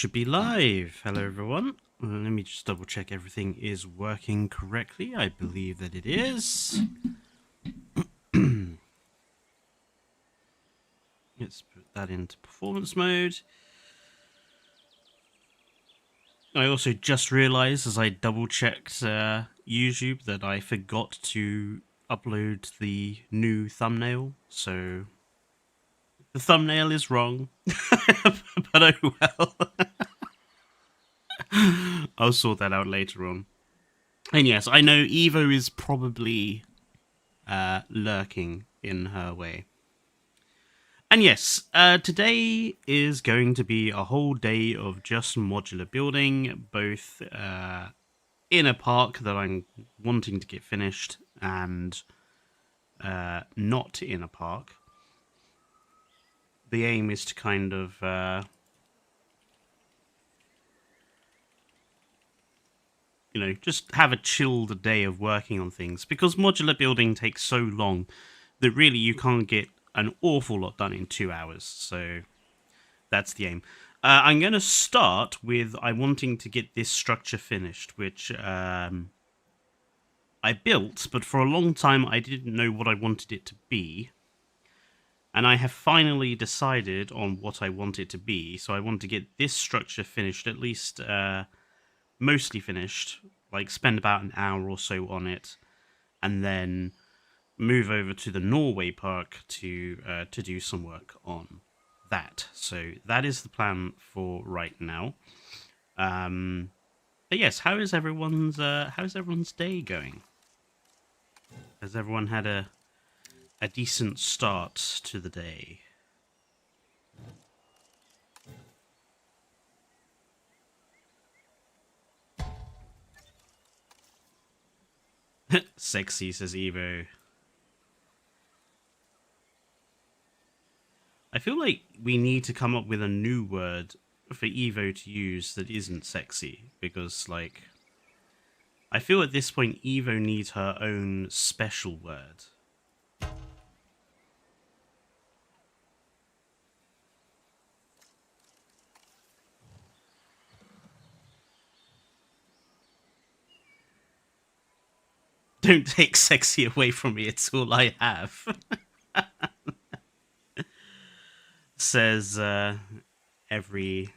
should be live. Hello everyone. Let me just double check everything is working correctly. I believe that it is. Let's put that into performance mode. I also just realized as I double checked YouTube that I forgot to upload the new thumbnail, so the thumbnail is wrong, but oh well. I'll sort that out later on. And yes, I know Evo is probably lurking in her way. And yes, today is going to be a whole day of just modular building, both in a park that I'm wanting to get finished and not in a park. the aim is to kind of you know, just have a chilled day of working on things, because modular building takes so long that really you can't get an awful lot done in 2 hours. So that's the aim. I'm going to start with I wanting to get this structure finished, which I built, but for a long time I didn't know what I wanted it to be. And I have finally decided on what I want it to be. So I want to get this structure finished, at least mostly finished, like spend about an hour or so on it, and then move over to the Norway park to do some work on that. So that is the plan for right now. But yes, how's everyone's day going? Has everyone had a decent start to the day? Sexy, says Evo. I feel like we need to come up with a new word for Evo to use that isn't sexy, because, like, I feel at this point Evo needs her own special word. Don't take sexy away from me, it's all I have. Says every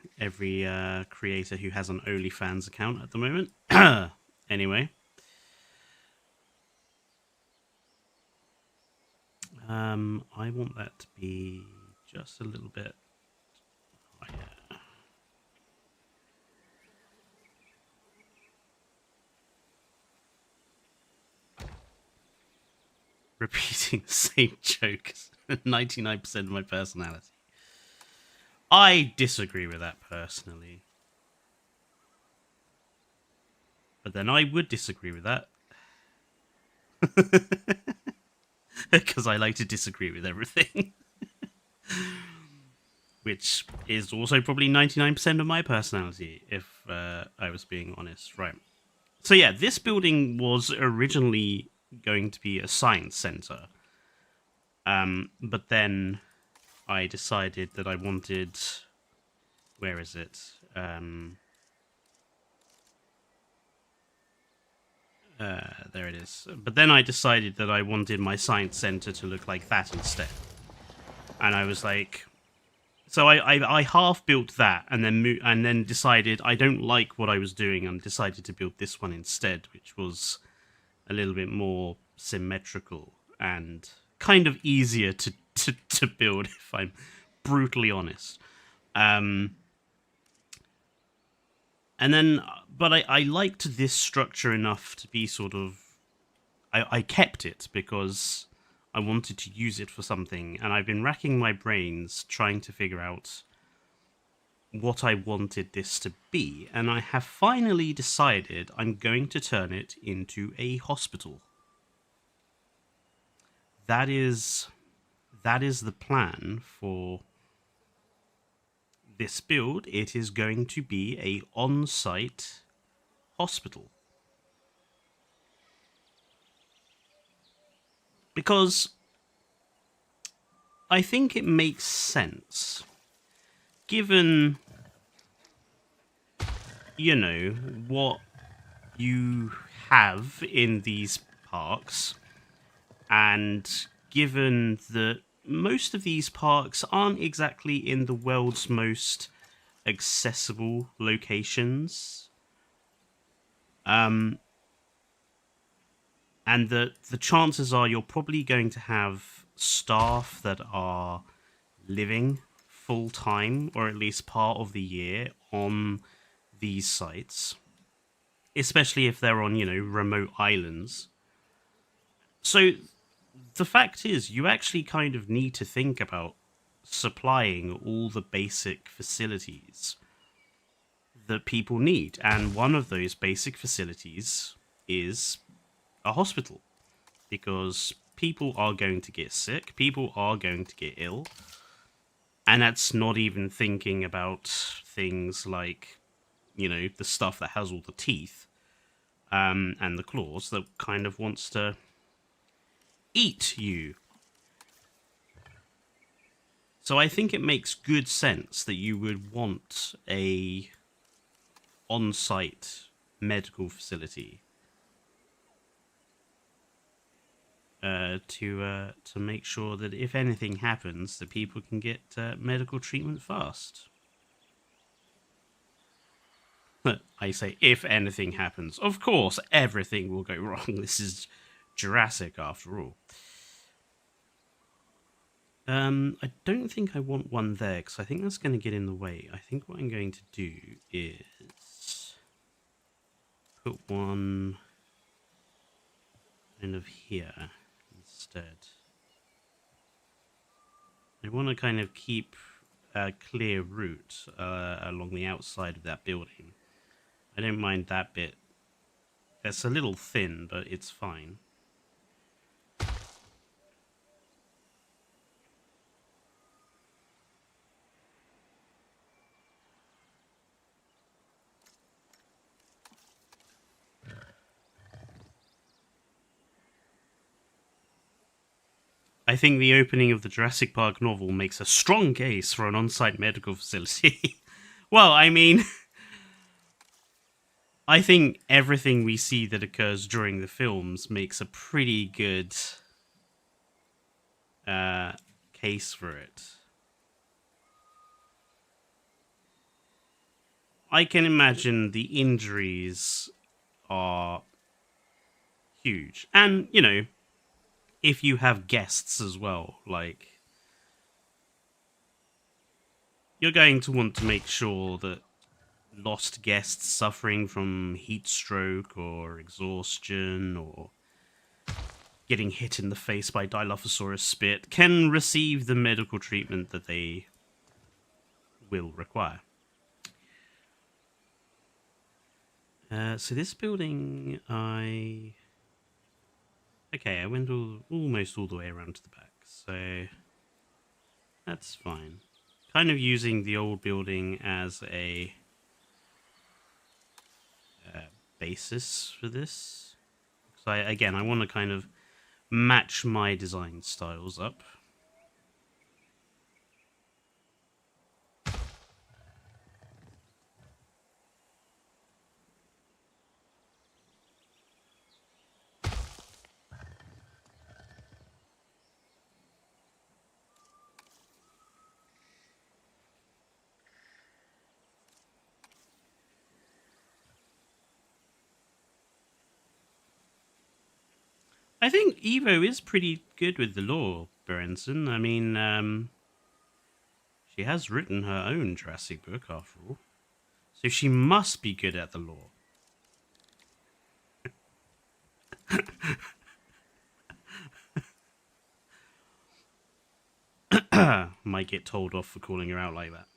creator who has an OnlyFans account at the moment. Anyway. I want that to be just a little bit higher. Repeating the same jokes. 99% of my personality. I disagree with that personally. But then I would disagree with that. Because I like to disagree with everything. Which is also probably 99% of my personality, if I was being honest. Right. So yeah, this building was originally going to be a science center. But then I decided that I wanted... Where is it? There it is. But then I decided that I wanted my science center to look like that instead. And I was like... So I half built that, and then decided I don't like what I was doing, and decided to build this one instead, which was a little bit more symmetrical and kind of easier to build, if I'm brutally honest. And then, but I liked this structure enough to be sort of... I kept it because I wanted to use it for something, and I've been racking my brains trying to figure out what I wanted this to be, and I have finally decided I'm going to turn it into a hospital. That is the plan for this build. It is going to be a on-site hospital. Because I think it makes sense, given, you know, what you have in these parks, and given that most of these parks aren't exactly in the world's most accessible locations, and that the chances are you're probably going to have staff that are living full-time, or at least part of the year, on these sites, especially if they're on, you know, remote islands. So the fact is, you actually kind of need to think about supplying all the basic facilities that people need, and one of those basic facilities is a hospital, because people are going to get sick, people are going to get ill, And that's not even thinking about things like, you know, the stuff that has all the teeth and the claws that kind of wants to eat you. So I think it makes good sense that you would want a on-site medical facility to make sure that if anything happens, that people can get medical treatment fast. I say if anything happens. Of course, everything will go wrong. This is Jurassic after all. I don't think I want one there because I think that's going to get in the way. I think what I'm going to do is put one kind of here instead. I want to kind of keep a clear route along the outside of that building. I don't mind that bit. It's a little thin, but it's fine. I think the opening of the Jurassic Park novel makes a strong case for an on-site medical facility. Well, I mean, I think everything we see that occurs during the films makes a pretty good case for it. I can imagine the injuries are huge. And, you know, if you have guests as well, like, you're going to want to make sure that lost guests suffering from heat stroke or exhaustion or getting hit in the face by Dilophosaurus spit can receive the medical treatment that they will require. So this building, I went almost all the way around to the back, so that's fine. Kind of using the old building as a basis for this. So I want to kind of match my design styles up. I think Evo is pretty good with the lore, Berenson. I mean, she has written her own Jurassic book, after all. So she must be good at the lore. Might get told off for calling her out like that.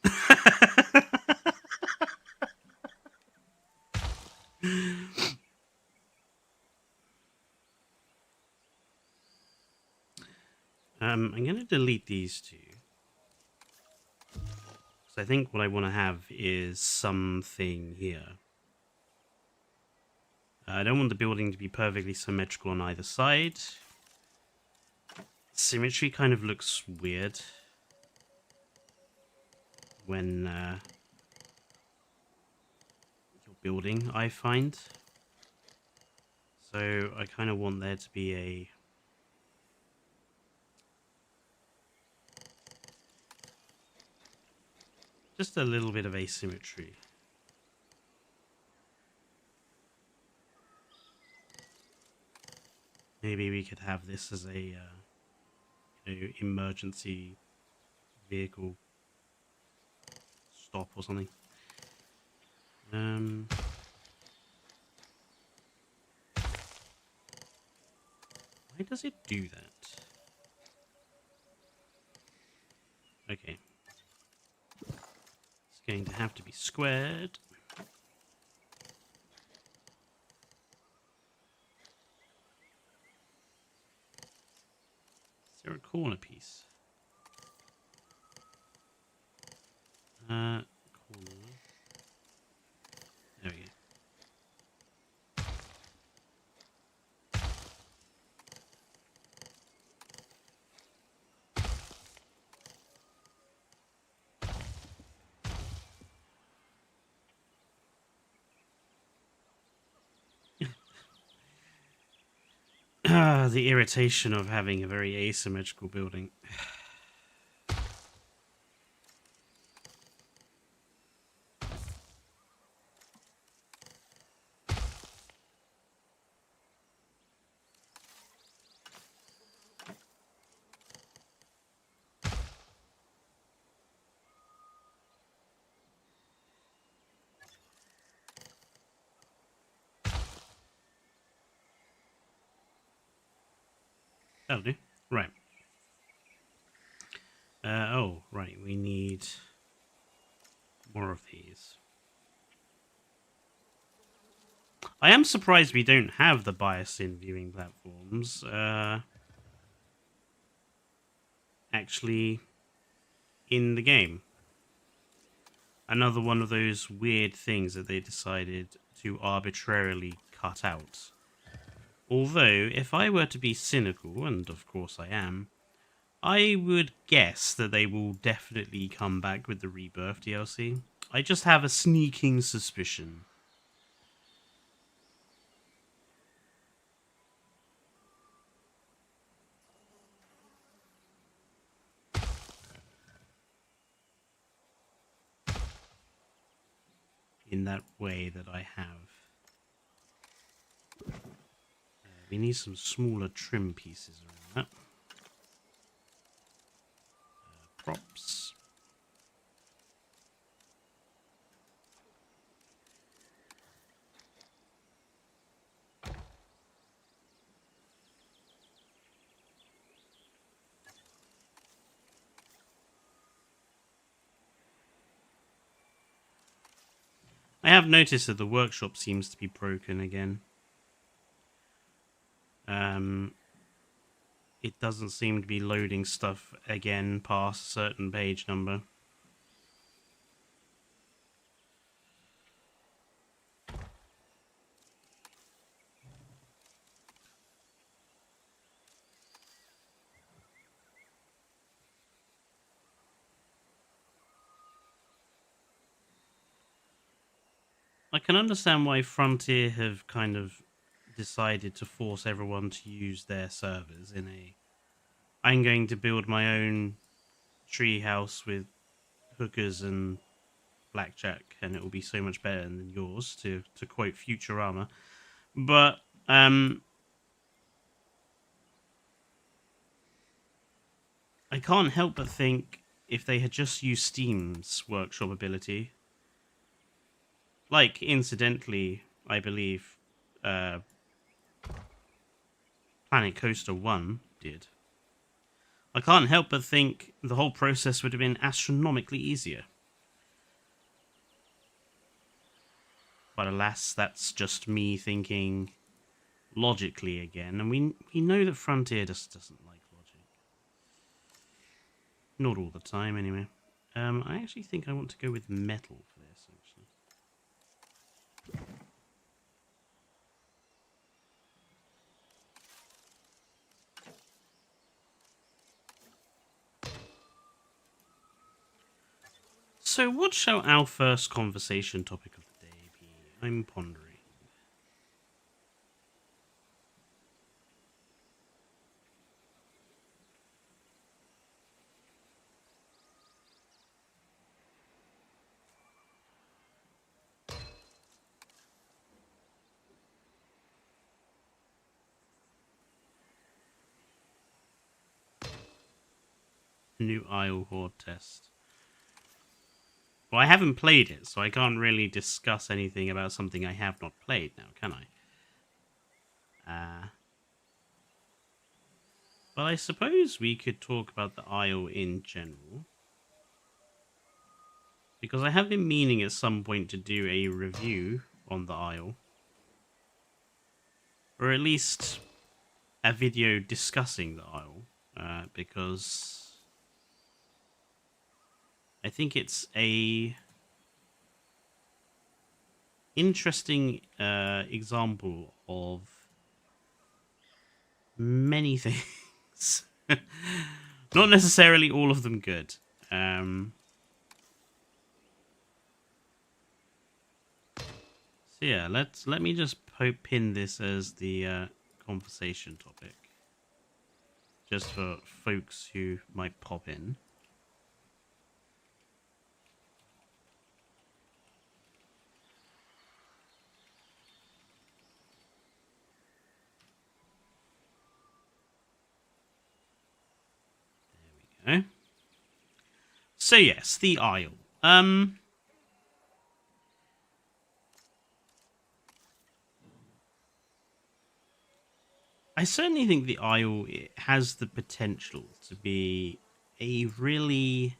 I'm going to delete these two. Because I think what I want to have is something here. I don't want the building to be perfectly symmetrical on either side. Symmetry kind of looks weird when you're building, I find. So I kind of want there to be a just a little bit of asymmetry. Maybe we could have this as a emergency vehicle stop or something. Why does it do that? Okay. It's going to have to be squared. Is there a corner piece? The irritation of having a very asymmetrical building. That'll do. Right. Oh, right. We need more of these. I am surprised we don't have the bias in viewing platforms. Actually, in the game. Another one of those weird things that they decided to arbitrarily cut out. Although, if I were to be cynical, and of course I am, I would guess that they will definitely come back with the Rebirth DLC. I just have a sneaking suspicion. In that way that I have. We need some smaller trim pieces around that. Props. I have noticed that the workshop seems to be broken again. It doesn't seem to be loading stuff again past a certain page number. I can understand why Frontier have kind of decided to force everyone to use their servers in a... I'm going to build my own treehouse with hookers and blackjack, and it will be so much better than yours, to quote Futurama. But, I can't help but think if they had just used Steam's workshop ability, like, incidentally, I believe, Planet Coaster 1 did, I can't help but think the whole process would have been astronomically easier. But alas, that's just me thinking logically again, and we know that Frontier just doesn't like logic. Not all the time, anyway. I actually think I want to go with metal for this, actually. So what shall our first conversation topic of the day be? I'm pondering. New Isle Horde test. Well, I haven't played it, so I can't really discuss anything about something I have not played now, can I? But I suppose we could talk about the Isle in general. Because I have been meaning at some point to do a review on the Isle. Or at least a video discussing the Isle. Because I think it's a interesting example of many things. Not necessarily all of them good. So yeah, let me just pin this as the conversation topic. just for folks who might pop in. There we go. So yes, the Isle. I certainly think the Isle has the potential to be a really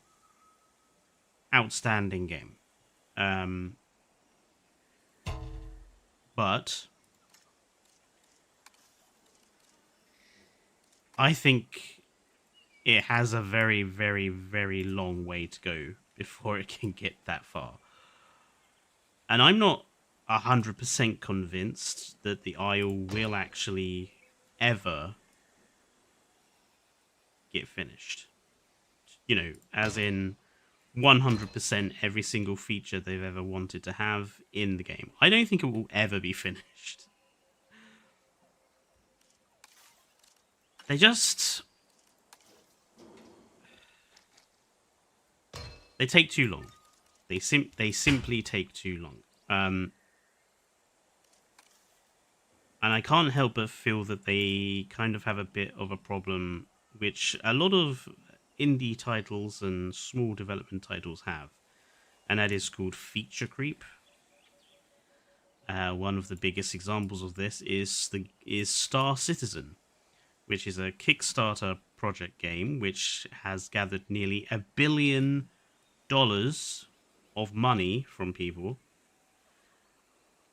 outstanding game. But I think it has a very, very, very long way to go before it can get that far. And I'm not 100% convinced that the Isle will actually ever get finished. You know, as in 100% every single feature they've ever wanted to have in the game. I don't think it will ever be finished. They just... they take too long. They simply take too long. And I can't help but feel that they kind of have a bit of a problem, which a lot of indie titles and small development titles have, and that is called feature creep. One of the biggest examples of this is Star Citizen, which is a Kickstarter project game which has gathered nearly $1 billion of money from people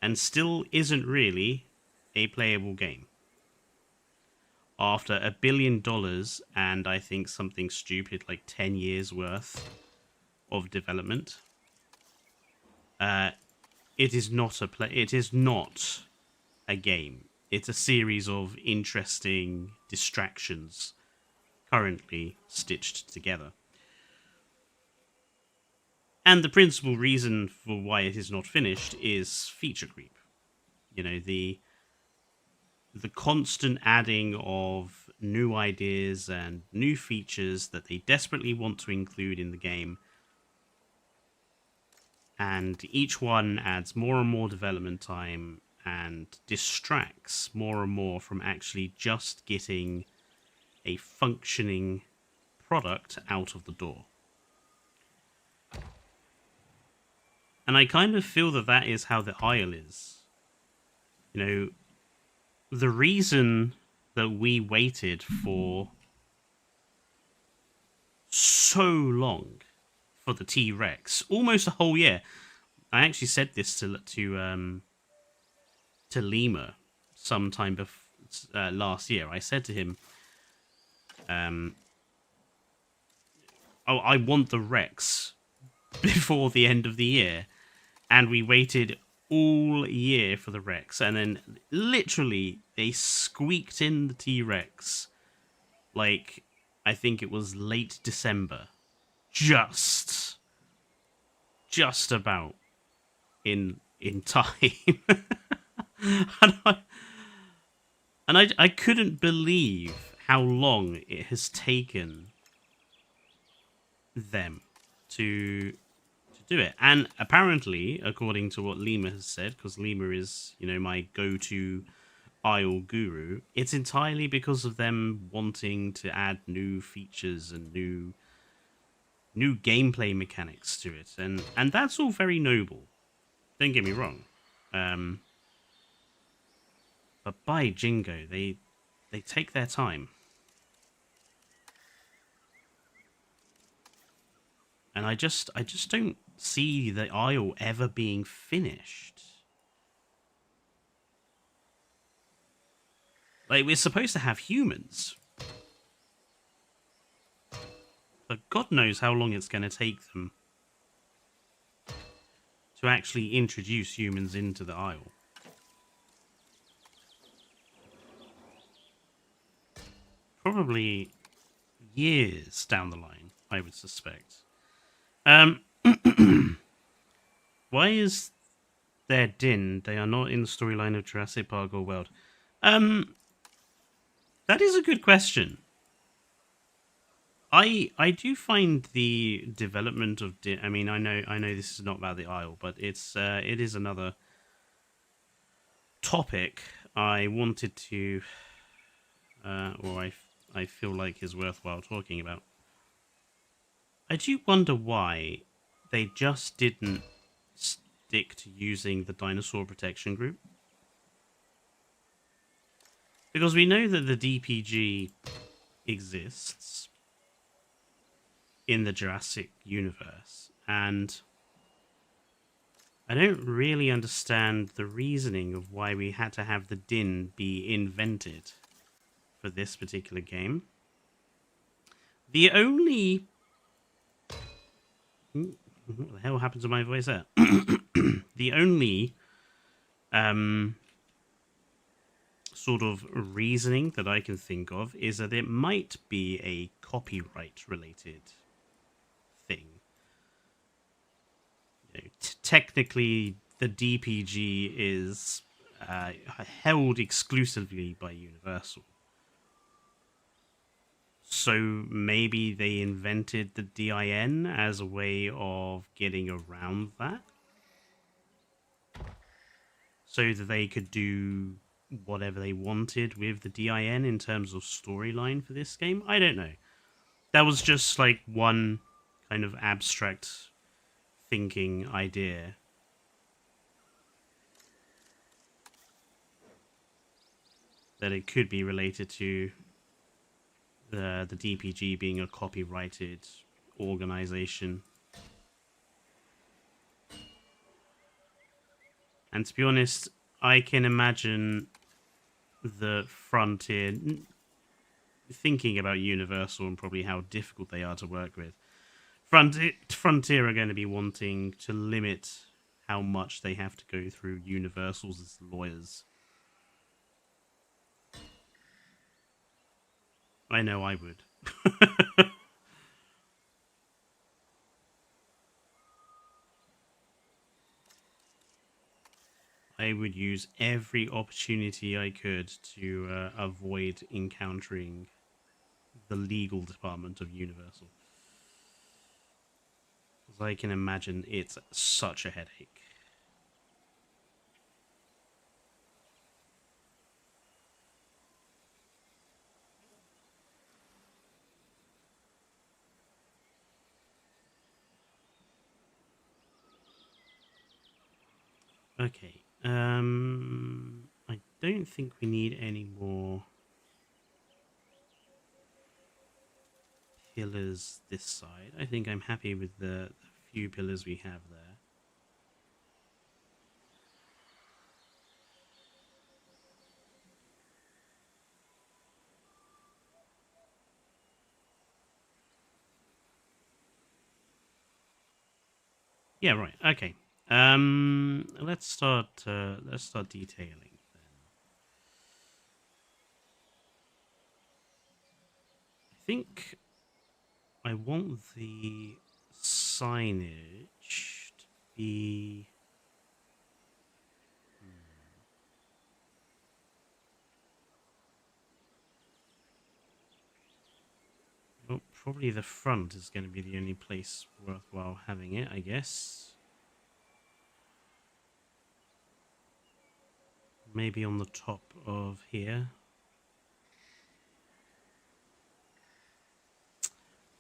and still isn't really a playable game. After $1 billion and I think something stupid like 10 years worth of development, it is not a game. It's a series of interesting distractions currently stitched together. And the principal reason for why it is not finished is feature creep. You know, the constant adding of new ideas and new features that they desperately want to include in the game. And each one adds more and more development time and distracts more and more from actually just getting a functioning product out of the door. And I kind of feel that that is how the Isle is. You know, the reason that we waited for so long for the T-Rex, almost a whole year. I actually said this to Lima sometime last year. I said to him, I want the Rex before the end of the year. And we waited all year for the Rex. And then literally they squeaked in the T-Rex. Like, I think it was late December. Just about in time. and I couldn't believe how long it has taken them to do it. And apparently, according to what Lima has said, because Lima is, you know, my go-to Isle guru, it's entirely because of them wanting to add new features and new gameplay mechanics to it, and that's all very noble. Don't get me wrong. But by jingo, they take their time. And I just don't see the Isle ever being finished. Like, we're supposed to have humans. But God knows how long it's going to take them to actually introduce humans into the Isle. Probably years down the line, I would suspect. Why is there Din? They are not in the storyline of Jurassic Park or World. That is a good question. I do find the development of I mean, I know this is not about the Isle, but it is another topic I wanted to, or I feel like is worthwhile talking about. I do wonder why they just didn't stick to using the dinosaur protection group, because we know that the DPG exists in the Jurassic universe, and I don't really understand the reasoning of why we had to have the Din be invented for this particular game. The only... What the hell happened to my voice there? The only sort of reasoning that I can think of is that it might be a copyright-related thing. Technically, the DPG is held exclusively by Universal. So maybe they invented the DIN as a way of getting around that, so that they could do whatever they wanted with the DIN in terms of storyline for this game. I don't know. That was just like one kind of abstract thinking idea. That it could be related to the DPG being a copyrighted organization. And to be honest, I can imagine the Frontier thinking about Universal and probably how difficult they are to work with. Frontier are going to be wanting to limit how much they have to go through Universal's lawyers. I know I would. I would use every opportunity I could to avoid encountering the legal department of Universal. Because I can imagine it's such a headache. Okay. I don't think we need any more pillars this side. I think I'm happy with the few pillars we have there. Yeah, right. Okay. Let's start detailing then. I think I want the signage to be... Well, probably the front is going to be the only place worthwhile having it, I guess. Maybe on the top of here.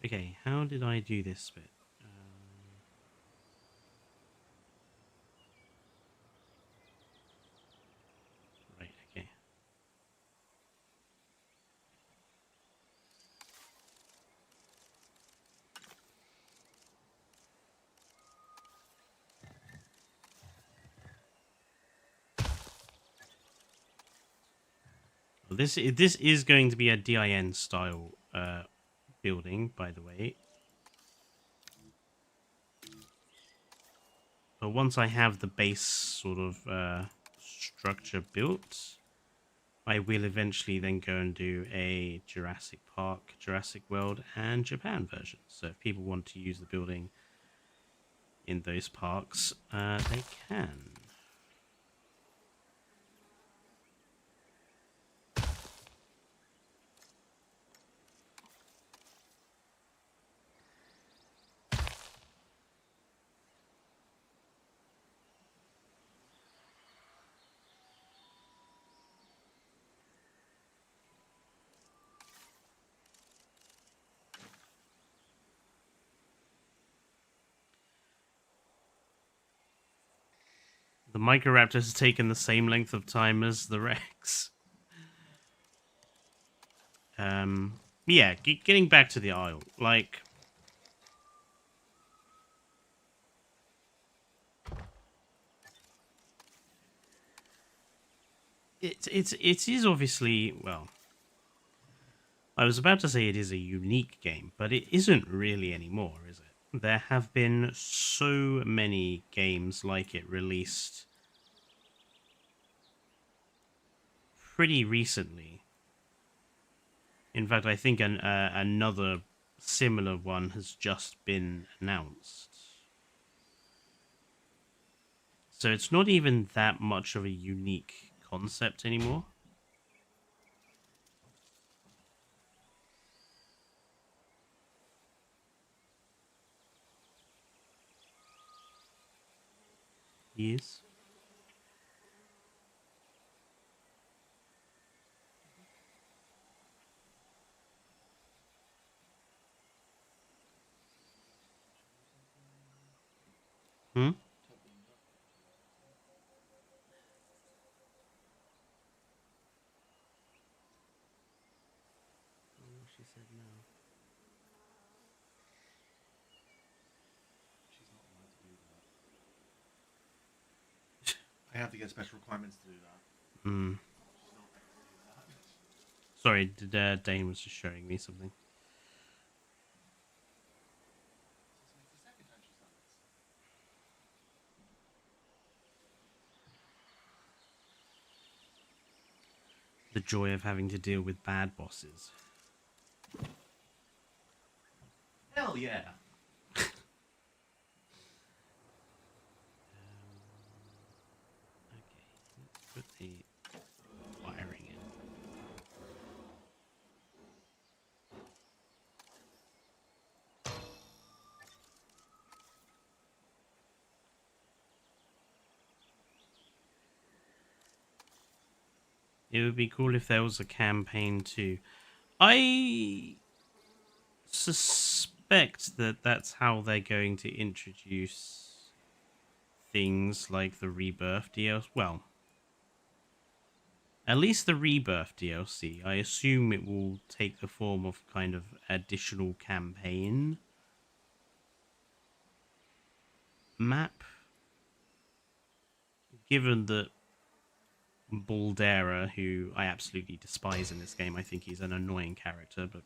Okay, how did I do this bit? Right, okay. Well, this is going to be a DIN style building, by the way. But once I have the base sort of structure built, I will eventually then go and do a Jurassic Park, Jurassic World, and Japan version. So if people want to use the building in those parks, they can. The Microraptor has taken the same length of time as the Rex. Yeah, getting back to the Isle, like... It is obviously, well... I was about to say it is a unique game, but it isn't really anymore, is it? There have been so many games like it released pretty recently. In fact, I think another similar one has just been announced. So it's not even that much of a unique concept anymore. Yes. Hmm? She said no. She's not allowed to do that. I have to get special requirements to do that. Hmm. She's not allowed to do that. Sorry, Dane was just showing me something. It's the second time she's done this. The joy of having to deal with bad bosses. Hell yeah! Okay, let's put the wiring in. It would be cool if there was a campaign too. I suspect that that's how they're going to introduce things like the Rebirth DLC. Well, at least the Rebirth DLC. I assume it will take the form of kind of additional campaign map. Given that Baldera, who I absolutely despise in this game, I think he's an annoying character, but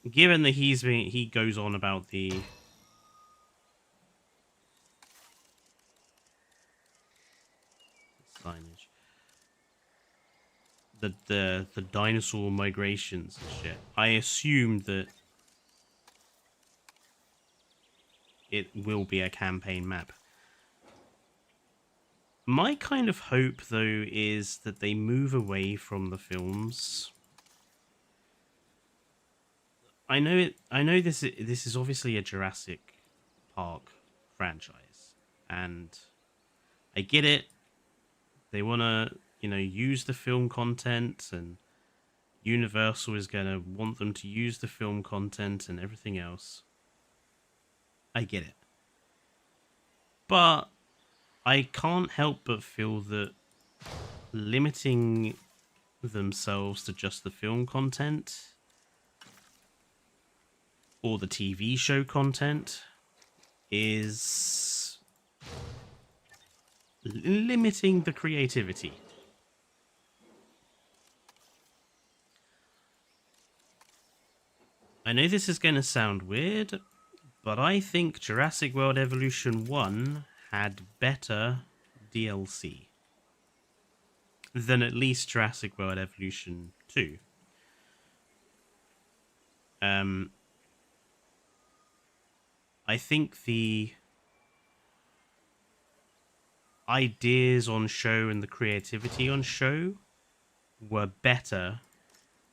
given that he goes on about the signage, the dinosaur migrations and shit, I assumed that it will be a campaign map. My kind of hope, though, is that they move away from the films. I know this is obviously a Jurassic Park franchise, and I get it. They want to, use the film content, and Universal is going to want them to use the film content and everything else. I get it. But I can't help but feel that limiting themselves to just the film content or the TV show content is limiting the creativity. I know this is going to sound weird, but I think Jurassic World Evolution 1 had better DLC than at least Jurassic World Evolution 2. I think the ideas on show and the creativity on show were better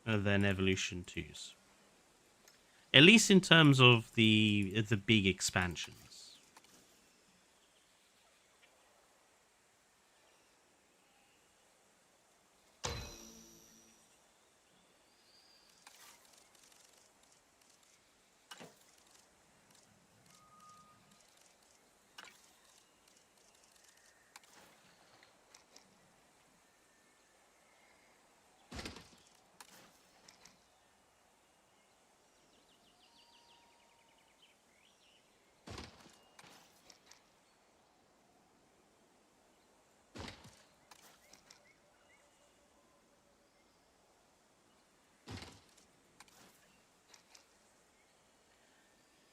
than Evolution 2's. At least in terms of the big expansions.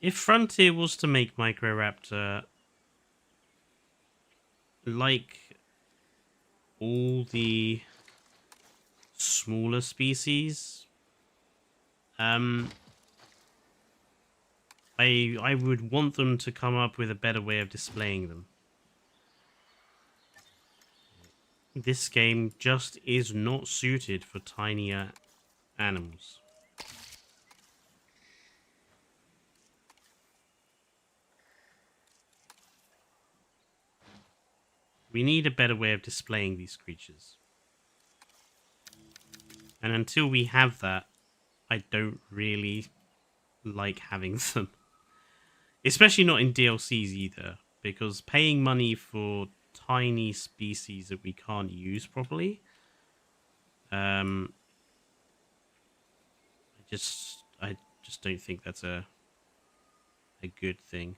If Frontier was to make Microraptor like all the smaller species, I would want them to come up with a better way of displaying them. This game just is not suited for tinier animals. We need a better way of displaying these creatures. And until we have that, I don't really like having them. Especially not in DLCs either, because paying money for tiny species that we can't use properly, I just don't think that's a good thing.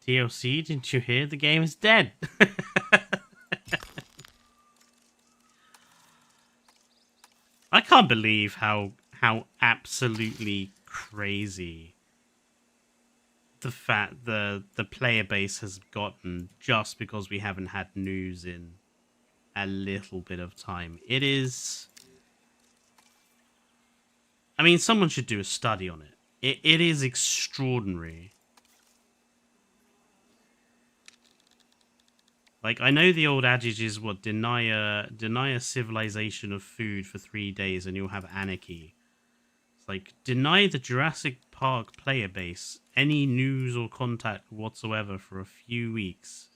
DLC, didn't you hear? The game is dead. I can't believe how absolutely crazy the player base has gotten just because we haven't had news in a little bit of time. It is. I mean, someone should do a study on it. It is extraordinary. Like, I know the old adage is what, deny a civilization of food for 3 days and you'll have anarchy. It's like, deny the Jurassic Park player base any news or contact whatsoever for a few weeks,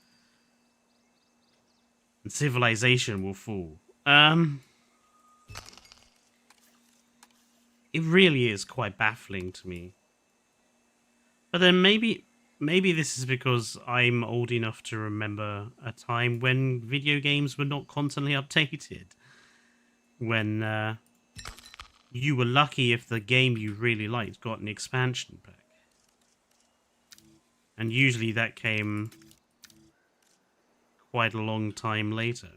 and civilization will fall. It really is quite baffling to me. But then maybe this is because I'm old enough to remember a time when video games were not constantly updated. When you were lucky if the game you really liked got an expansion pack. And usually that came quite a long time later.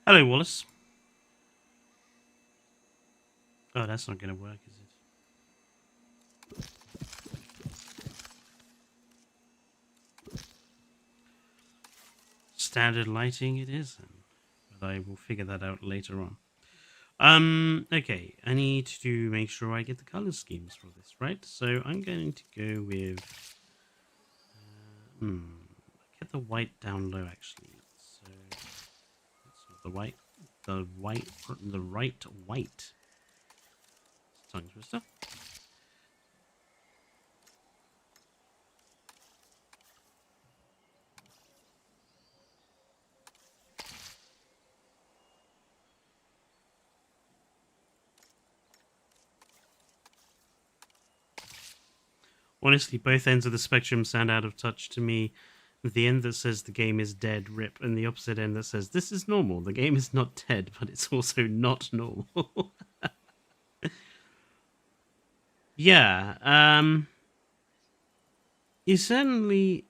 Hello, Wallace. Oh, that's not going to work, is it? Standard lighting it is, but I will figure that out later on. Okay, I need to make sure I get the color schemes for this, right? So I'm going to go with, get the white down low actually. So that's not the white, the right white. Tongue twister. Honestly, both ends of the spectrum sound out of touch to me. The end that says the game is dead, rip, and the opposite end that says this is normal. The game is not dead, but it's also not normal. Yeah, it certainly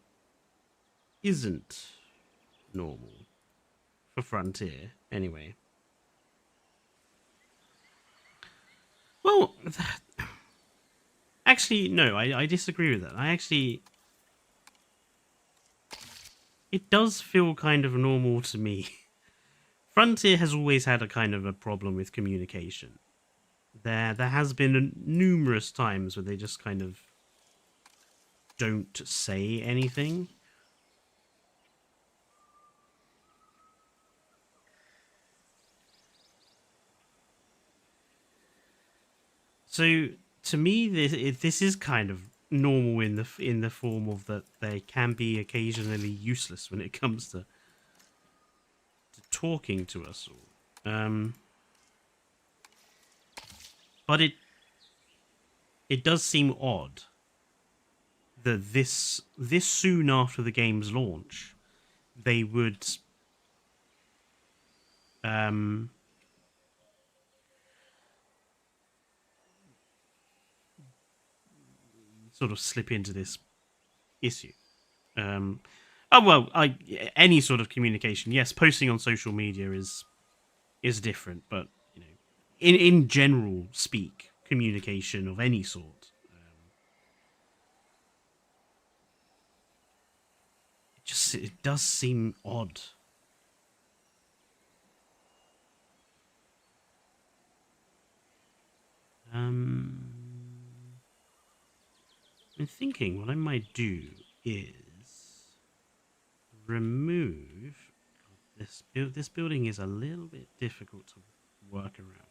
isn't normal for Frontier, anyway. Well, actually, no, I disagree with that. It does feel kind of normal to me. Frontier has always had a kind of a problem with communication. There has been numerous times where they just kind of don't say anything. So to me, this is kind of normal in the form of that they can be occasionally useless when it comes to talking to us all. But it does seem odd that this soon after the game's launch, they would um sort of slip into this issue. Um, oh well, any sort of communication. Yes, posting on social media is different, but you know, in general speak, communication of any sort. It does seem odd. I'm thinking what I might do is remove this. This building is a little bit difficult to work around,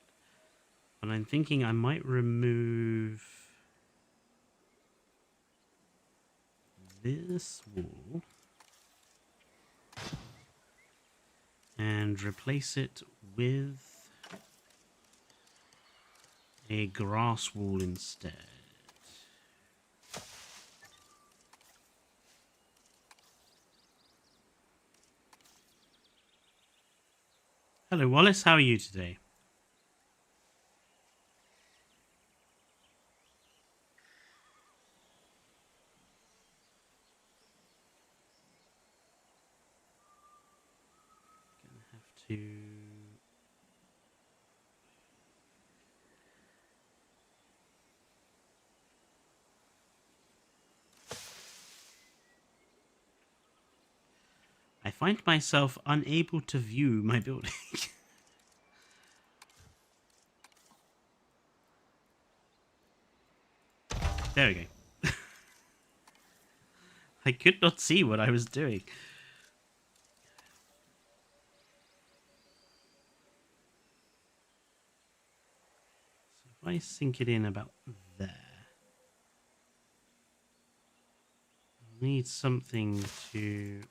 but I'm thinking I might remove this wall and replace it with a grass wall instead. Hello, Wallace. How are you today? Gonna have to. I find myself unable to view my building. There we go. I could not see what I was doing. So if I sink it in about there, I need something to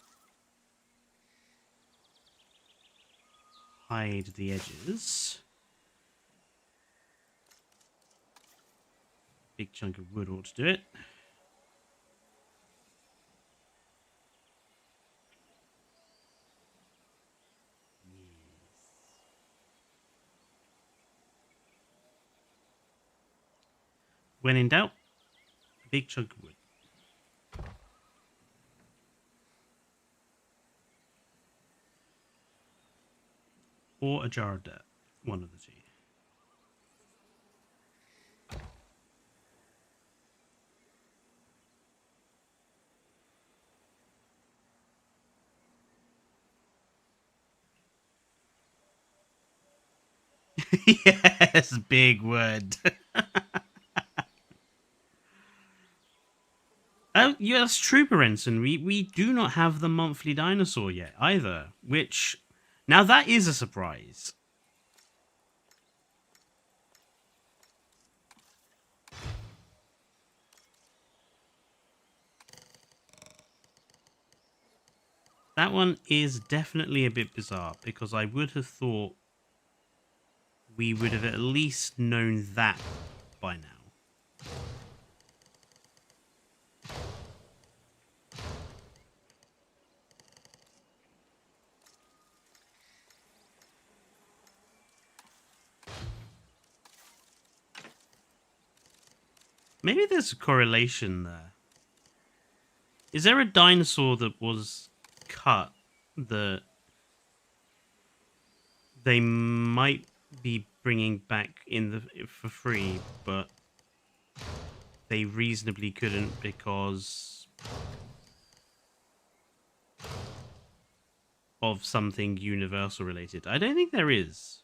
hide the edges. Big chunk of wood ought to do it. When in doubt, big chunk of wood. or a jar of dirt. One of the two. Yes, big word. Oh, yes, true, Berenson. We do not have the monthly dinosaur yet either, which now that is a surprise. That one is definitely a bit bizarre because I would have thought we would have at least known that by now. Maybe there's a correlation there. Is there a dinosaur that was cut that they might be bringing back in the for free, but they reasonably couldn't because of something universal related? I don't think there is.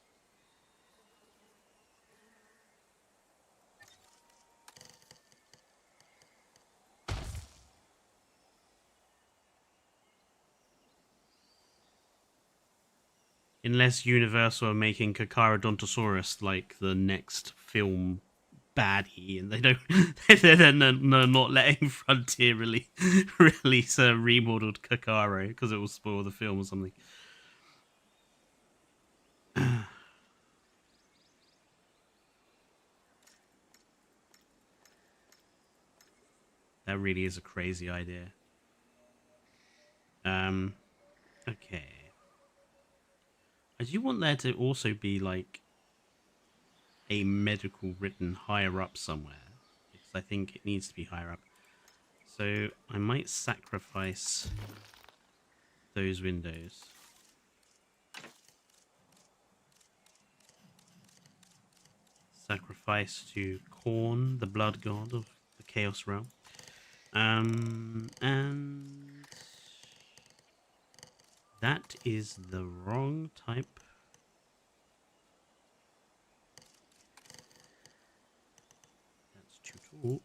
Unless Universal are making Kakarodontosaurus like the next film baddie, and they don't, they're not letting Frontier release a remodeled Kakaro because it will spoil the film or something. That really is a crazy idea. Okay. I do want there to also be like a medical written higher up somewhere, because I think it needs to be higher up. So I might sacrifice those windows. Sacrifice to Korn, the blood god of the Chaos Realm. And that is the wrong type. That's too tall.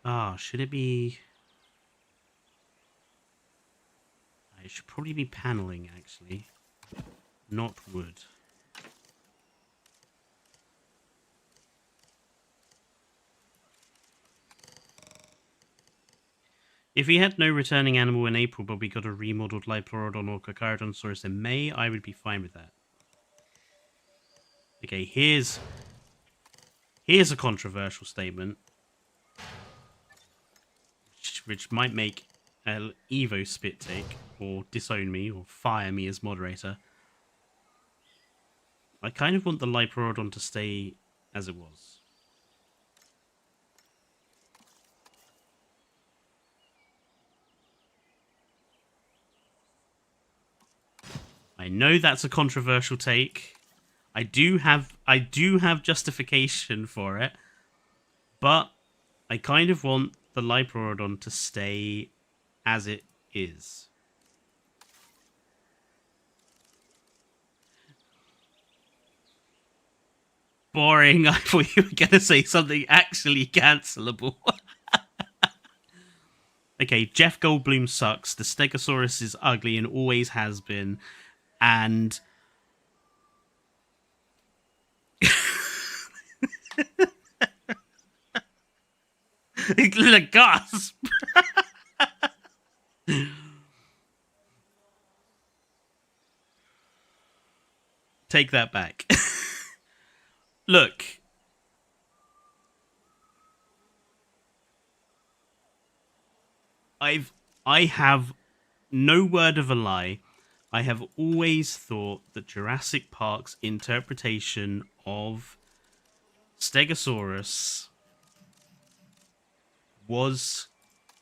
Ah, should it be... It should probably be paneling, actually. Not wood. If we had no returning animal in April, but we got a remodeled Liplorodon or Kakarodontosaurus in May, I would be fine with that. Okay, here's a controversial statement, which might make Evo spit take, or disown me, or fire me as moderator. I kind of want the Liplorodon to stay as it was. I know that's a controversial take. I do have justification for it, but I kind of want the Liplorodon to stay as it is. Boring. I thought you were going to say something actually cancelable. Okay, Jeff Goldblum sucks. The Stegosaurus is ugly and always has been. And... the gasp! Take that back. Look. I have no word of a lie. I have always thought that Jurassic Park's interpretation of Stegosaurus was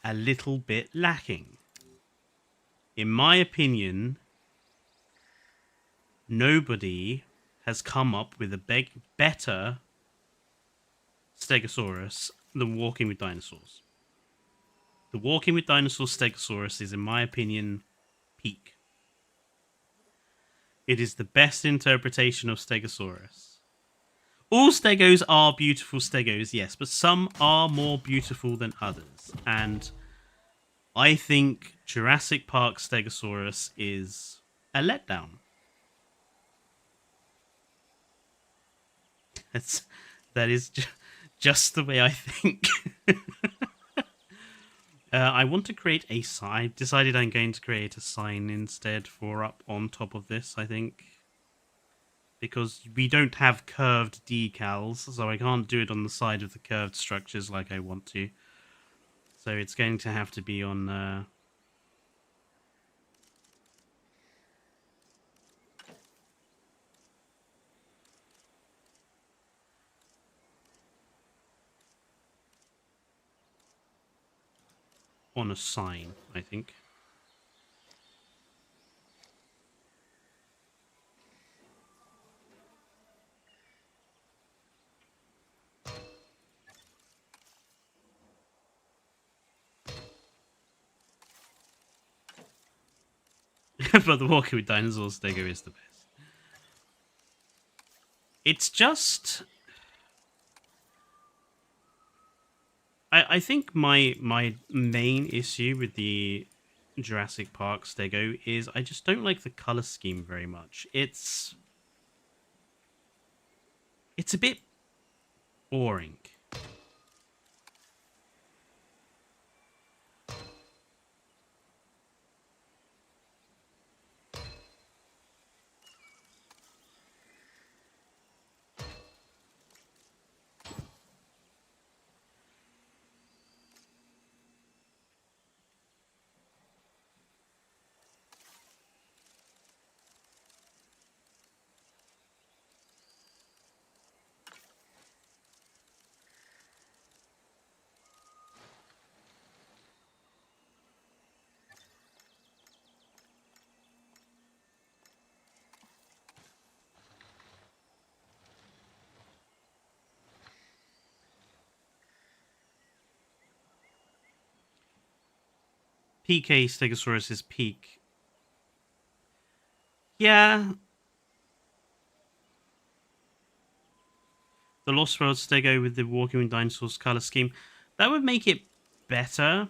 a little bit lacking. In my opinion, nobody has come up with a better Stegosaurus than Walking with Dinosaurs. The Walking with Dinosaurs Stegosaurus is, in my opinion, peak. It is the best interpretation of Stegosaurus. All Stegos are beautiful Stegos, yes, but some are more beautiful than others. And I think Jurassic Park Stegosaurus is a letdown. That is just the way I think. I want to create a sign. I decided I'm going to create a sign instead for up on top of this, I think. Because we don't have curved decals, so I can't do it on the side of the curved structures like I want to. So it's going to have to be on... on a sign, I think. But the Walking with Dinosaurs Stego is the best. It's just... I think my main issue with the Jurassic Park Stego is I just don't like the color scheme very much. It's a bit boring. PK Stegosaurus is peak. Yeah. The Lost World Stego with the Walking with Dinosaurs color scheme, that would make it better.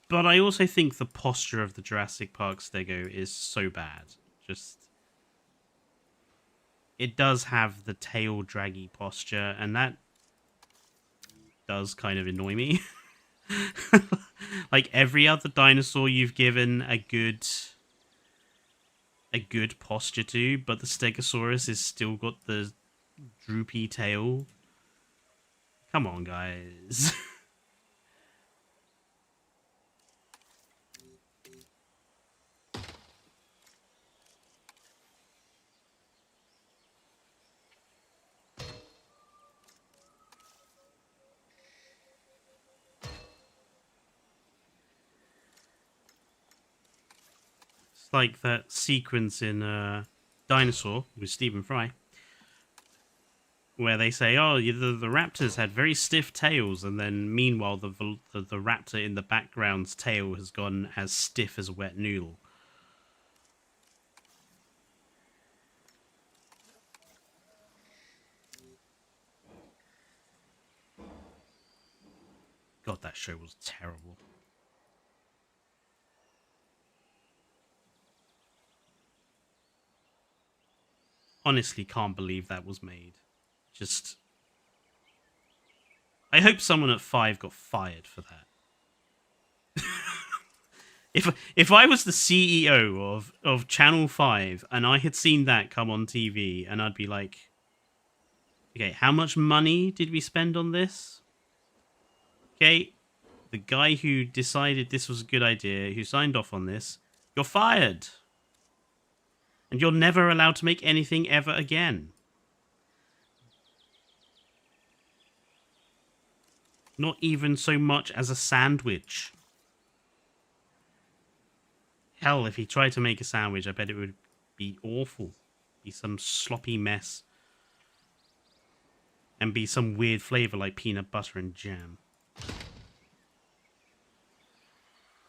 But I also think the posture of the Jurassic Park Stego is so bad. Just... it does have the tail draggy posture, and that does kind of annoy me. Like every other dinosaur you've given a good posture to, but the Stegosaurus has still got the droopy tail. Come on, guys. Like that sequence in Dinosaur with Stephen Fry, where they say, "Oh, the raptors had very stiff tails," and then meanwhile the raptor in the background's tail has gone as stiff as a wet noodle. God, that show was terrible. Honestly, can't believe that was made. Just... I hope someone at 5 got fired for that. If I was the CEO of Channel 5 and I had seen that come on TV, and I'd be like, okay, how much money did we spend on this? Okay, the guy who decided this was a good idea, who signed off on this, you're fired. And you're never allowed to make anything ever again. Not even so much as a sandwich. Hell, if he tried to make a sandwich, I bet it would be awful. Be some sloppy mess. And be some weird flavor like peanut butter and jam.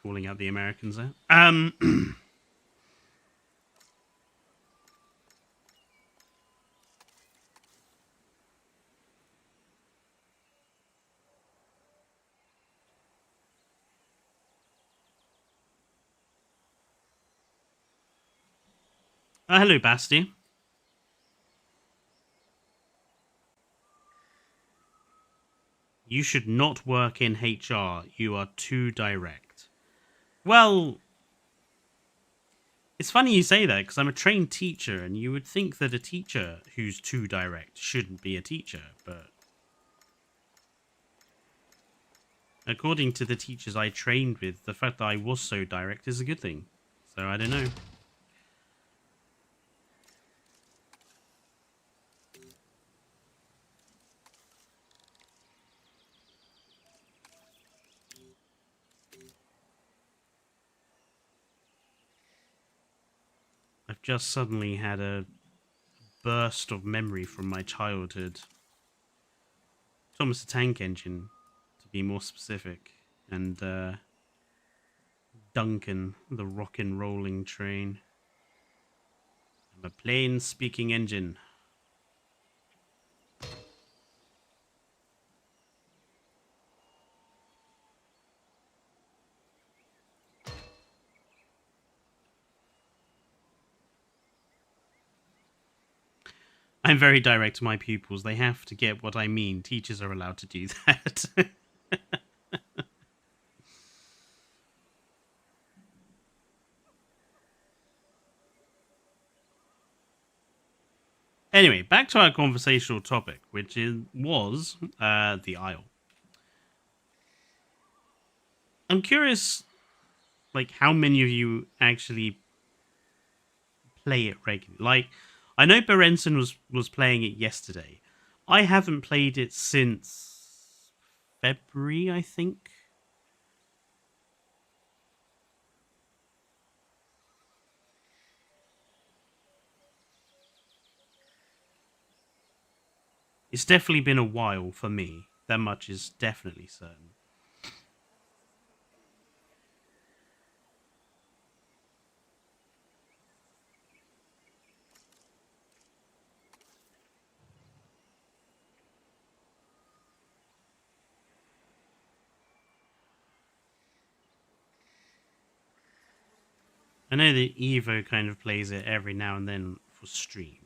Calling out the Americans there. Hello, Basti. You should not work in HR. You are too direct. Well, it's funny you say that because I'm a trained teacher, and you would think that a teacher who's too direct shouldn't be a teacher, but according to the teachers I trained with, the fact that I was so direct is a good thing. So I don't know. I've just suddenly had a burst of memory from my childhood. Thomas the Tank Engine, to be more specific, and Duncan, the rockin' rolling train. I'm a plain-speaking engine. I'm very direct to my pupils. They have to get what I mean. Teachers are allowed to do that. Anyway, back to our conversational topic, which was the Isle. I'm curious, like, how many of you actually play it regularly? Like, I know Berenson was playing it yesterday. I haven't played it since February, I think. It's definitely been a while for me. That much is definitely certain. I know that Evo kind of plays it every now and then for streams.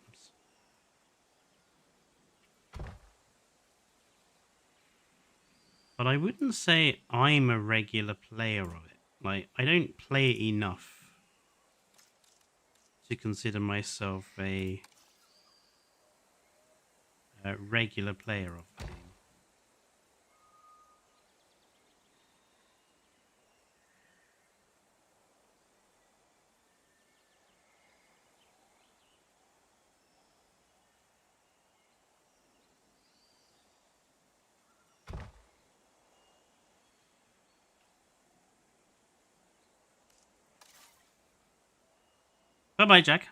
But I wouldn't say I'm a regular player of it. Like, I don't play it enough to consider myself a regular player of the game. Bye-bye, Jack.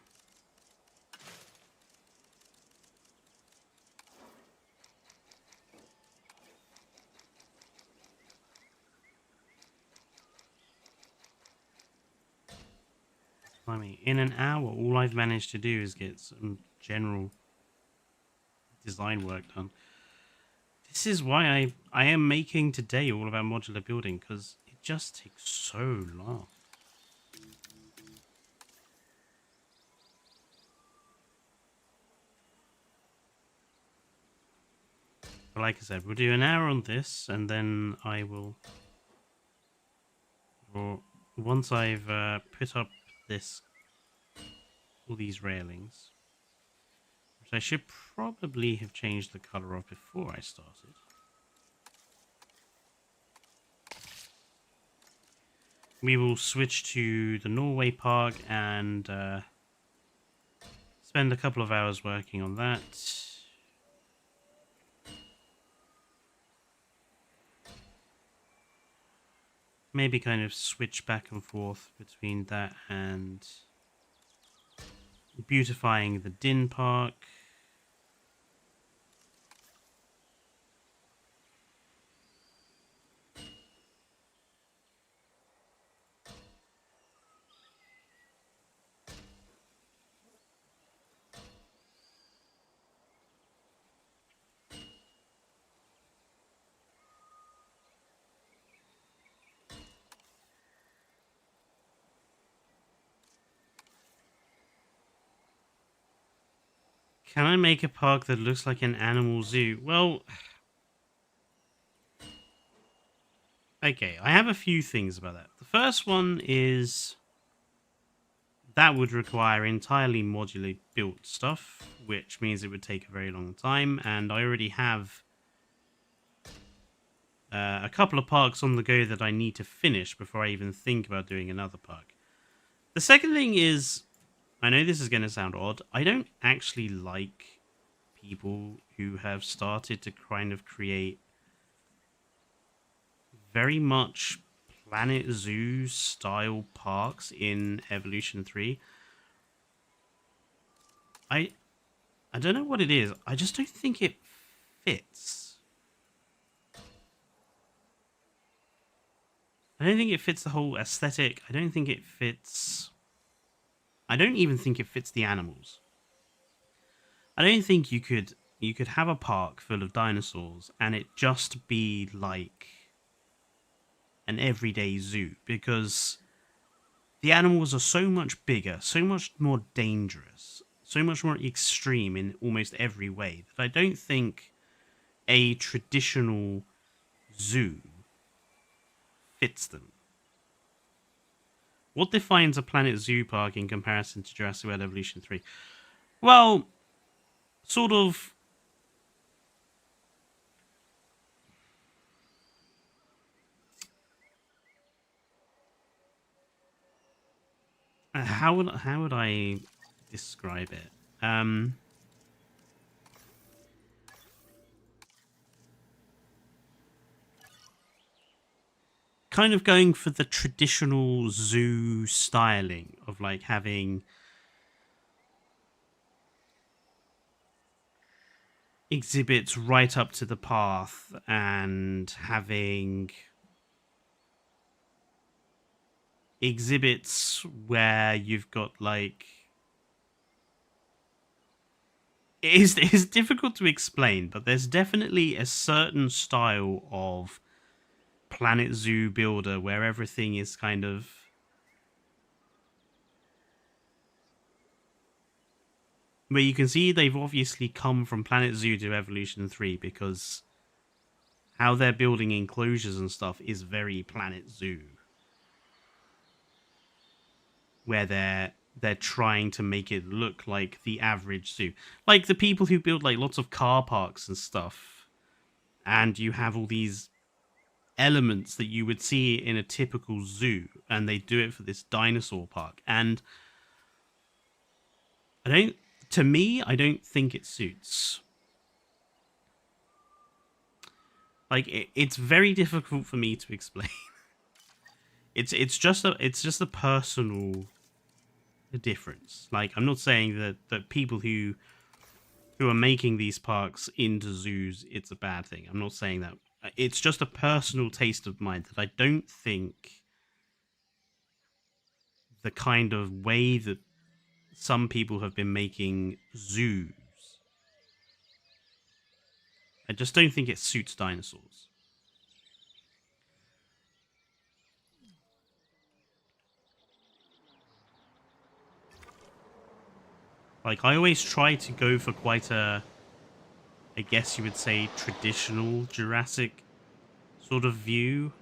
I mean, in an hour, all I've managed to do is get some general design work done. This is why I am making today all about modular building, because it just takes so long. But like I said, we'll do an hour on this, and then I will, or once I've put up this, all these railings, which I should probably have changed the color of before I started. We will switch to the Norway park and spend a couple of hours working on that. maybe kind of switch back and forth between that and beautifying the Din Park. Can I make a park that looks like an animal zoo? Well, okay, I have a few things about that. The first one is that would require entirely modularly built stuff, which means it would take a very long time, and I already have a couple of parks on the go that I need to finish before I even think about doing another park. The second thing is, I know this is going to sound odd, I don't actually like people who have started to kind of create very much Planet Zoo style parks in Evolution 3. I don't know what it is. I just don't think it fits. I don't think it fits the whole aesthetic. I don't think it fits... I don't even think it fits the animals. I don't think you could have a park full of dinosaurs and it just be like an everyday zoo, because the animals are so much bigger, so much more dangerous, so much more extreme in almost every way that I don't think a traditional zoo fits them. What defines a Planet Zoo park in comparison to Jurassic World Evolution 3? Well, sort of... How would I describe it? Kind of going for the traditional zoo styling of like having exhibits right up to the path and having exhibits where you've got like it's difficult to explain, but there's definitely a certain style of Planet Zoo builder where everything is kind of where you can see they've obviously come from Planet Zoo to Evolution 3, because how they're building enclosures and stuff is very Planet Zoo, where they're trying to make it look like the average zoo. Like the people who build like lots of car parks and stuff, and you have all these elements that you would see in a typical zoo, and they do it for this dinosaur park. And I don't think it suits. Like it's very difficult for me to explain. it's just a personal difference. Like I'm not saying that people who are making these parks into zoos, it's a bad thing. I'm not saying that. It's just a personal taste of mine that I don't think the kind of way that some people have been making zoos, I just don't think it suits dinosaurs. Like, I always try to go for quite a, I guess you would say, traditional Jurassic sort of view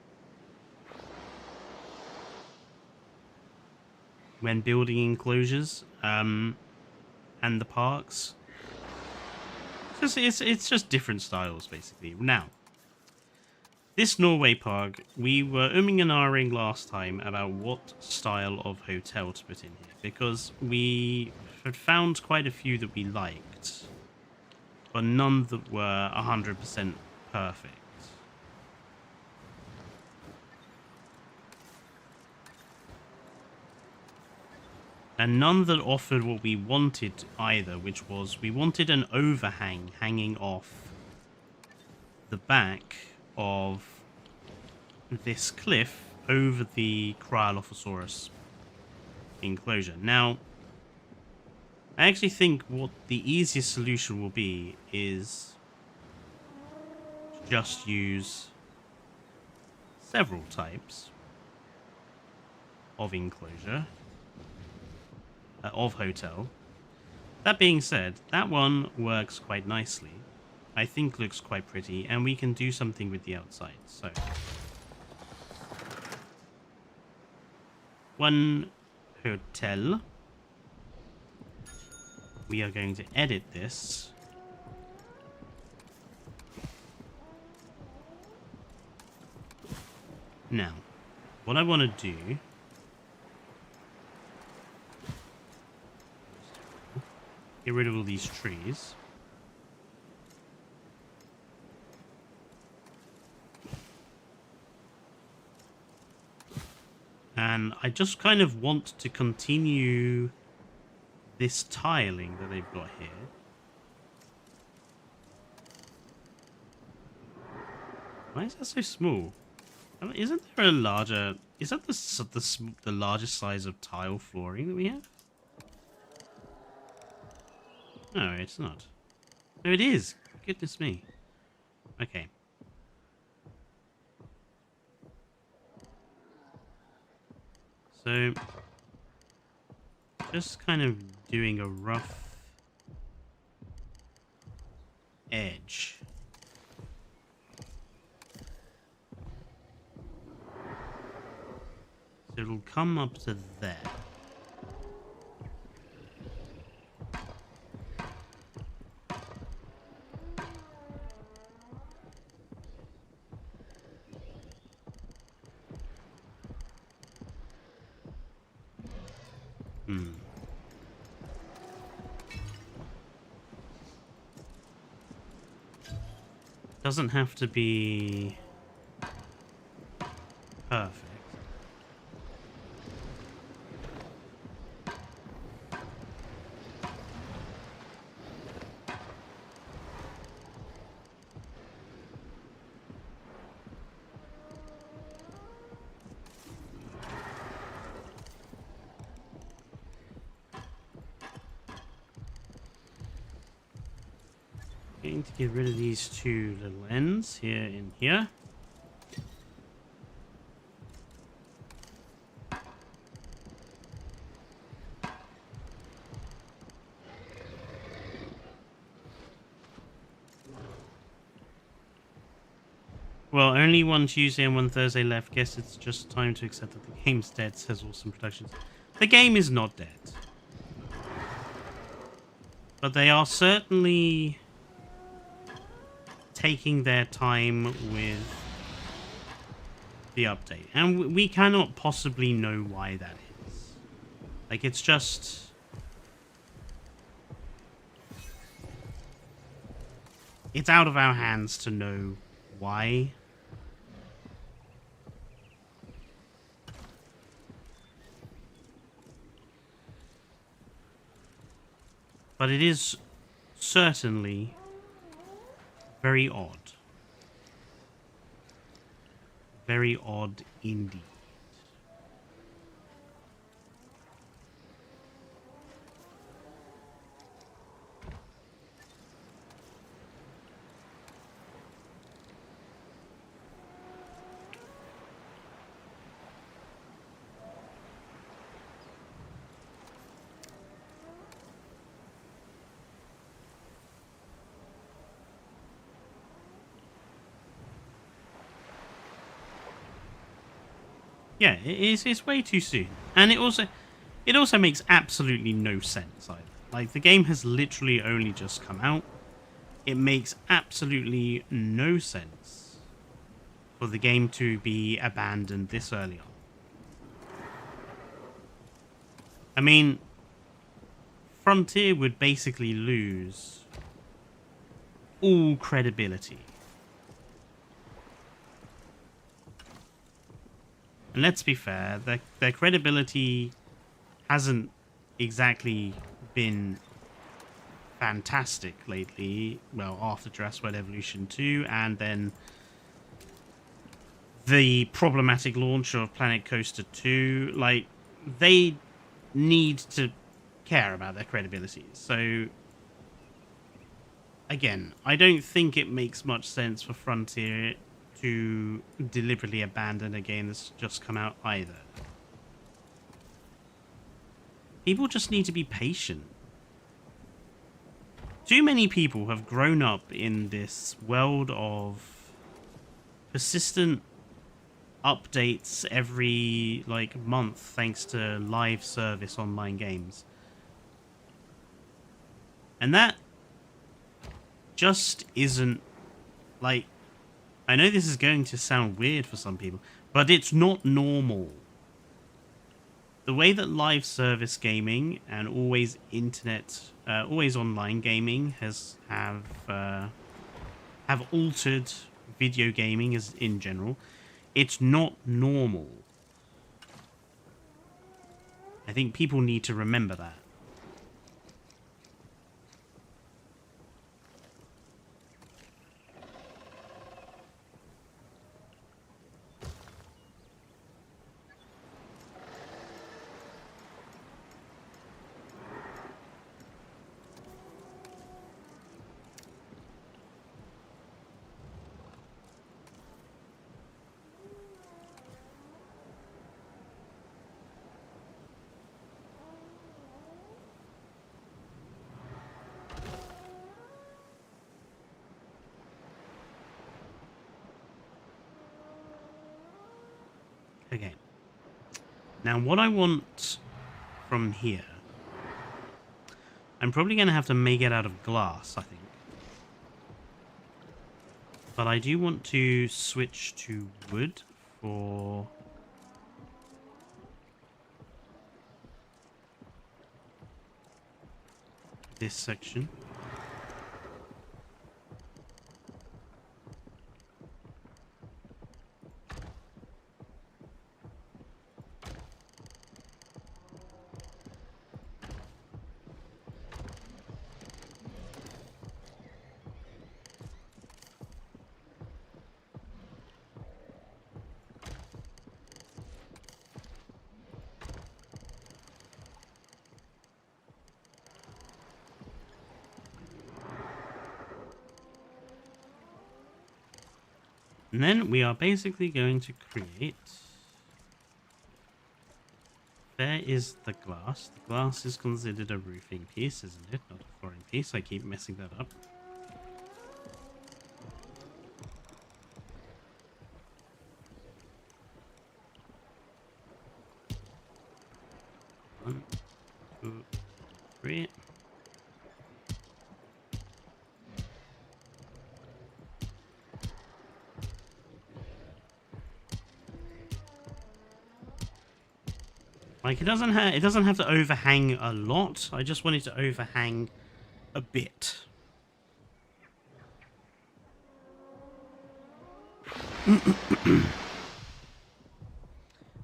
when building enclosures and the parks. It's just different styles, basically. Now, this Norway park, we were umming and ahhing last time about what style of hotel to put in here, because we had found quite a few that we liked, but none that were 100% perfect. And none that offered what we wanted either, which was we wanted an overhang hanging off the back of this cliff over the Cryolophosaurus enclosure. Now, I actually think what the easiest solution will be is to just use several types of enclosure, of hotel. That being said, that one works quite nicely. I think looks quite pretty, and we can do something with the outside. So, one hotel. We are going to edit this. Now, what I want to do get rid of all these trees. And I just kind of want to continue this tiling that they've got here. Why is that so small? Isn't there a larger... Is that the largest size of tile flooring that we have? No, it's not. No, it is. Goodness me. Okay. So, just kind of doing a rough edge. So it'll come up to there. Doesn't have to be perfect. Going to get rid of these two little ends here and here. Well, only one Tuesday and one Thursday left. Guess it's just time to accept that the game's dead, says Awesome Productions. The game is not dead. But they are certainly taking their time with the update. And we cannot possibly know why that is. Like, it's just... It's out of our hands to know why. But it is certainly very odd. Very odd indeed. Yeah, it's way too soon. And it also makes absolutely no sense either. Like, the game has literally only just come out. It makes absolutely no sense for the game to be abandoned this early on. I mean, Frontier would basically lose all credibility. And let's be fair, their credibility hasn't exactly been fantastic lately. Well, after Jurassic World Evolution 2, and then the problematic launch of Planet Coaster 2, like, they need to care about their credibility. So, again, I don't think it makes much sense for Frontier to deliberately abandon a game that's just come out either. People just need to be patient. Too many people have grown up in this world of persistent updates every like month thanks to live service online games. And that just isn't, like, I know this is going to sound weird for some people, but it's not normal. The way that live service gaming and always always online gaming have altered video gaming as in general, it's not normal. I think people need to remember that. Okay. Now, what I want from here, I'm probably going to have to make it out of glass, I think. But I do want to switch to wood for this section. And then we are basically going to create... There is the glass. The glass is considered a roofing piece, isn't it? Not a flooring piece. I keep messing that up. One, two, three. Like, it doesn't have to overhang a lot. I just want it to overhang a bit.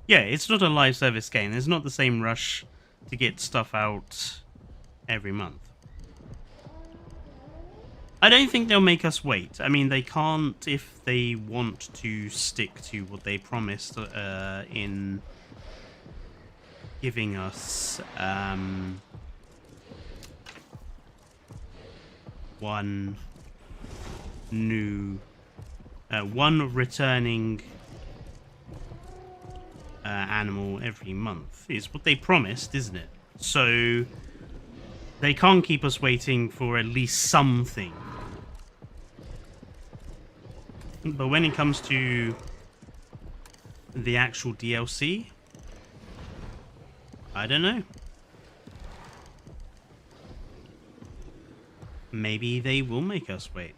Yeah, it's not a live service game. There's not the same rush to get stuff out every month. I don't think they'll make us wait. I mean, they can't if they want to stick to what they promised in giving us one returning animal every month is what they promised, isn't it? So they can't keep us waiting for at least something. But when it comes to the actual DLC, I don't know. Maybe they will make us wait.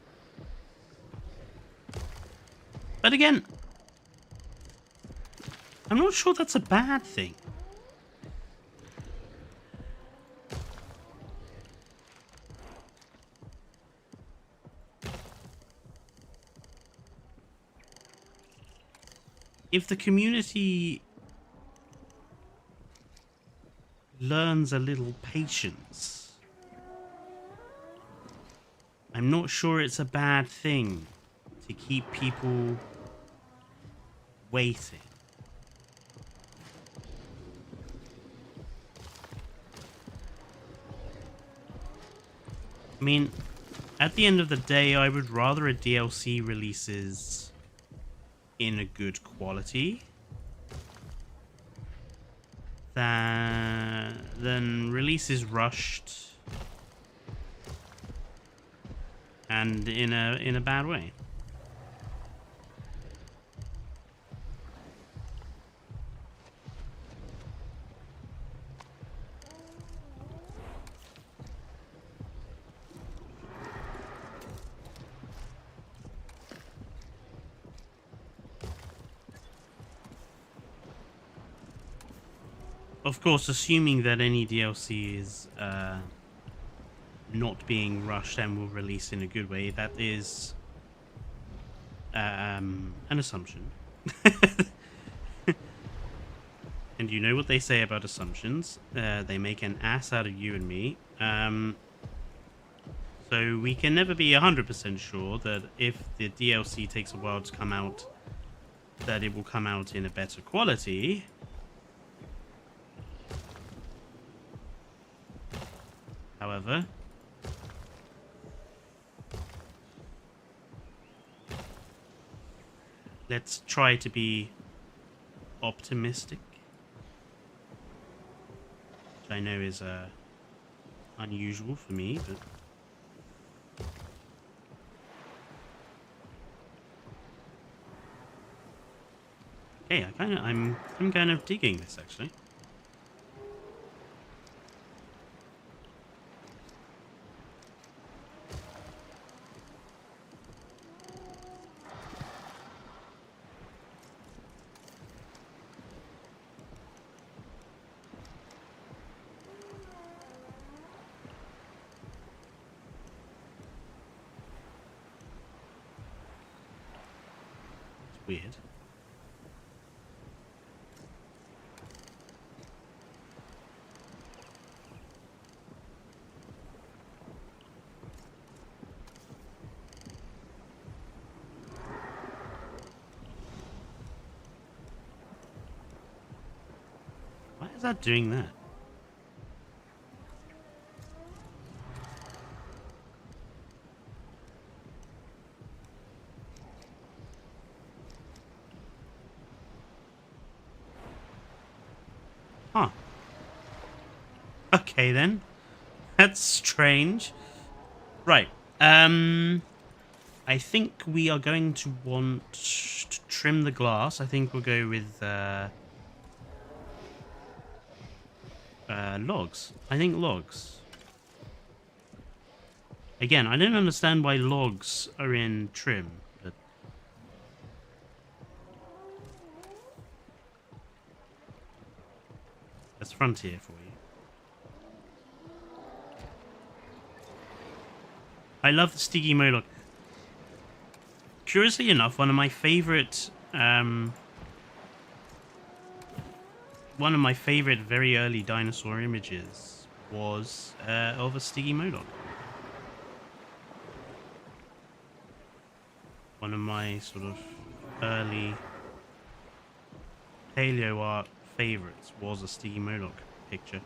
But again, I'm not sure that's a bad thing. If the community learns a little patience. I'm not sure it's a bad thing to keep people waiting. I mean, at the end of the day, I would rather a DLC releases in a good quality than releases rushed and in a bad way. Of course, assuming that any DLC is not being rushed and will release in a good way, that is an assumption. And you know what they say about assumptions. They make an ass out of you and me. So we can never be 100% sure that if the DLC takes a while to come out, that it will come out in a better quality. However, let's try to be optimistic, which I know is unusual for me, but hey, I'm kind of digging this actually. Weird. Why is that doing that? Huh. Okay then. That's strange. Right. I think we are going to want to trim the glass. I think we'll go with logs. I think logs. Again, I don't understand why logs are in trim, but that's frontier for you. I love the sticky Moloch. Curiously enough, one of my favorite very early dinosaur images was of a sticky Moloch. One of my sort of early paleo art favorites was a sticky Moloch picture.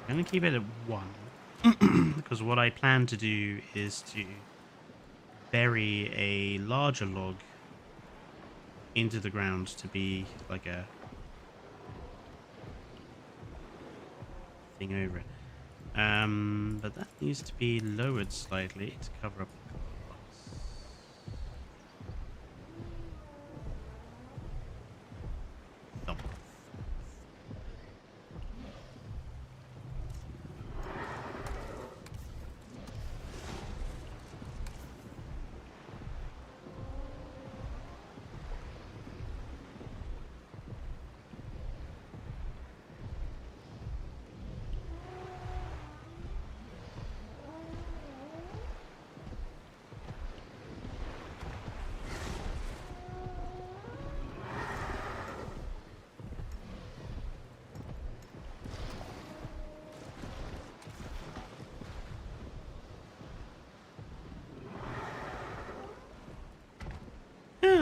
I'm going to keep it at 1 because what I plan to do is to bury a larger log into the ground to be like a thing over it. But that needs to be lowered slightly to cover up the glass. Thump.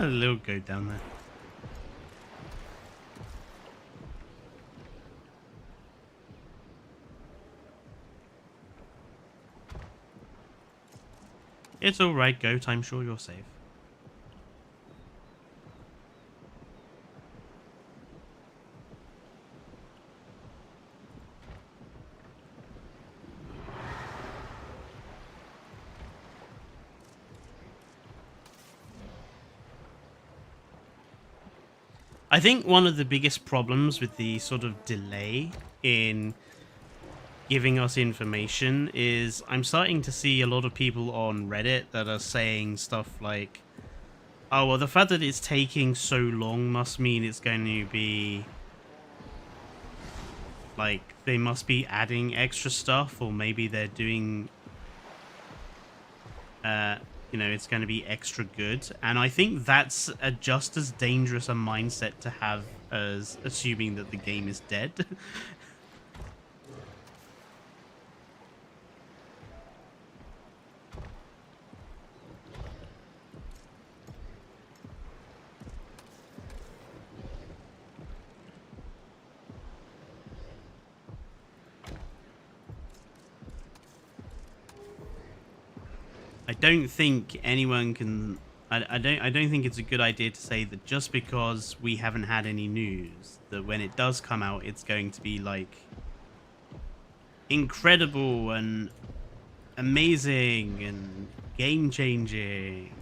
A little goat down there. It's alright, goat. I'm sure you're safe. I think one of the biggest problems with the sort of delay in giving us information is I'm starting to see a lot of people on Reddit that are saying stuff like, oh, well, the fact that it's taking so long must mean it's going to be, like, they must be adding extra stuff, or maybe they're doing, you know, it's going to be extra good. And I think that's just as dangerous a mindset to have as assuming that the game is dead. I don't think anyone can. I don't think it's a good idea to say that just because we haven't had any news, that when it does come out, it's going to be like incredible and amazing and game changing.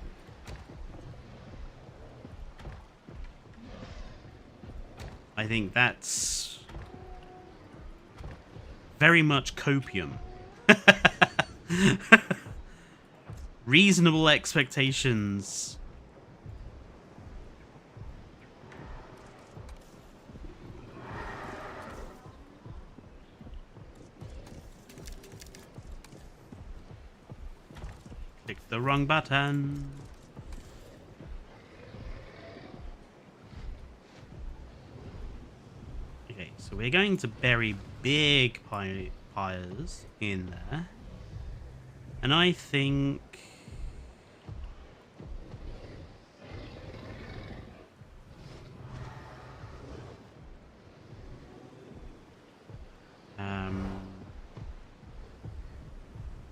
I think that's very much copium. Reasonable expectations. Click the wrong button. Okay, so we're going to bury big pyres in there. And I think...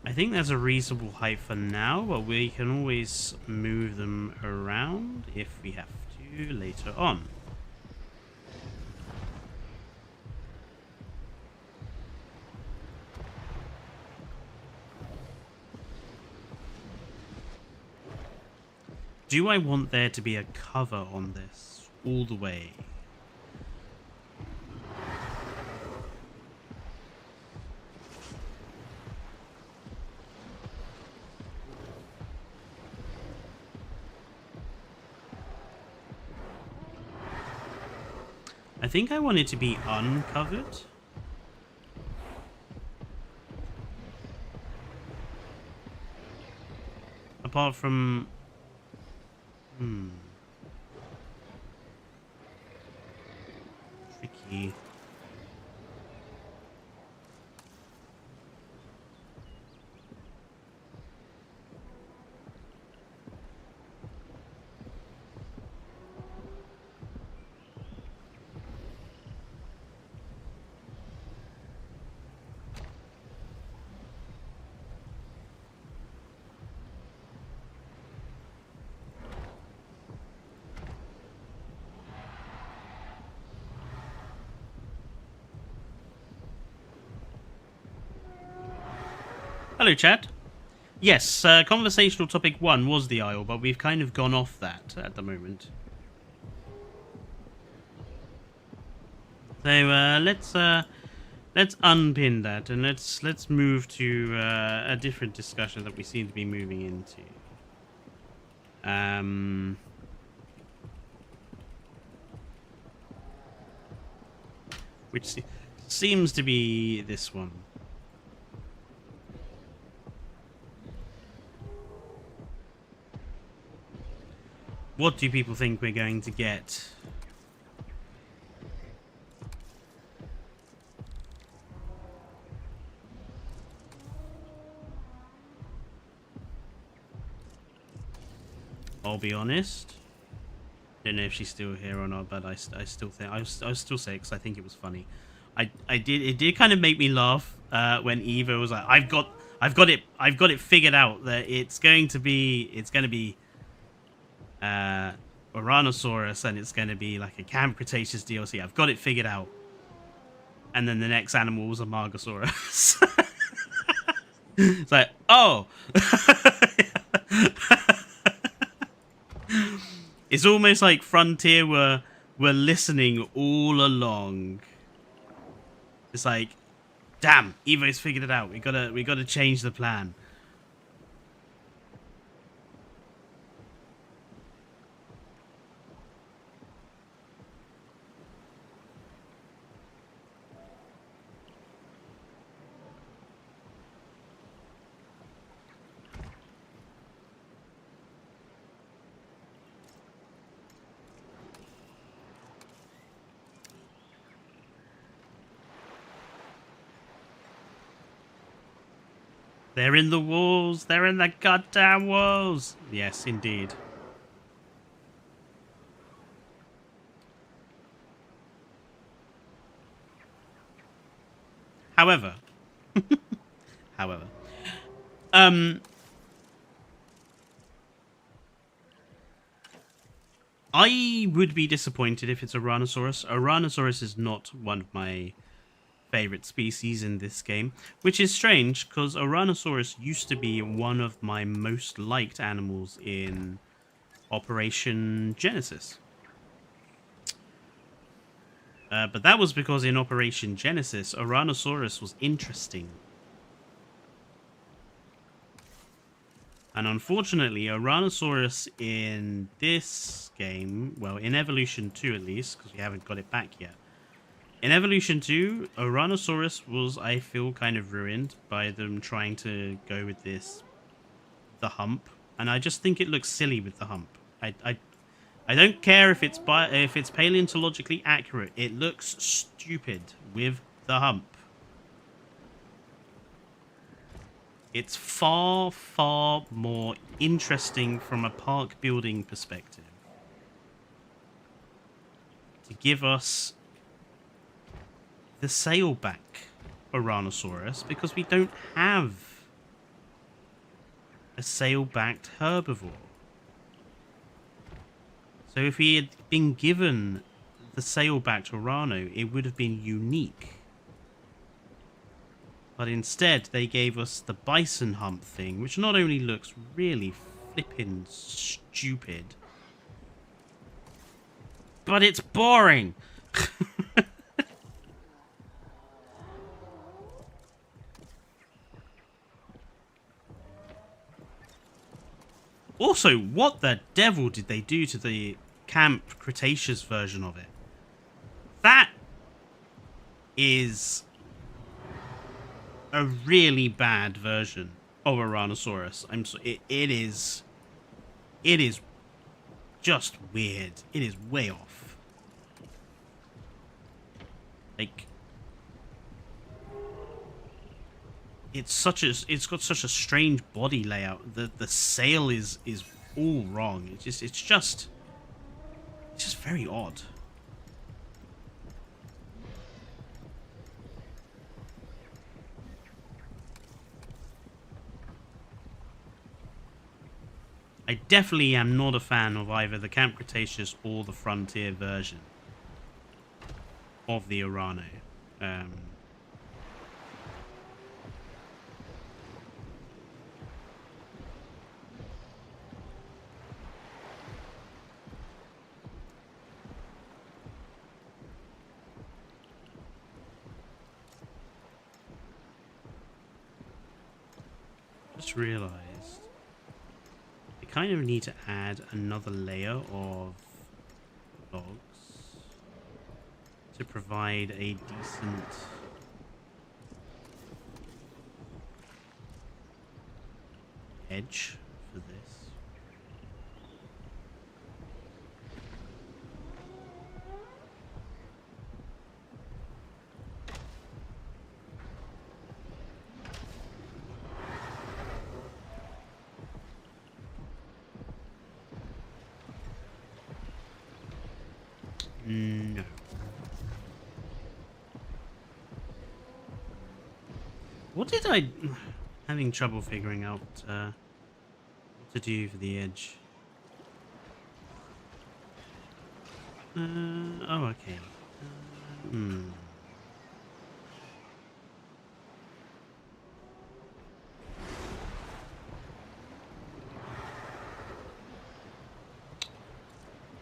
I think that's a reasonable height for now, but we can always move them around if we have to later on. Do I want there to be a cover on this all the way? I think I want it to be uncovered. Apart from... Tricky. Hello, chat. Yes, conversational topic 1 was the Isle, but we've kind of gone off that at the moment. So let's unpin that and let's move to a different discussion that we seem to be moving into. Which seems to be this one. What do people think we're going to get? I'll be honest. don't know if she's still here or not, but I still think I still say it because I think it was funny. It did kind of make me laugh when Eva was like, I've got it figured out that it's going to be Oranosaurus, and it's going to be like a Camp Cretaceous DLC. I've got it figured out. And then the next animal was a Margosaurus. It's like, oh. It's almost like Frontier were listening all along. It's like, damn, Evo's figured it out. We gotta change the plan. They're in the walls. They're in the goddamn walls. Yes, indeed. However, I would be disappointed if it's a Rhinoceros. A Rhinoceros is not one of my favorite species in this game, which is strange because Oranosaurus used to be one of my most liked animals in Operation Genesis. But that was because in Operation Genesis, Oranosaurus was interesting. And unfortunately, Oranosaurus in this game, well, in Evolution 2 at least, because we haven't got it back yet, in Evolution 2, Oranosaurus was, I feel, kind of ruined by them trying to go with the hump, and I just think it looks silly with the hump. I don't care if it's paleontologically accurate. It looks stupid with the hump. It's far, far more interesting from a park building perspective to give us the sailback Oranosaurus, because we don't have a sailbacked herbivore. So if we had been given the sailbacked Orano, it would have been unique. But instead, they gave us the bison hump thing, which not only looks really flippin' stupid, but it's boring. Also, what the devil did they do to the Camp Cretaceous version of it? That is a really bad version of Oranosaurus. It is just weird. It is way off. Like, it's got such a strange body layout. The sail is all wrong. It's just very odd. I definitely am not a fan of either the Camp Cretaceous or the Frontier version of the Orano. Just realized I kind of need to add another layer of logs to provide a decent edge for this. What did I... Having trouble figuring out what to do for the edge. Oh, okay. Hmm.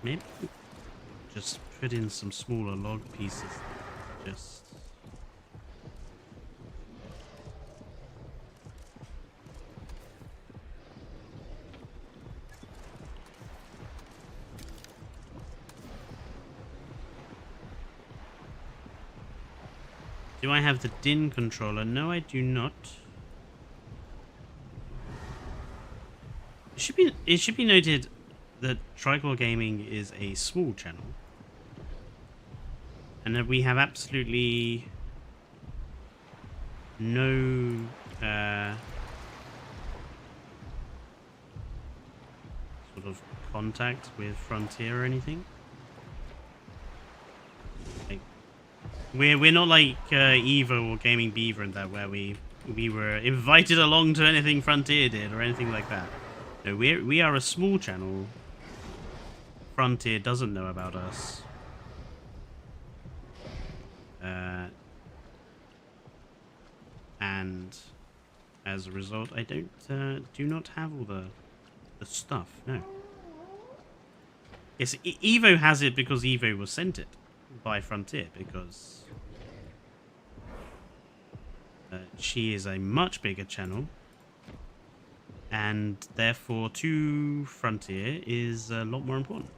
Maybe just put in some smaller log pieces. Just... Do I have the DIN controller? No, I do not. It should be noted that Tricor Gaming is a small channel, and that we have absolutely no sort of contact with Frontier or anything. Like, we're not like Evo or Gaming Beaver and that, where we were invited along to anything Frontier did or anything like that. No, we are a small channel. Frontier doesn't know about us. And as a result, I do not have all the stuff. No. Yes, Evo has it because Evo was sent it by Frontier, because she is a much bigger channel, and therefore to Frontier is a lot more important.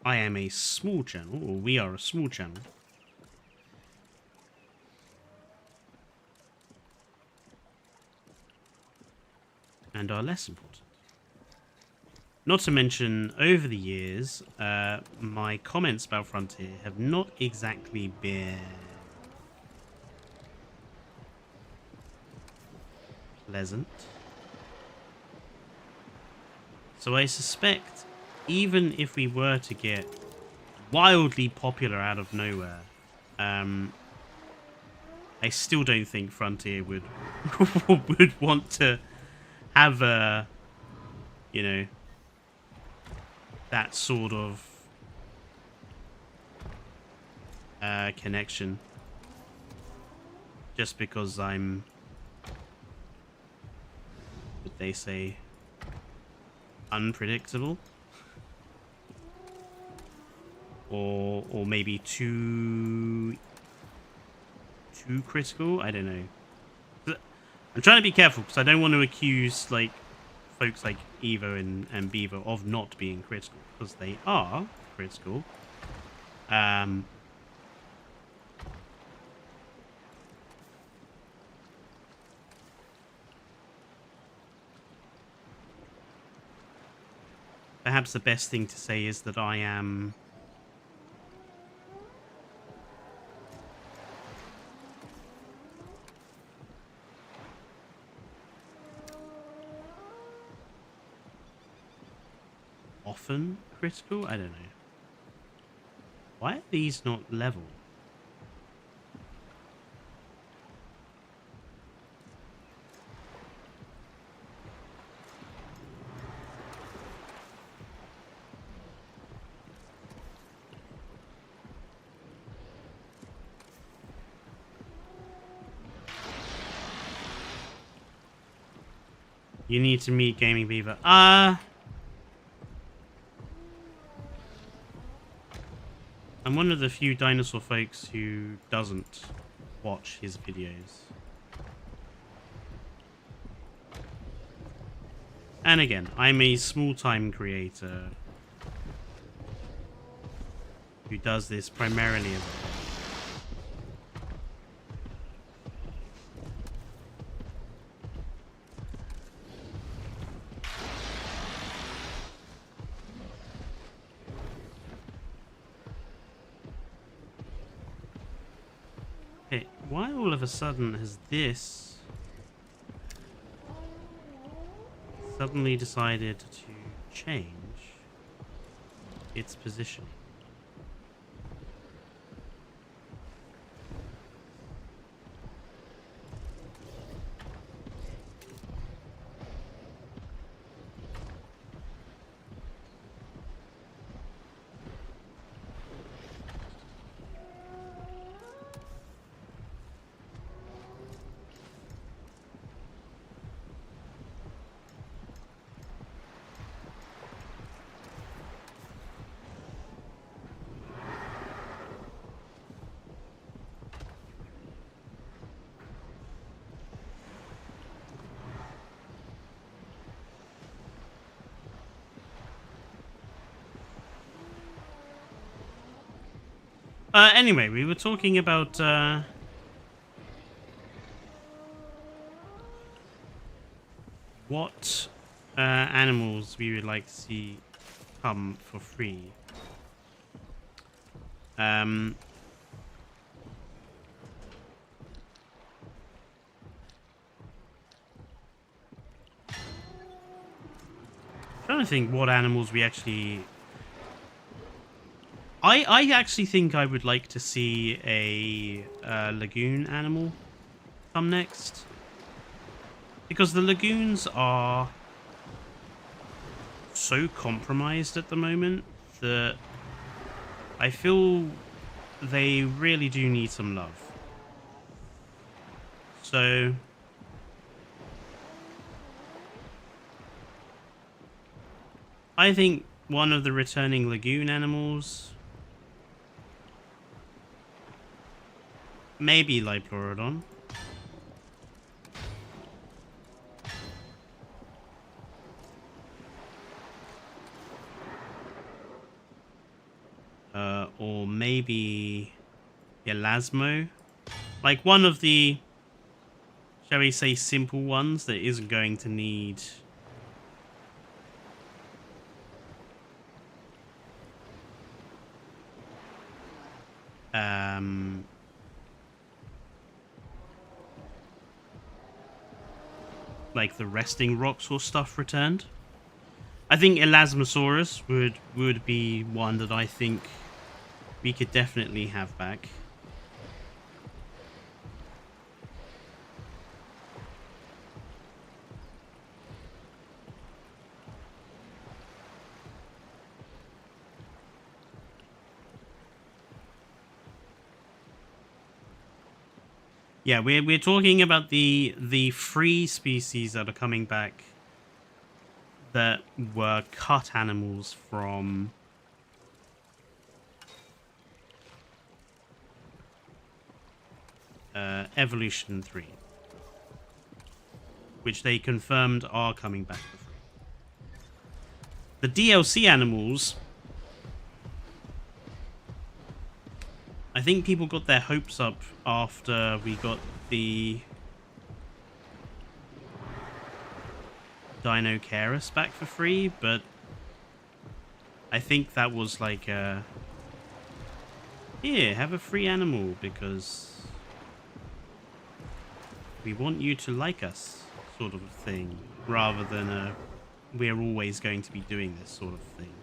I am a small channel, or we are a small channel. And are less important. Not to mention, over the years, my comments about Frontier have not exactly been pleasant. So I suspect, even if we were to get wildly popular out of nowhere, I still don't think Frontier would would want to have a, you know, that sort of connection, just because I'm, what they say, unpredictable, or maybe too critical. I don't know. I'm trying to be careful because I don't want to accuse like folks like Evo and Beaver of not being critical, because they are critical. Perhaps the best thing to say is that I am often critical? I don't know. Why are these not level? You need to meet Gaming Beaver. I'm one of the few dinosaur folks who doesn't watch his videos. And again, I'm a small-time creator who does this primarily as a... Okay, why all of a sudden has this suddenly decided to change its position? Anyway, we were talking about what animals we would like to see come for free. Um, trying to think what animals we actually. I actually think I would like to see a lagoon animal come next, because the lagoons are so compromised at the moment that I feel they really do need some love. So I think one of the returning lagoon animals, maybe Liplorodon. Or maybe Elasmo. Like one of the, shall we say, simple ones that isn't going to need like the resting rocks or stuff returned. I think Elasmosaurus would be one that I think we could definitely have back. Yeah, we're talking about the free species that are coming back that were cut animals from Evolution 3, which they confirmed are coming back for free. The DLC animals, I think people got their hopes up after we got the Dinosaurs back for free, but I think that was like a, here, have a free animal because we want you to like us sort of thing, rather than a we're always going to be doing this sort of thing.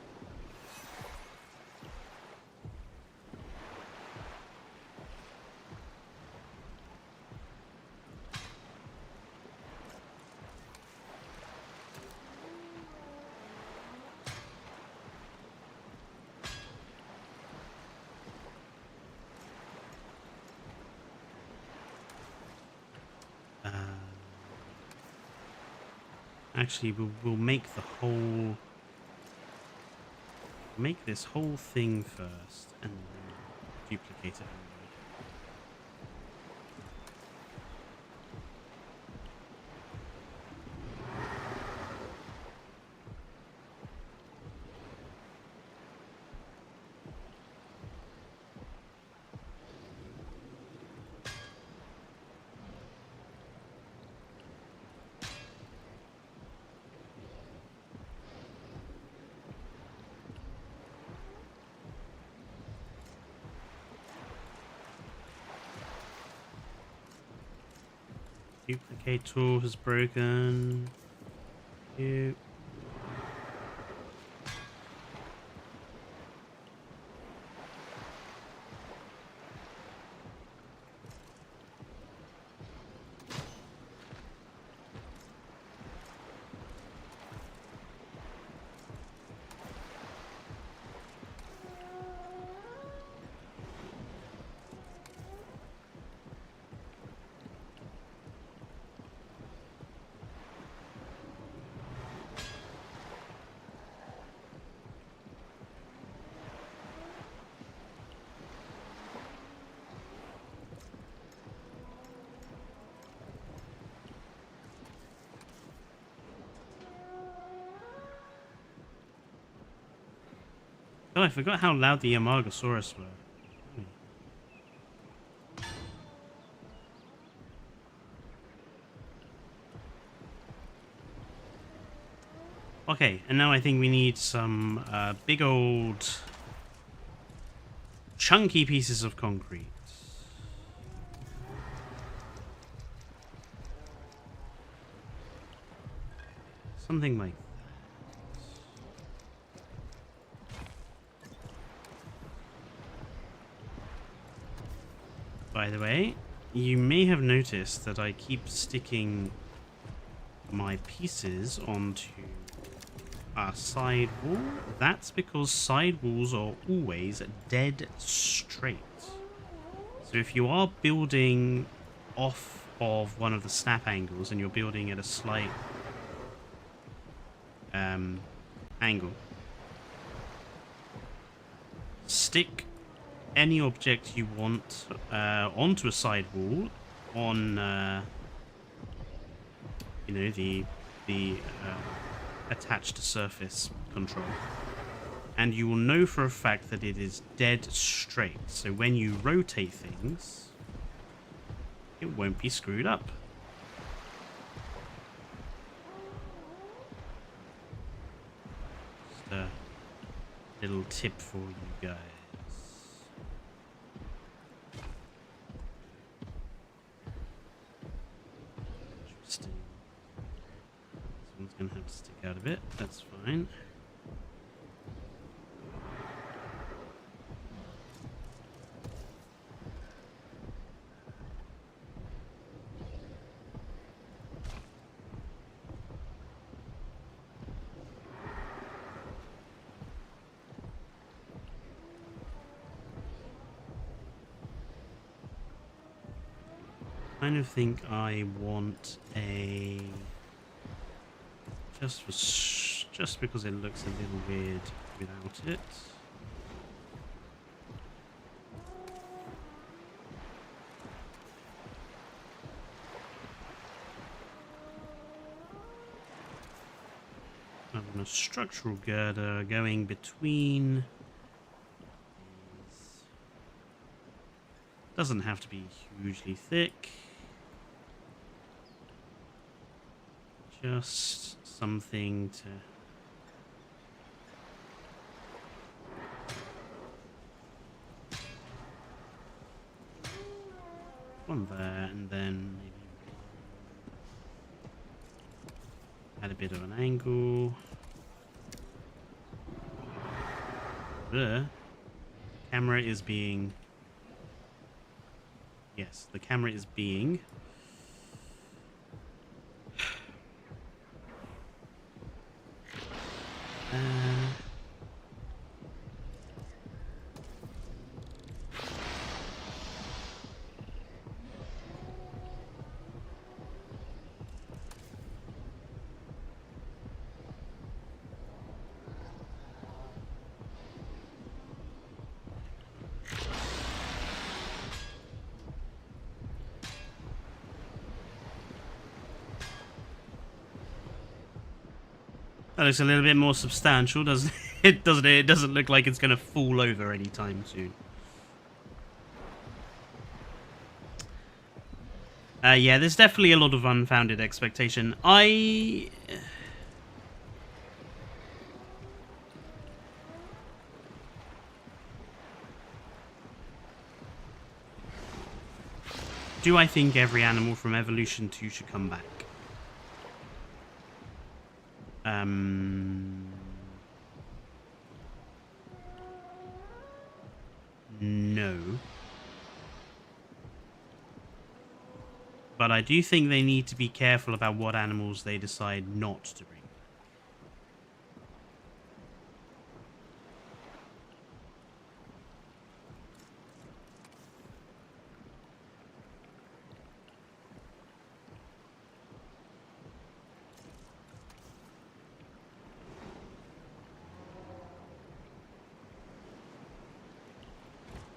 Actually, we'll make the whole, make this whole thing first, and then duplicate it. Duplicate tool has broken. Yep. Oh, I forgot how loud the Amargasaurus were. Okay, and now I think we need some big old chunky pieces of concrete. Something like that. By the way, you may have noticed that I keep sticking my pieces onto our side wall. That's because side walls are always dead straight. So if you are building off of one of the snap angles and you're building at a slight angle, stick any object you want onto a side wall on you know, the attached surface control, and you will know for a fact that it is dead straight, so when you rotate things it won't be screwed up. Just a little tip for you guys. Interesting. This one's gonna have to stick out a bit, that's fine. I kind of think I want a just because it looks a little weird without it. I want a structural girder going between these. Doesn't have to be hugely thick. Just something to one there, and then maybe add a bit of an angle. The camera is being... Yes, the camera is being... That looks a little bit more substantial, doesn't it? Doesn't it? It doesn't look like it's going to fall over anytime soon. Yeah, there's definitely a lot of unfounded expectation. Do I think every animal from Evolution 2 should come back? No. But I do think they need to be careful about what animals they decide not to bring.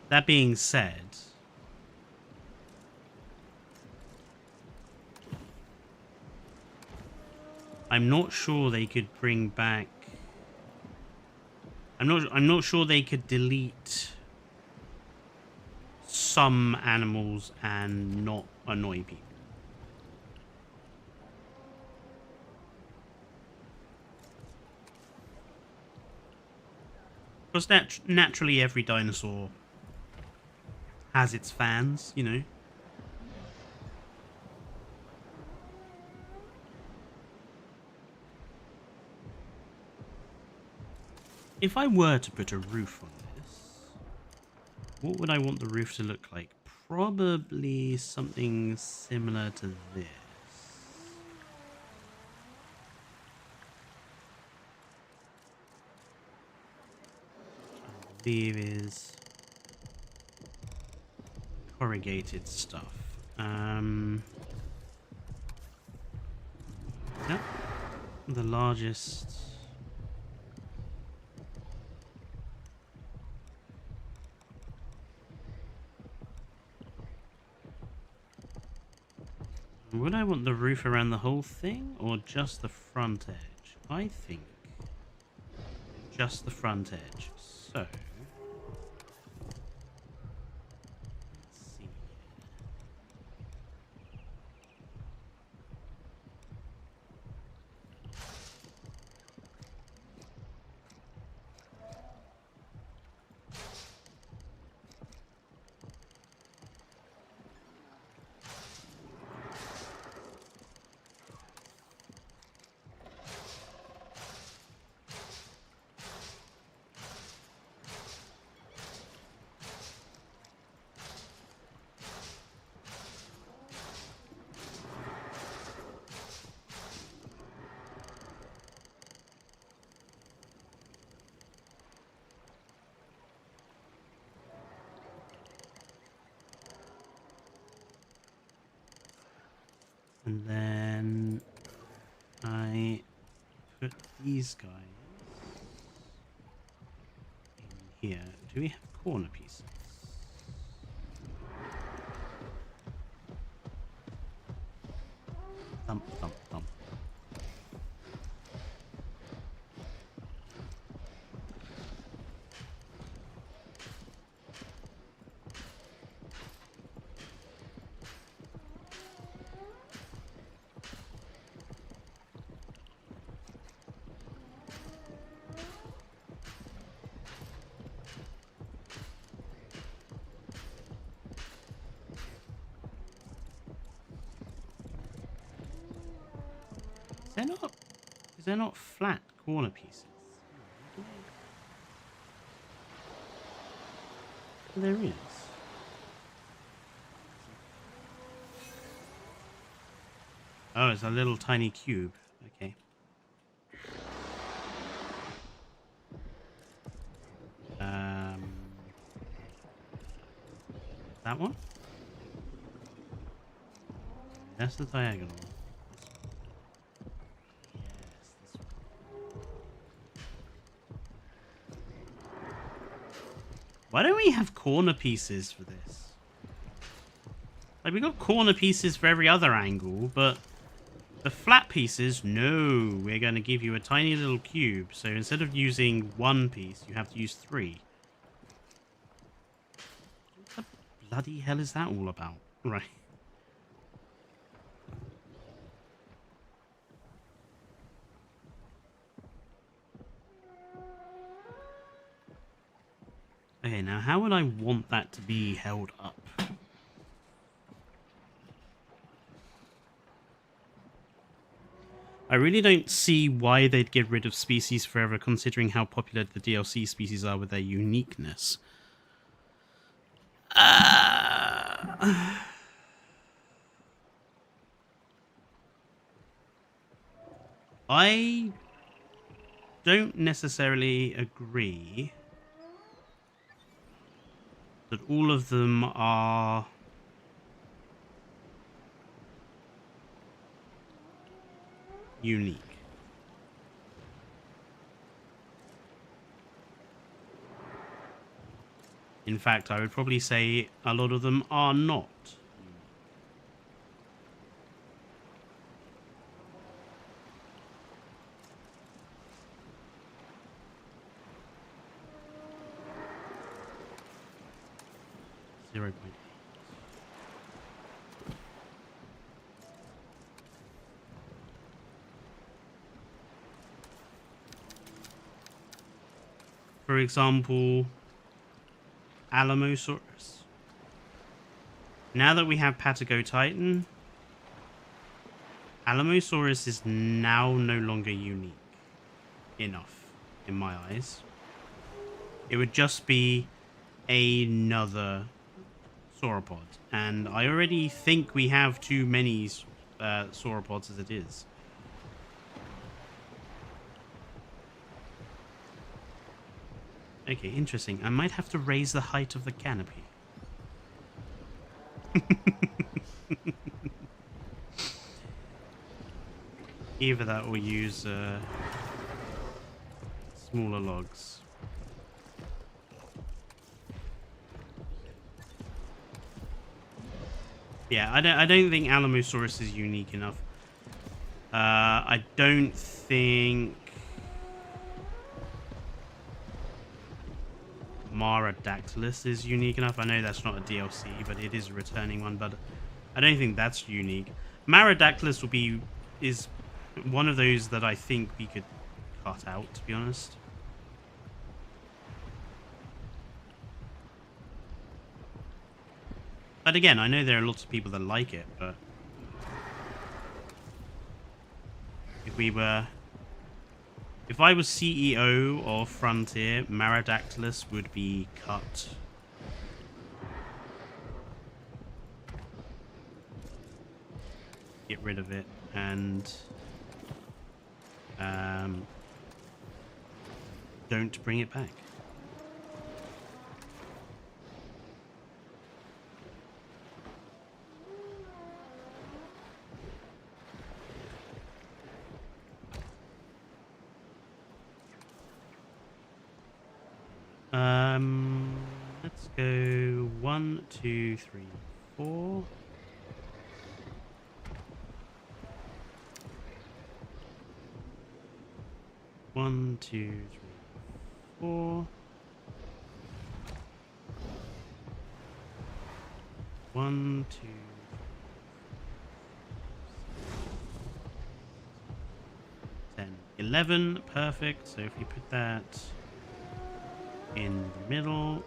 That being said, I'm not sure they could bring back... I'm not sure they could delete some animals and not annoy people. Because naturally every dinosaur has its fans, you know. If I were to put a roof on this, what would I want the roof to look like? Probably something similar to this. I believe is corrugated stuff. Yep. The largest. Would I want the roof around the whole thing or just the front edge? I think just the front edge. So, let's see. And then I put these guys in here. Do we have corner pieces? Thump, thump, thump. Is there not flat corner pieces? There is. Oh, it's a little tiny cube. Okay. That one? That's the diagonal one. Why don't we have corner pieces for this? Like, we got corner pieces for every other angle, but the flat pieces, no. We're going to give you a tiny little cube. So instead of using one piece, you have to use 3. What the bloody hell is that all about? Right. Okay, now how would I want that to be held up? I really don't see why they'd get rid of species forever, considering how popular the DLC species are with their uniqueness. I don't necessarily agree that all of them are unique. In fact, I would probably say a lot of them are not. 0.8. For for example, Alamosaurus. Now that we have Patagotitan, Alamosaurus is now no longer unique enough in my eyes. It would just be another sauropod, and I already think we have too many sauropods as it is. Okay, interesting. I might have to raise the height of the canopy. Either that or use smaller logs. Yeah, I don't think Alamosaurus is unique enough. I don't think Maradactylus is unique enough. I know that's not a DLC, but it is a returning one. But I don't think that's unique. Maradactylus is one of those that I think we could cut out, to be honest. But again, I know there are lots of people that like it, but if I was CEO of Frontier, Maradactylus would be cut. Get rid of it and don't bring it back. Let's go 1, 2, 3, 4. One, two, three, 4. 1, 2, 10, 11. Perfect. So if we put that in the middle.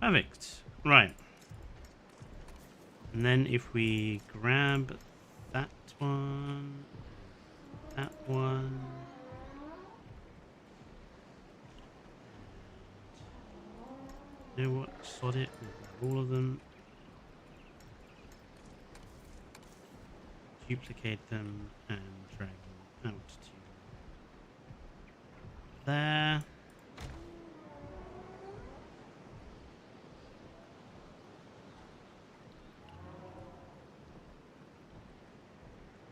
Perfect. Right. And then if we grab that one, that one, you know what? Sod it. We'll grab all of them. Duplicate them and drag them out to there.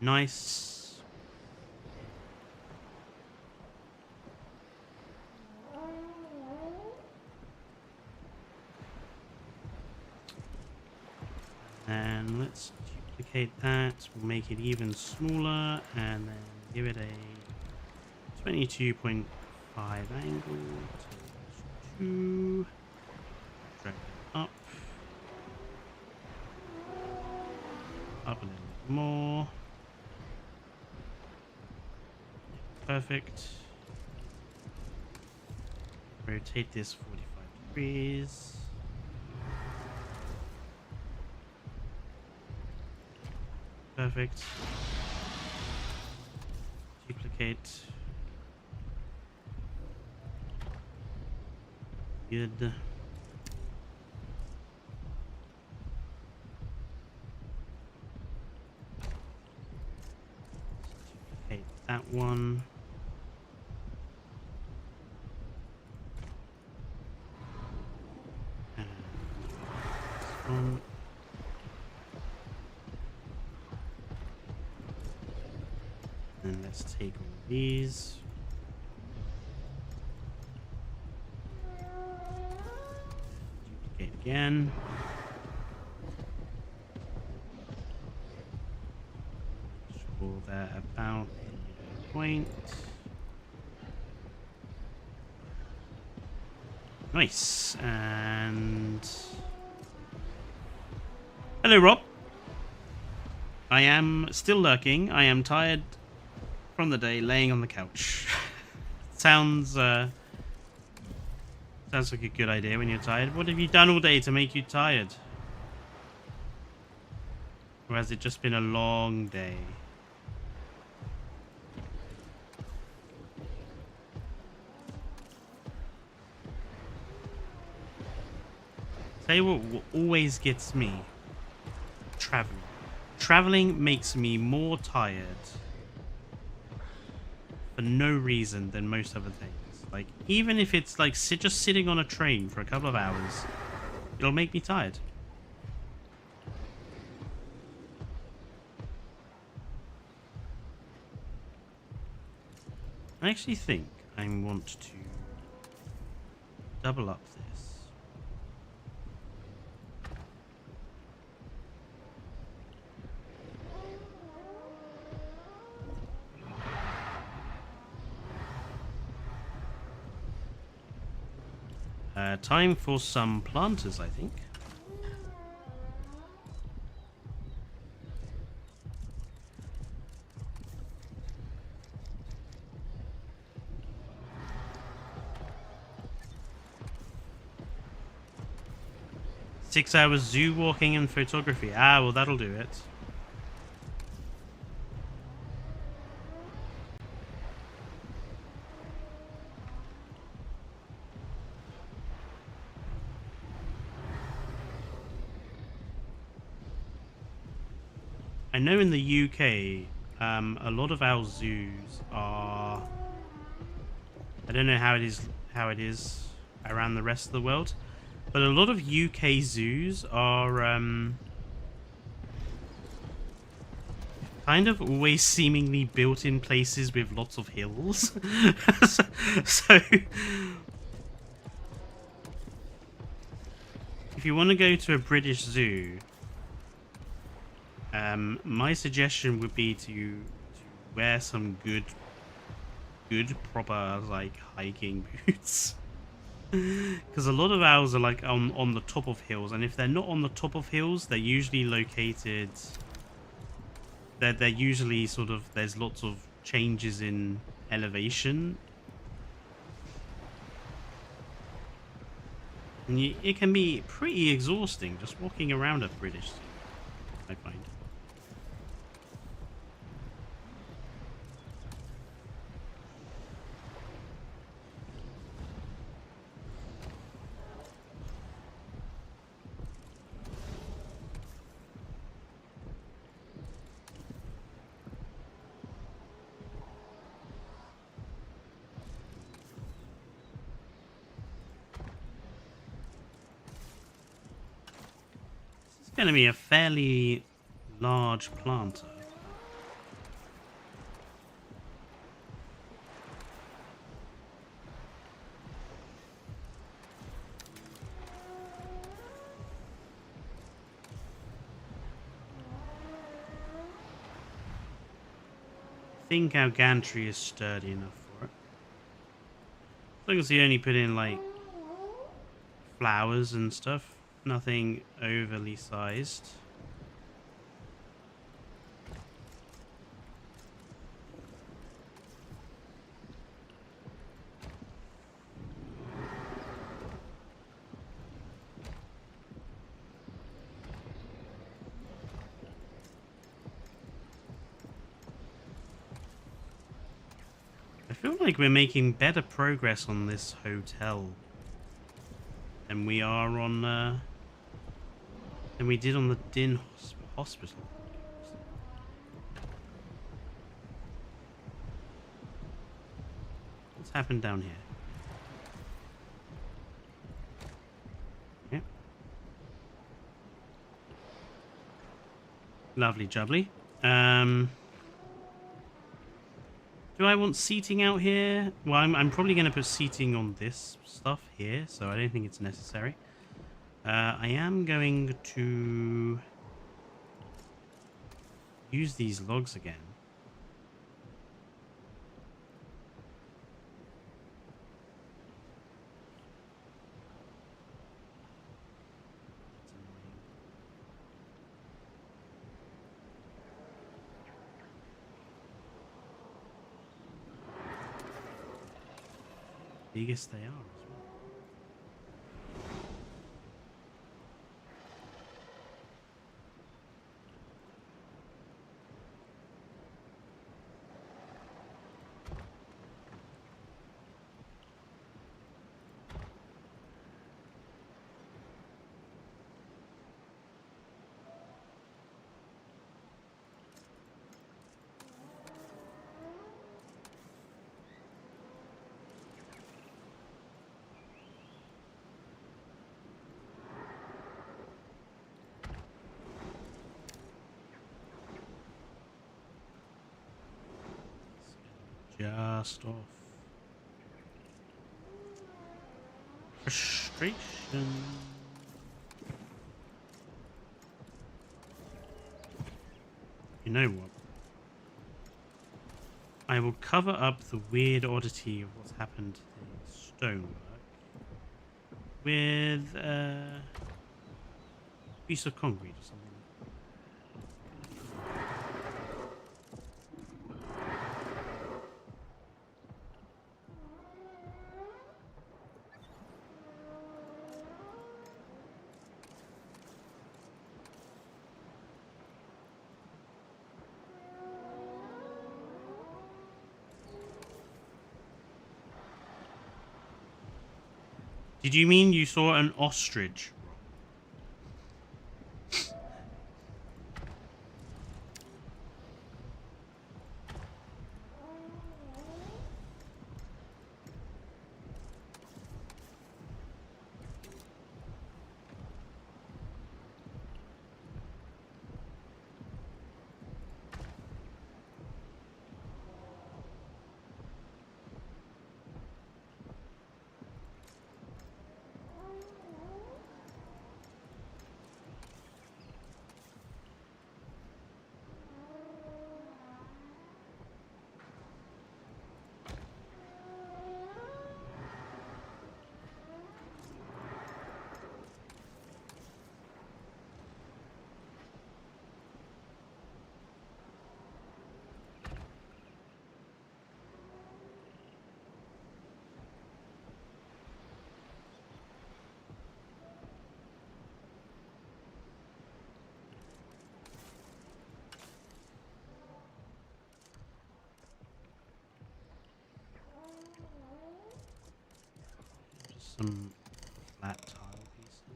Nice. And let's duplicate that. We'll make it even smaller and then give it a 22.5 angle to 2. Drag it up. Up a little bit more. Perfect. Rotate this 45 degrees. Perfect. Duplicate. Good. Duplicate that one. And this one. And let's take all these. Duplicate again. Make sure they're about the point. Nice. And hello, Rob. I am still lurking. I am tired from the day laying on the couch. Sounds sounds like a good idea when you're tired. What have you done all day to make you tired? Or has it just been a long day? Tell you what always gets me? Traveling. Traveling makes me more tired for no reason than most other things. Like, even if it's like just sitting on a train for a couple of hours, it'll make me tired. I actually think I want to double up this. Time for some planters, I think. Six hours zoo walking and photography. Ah, well, that'll do it. I know in the UK, a lot of our zoos are. I don't know how it is around the rest of the world, but a lot of UK zoos are kind of always seemingly built in places with lots of hills. so if you want to go to a British zoo, my suggestion would be to wear some good proper like hiking boots. Because a lot of ours are like on the top of hills, and if they're not on the top of hills, they're usually located. They're usually sort of, there's lots of changes in elevation, and it can be pretty exhausting just walking around a British zoo, I find. Going to be a fairly large planter. I think our gantry is sturdy enough for it. As long as you only put in like flowers and stuff, nothing overly sized. I feel like we're making better progress on this hotel than we are on than we did on the Din hospital. What's happened down here? Yep. Lovely jubbly. Do I want seating out here? Well, I'm probably going to put seating on this stuff here, so I don't think it's necessary. I am going to use these logs again. biggest they are as well. Just off. Frustration. You know what? I will cover up the weird oddity of what's happened to the stonework with a piece of concrete or something. Did you mean you saw an ostrich? Just some flat tile pieces.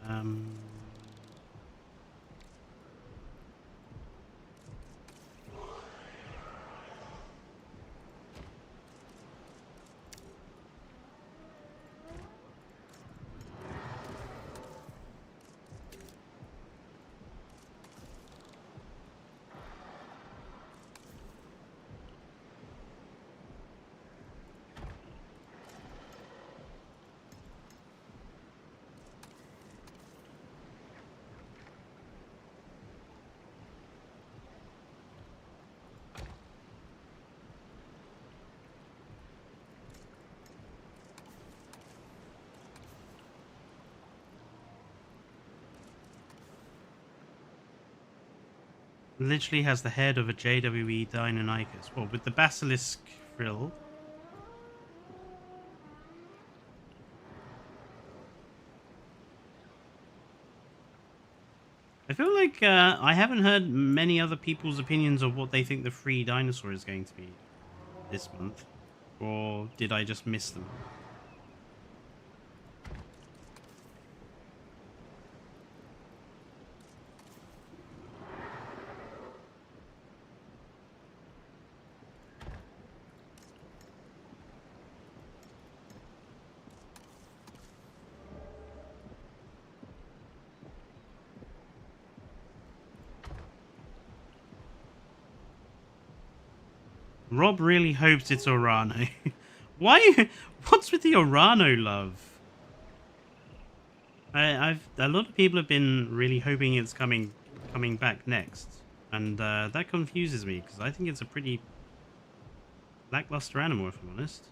Um, literally has the head of a JWE Deinonychus. Well, with the basilisk frill I feel like I haven't heard many other people's opinions of what they think the free dinosaur is going to be this month. Or did I just miss them? Rob really hopes it's Orano. Why? What's with the Orano love? I've a lot of people have been really hoping it's coming back next, and that confuses me because I think it's a pretty lackluster animal, if I'm honest.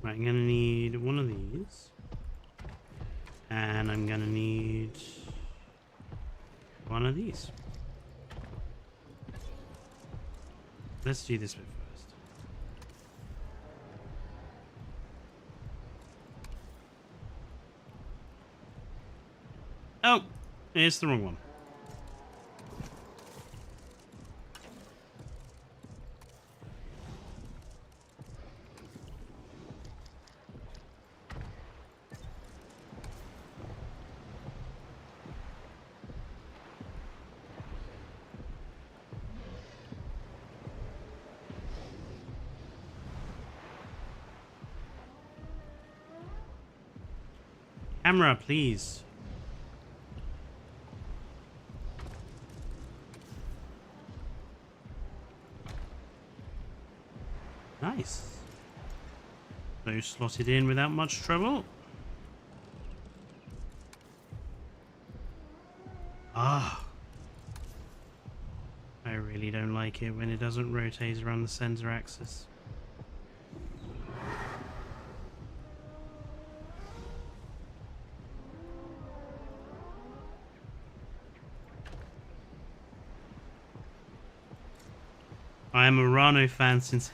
Right, I'm gonna need one of these, and I'm gonna need one of these. Let's do this bit first. Oh, it's the wrong one. Camera, please. Nice. So slotted in without much trouble. Ah. I really don't like it when it doesn't rotate around the center axis. I am a Rhino fan since...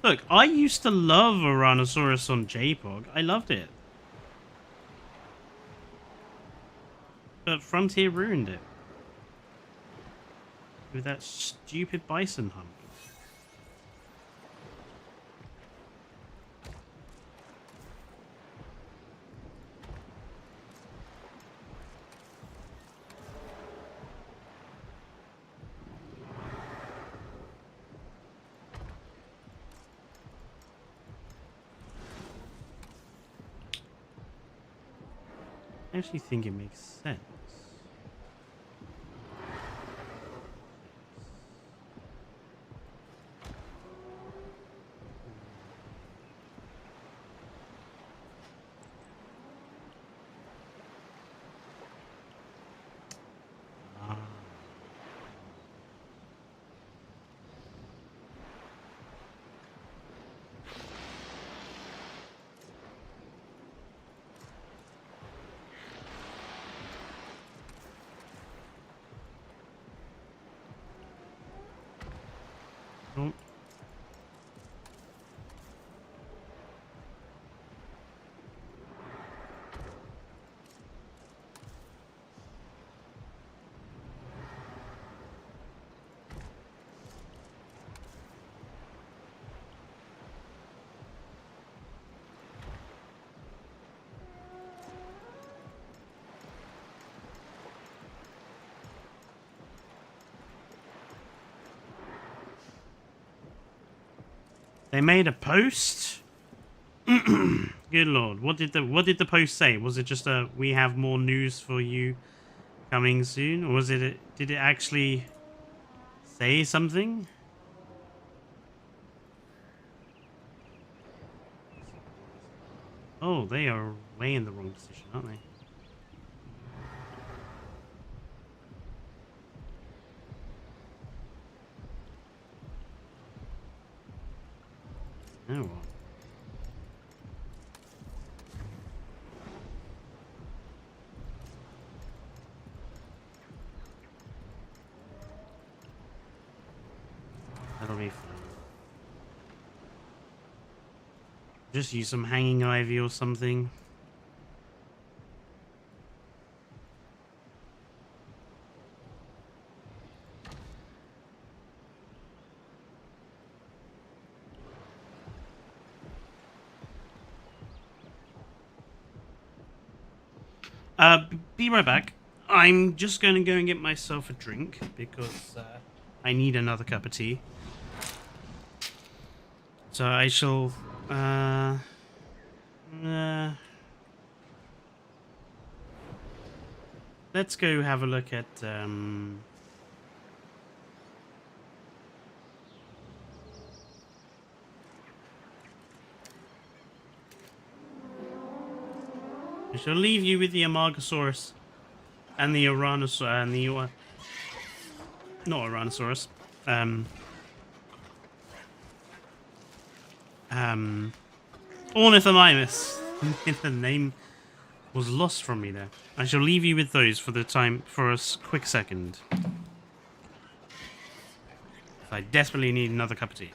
Look, I used to love Oranosaurus on JPOG. I loved it. But Frontier ruined it. With that stupid bison hunt. I actually think it makes sense. Oh. They made a post? Good lord. What did the post say? Was it just a we have more news for you coming soon? Or was it did it actually say something? Oh, they are way in the wrong position, aren't they? Oh, well. That'll be fine. Just use some hanging ivy or something. Be right back. I'm just going to go and get myself a drink because I need another cup of tea. So I shall. Let's go have a look at. I shall leave you with the Amargasaurus and the Uranosaurus and the not Uranosaurus. Ornithomimus. The name was lost from me there. I shall leave you with those for the time for a quick second. I desperately need another cup of tea.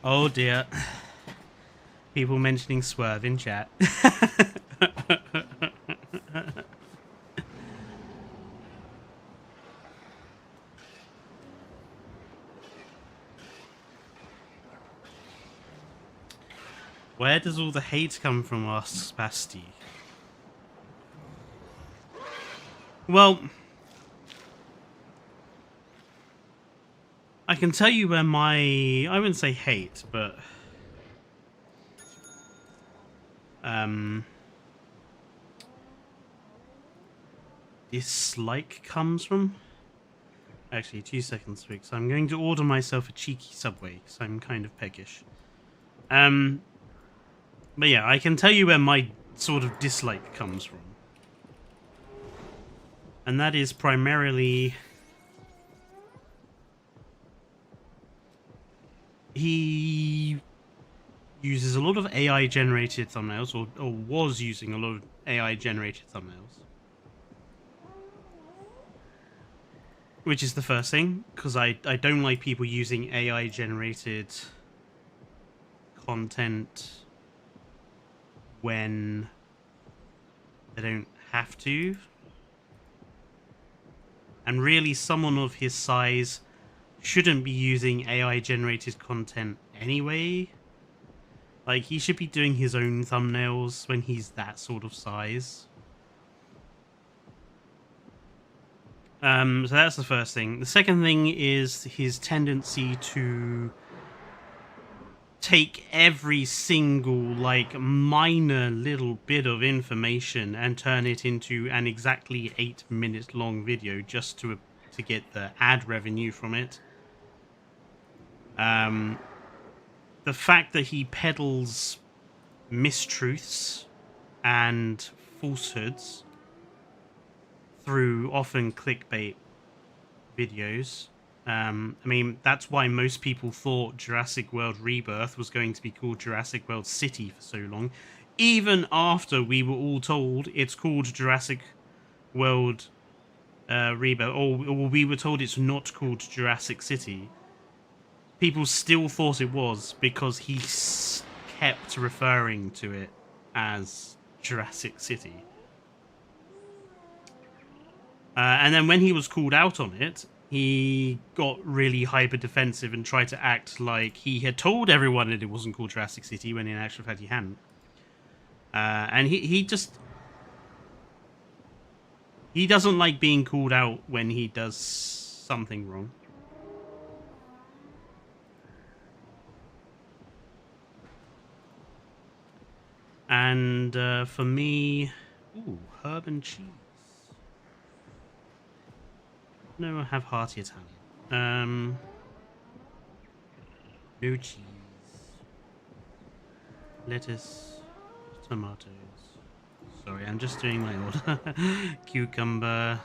Oh dear. People mentioning Swerve in chat. Where does all the hate come from, asks Basti? Well, I can tell you where my... I wouldn't say hate, but... dislike comes from. Actually, 2 seconds, because I'm going to order myself a cheeky Subway, because I'm kind of peckish. But yeah, I can tell you where my sort of dislike comes from. And that is primarily... he uses a lot of AI-generated thumbnails, or was using a lot of AI-generated thumbnails. Which is the first thing, because I don't like people using AI-generated content when they don't have to. And really, someone of his size shouldn't be using AI-generated content anyway. Like, he should be doing his own thumbnails when he's that sort of size. So that's the first thing. The second thing is his tendency to take every single, like, minor little bit of information and turn it into an exactly 8-minute long video just to get the ad revenue from it. The fact that he peddles mistruths and falsehoods through often clickbait videos. I mean, that's why most people thought Jurassic World Rebirth was going to be called Jurassic World City for so long, even after we were all told it's called Jurassic World Rebirth, or we were told it's not called Jurassic City. People still thought it was because he kept referring to it as Jurassic City. And then when he was called out on it, he got really hyper defensive and tried to act like he had told everyone that it wasn't called Jurassic City when in actual fact he hadn't. And he doesn't like being called out when he does something wrong. And for me, ooh, herb and cheese. No, I have hearty Italian. No cheese. Lettuce. Tomatoes. Sorry, I'm just doing my order. Cucumber.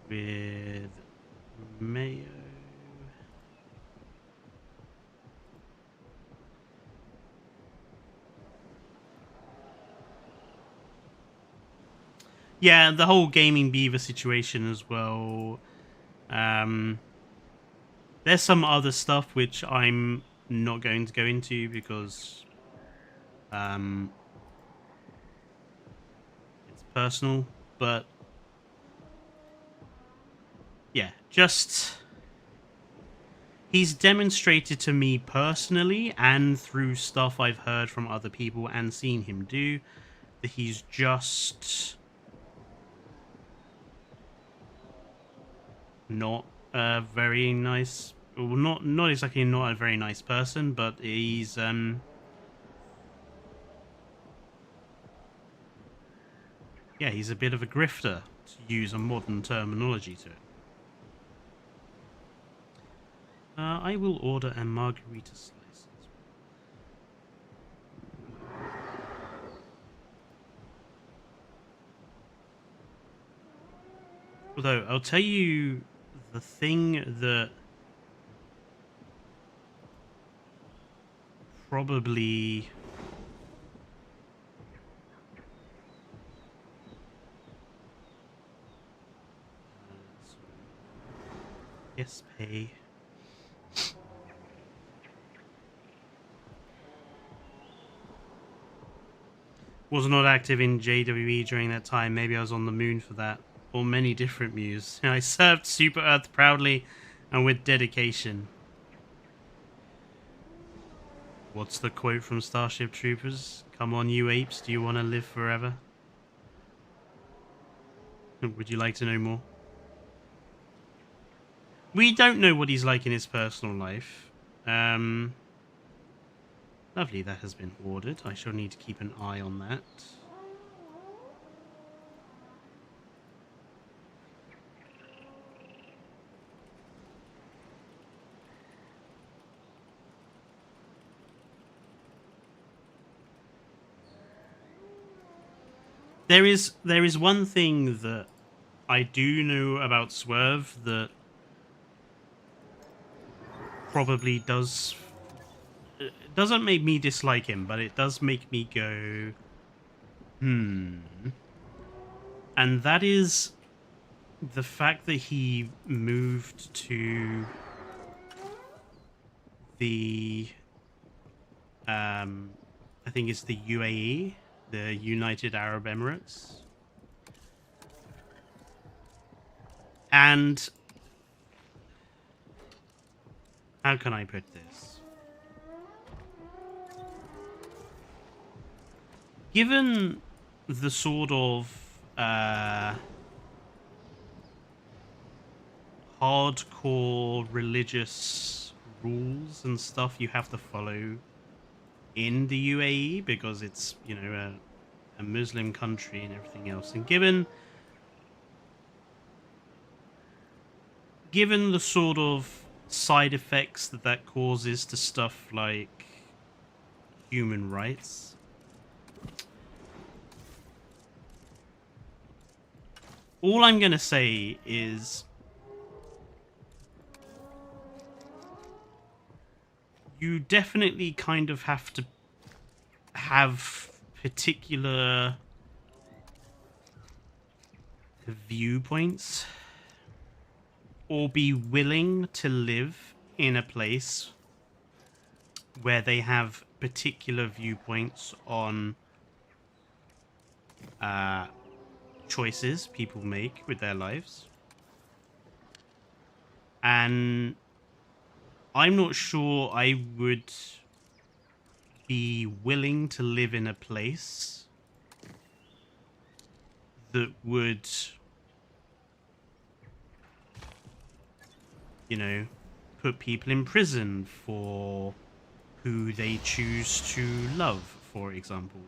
With mayo. Yeah, the whole Gaming Beaver situation as well. There's some other stuff which I'm not going to go into because it's personal, but yeah, just he's demonstrated to me personally and through stuff I've heard from other people and seen him do that he's just not a very nice, well, not exactly not a very nice person, but he's yeah, he's a bit of a grifter, to use a modern terminology to it. I will order a margarita slice. Although, I'll tell you the thing that probably Yes, pay. Was not active in JWE during that time. Maybe I was on the moon for that. Or many different Muse. I served Super Earth proudly and with dedication. What's the quote from Starship Troopers? Come on, you apes, do you want to live forever? Would you like to know more? We don't know what he's like in his personal life. Lovely, that has been ordered. I shall need to keep an eye on that. There is one thing that I do know about Swerve that probably doesn't make me dislike him, but it does make me go, and that is the fact that he moved to the I think it's the UAE, the United Arab Emirates. And how can I put this? Given the sort of hardcore religious rules and stuff you have to follow in the UAE, because it's, you know, a Muslim country and everything else, and given the sort of side effects that causes to stuff like human rights, all I'm going to say is you definitely kind of have to have particular viewpoints or be willing to live in a place where they have particular viewpoints on choices people make with their lives. And I'm not sure I would be willing to live in a place that would, you know, put people in prison for who they choose to love, for example.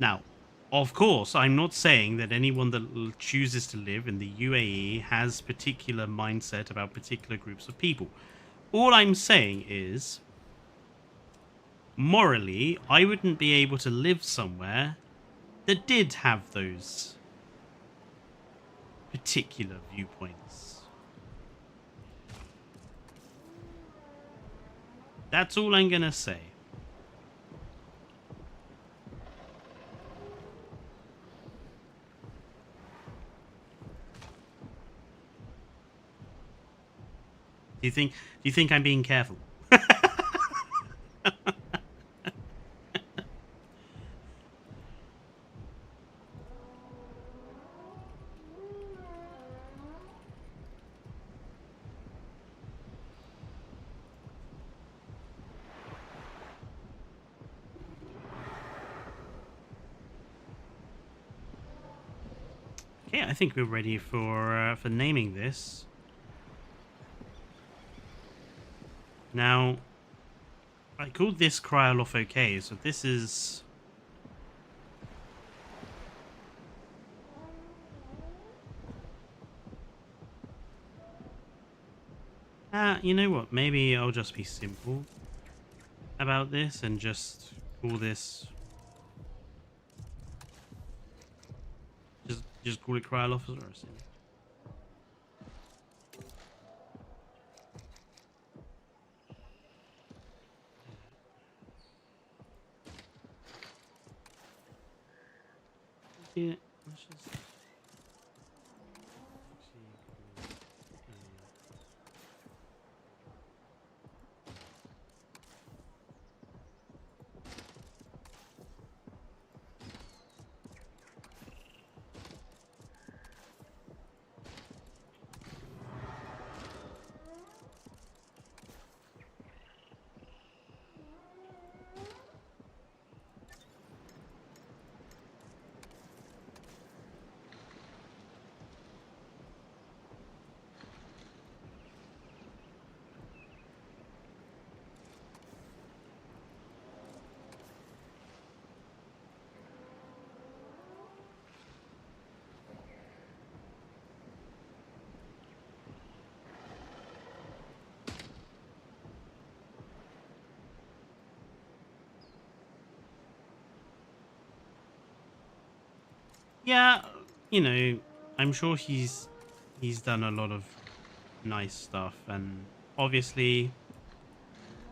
Now, of course, I'm not saying that anyone that chooses to live in the UAE has particular mindset about particular groups of people. All I'm saying is, morally, I wouldn't be able to live somewhere that did have those particular viewpoints. That's all I'm gonna say. Do you think I'm being careful? Okay, I think we're ready for naming this. Now, I called this Kryloff OK, so this is... you know what? Maybe I'll just be simple about this and just call this... Just call it Kryloff as well. Yeah, let's just... Yeah, you know, I'm sure he's done a lot of nice stuff, and obviously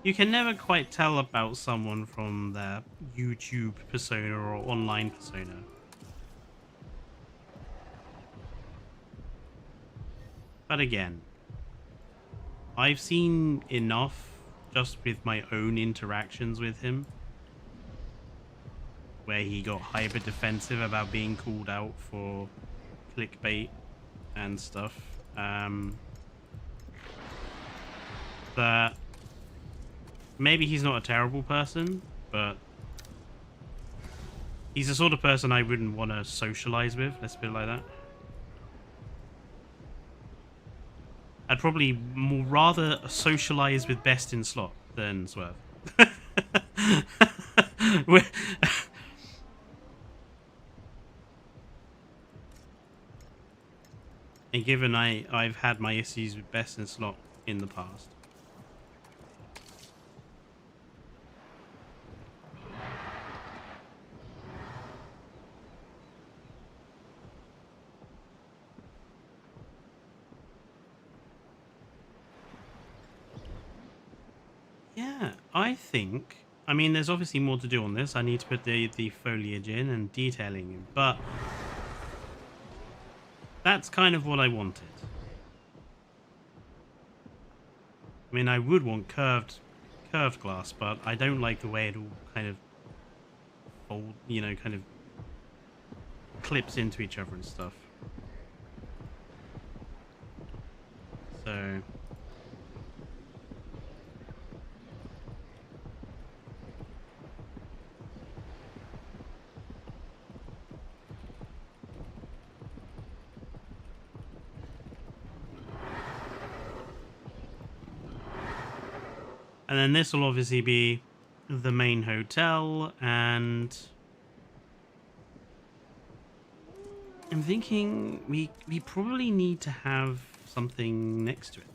you can never quite tell about someone from their YouTube persona or online persona. But again, I've seen enough just with my own interactions with him where he got hyper defensive about being called out for clickbait and stuff. That maybe he's not a terrible person, but he's the sort of person I wouldn't want to socialize with, let's put it like that. I'd probably more rather socialize with Best in Slot than Swerve. And given I've had my issues with Best in Slot in the past. Yeah, I think. I mean, there's obviously more to do on this. I need to put the foliage in and detailing in, but that's kind of what I wanted. I mean, I would want curved glass, but I don't like the way it all kind of fold, you know, kind of clips into each other and stuff. So and then this will obviously be the main hotel, and I'm thinking we probably need to have something next to it.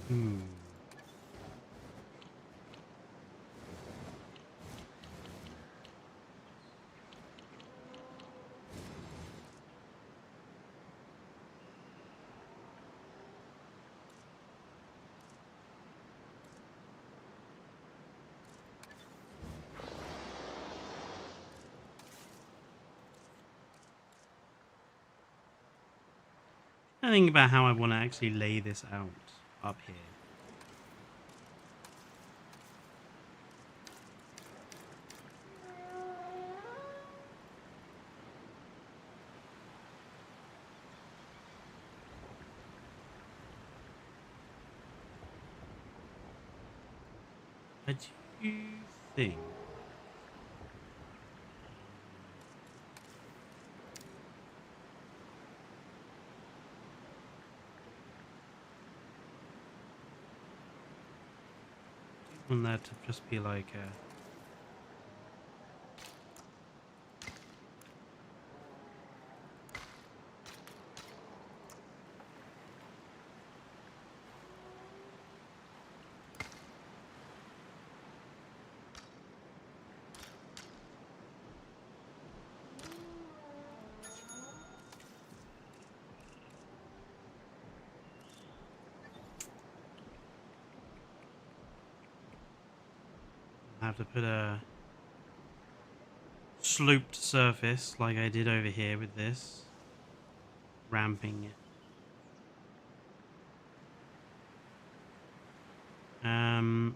Hmm. I think about how I want to actually lay this out up here. I do think I want that to just be like a I have to put a sloped surface like I did over here with this, ramping it. Um,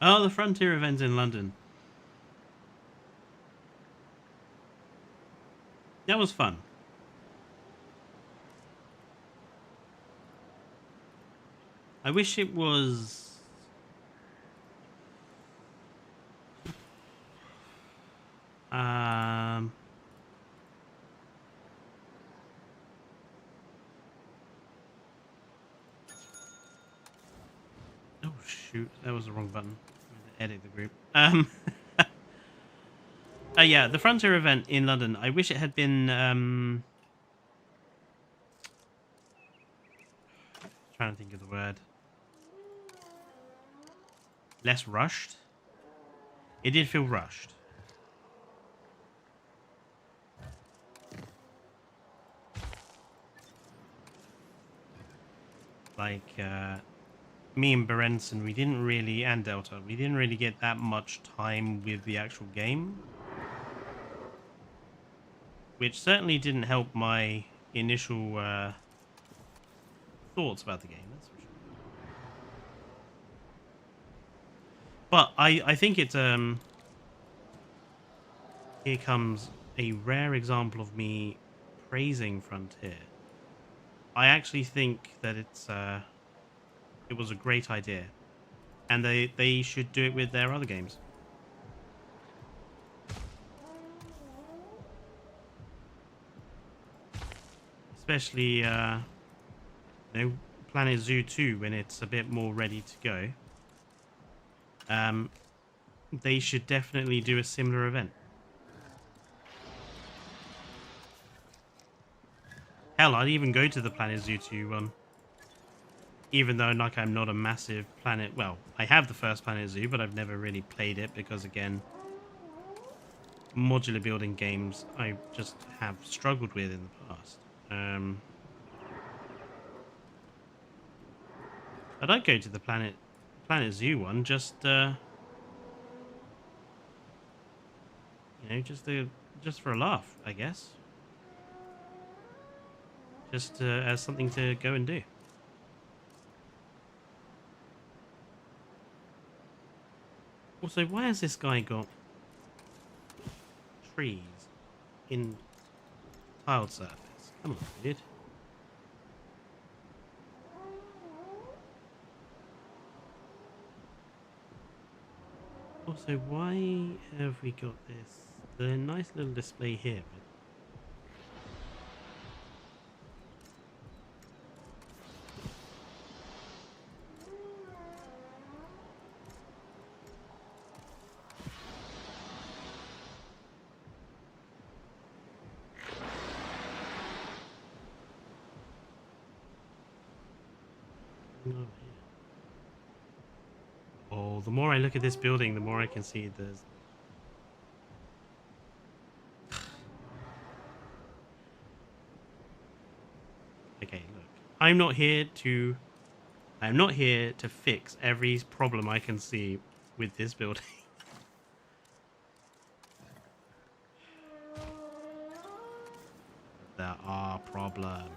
Oh, the Frontier event in London. That was fun. I wish it was... Um... Oh, shoot. That was the wrong button. I'm going to edit the group. Yeah, the Frontier event in London. I wish it had been... Trying to think of the word. Less rushed. It did feel rushed. Like, me and Berenson, we didn't really, and Delta, we didn't really get that much time with the actual game. Which certainly didn't help my initial thoughts about the game, that's for sure. But I think it's, here comes a rare example of me praising Frontier. I actually think that it was a great idea. And they should do it with their other games. Especially, Planet Zoo 2, when it's a bit more ready to go. They should definitely do a similar event. Hell, I'd even go to the Planet Zoo 2 one. Even though, like, I'm not a massive Planet... Well, I have the first Planet Zoo, but I've never really played it because, again, modular building games I just have struggled with in the past. But I'd go to the Planet Zoo one just, just for a laugh, I guess. Just as something to go and do. Also, why has this guy got trees in tiled surface? Come on, dude. Also, why have we got this? The nice little display here, but over here. Oh, the more I look at this building, the more I can see there's... Okay, look. I'm not here to fix every problem I can see with this building. There are problems.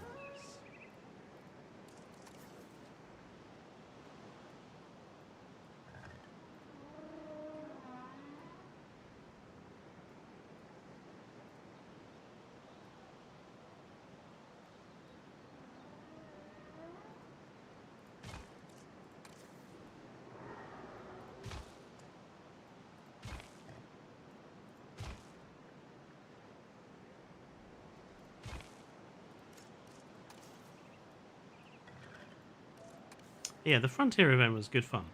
Yeah, the Frontier event was good fun.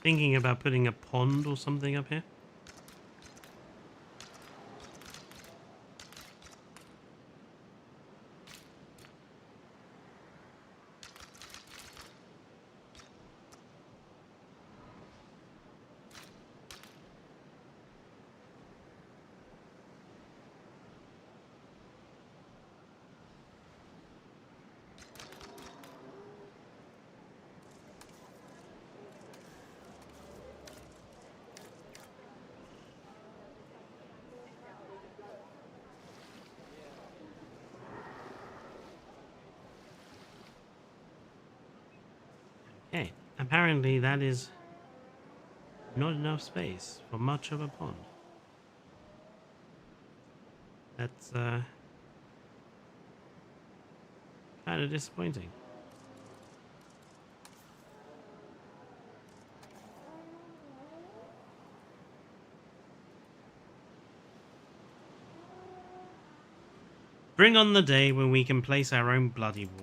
thinking about putting a pond or something up here. Okay, apparently that is not enough space for much of a pond. That's kind of disappointing. Bring on the day when we can place our own bloody water.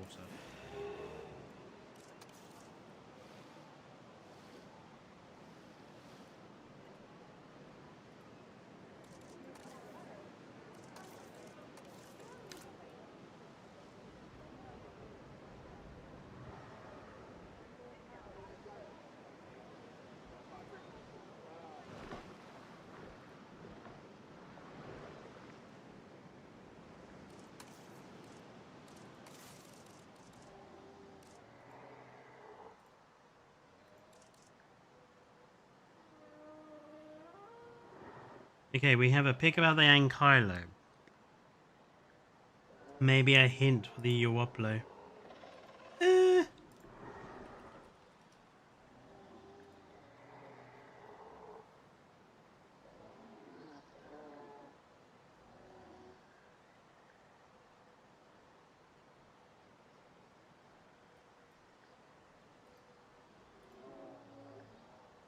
Okay, we have a pick about the Ankylo. Maybe a hint for the Uoplo. I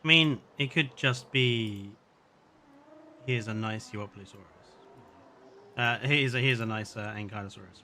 mean, it could just be. Here's a nice Uoplosaurus. Here's a nice Ankylosaurus.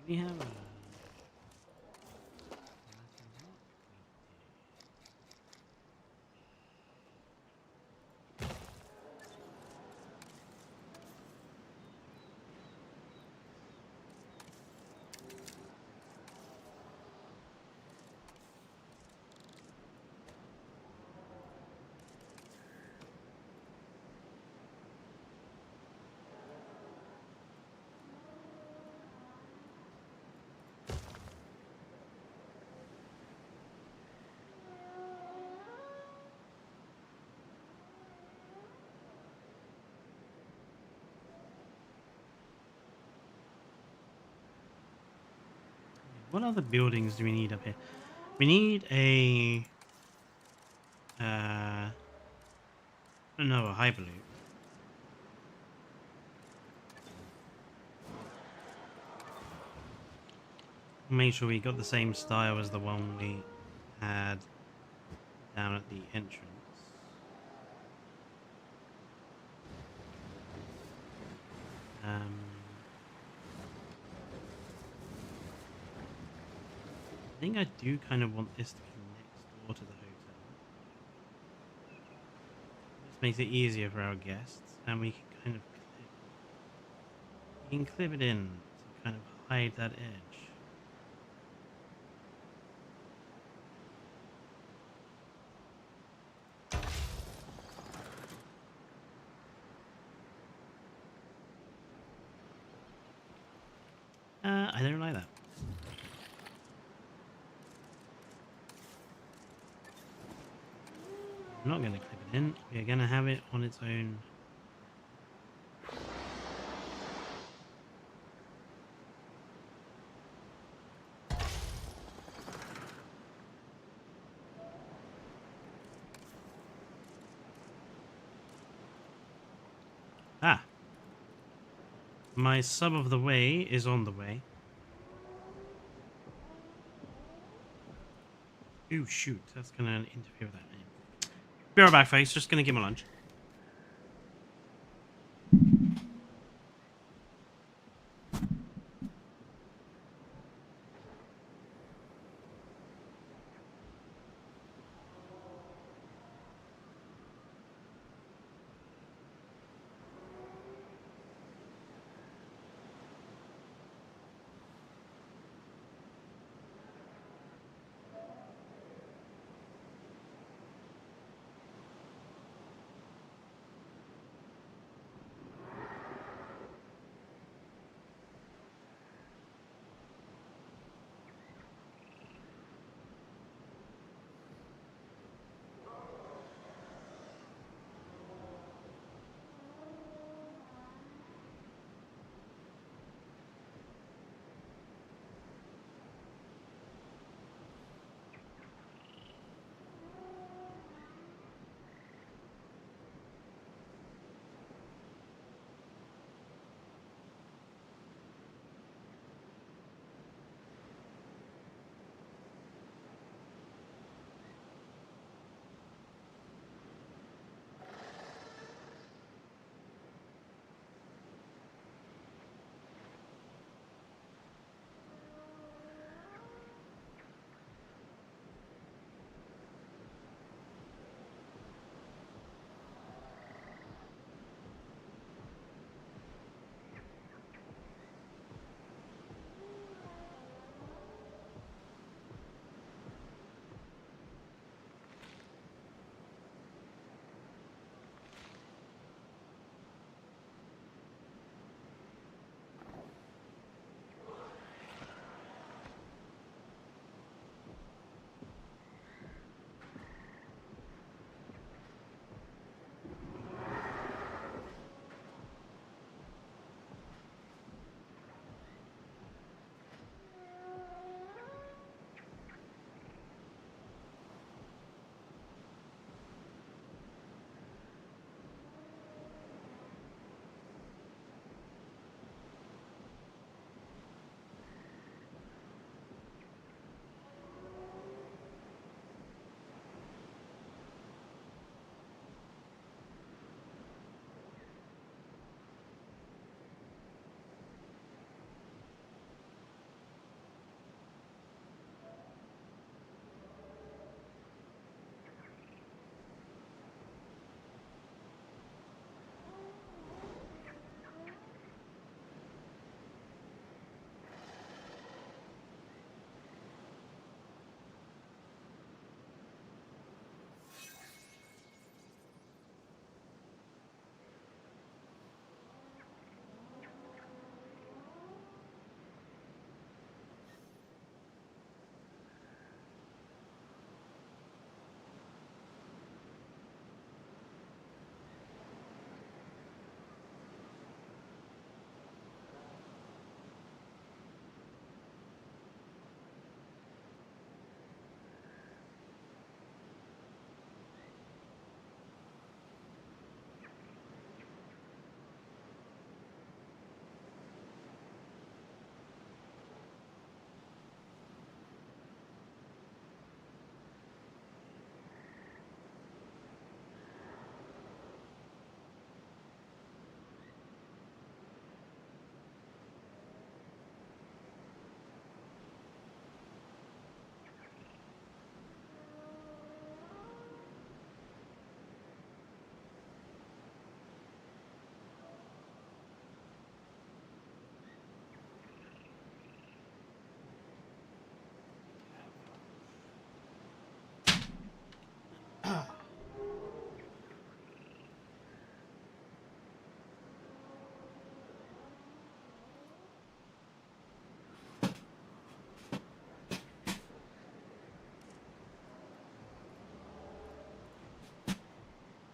Do we have a... What other buildings do we need up here? We need a no, a hyperloop. Make sure we got the same style as the one we had down at the entrance. I think I do kind of want this to be next door to the hotel. This makes it easier for our guests, and we can kind of clip it in to kind of hide that edge. I don't like that. I'm not going to clip it in. We're going to have it on its own. Ah. My sub of the way is on the way. Ooh, shoot. That's going to interfere with that. Be right back, folks. Just going to get my lunch.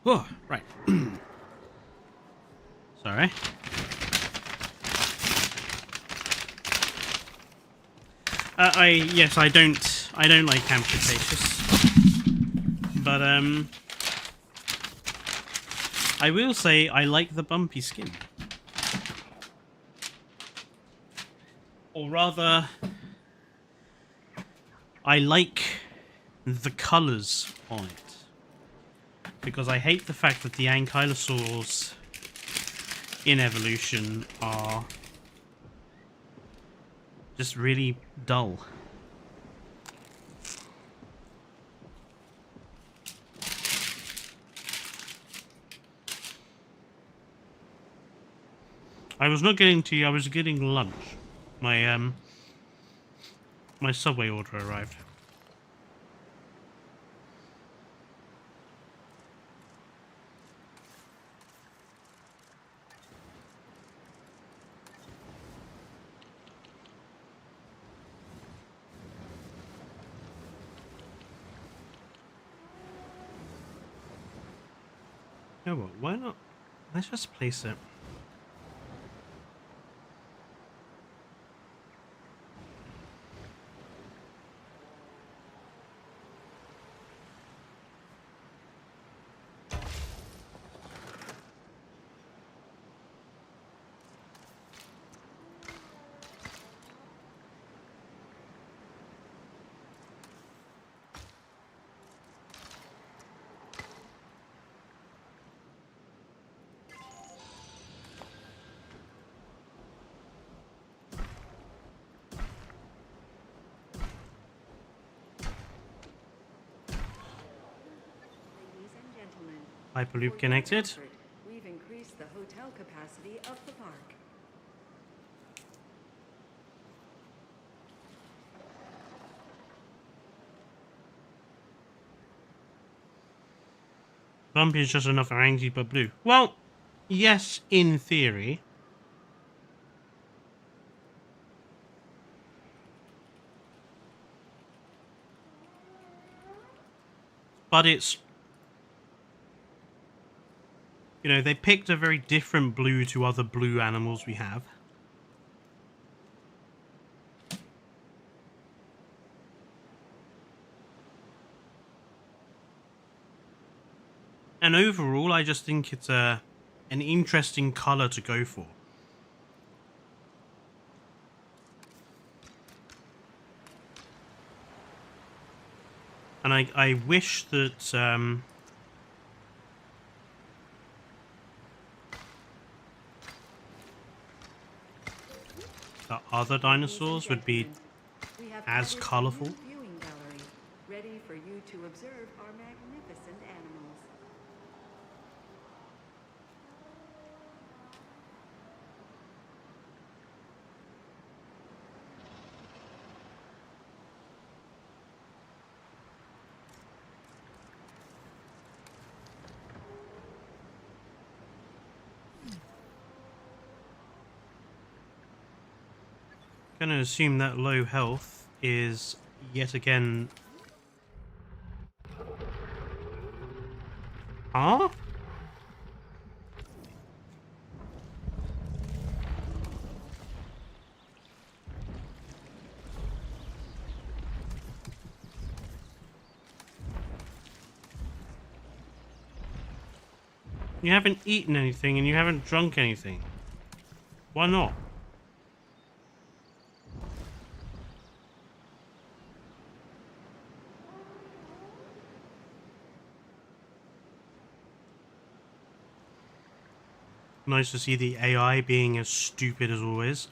Oh, right. Sorry. I don't like Camp Cretaceous, but I will say I like the bumpy skin, or rather, I like the colours on it, because I hate the fact that the ankylosaurs in evolution are just really dull. I was not getting tea, I was getting lunch. My my Subway order arrived. You know what, why not? Let's just place it. Hyperloop connected. We've increased the hotel capacity of the park. Bumpy is just enough orange but blue. Well, yes, in theory. But it's... You know, they picked a very different blue to other blue animals we have. And overall, I just think it's an interesting colour to go for. And I wish that the other dinosaurs would be as colourful. Viewing gallery, ready for you to observe our magnificent animals. Gonna assume that low health is yet again... Huh? You haven't eaten anything and you haven't drunk anything. Why not? Nice to see the AI being as stupid as always.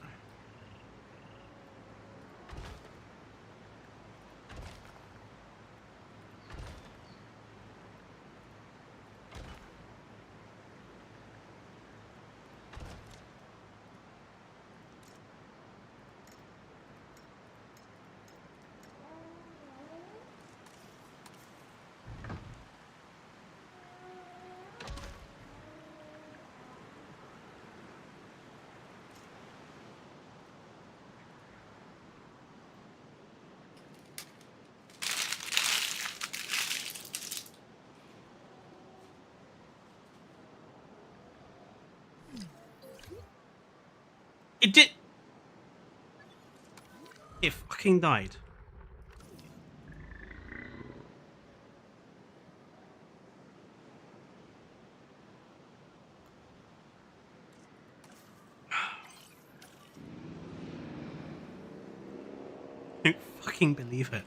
It did. It fucking died. I don't fucking believe it.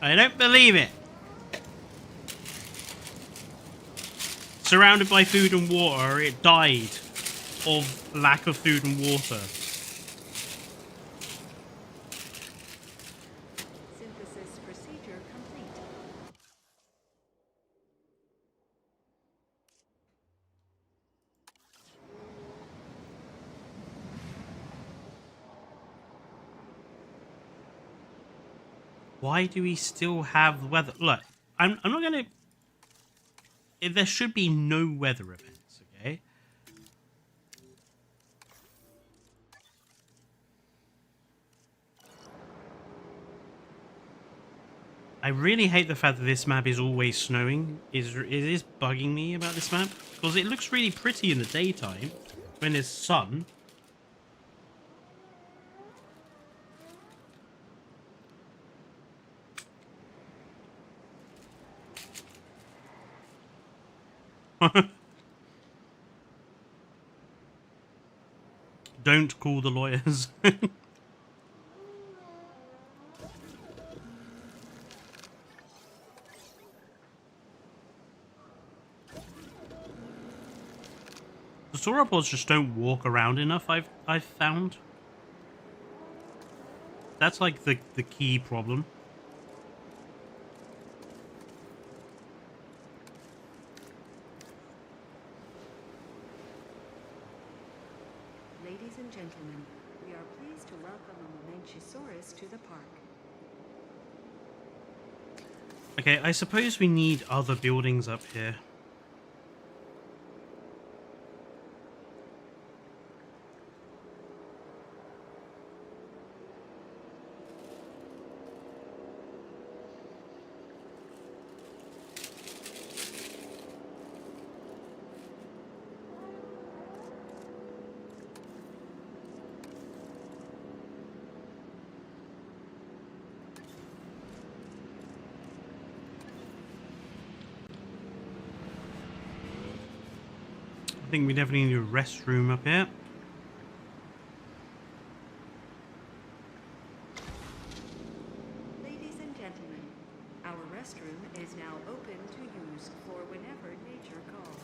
I don't believe it. Surrounded by food and water, it died of lack of food and water. Synthesis procedure complete. Why do we still have the weather? Look, I'm not gonna. There should be no weather events, okay? I really hate the fact that this map is always snowing. It is bugging me about this map because it looks really pretty in the daytime when there's sun. Don't call the lawyers. The sauropods just don't walk around enough. I've found. That's like the key problem. Ladies and gentlemen, we are pleased to welcome a Momentosaurus to the park. Okay, I suppose we need other buildings up here. I think we definitely need a restroom up here. Ladies and gentlemen, our restroom is now open to use for whenever nature calls.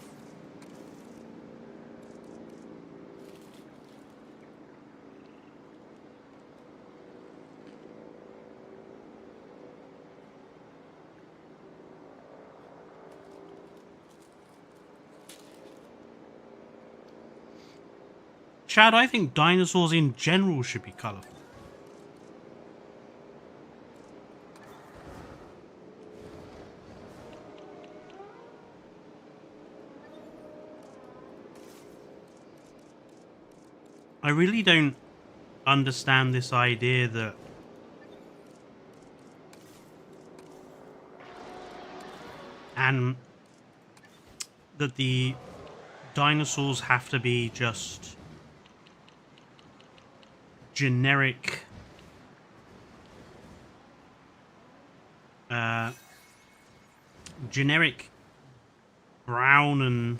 Chad, I think dinosaurs in general should be colourful. I really don't understand this idea that the dinosaurs have to be just generic generic brown and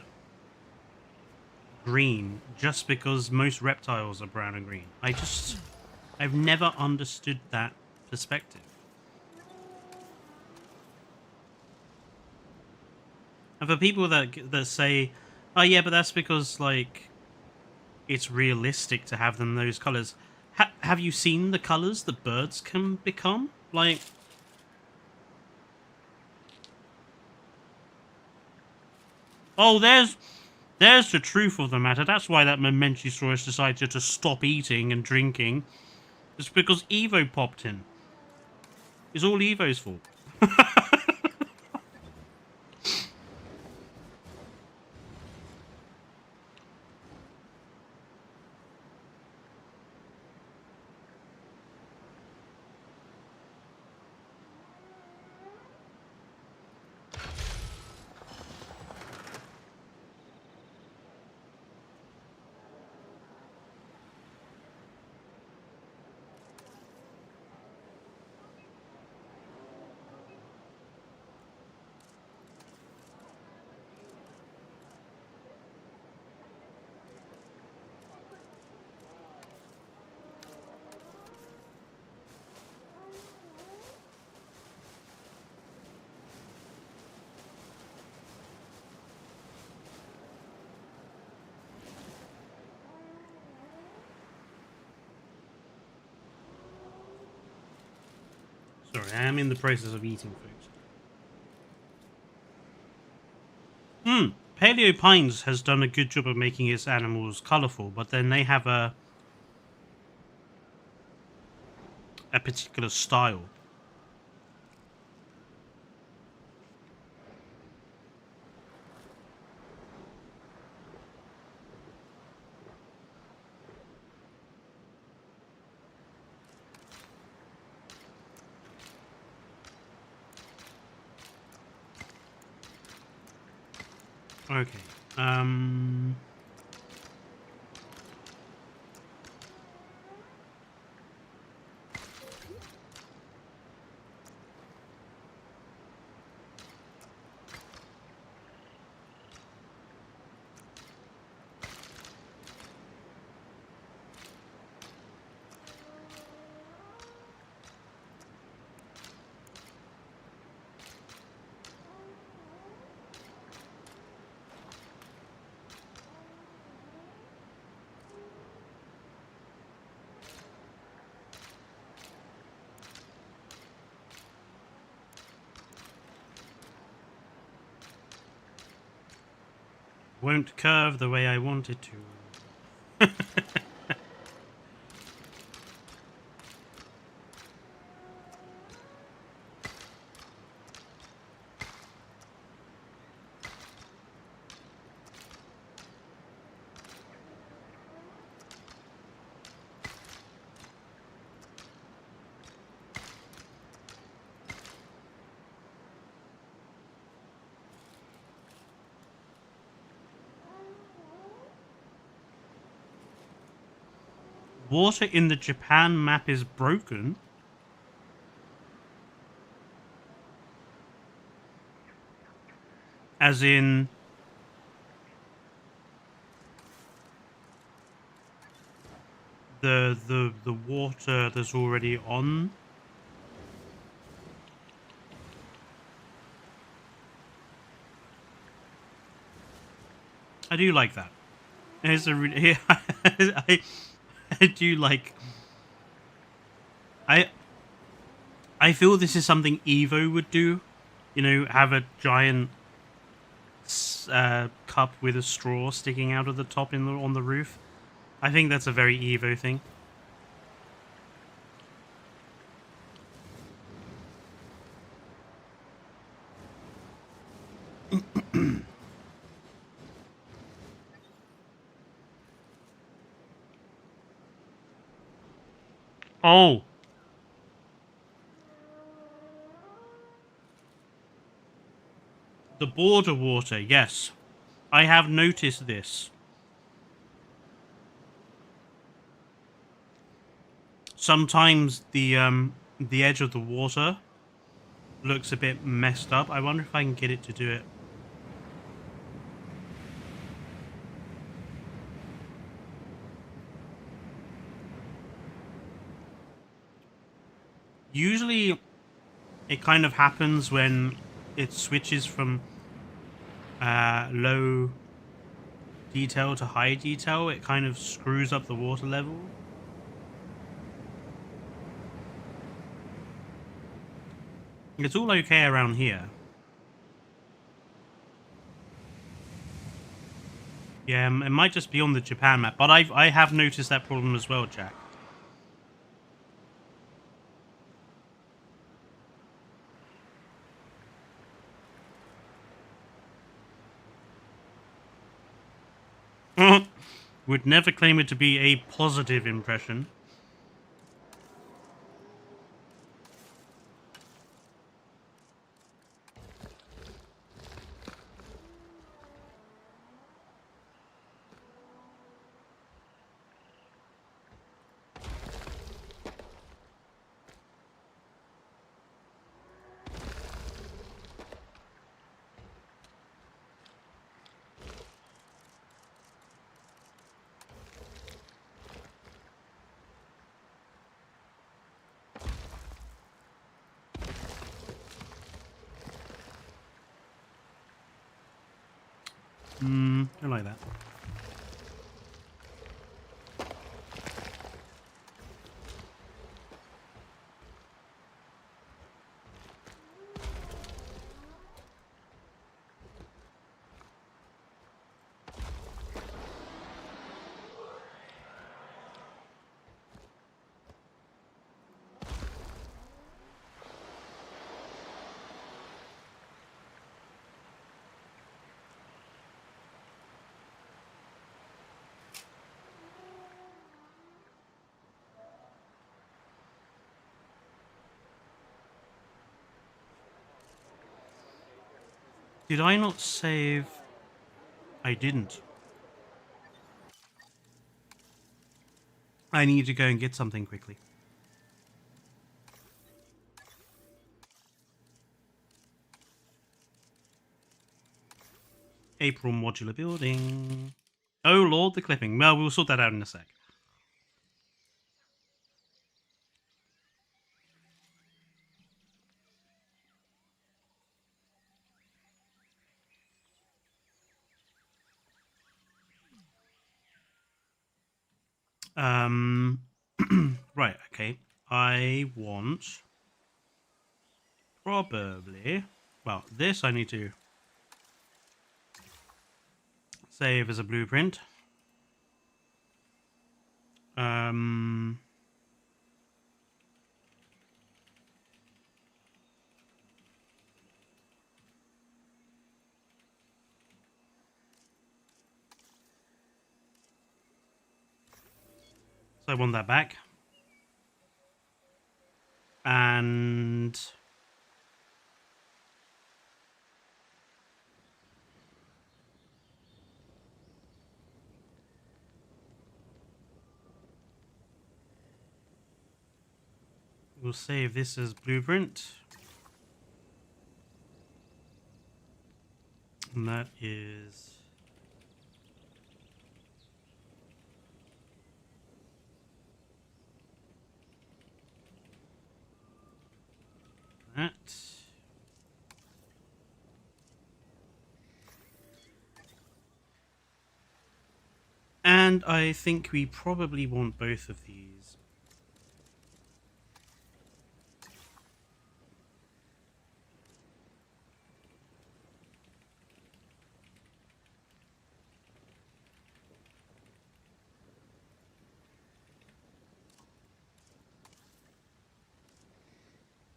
green just because most reptiles are brown and green. I've never understood that perspective. And for people that say, oh yeah, but that's because like it's realistic to have them those colors. Have you seen the colors that birds can become? Like, oh, there's the truth of the matter. That's why that Momentosaurus decided to stop eating and drinking. It's because Evo popped in. It's all Evo's fault. Sorry, I am in the process of eating, folks. Paleo Pines has done a good job of making its animals colourful, but then they have a particular style. Okay. Won't curve the way I want it to. Water in the Japan map is broken. As in... the water that's already on. I do like that. It's a really... I do like... I feel this is something Evo would do. You know, have a giant cup with a straw sticking out of the top on the roof. I think that's a very Evo thing. Oh! The border water, yes. I have noticed this. Sometimes the edge of the water looks a bit messed up. I wonder if I can get it to do it. Usually it kind of happens when it switches from low detail to high detail. It kind of screws up the water level. It's all okay around here. Yeah, it might just be on the Japan map, but I have noticed that problem as well, Jack. Would never claim it to be a positive impression. I like that. Did I not save? I didn't. I need to go and get something quickly. April modular building. Oh lord, the clipping. Well, we'll sort that out in a sec. Right, okay. I want probably, well, this I need to save as a blueprint. So I want that back. And we'll save this as blueprint. And that is that. And I think we probably want both of these.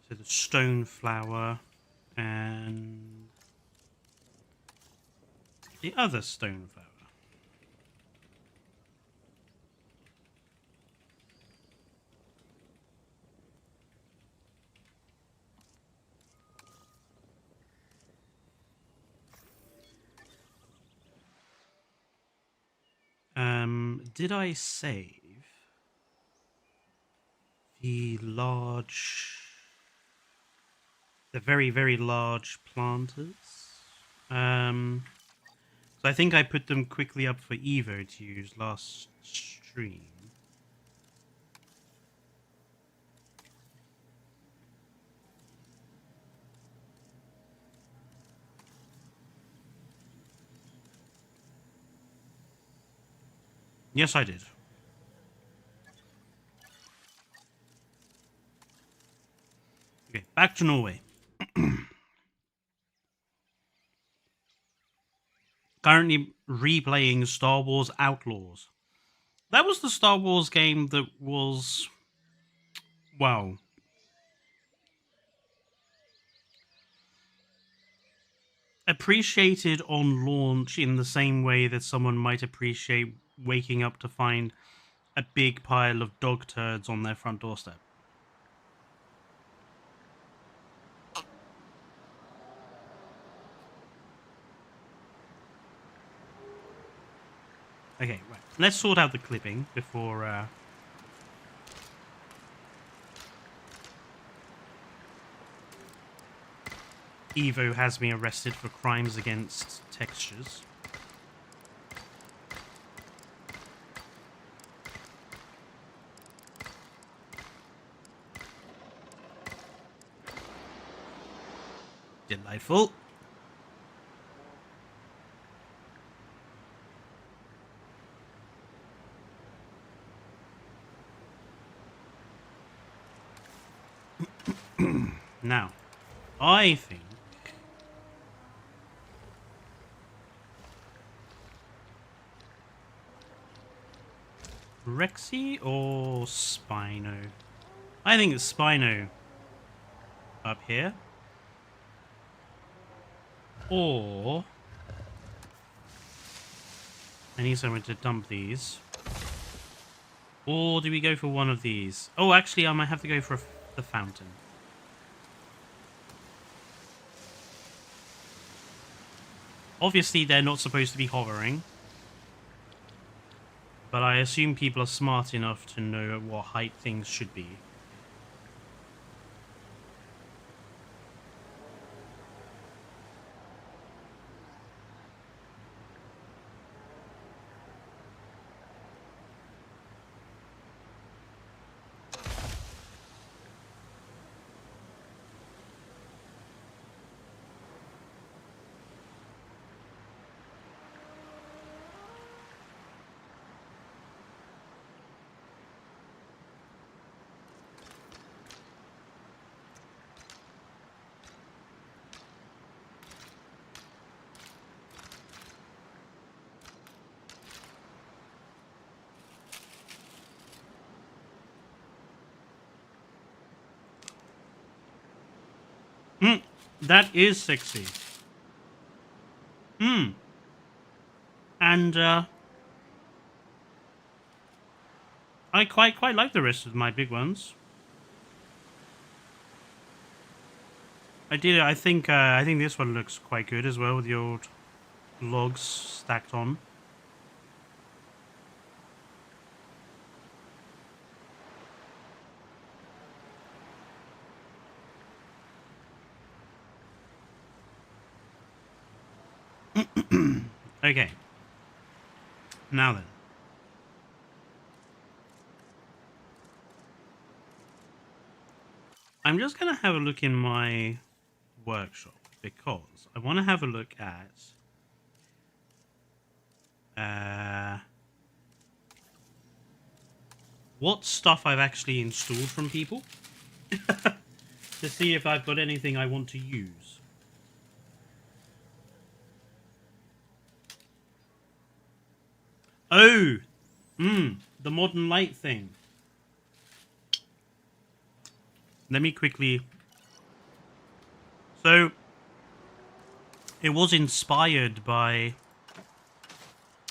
So the stone flower and the other stone flower. Did I save the very, very large planters? So I think I put them quickly up for Evo to use last stream. Yes, I did. Okay, back to Norway. Currently replaying Star Wars Outlaws. That was the Star Wars game that was, well, appreciated on launch in the same way that someone might appreciate waking up to find a big pile of dog turds on their front doorstep. Okay, right. Let's sort out the clipping before Evo has me arrested for crimes against textures. Delightful. Now, I think Rexy or Spino? I think it's Spino up here. Or I need someone to dump these. Or do we go for one of these? Oh, actually, I might have to go for the fountain. Obviously, they're not supposed to be hovering. But I assume people are smart enough to know what height things should be. That is sexy. And I quite like the rest of my big ones. I think this one looks quite good as well with the old logs stacked on. Okay. Now then. I'm just going to have a look in my workshop because I want to have a look at what stuff I've actually installed from people to see if I've got anything I want to use. Oh, the modern light thing. Let me quickly... So, it was inspired by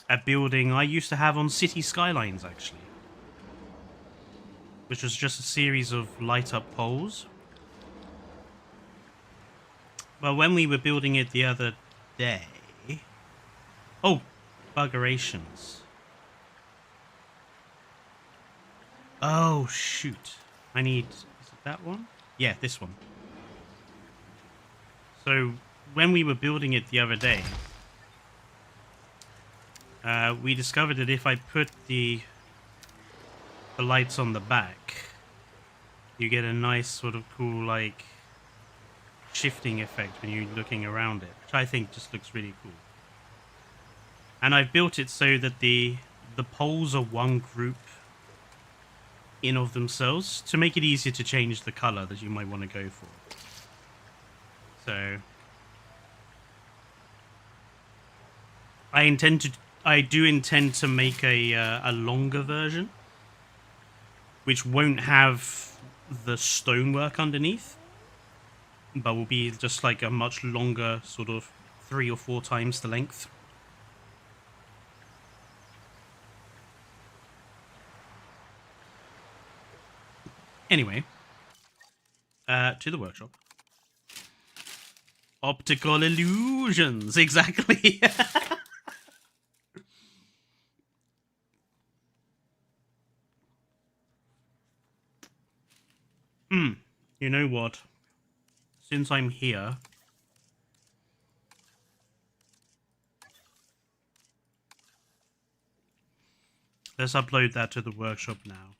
a building I used to have on City Skylines, actually. Which was just a series of light-up poles. But when we were building it the other day... Oh, buggerations. Oh, shoot. I need... Is it that one? Yeah, this one. So, when we were building it the other day, we discovered that if I put the lights on the back, you get a nice sort of cool, like, shifting effect when you're looking around it, which I think just looks really cool. And I've built it so that the poles are one group in of themselves to make it easier to change the color that you might want to go for. So I do intend to make a longer version, which won't have the stonework underneath, but will be just like a much longer, sort of 3 or 4 times the length. Anyway, to the workshop. Optical illusions, exactly. You know what? Since I'm here, let's upload that to the workshop now.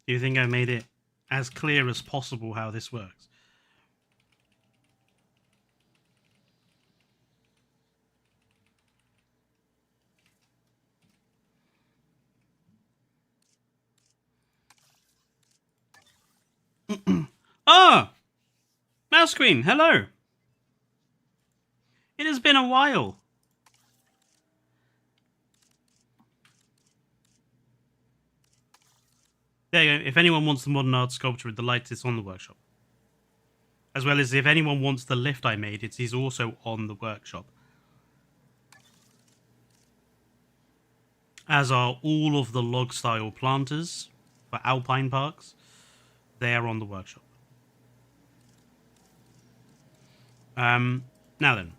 Do you think I made it as clear as possible how this works. Oh! Mouse Queen, hello! It has been a while. There you go. If anyone wants the modern art sculpture with the lights, it's on the workshop. As well as if anyone wants the lift I made, it is also on the workshop. As are all of the log-style planters for alpine parks. They are on the workshop. Now then.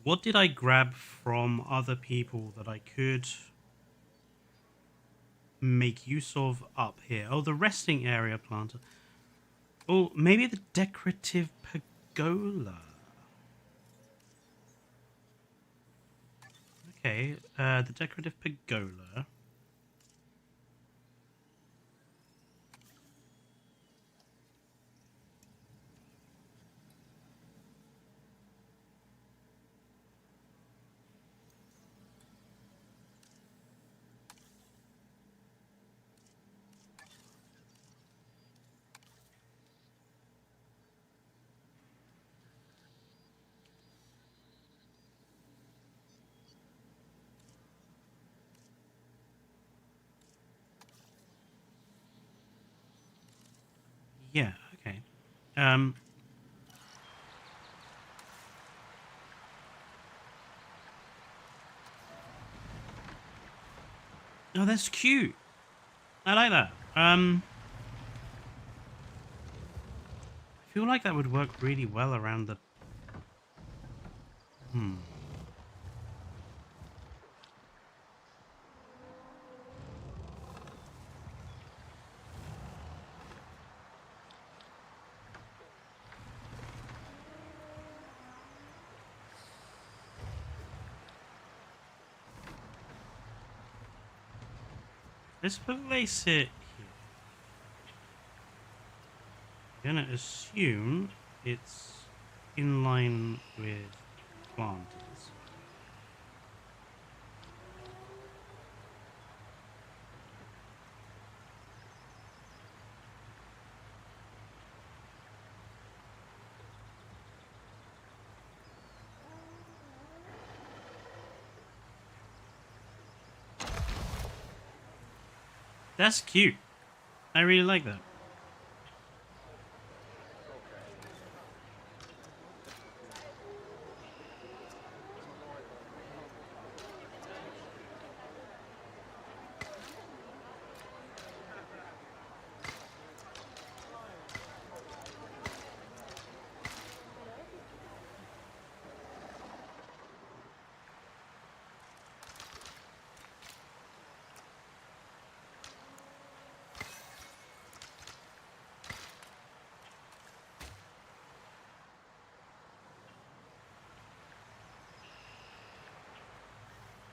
What did I grab from other people that I could make use of up here? Oh, the resting area planter. Oh, maybe the decorative pergola. Okay, the decorative pergola. Yeah, okay. Oh, that's cute. I like that. I feel like that would work really well around the... Let's place it here. I'm gonna assume it's in line with planters. That's cute. I really like that.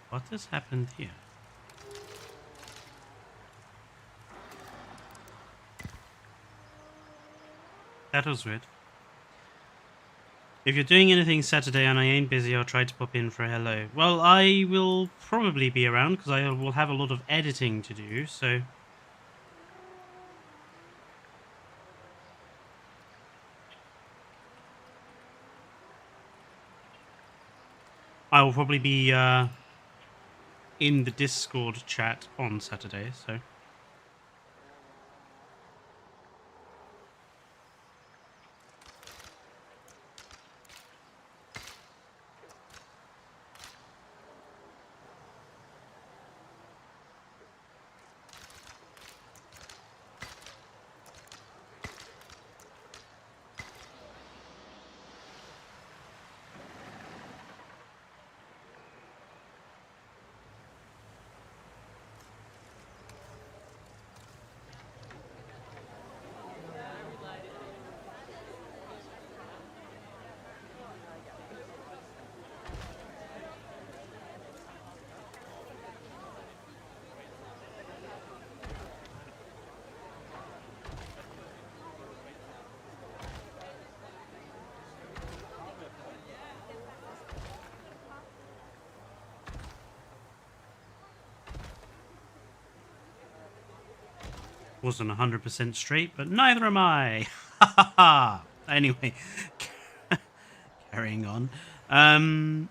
What has happened here? That was weird. If you're doing anything Saturday and I ain't busy, I'll try to pop in for a hello. Well, I will probably be around because I will have a lot of editing to do, so... I will probably be in the Discord chat on Saturday, so... Wasn't 100% straight, but neither am I. Ha ha ha. Anyway, carrying on. Um,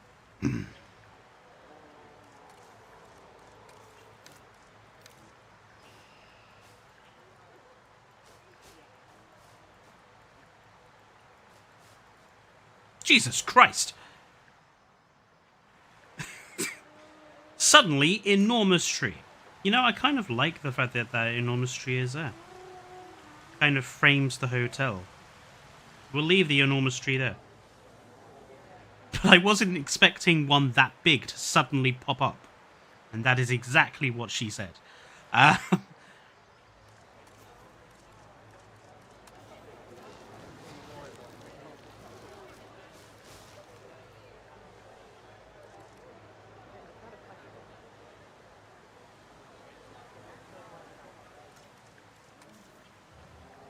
Jesus Christ. Suddenly, enormous tree. You know, I kind of like the fact that that enormous tree is there. Kind of frames the hotel. We'll leave the enormous tree there. But I wasn't expecting one that big to suddenly pop up. And that is exactly what she said. Uh,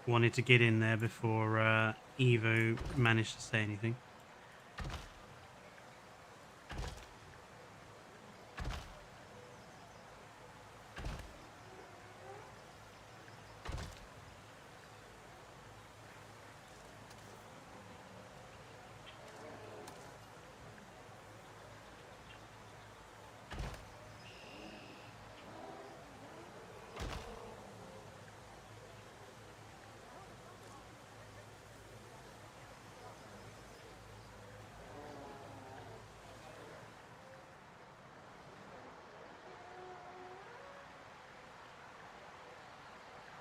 wanted to get in there before Evo managed to say anything.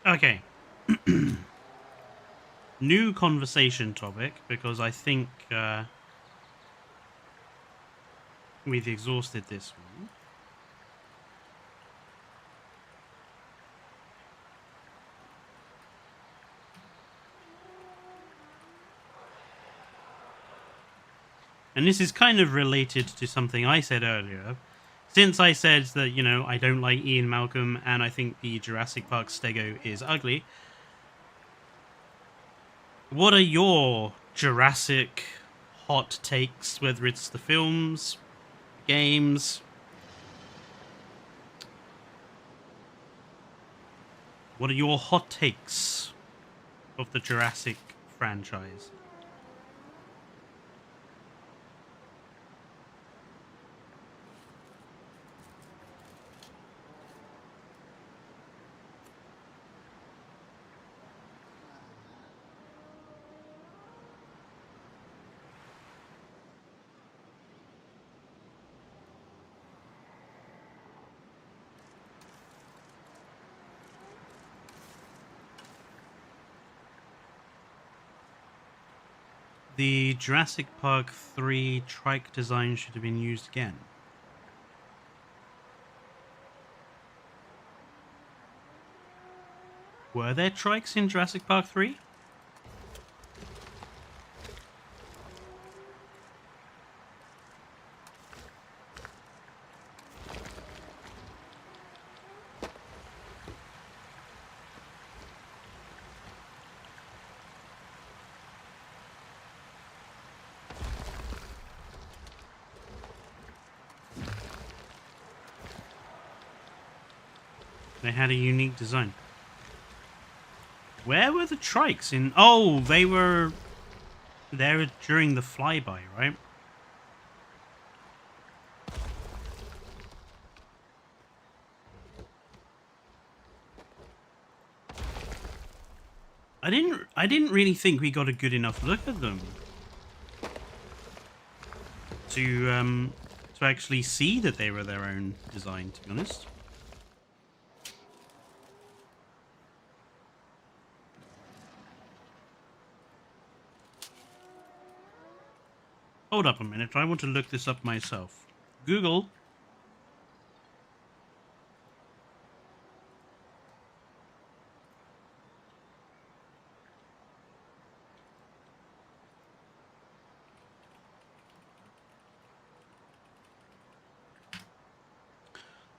Okay. New conversation topic, because I think we've exhausted this one. And this is kind of related to something I said earlier. Since I said that, you know, I don't like Ian Malcolm and I think the Jurassic Park stego is ugly, what are your Jurassic hot takes, whether it's the films, games? What are your hot takes of the Jurassic franchise? The Jurassic Park 3 trike design should have been used again. Were there trikes in Jurassic Park 3? They had a unique design. Where were the trikes in? Oh, they were there during the flyby, right? I didn't really think we got a good enough look at them to actually see that they were their own design, to be honest. Hold up a minute, I want to look this up myself. Google.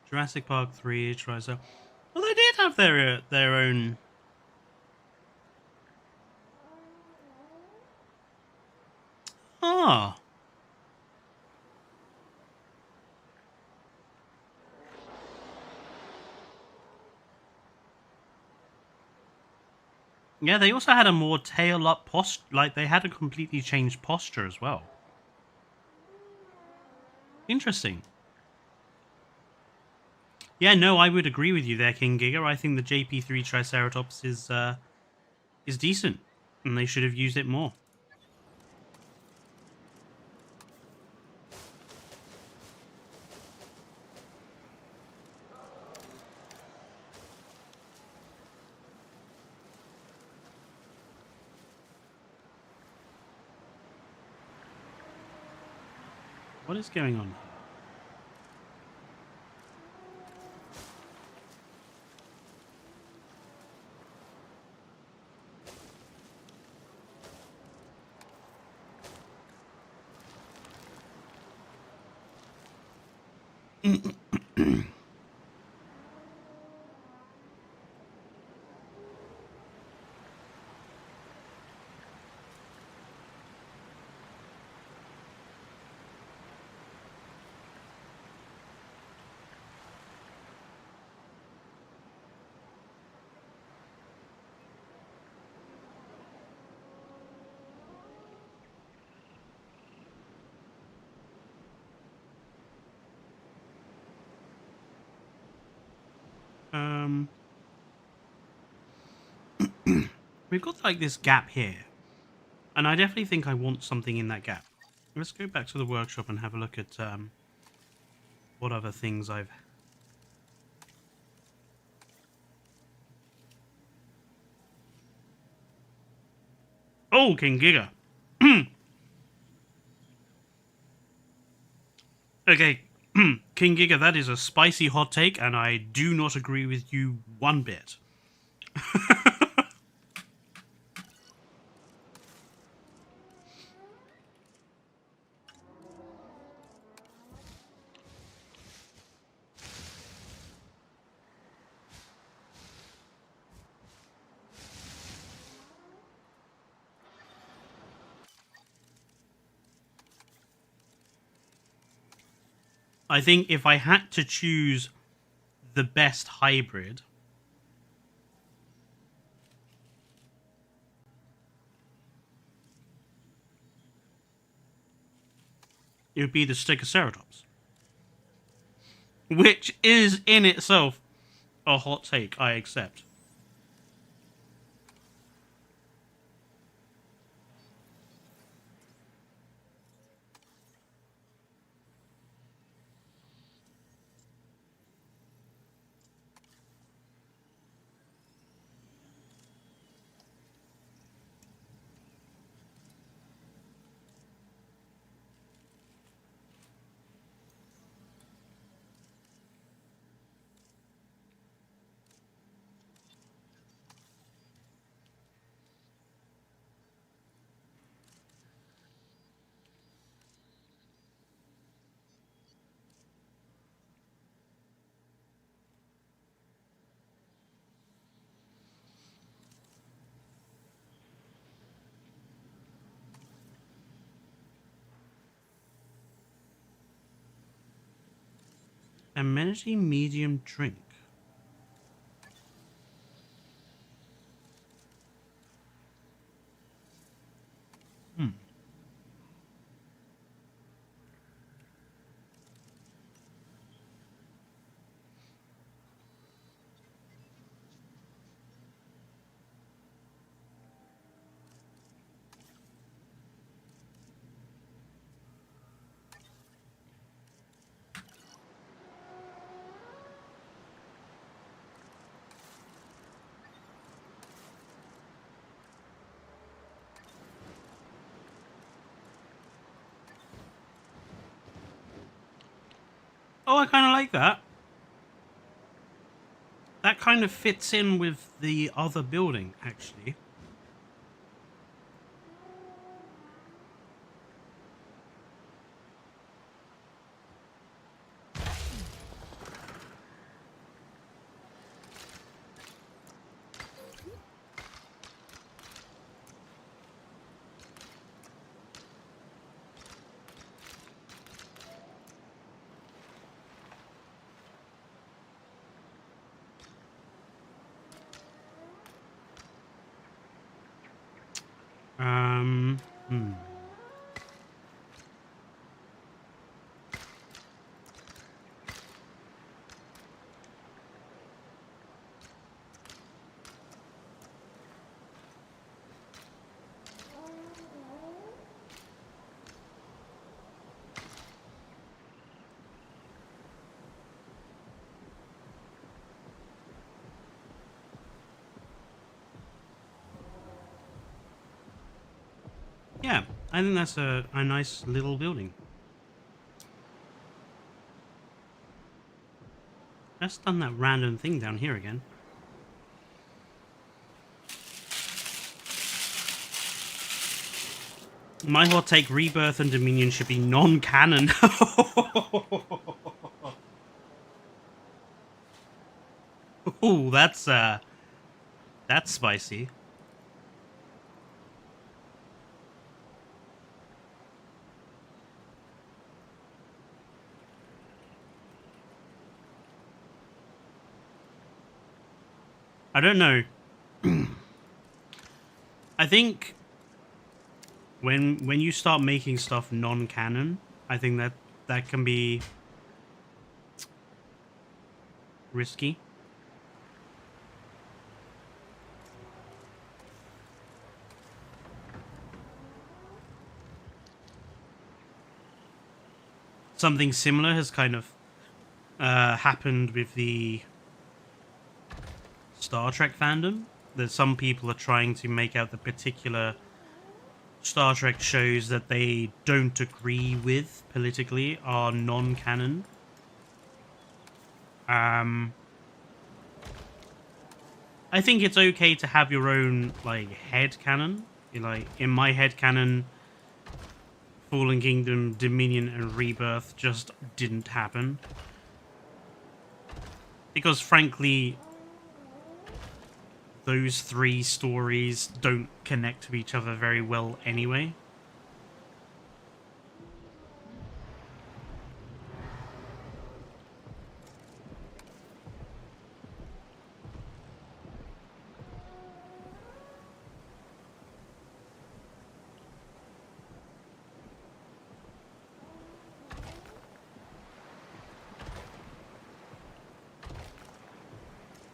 Jurassic Park 3 tries out. Well, they did have their own. Ah, Yeah, they also had a more tail up posture. Like, they had a completely changed posture as well. Interesting. Yeah, no, I would agree with you there, King Giga. I think the JP3 Triceratops is decent, and they should have used it more. What is going on here? We've got like this gap here, and I definitely think I want something in that gap. Let's go back to the workshop and have a look at what other things I've... Oh, King Giga. Okay, King Giga, that is a spicy hot take, and I do not agree with you one bit. I think if I had to choose the best hybrid, it would be the Stegoceratops, which is in itself a hot take, I accept. Amenity medium drink. Oh, I kind of like that. That kind of fits in with the other building, actually. Yeah, I think that's a nice little building. Just done that random thing down here again. My hot take, Rebirth and Dominion should be non-canon. Ooh, that's spicy. I don't know. I think when you start making stuff non-canon, I think that can be risky. Something similar has kind of happened with the Star Trek fandom. That some people are trying to make out the particular Star Trek shows that they don't agree with politically are non-canon. I think it's okay to have your own like head canon. Like in my head canon, Fallen Kingdom, Dominion, and Rebirth just didn't happen because, frankly, those three stories don't connect to each other very well anyway.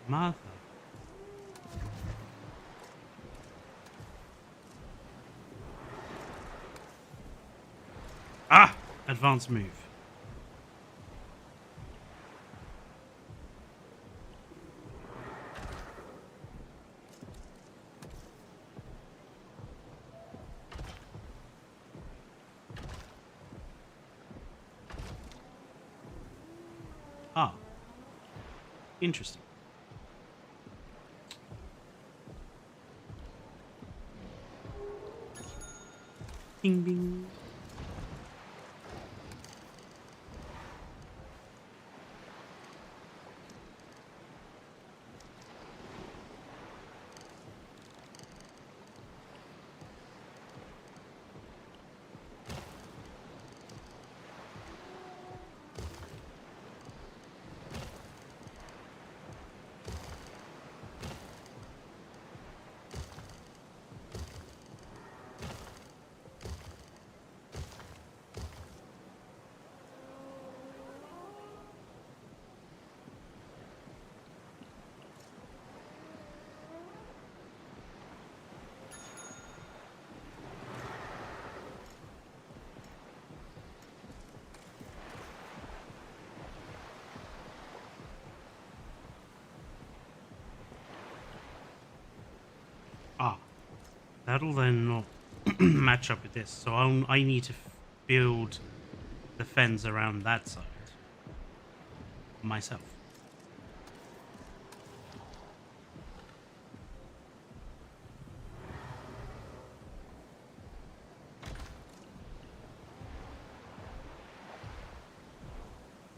Martha. Ah! Advanced move. Ah. Interesting. Bing bing. Ah. That'll then not match up with this. So I need to build the fence around that side myself.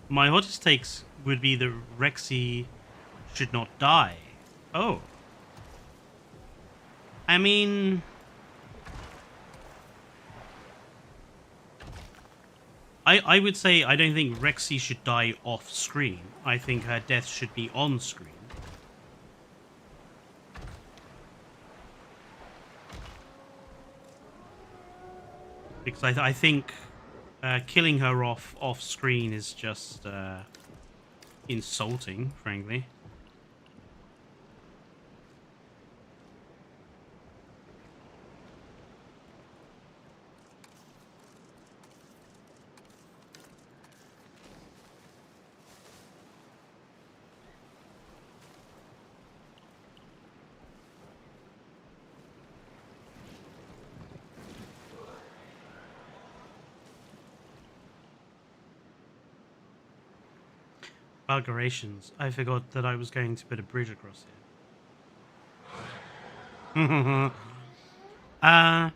My hottest takes would be that Rexy should not die. Oh. I mean... I would say I don't think Rexy should die off screen. I think her death should be on screen. Because I think killing her off screen is just insulting, frankly. Bugerations. I forgot that I was going to put a bridge across here. uh,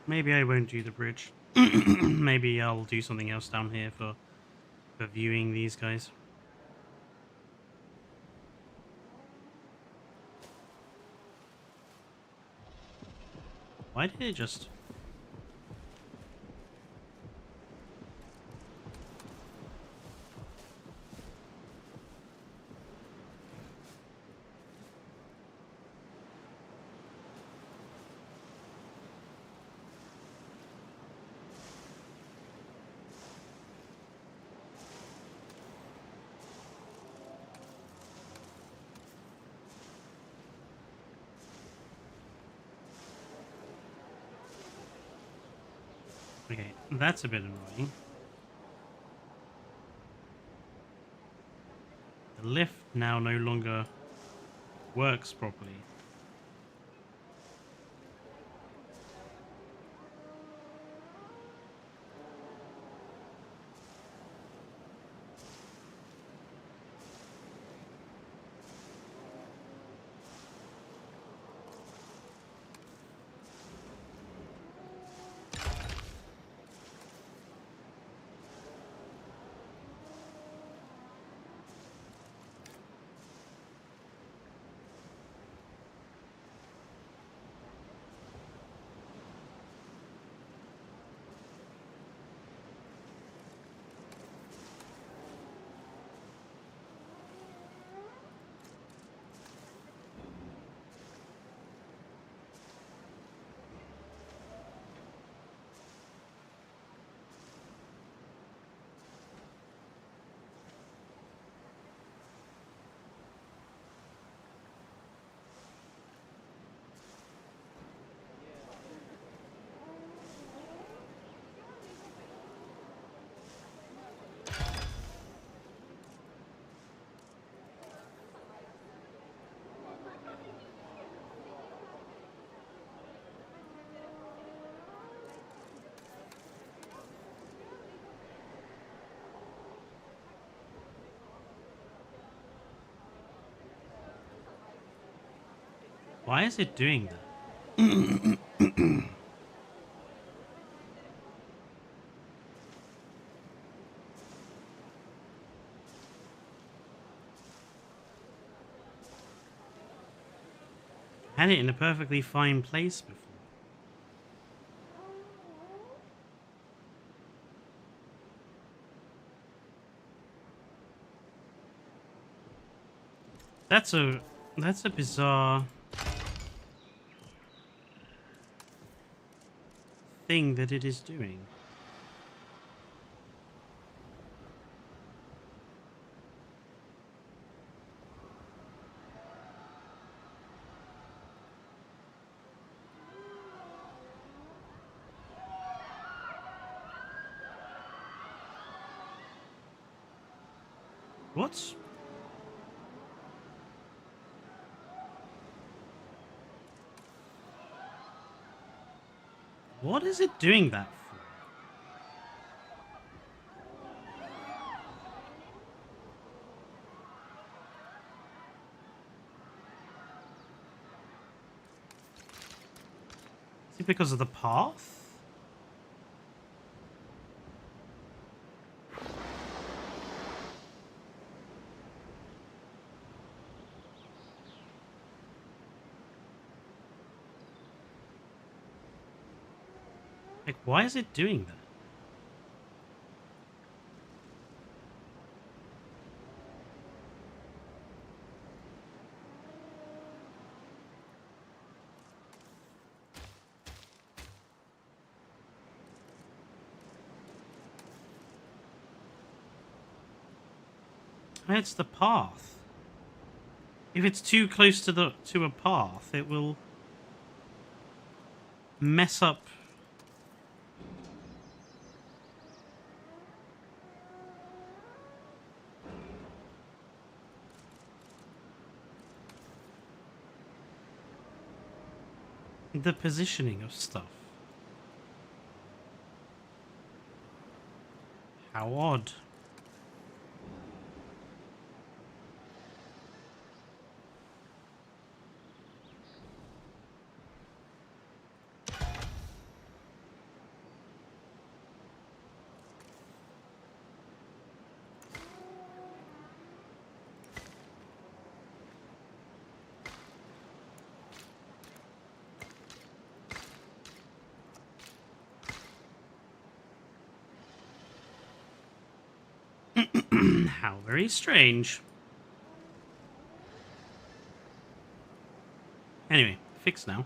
maybe I won't do the bridge. Maybe I'll do something else down here for viewing these guys. Why did it just... Okay, that's a bit annoying. The lift now no longer works properly. Why is it doing that? Had it in a perfectly fine place before. That's a bizarre thing that it is doing. What? What is it doing that for? Is it because of the path? Like, why is it doing that? It's the path. If it's too close to a path, it will mess up. the positioning of stuff. How odd. How very strange. Anyway, fixed now.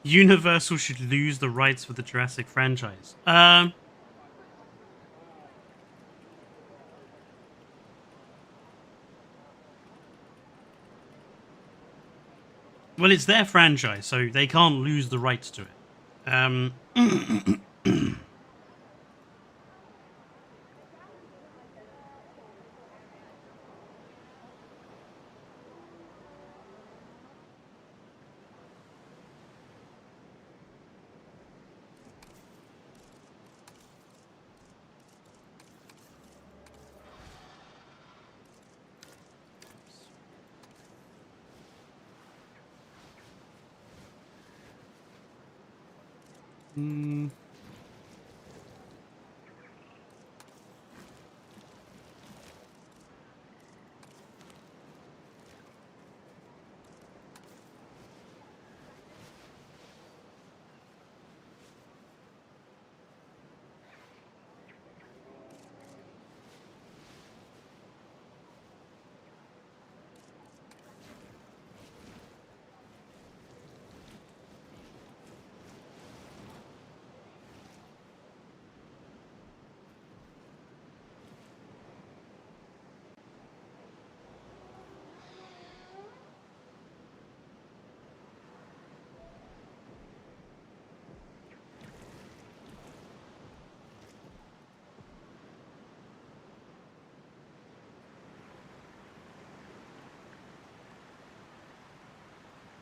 Universal should lose the rights for the Jurassic franchise. Well, it's their franchise, so they can't lose the rights to it.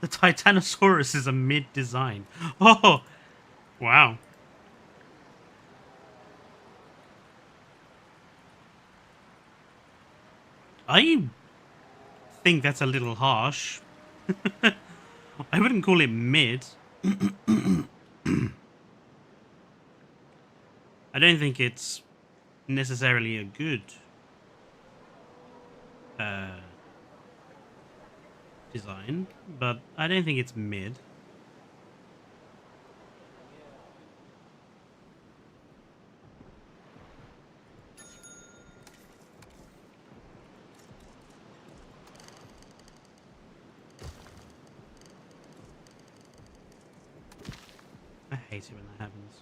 The Titanosaurus is a mid-design. Oh, wow. I think that's a little harsh. I wouldn't call it mid. I don't think it's necessarily a good design, but I don't think it's mid. I hate it when that happens.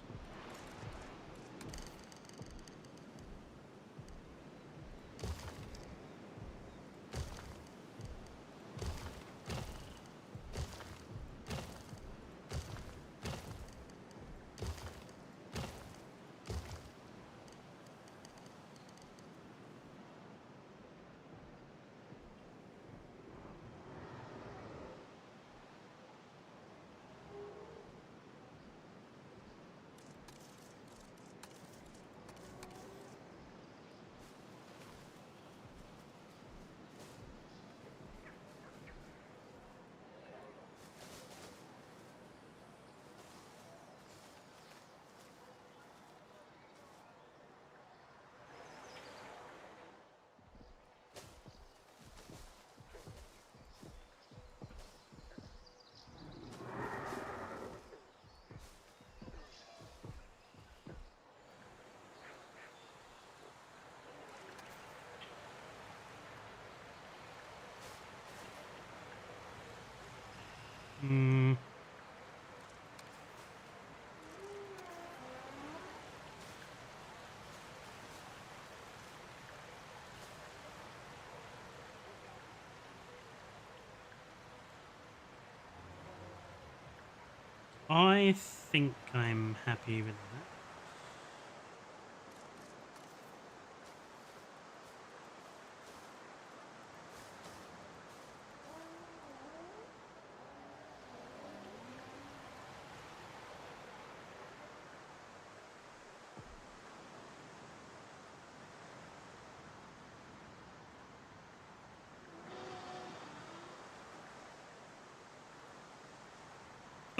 I think I'm happy with that.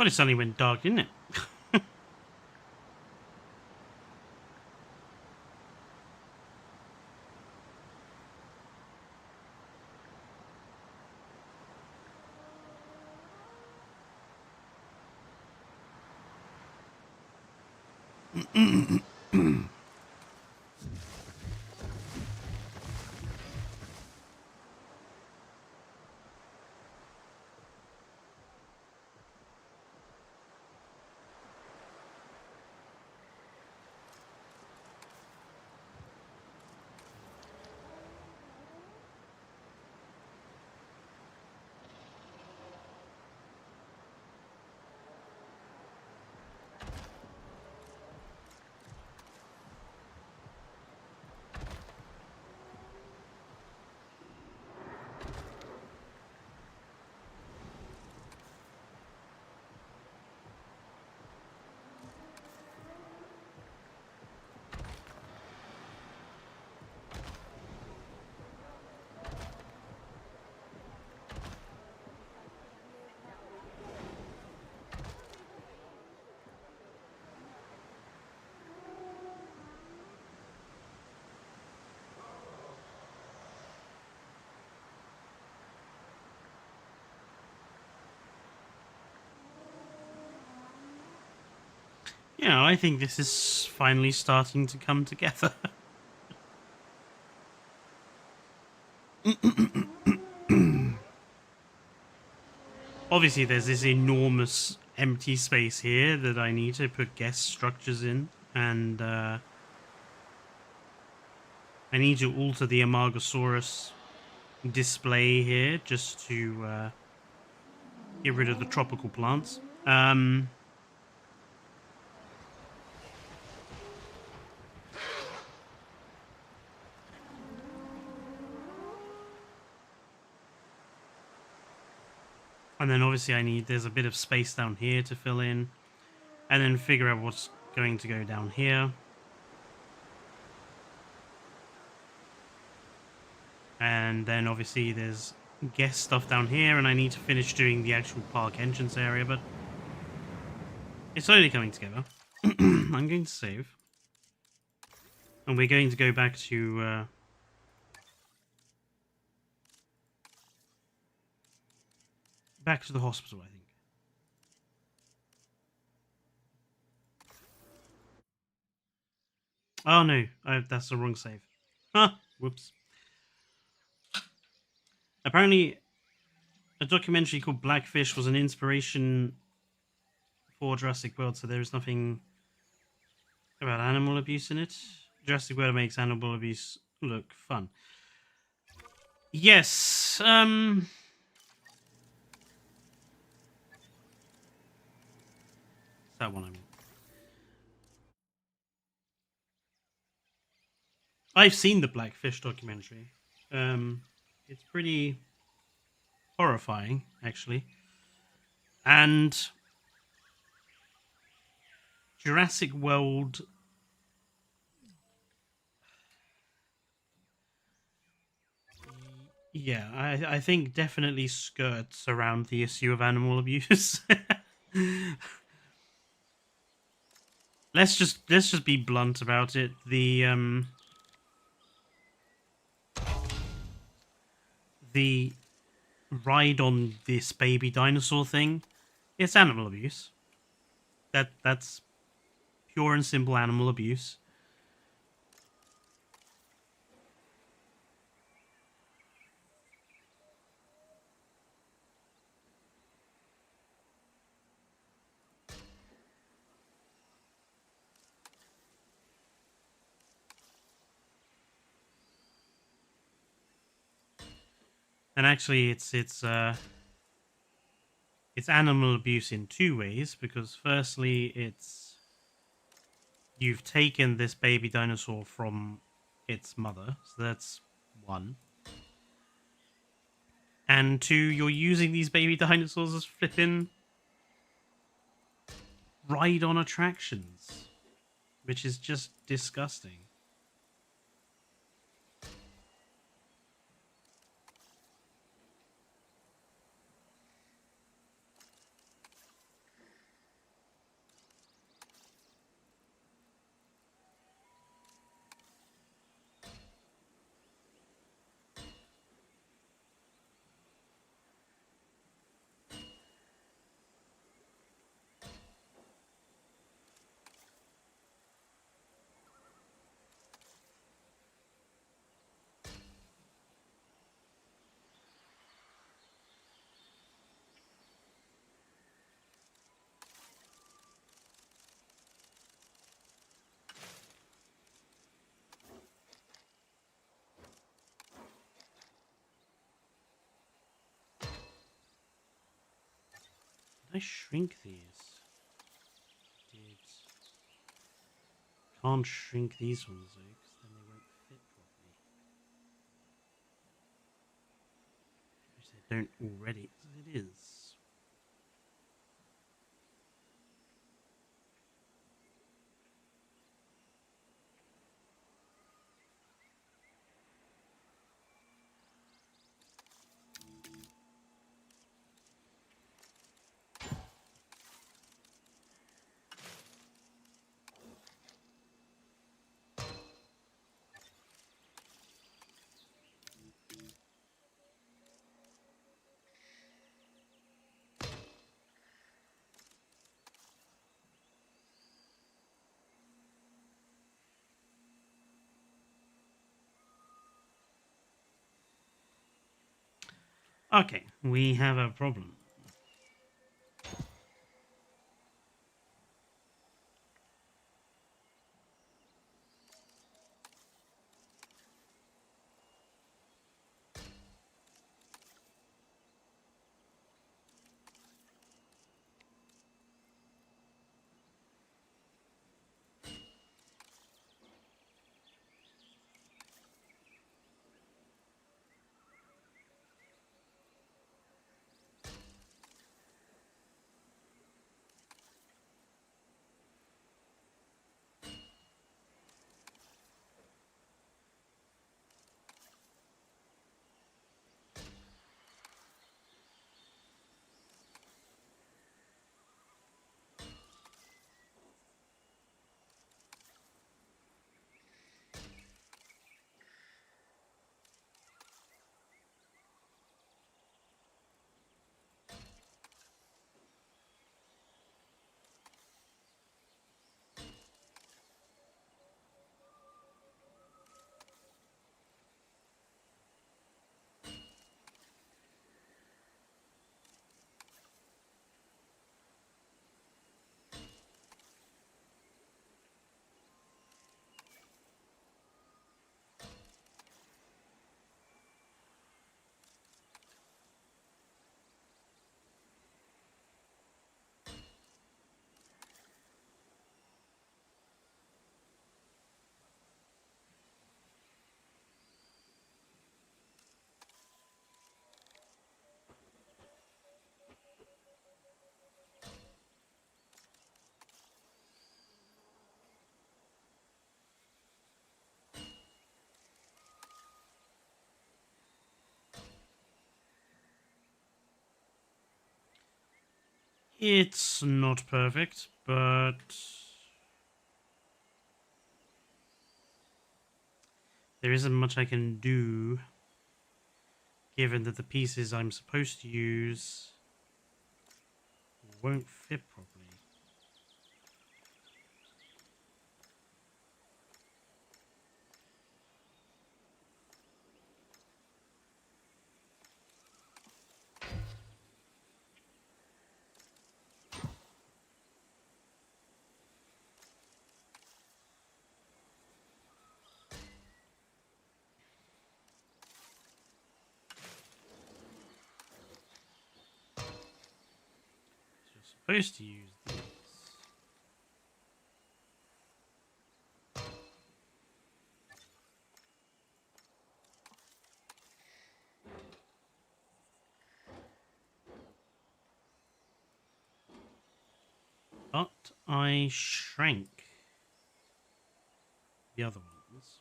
God, it suddenly went dark, didn't it? Yeah, I think this is finally starting to come together. Obviously, there's this enormous empty space here that I need to put guest structures in, and I need to alter the Amargasaurus display here just to get rid of the tropical plants. And then obviously there's a bit of space down here to fill in, and then figure out what's going to go down here. And then obviously there's guest stuff down here, and I need to finish doing the actual park entrance area, but it's slowly coming together. I'm going to save. And we're going to go back to the hospital, I think. Oh no, that's the wrong save. Huh, whoops. Apparently, a documentary called Blackfish was an inspiration for Jurassic World, so there is nothing about animal abuse in it. Jurassic World makes animal abuse look fun. Yes, that one I mean. I've seen the Blackfish documentary. It's pretty horrifying, actually. And Jurassic World, yeah, I think definitely skirts around the issue of animal abuse. let's just be blunt about it. The ride on this baby dinosaur thing, it's animal abuse. That's pure and simple animal abuse. And actually, it's animal abuse in two ways, because firstly, it's you've taken this baby dinosaur from its mother, so that's one. And two, you're using these baby dinosaurs as flipping ride-on attractions, which is just disgusting. Did I shrink these? Did. Can't shrink these ones though, because then they won't fit properly. Which they don't already, as it is. Okay, we have a problem. It's not perfect, but there isn't much I can do, given that the pieces I'm supposed to use won't fit properly. So you're supposed to use these. But I shrank the other ones.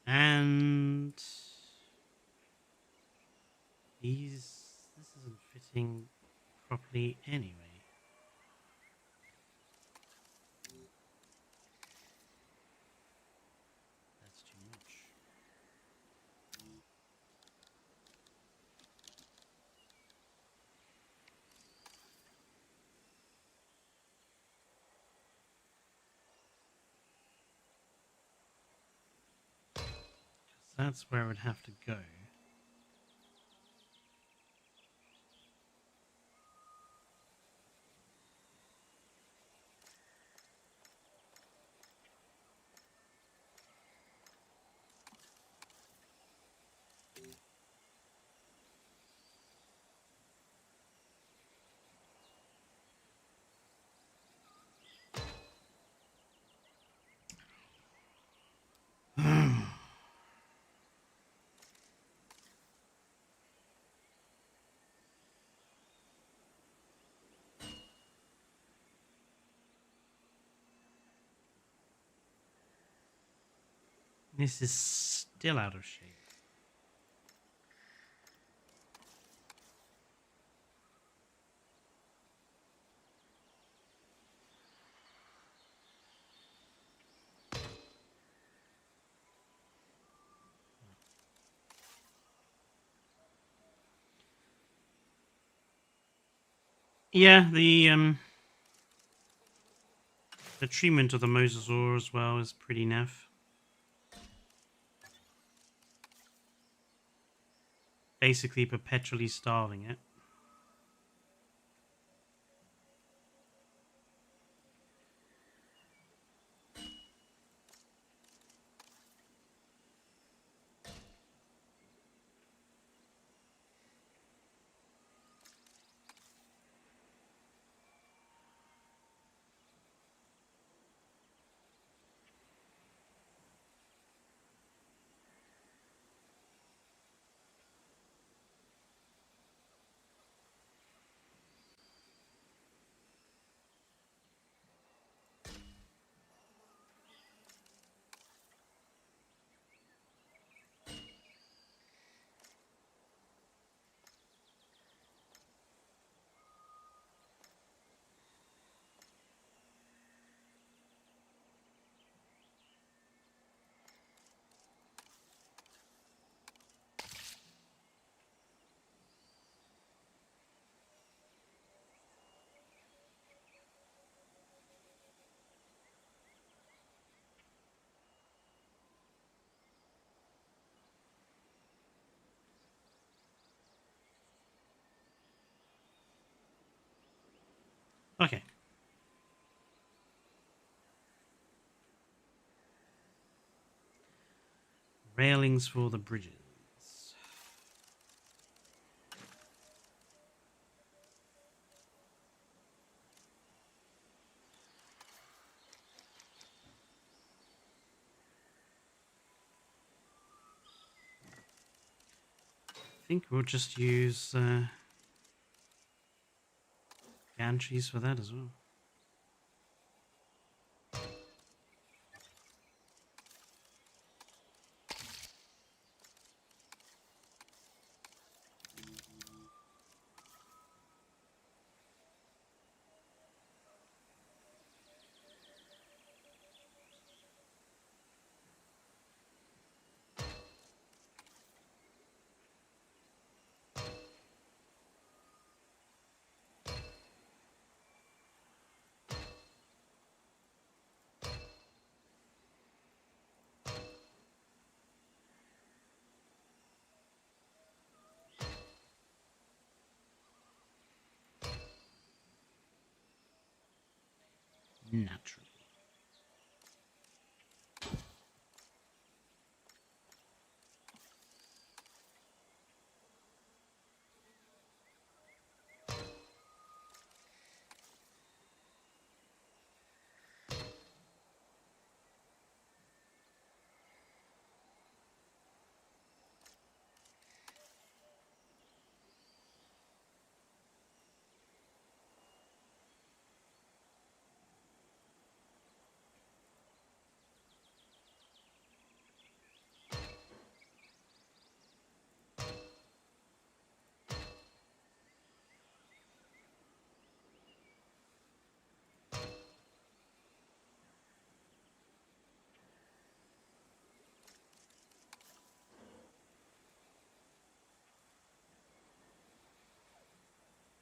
And this isn't fitting properly anyway. That's too much. That's where it would have to go. This is still out of shape. Yeah, the treatment of the mosasaur as well is pretty naff. Basically perpetually starving it. Okay. Railings for the bridges. I think we'll just use gantries for that as well. Naturally.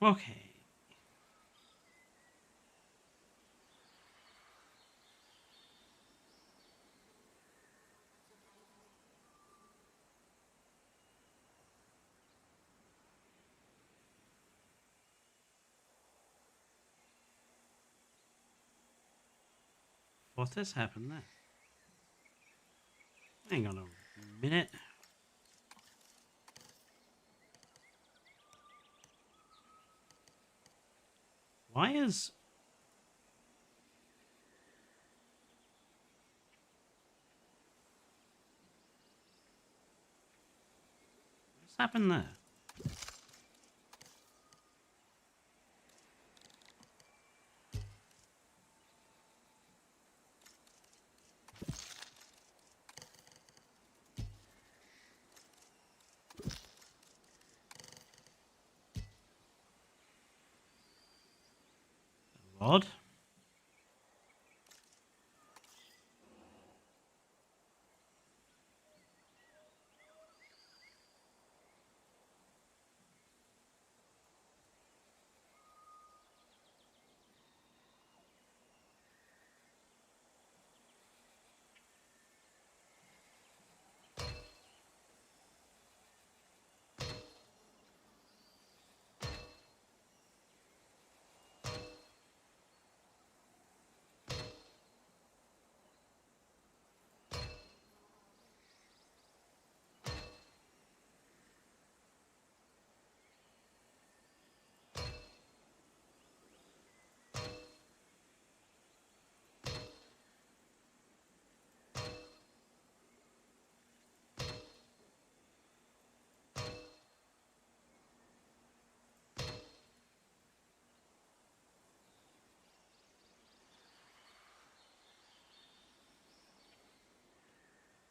Okay. What has happened there? Hang on a minute. Why is... What's happened there? odd.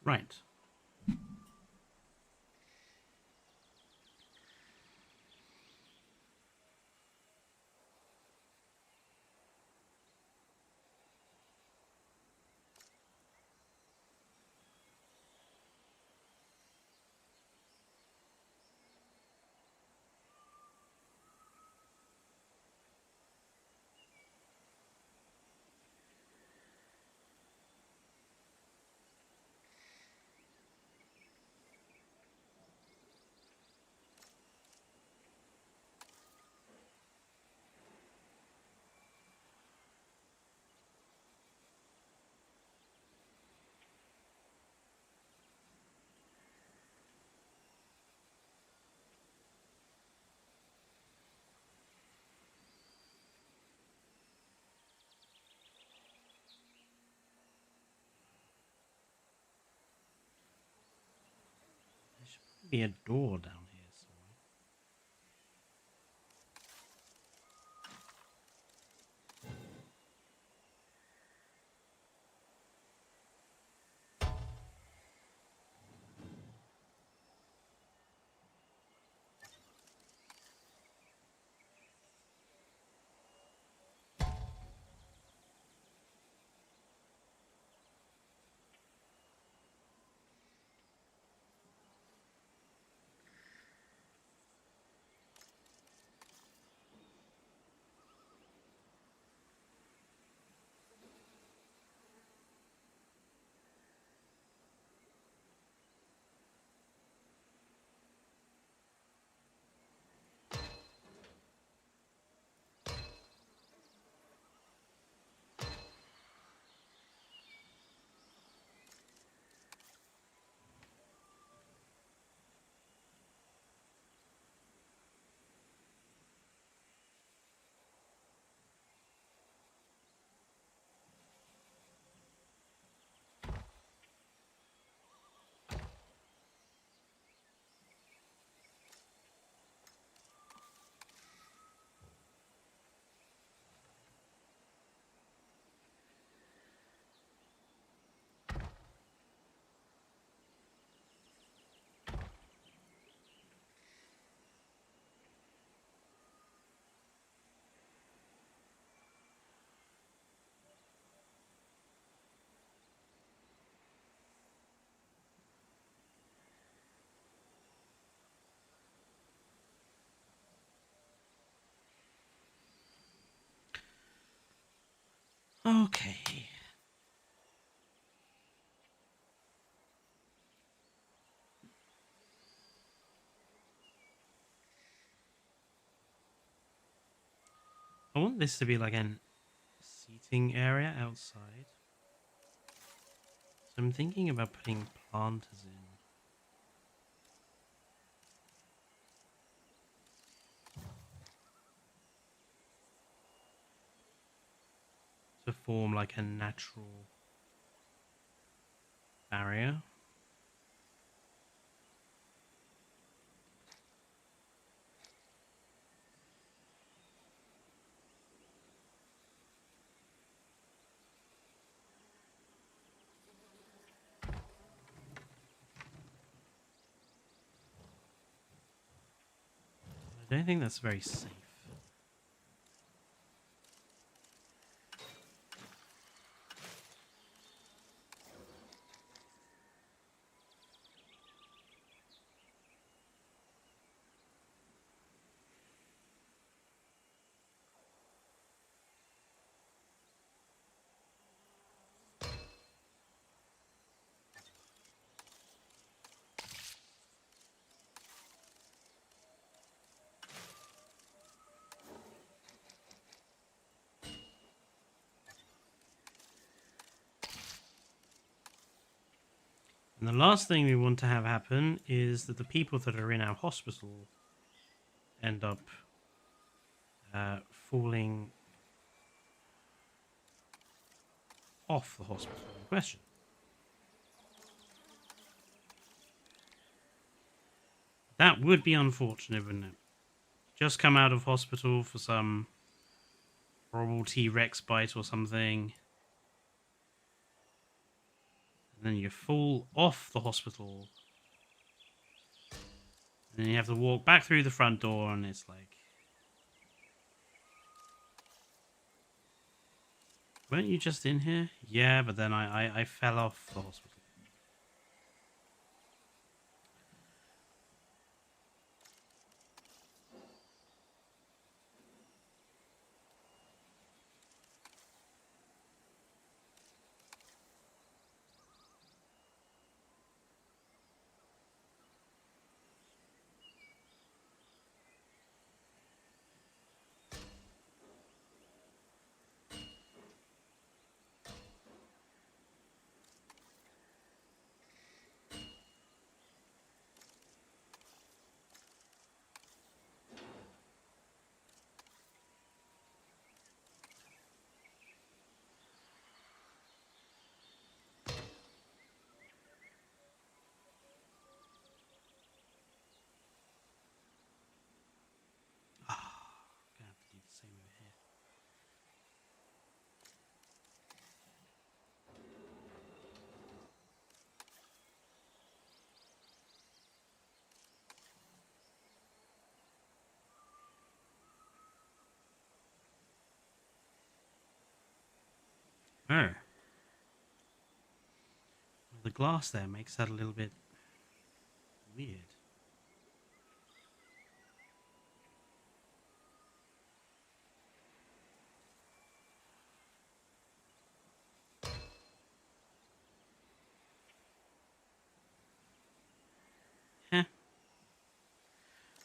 Right. There should be a door down here somewhere. Okay. I want this to be like an seating area outside. So I'm thinking about putting planters in to form like a natural barrier. I don't think that's very safe. And the last thing we want to have happen is that the people that are in our hospital end up falling off the hospital in question. That would be unfortunate, wouldn't it? Just come out of hospital for some horrible T-Rex bite or something, and then you fall off the hospital, and then you have to walk back through the front door, and it's like, weren't you just in here? Yeah, but then I fell off the hospital. Gonna have to do the same over here. Oh. Well, the glass there makes that a little bit weird. Heh.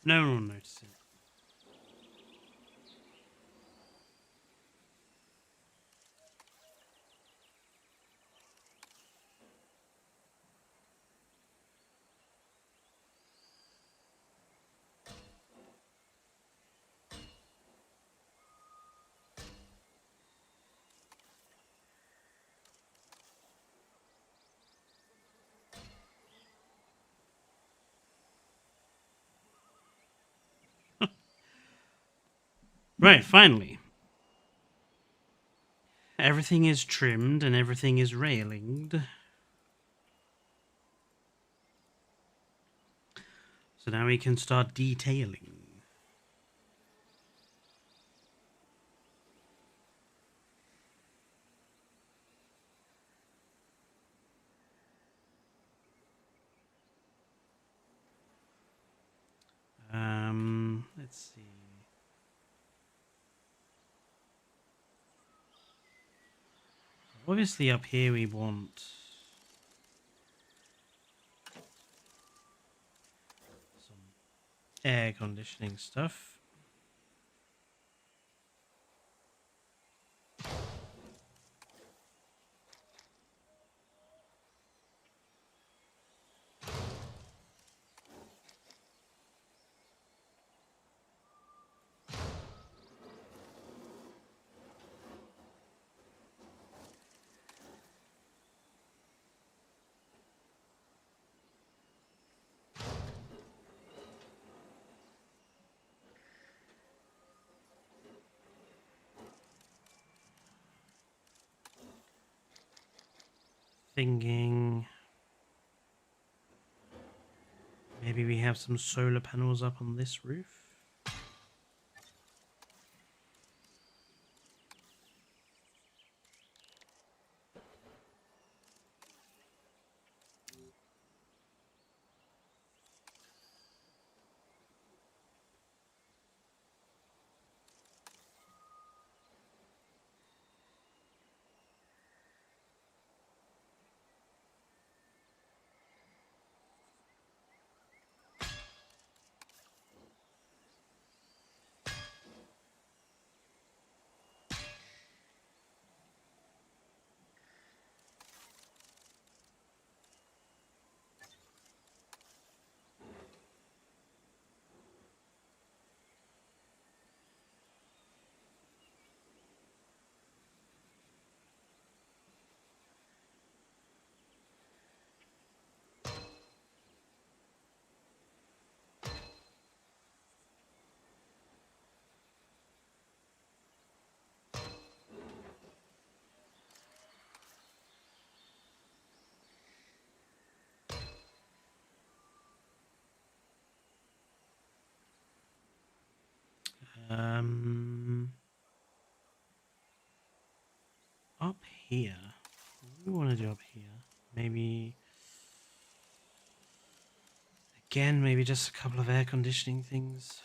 No one will notice it. Right, finally. Everything is trimmed and everything is railinged. So now we can start detailing. Let's see. Obviously up here we want some air conditioning stuff. Thinking maybe we have some solar panels up on this roof. Up here. What do we want to do up here? Maybe again, maybe just a couple of air conditioning things.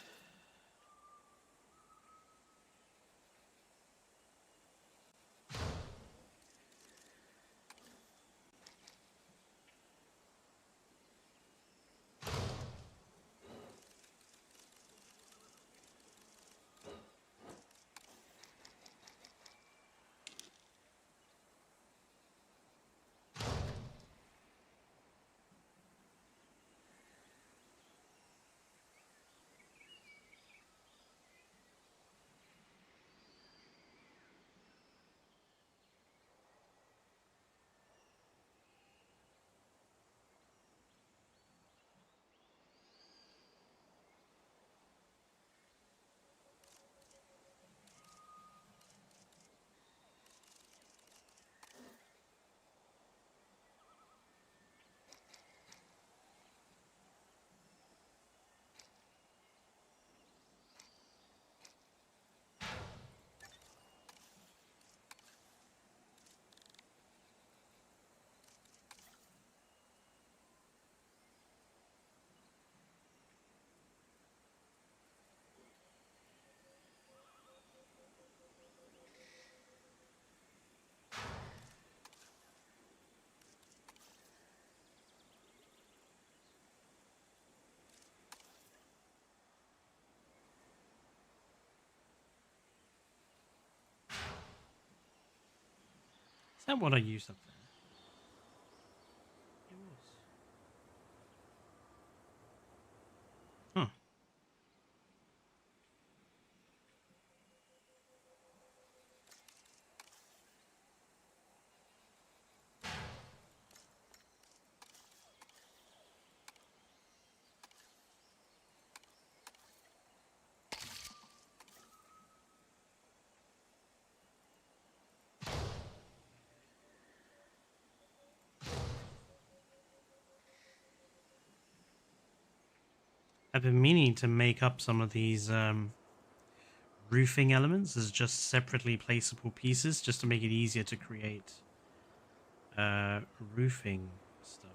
Is that what I used up there? It was. Huh. I've been meaning to make up some of these roofing elements as just separately placeable pieces, just to make it easier to create roofing stuff.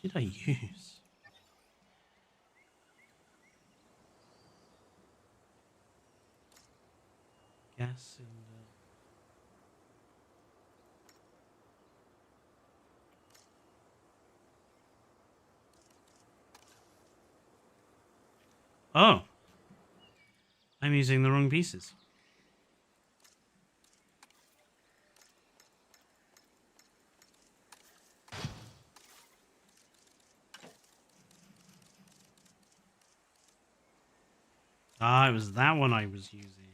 What did I use? Gas cylinder. Oh, I'm using the wrong pieces. Ah, it was that one I was using.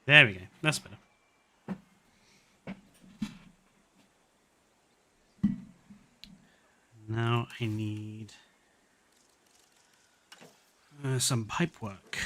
There we go. That's better. Now I need some pipe work.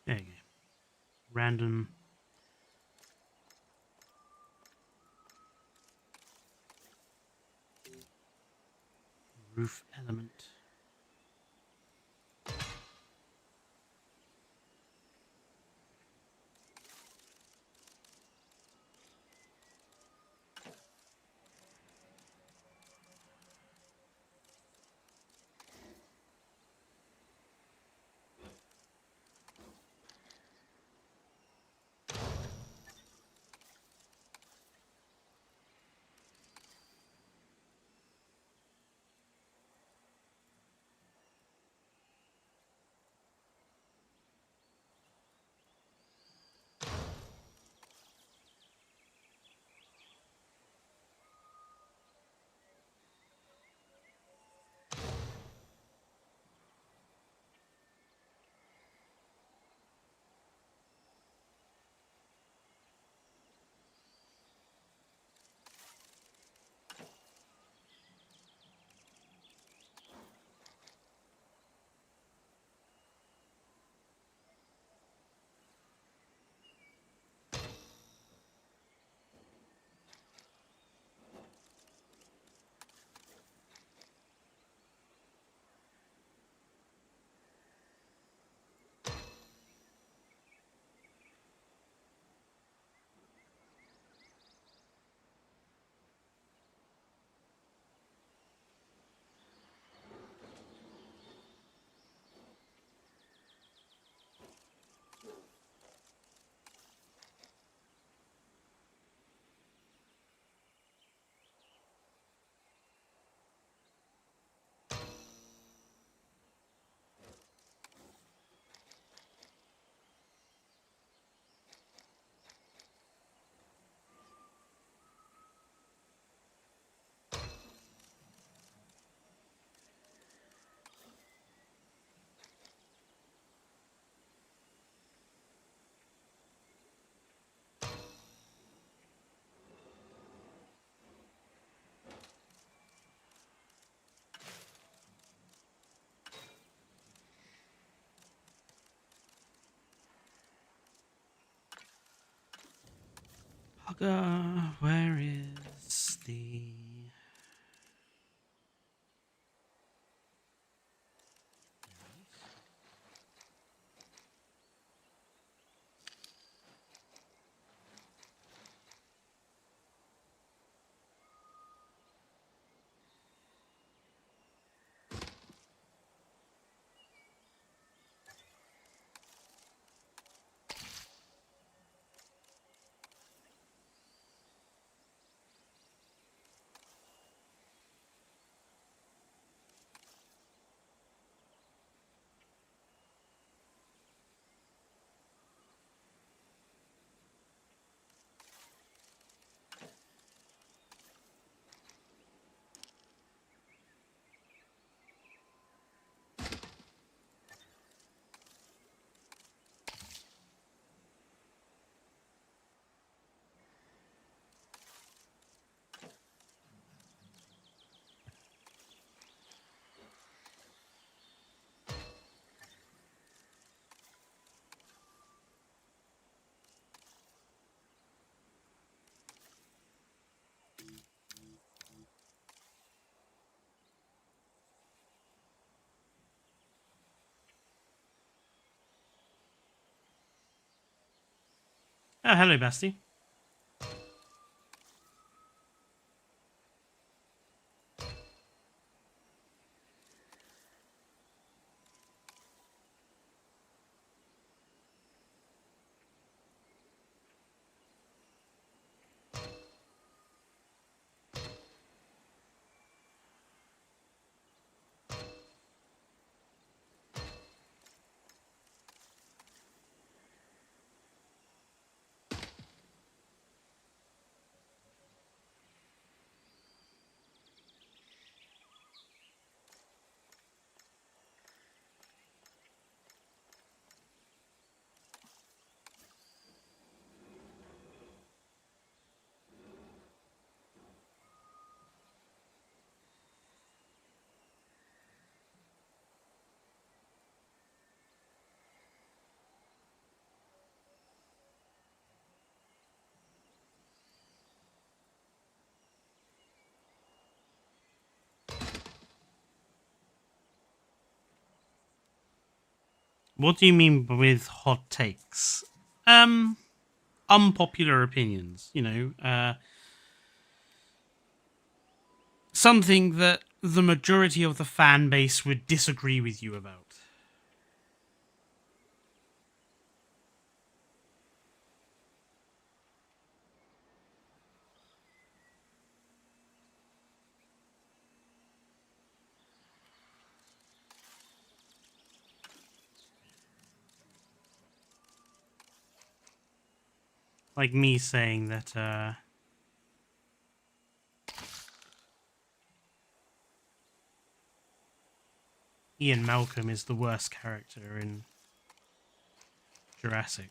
There you go. Random roof element. Hugger, where is the... Oh, hello, Basti. What do you mean with hot takes? Unpopular opinions, something that the majority of the fan base would disagree with you about. Like me saying that Ian Malcolm is the worst character in Jurassic.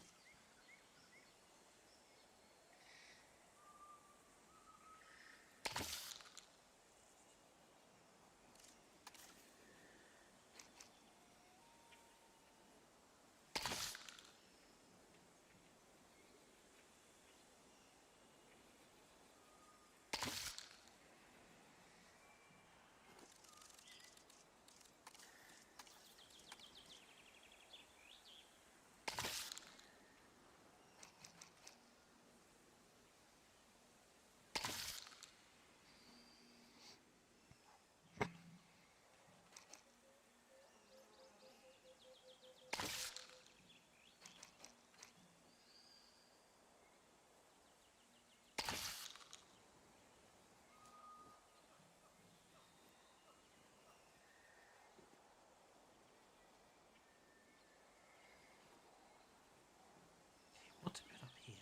What's a bit up here?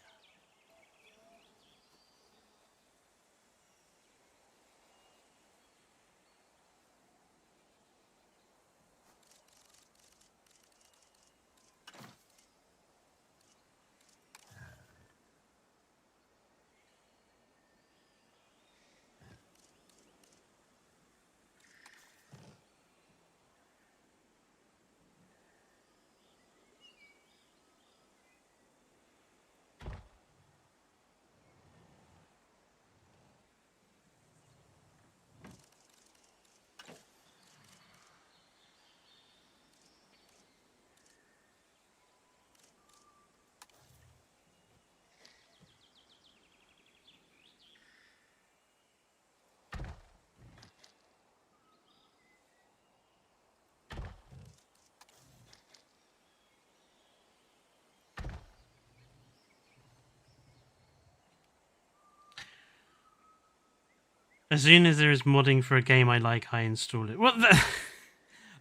As soon as there is modding for a game I like, I install it. What the?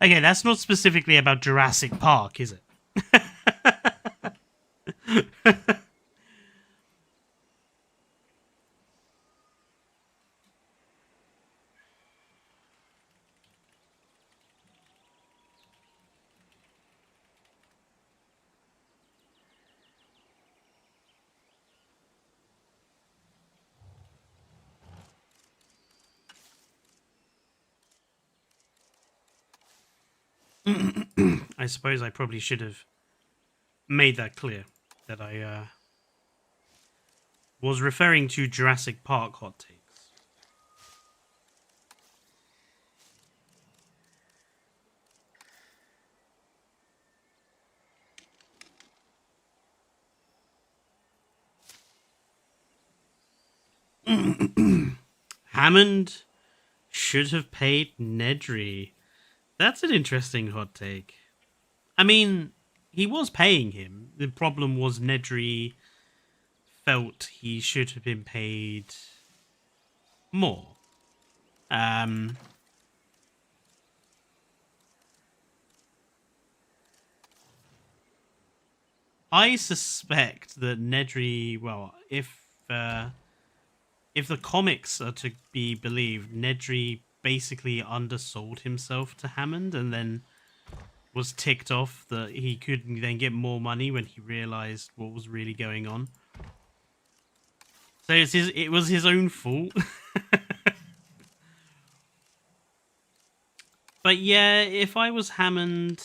Okay, that's not specifically about Jurassic Park, is it? I suppose I probably should have made that clear that I was referring to Jurassic Park hot takes. Hammond should have paid Nedry. That's an interesting hot take. I mean, he was paying him. The problem was Nedry felt he should have been paid more. I suspect that Nedry, well, if the comics are to be believed, Nedry basically undersold himself to Hammond and then was ticked off that he could then get more money when he realized what was really going on. So it was his own fault. But yeah, if I was Hammond,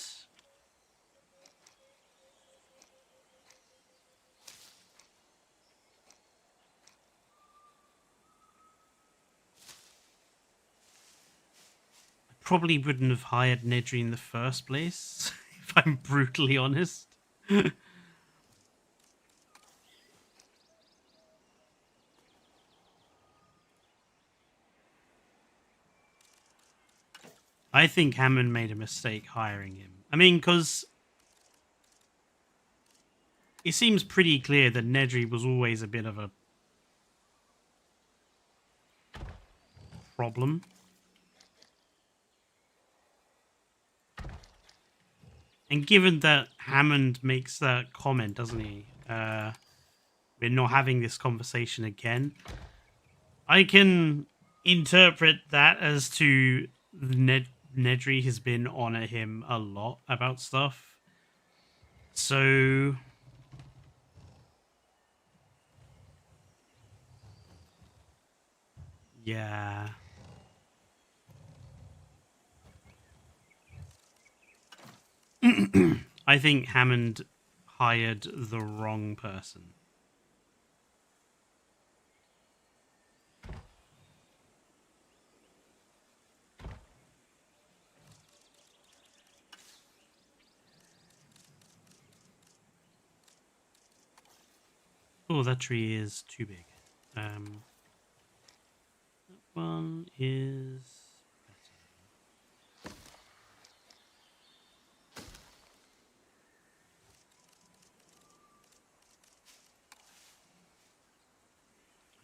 I probably wouldn't have hired Nedry in the first place. If I'm brutally honest. I think Hammond made a mistake hiring him. I mean, because it seems pretty clear that Nedry was always a bit of a problem. And given that Hammond makes that comment, doesn't he? We're not having this conversation again. I can interpret that as to Nedry has been on at him a lot about stuff. So yeah. I think Hammond hired the wrong person. Oh, that tree is too big. That one is better.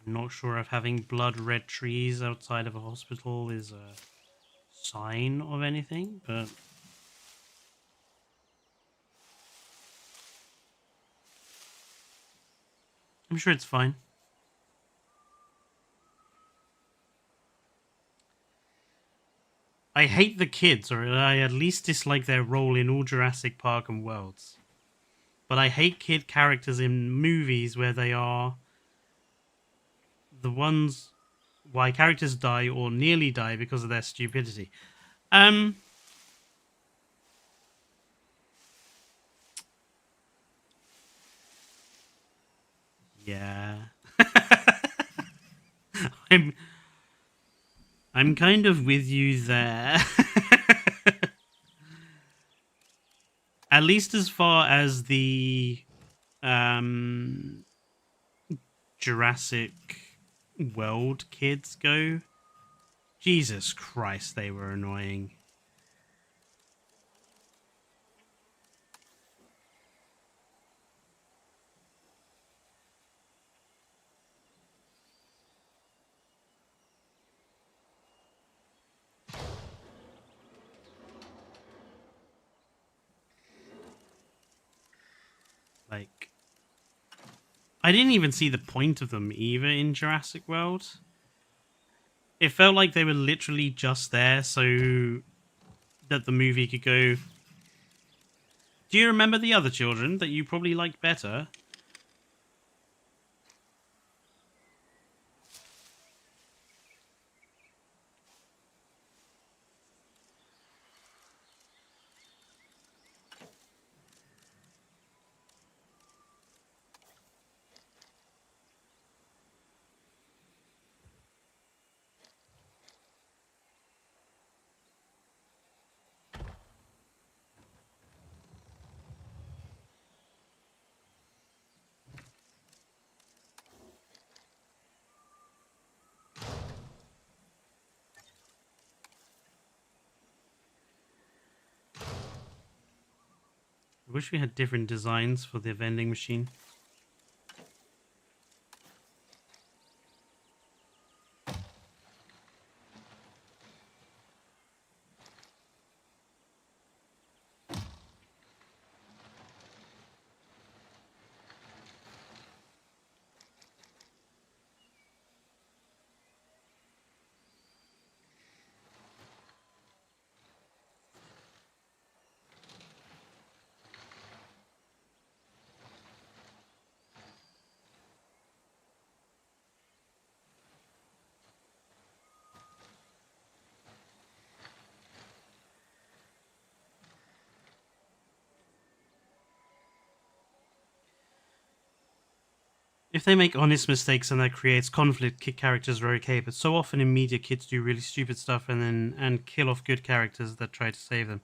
I'm not sure if having blood red trees outside of a hospital is a sign of anything, but I'm sure it's fine. I hate the kids, or I at least dislike their role in all Jurassic Park and Worlds. But I hate kid characters in movies where they are the ones why characters die or nearly die because of their stupidity. Yeah. I'm kind of with you there. At least as far as the Jurassic World kids go. Jesus Christ, they were annoying. Like, I didn't even see the point of them either in Jurassic World. It felt like they were literally just there so that the movie could go, do you remember the other children that you probably liked better? I wish we had different designs for the vending machine. If they make honest mistakes and that creates conflict, kid characters are okay, but so often in media kids do really stupid stuff and kill off good characters that try to save them.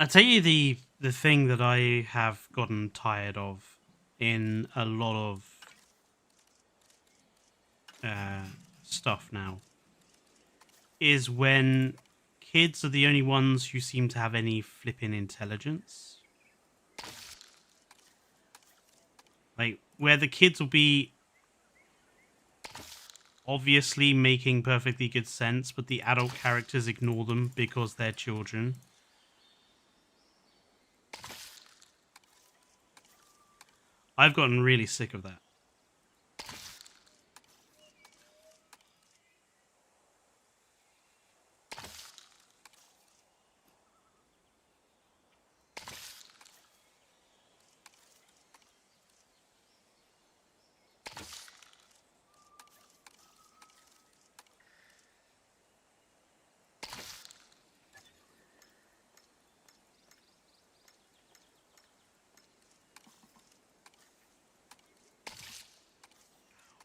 I tell you the thing that I have gotten tired of in a lot of stuff now is when kids are the only ones who seem to have any flipping intelligence. Like, where the kids will be obviously making perfectly good sense, but the adult characters ignore them because they're children. I've gotten really sick of that.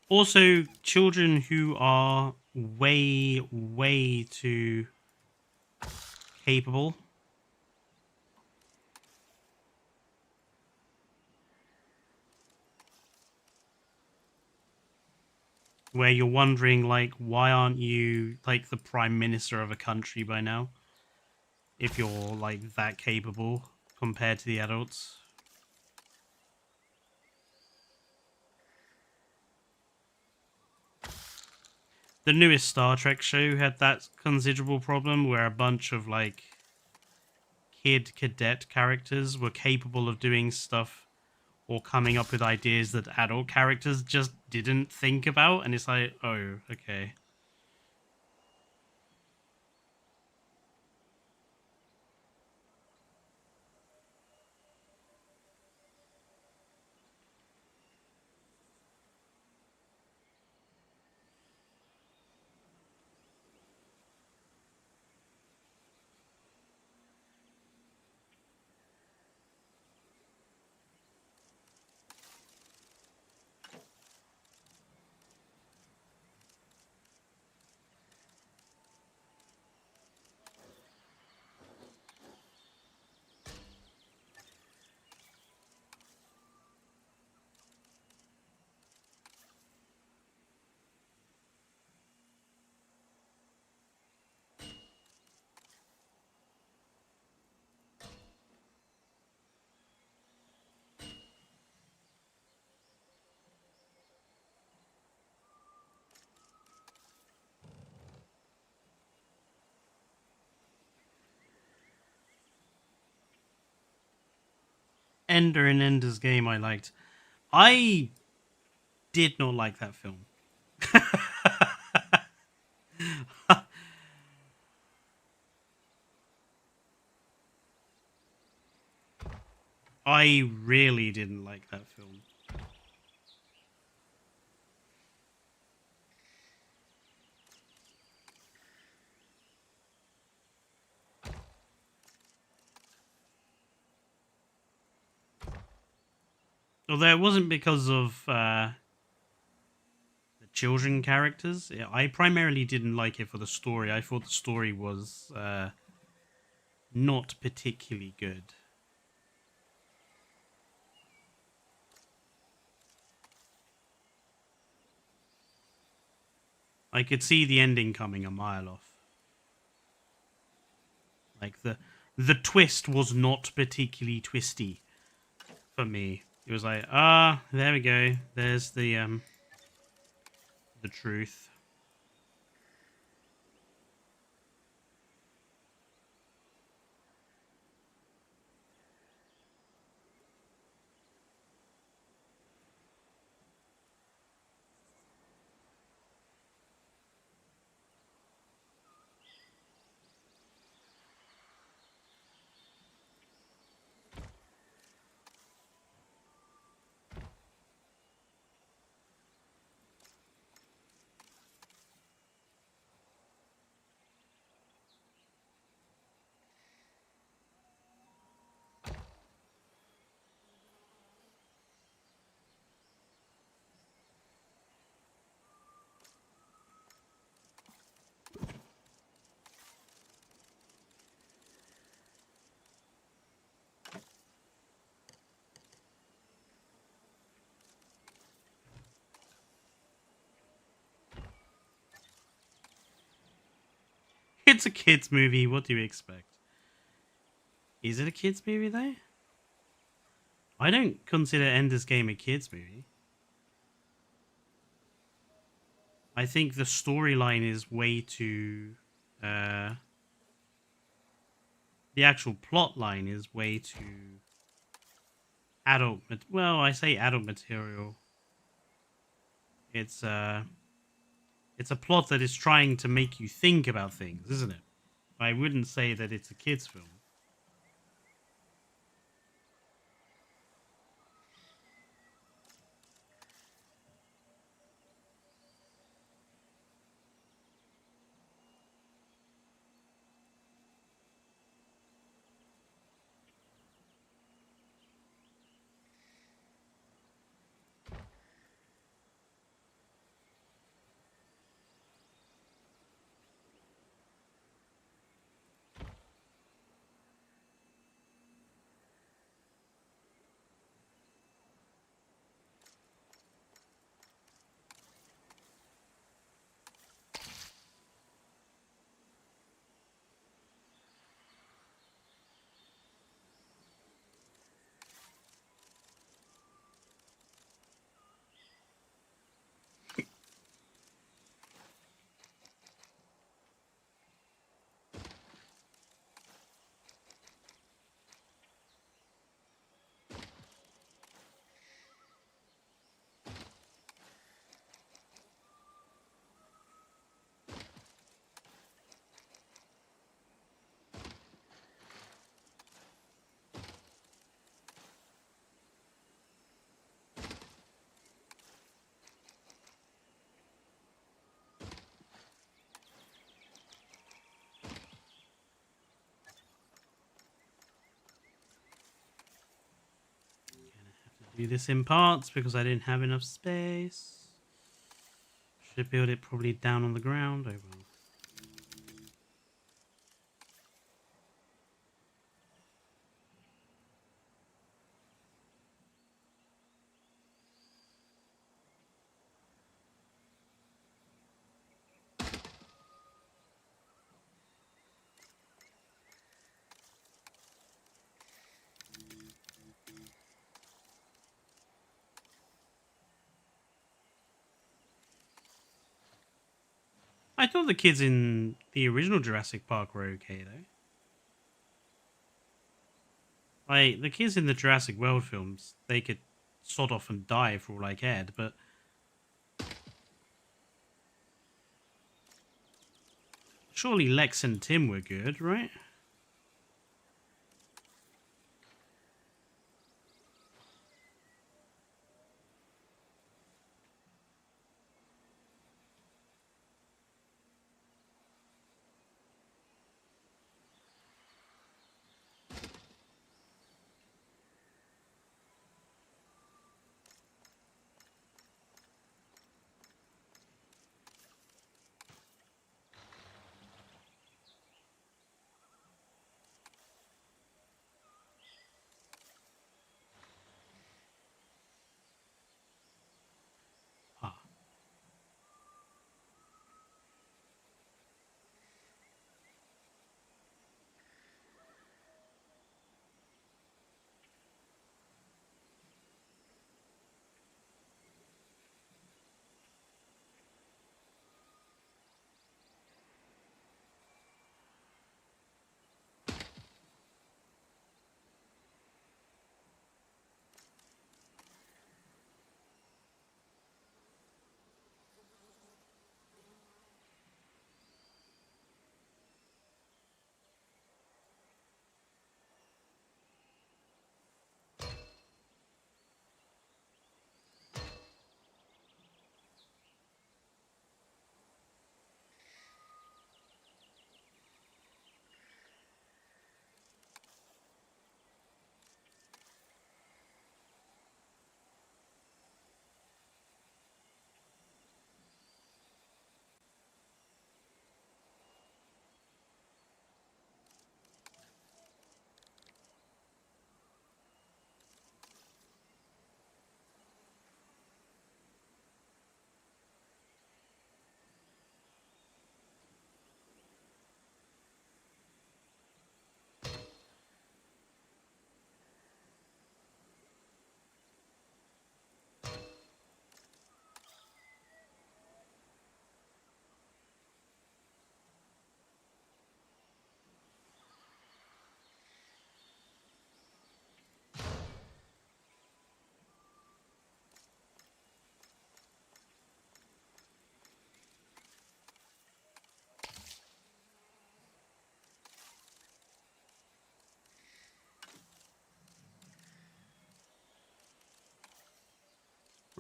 Also, children who are way too capable. Where you're wondering, like, why aren't you, like, the prime minister of a country by now? If you're, like, that capable compared to the adults. The newest Star Trek show had that considerable problem where a bunch of, like, kid cadet characters were capable of doing stuff or coming up with ideas that adult characters just didn't think about, and it's like, oh, okay. Ender in Ender's Game I liked. I did not like that film. I really didn't like that film. Although it wasn't because of the children characters. I primarily didn't like it for the story. I thought the story was not particularly good. I could see the ending coming a mile off. Like the twist was not particularly twisty for me. It was like, there we go. There's the truth. It's a kids movie. What do you expect? Is it a kids movie though? I don't consider Ender's Game a kids movie. I think the storyline is way too. The actual plot line is way too adult. Well, I say adult material. It's a plot that is trying to make you think about things, isn't it? I wouldn't say that it's a kids film. Do this in parts because I didn't have enough space. Should build it probably down on the ground. Oh well. I thought the kids in the original Jurassic Park were okay though. Like the kids in the Jurassic World films, they could sod off and die for all I cared, but surely Lex and Tim were good, right?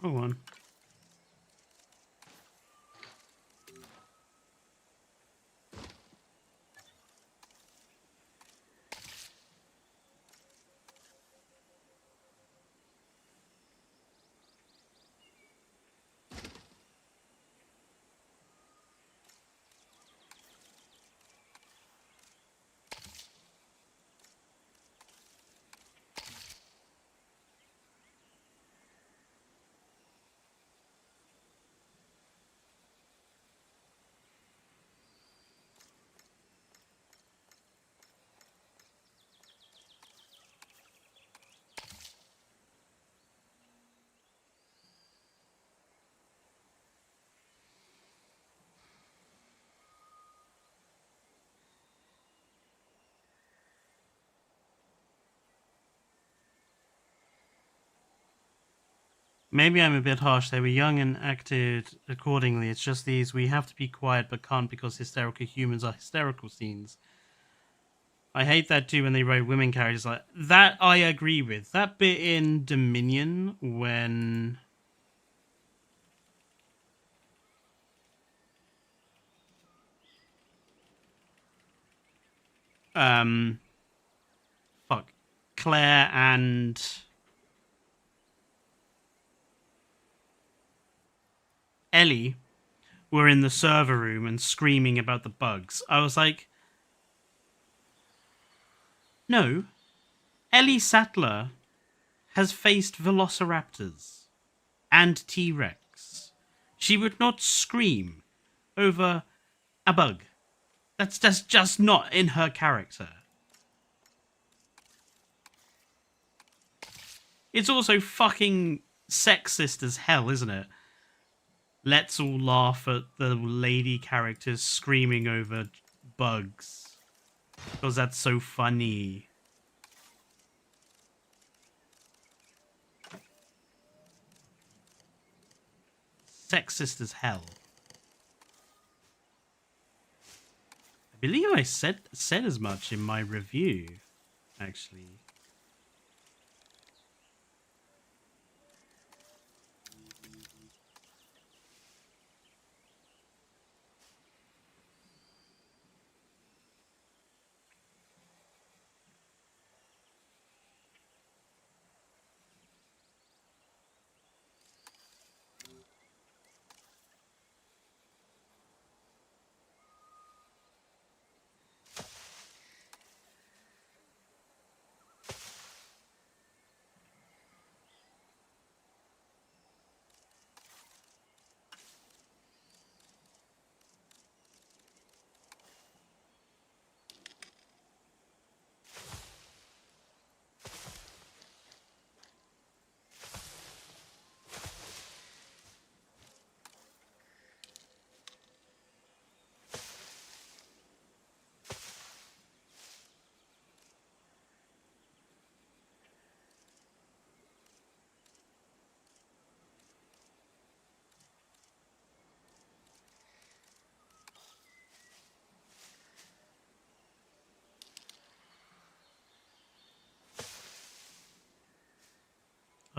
Hold on. Maybe I'm a bit harsh. They were young and acted accordingly. It's just these we have to be quiet but can't because hysterical humans are hysterical scenes. I hate that too when they wrote women characters like that. I agree with that bit in Dominion when um fuck Claire and Ellie were in the server room and screaming about the bugs. I was like, no, Ellie Sattler has faced velociraptors and T-Rex. She would not scream over a bug. That's just not in her character. It's also fucking sexist as hell, isn't it? Let's all laugh at the lady characters screaming over bugs. Because that's so funny. Sexist as hell. I believe I said as much in my review, actually.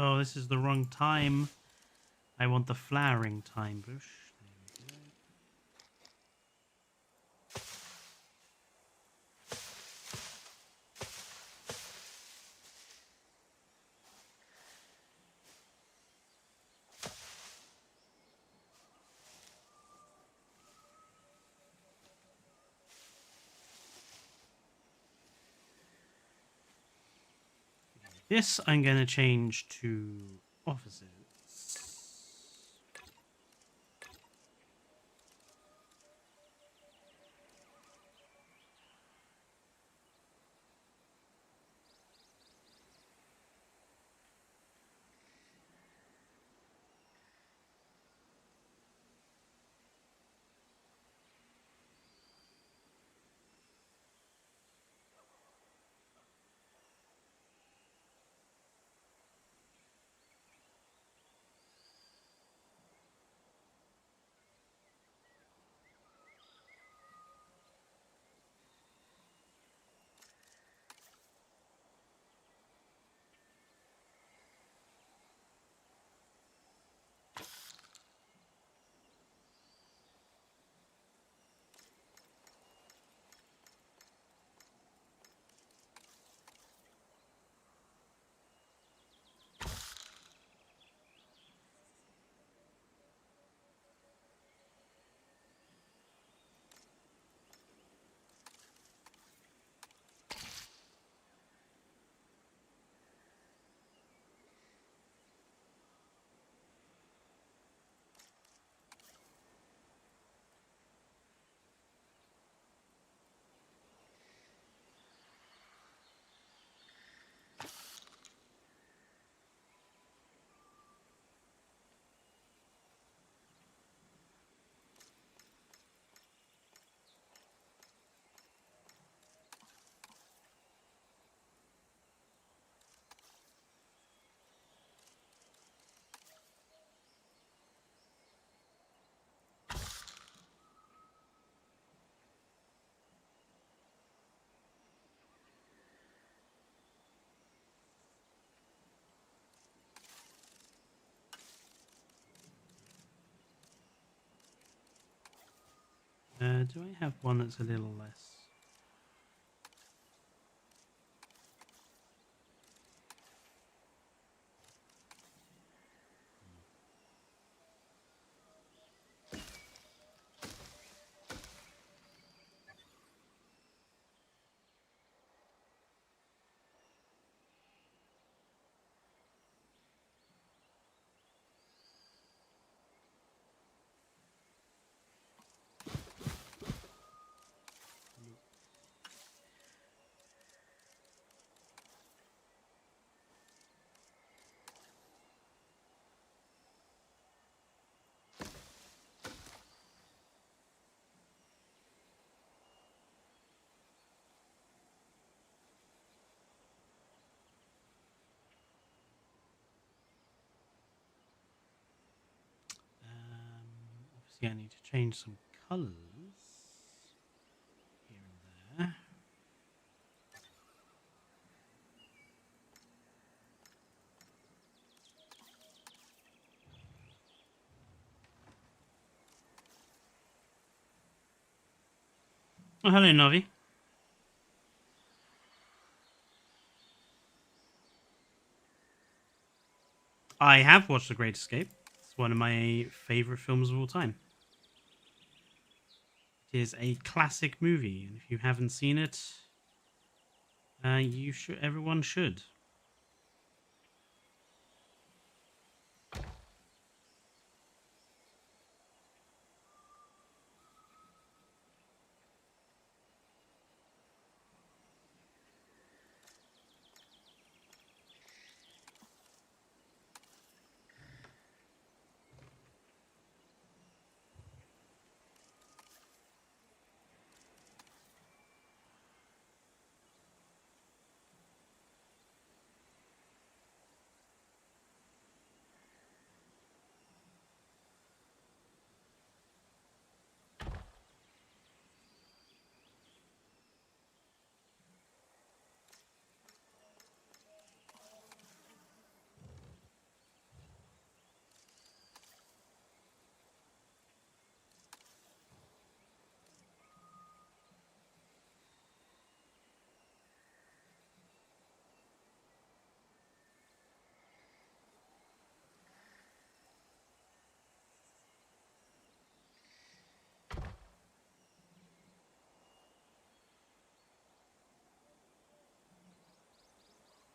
Oh, this is the wrong time. I want the flowering time bush. There we go. This I'm going to change to offices. Do I have one that's a little less? Obviously, I need to change some colors here and there. Oh, hello, Navi. I have watched The Great Escape. It's one of my favorite films of all time. It is a classic movie, and if you haven't seen it, you should. Everyone should.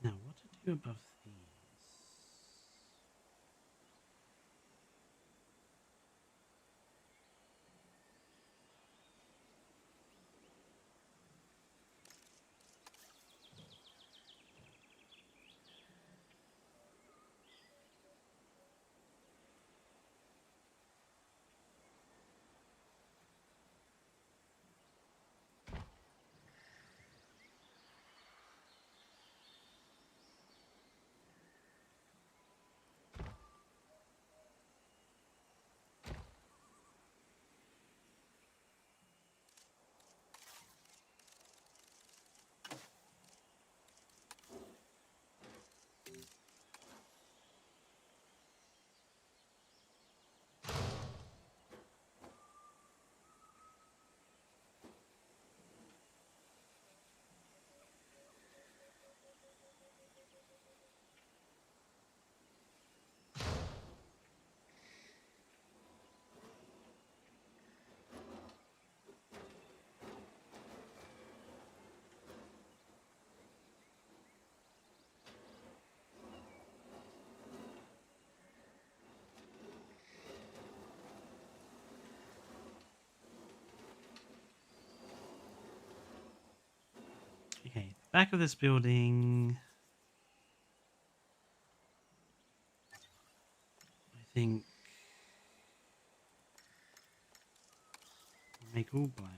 Now, what to do above these? Okay, back of this building. I think make all black.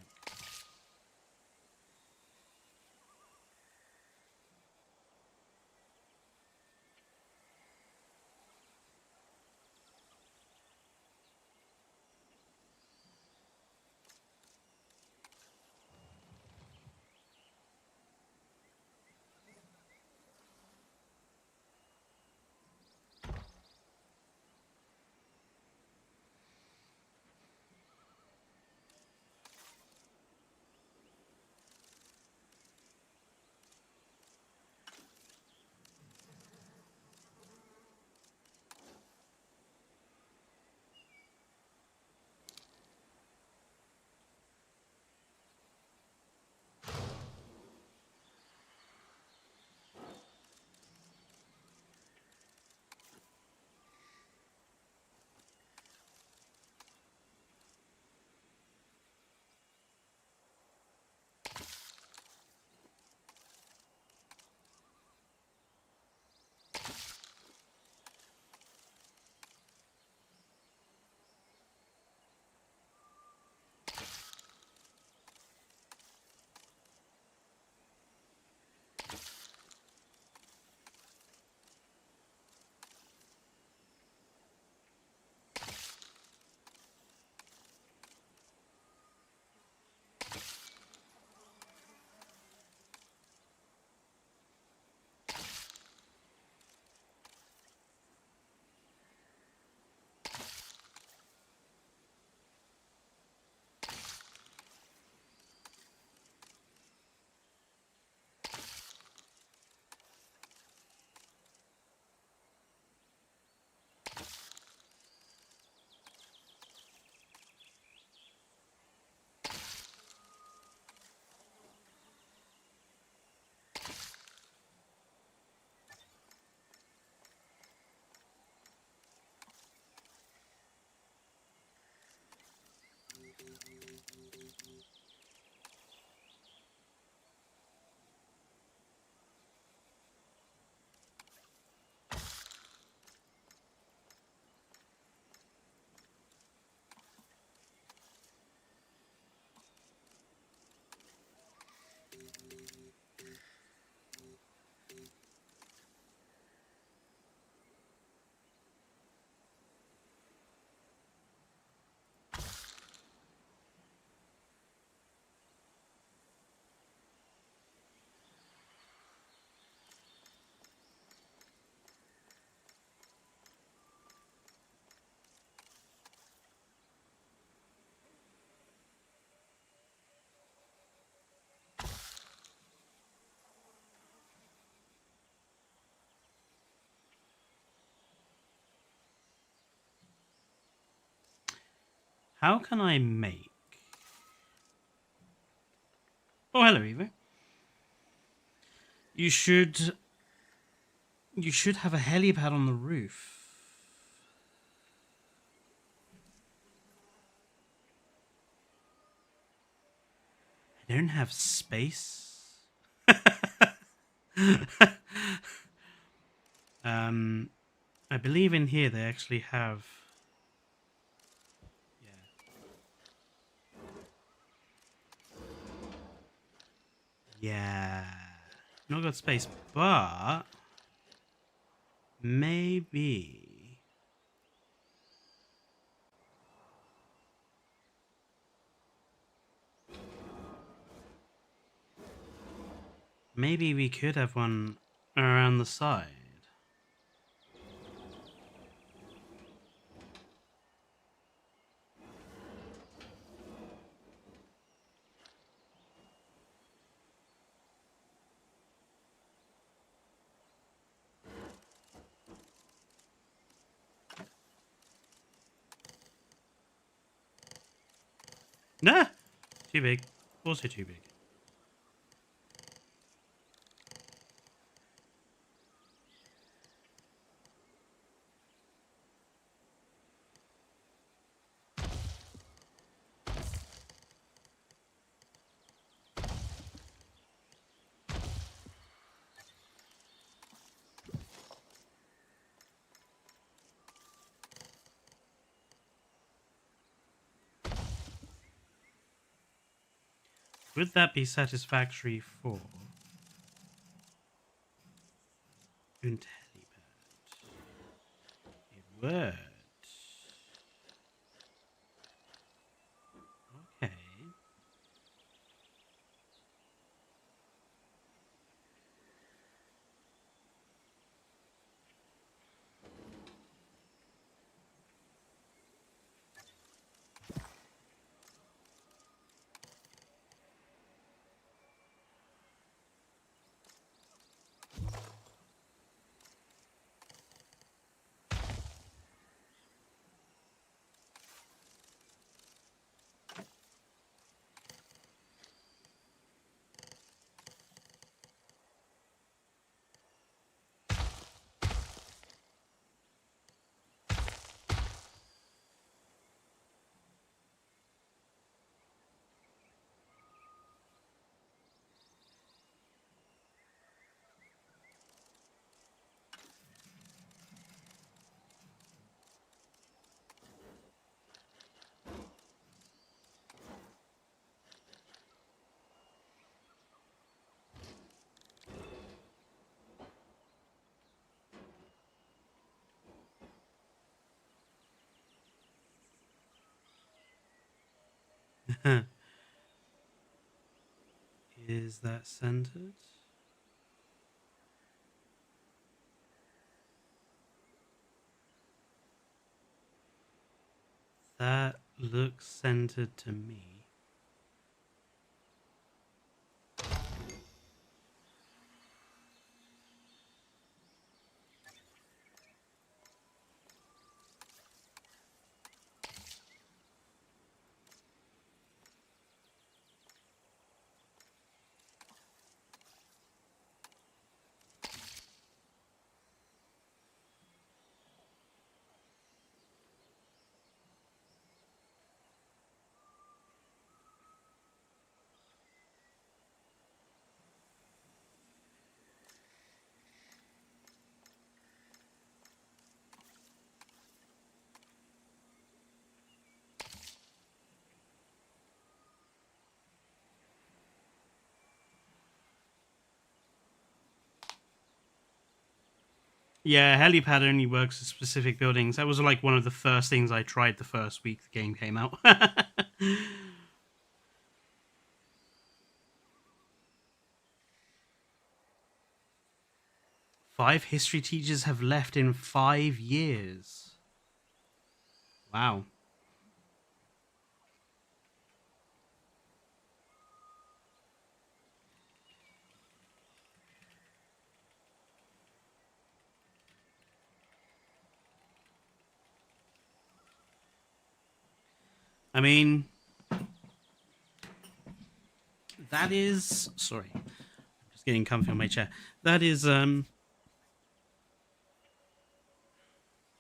How can I make... Oh, hello, Eva. You should have a helipad on the roof. I don't have space. I believe in here they actually have... Yeah. Not got space, but... Maybe... Maybe we could have one around the side. Nah! Too big. Also too big. Would that be satisfactory for Untelibird? It would. Okay. Is that centered? That looks centered to me. Yeah, helipad only works with specific buildings. That was like one of the first things I tried the first week the game came out. 5 history teachers have left in 5 years. Wow. I mean, that is... Sorry. I'm just getting comfy on my chair. That is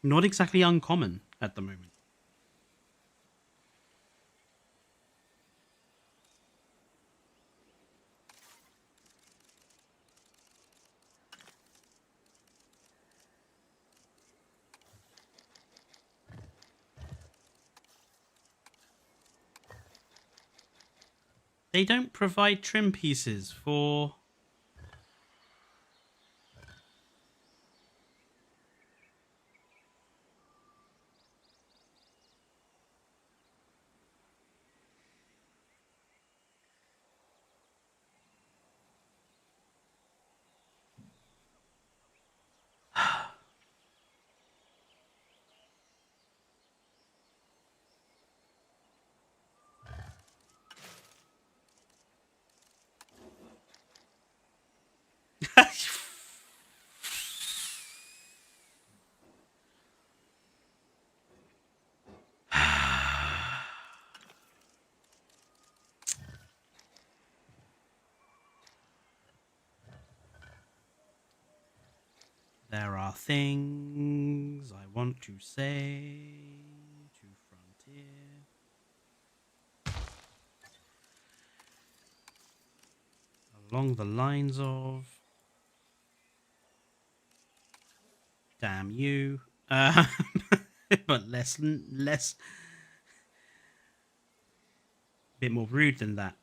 not exactly uncommon at the moment. They don't provide trim pieces for... There are things I want to say to Frontier. Along the lines of... Damn you. But less... Bit more rude than that.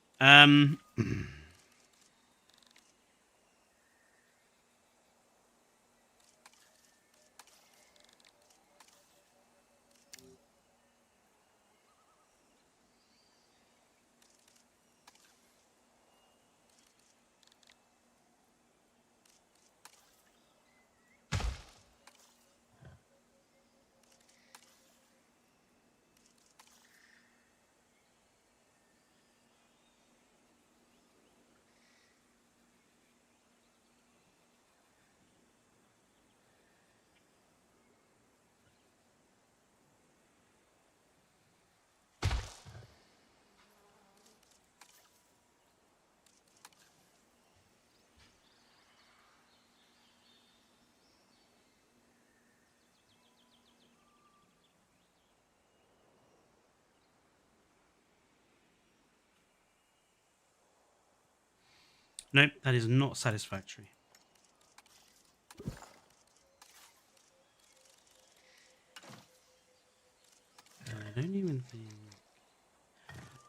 Nope, that is not satisfactory. I don't even think...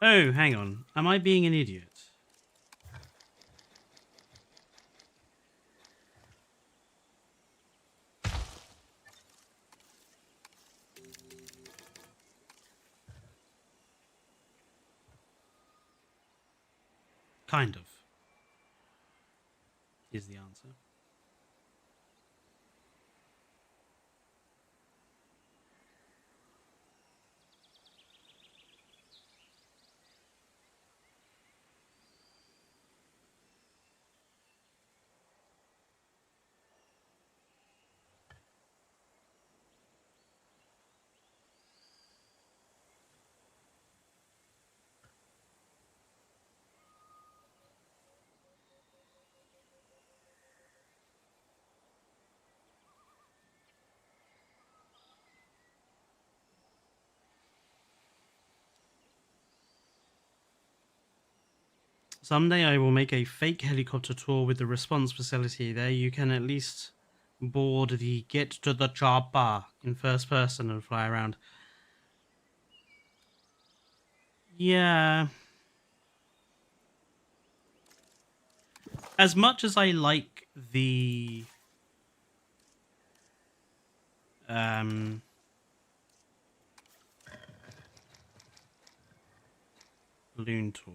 Oh, hang on. Am I being an idiot? Kind of. Is the answer. Someday I will make a fake helicopter tour with the response facility. There you can at least board the get to the chopper in first person and fly around. Yeah. As much as I like the balloon tour.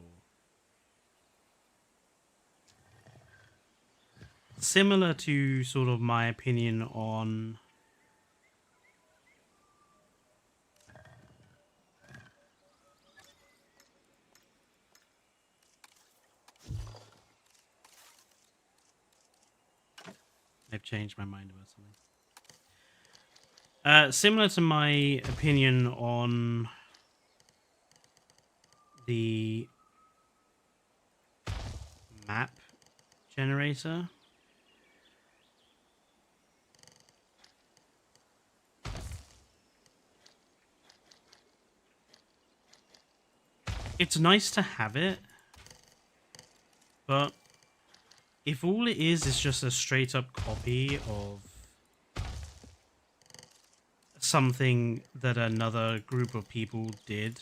Similar to sort of my opinion on I've changed my mind about something. Similar to my opinion on the map generator. It's nice to have it, but if all it is just a straight up copy of something that another group of people did,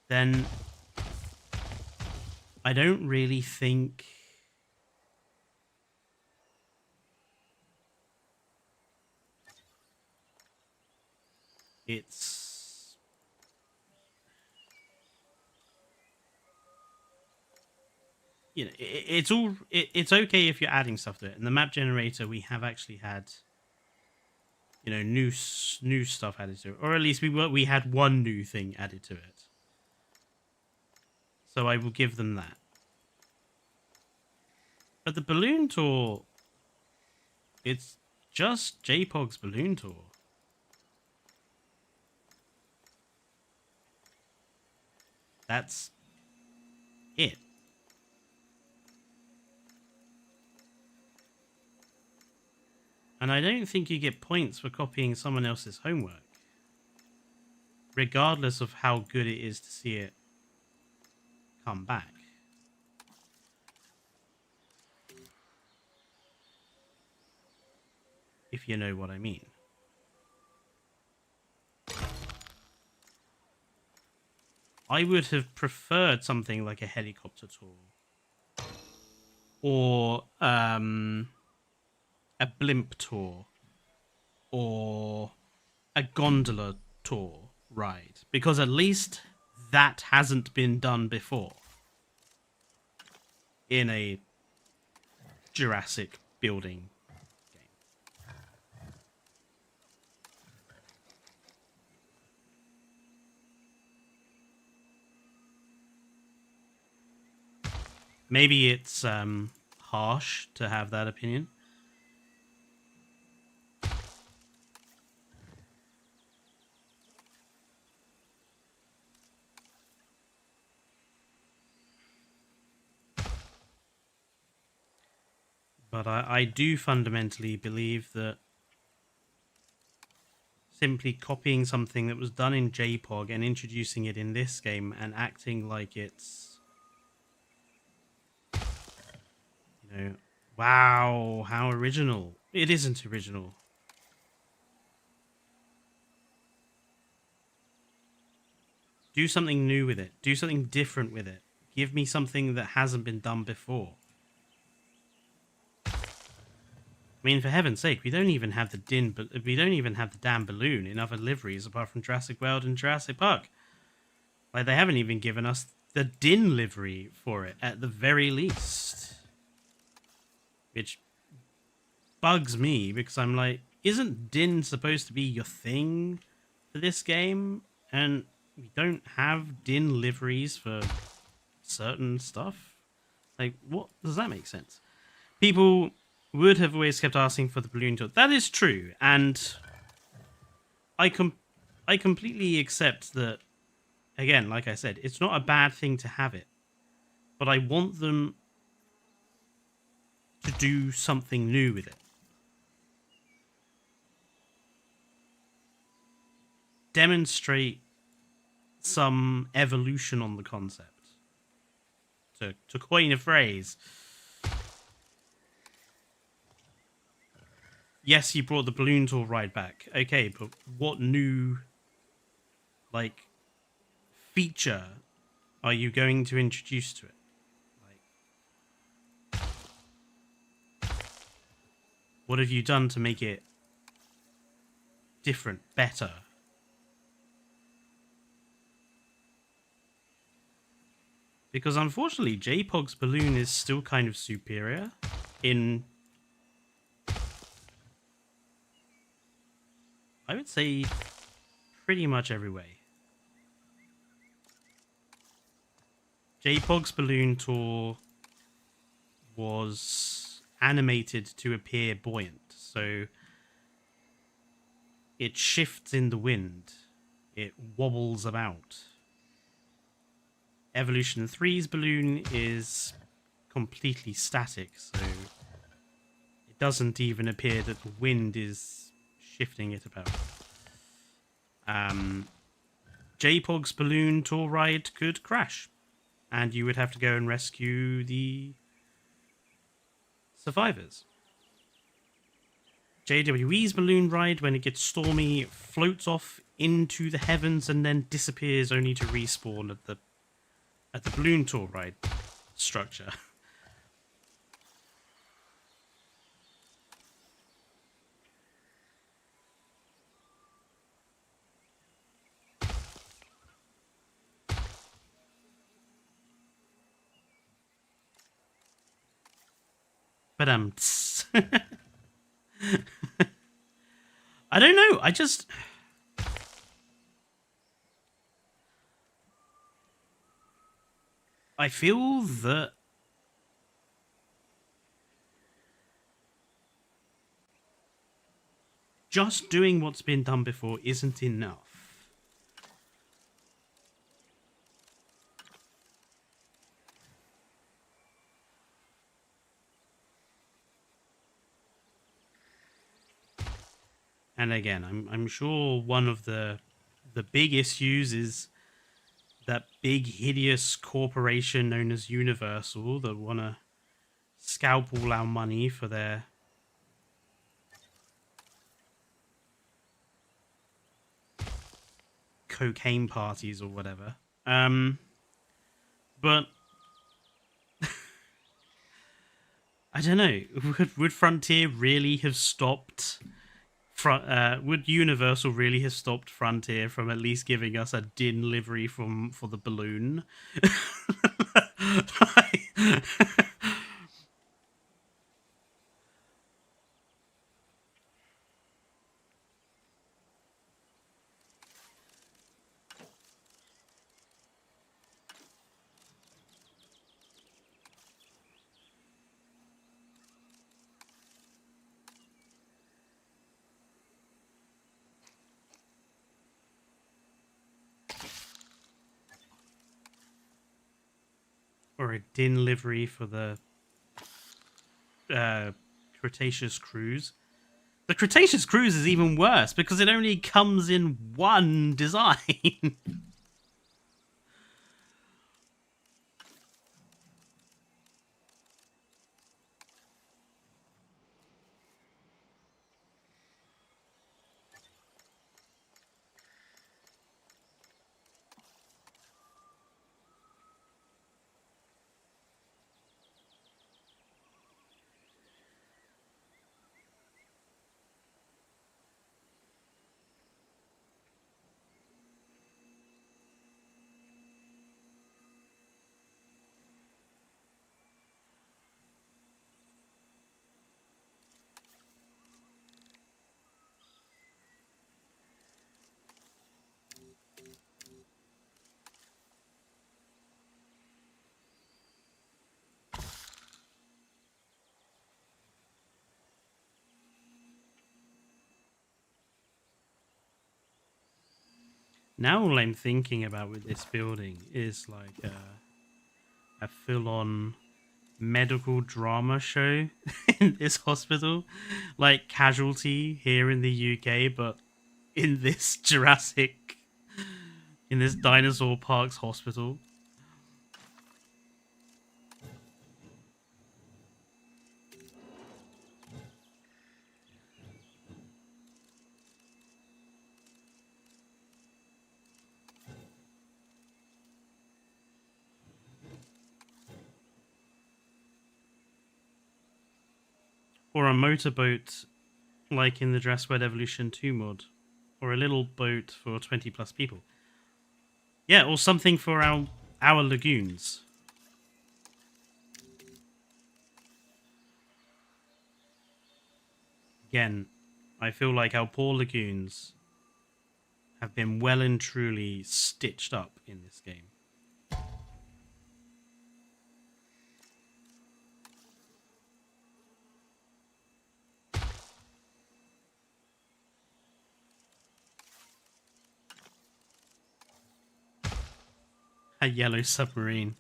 then I don't really think it's it's okay if you're adding stuff to it. In the map generator, we have actually had new stuff added to it, or at least we had one new thing added to it. So I will give them that. But the balloon tour, it's just JPOG's balloon tour. That's it. And I don't think you get points for copying someone else's homework, regardless of how good it is to see it come back. If you know what I mean. I would have preferred something like a helicopter tour. Or a blimp tour. Or a gondola tour ride. Because at least that hasn't been done before. In a Jurassic building. Maybe it's harsh to have that opinion. But I do fundamentally believe that simply copying something that was done in JPOG and introducing it in this game and acting like it's wow, how original. It isn't original. Do something new with it. Do something different with it. Give me something that hasn't been done before. I mean, for heaven's sake, we don't even have the damn balloon in other liveries apart from Jurassic World and Jurassic Park. Like, they haven't even given us the DIN livery for it at the very least. Which bugs me because I'm like, isn't DIN supposed to be your thing for this game? And we don't have DIN liveries for certain stuff? Like, what does that make sense? People would have always kept asking for the balloon tour. That is true, and I completely accept that. Again, like I said, it's not a bad thing to have it, but I want them to do something new with it. Demonstrate some evolution on the concept. To coin a phrase. Yes, you brought the balloon tour ride back. Okay, but what new, feature are you going to introduce to it? What have you done to make it different, better. Because unfortunately, J-Pog's balloon is still kind of superior in, I would say, pretty much every way. J-Pog's balloon tour was animated to appear buoyant, so it shifts in the wind, it wobbles about. Evolution 3's balloon is completely static, so it doesn't even appear that the wind is shifting it about. J-Pog's balloon tour ride could crash, and you would have to go and rescue the survivors. JWE's balloon ride, when it gets stormy, floats off into the heavens and then disappears, only to respawn at the balloon tour ride structure. But I don't know. I feel that just doing what's been done before isn't enough. And again, I'm sure one of the big issues is that big hideous corporation known as Universal that want to scalp all our money for their cocaine parties or whatever. But I don't know. Would Frontier really have stopped? Would Universal really have stopped Frontier from at least giving us a DIN livery for the balloon? Or a DIN livery for the Cretaceous Cruise. The Cretaceous Cruise is even worse because it only comes in one design. Now all I'm thinking about with this building is like a full-on medical drama show in this hospital, like Casualty here in the UK, but in this in this dinosaur parks hospital. Or a motorboat like in the Jurassic World Evolution 2 mod. or a little boat for 20 plus people. Yeah, or something for our lagoons. Again, I feel like our poor lagoons have been well and truly stitched up in this game. A yellow submarine.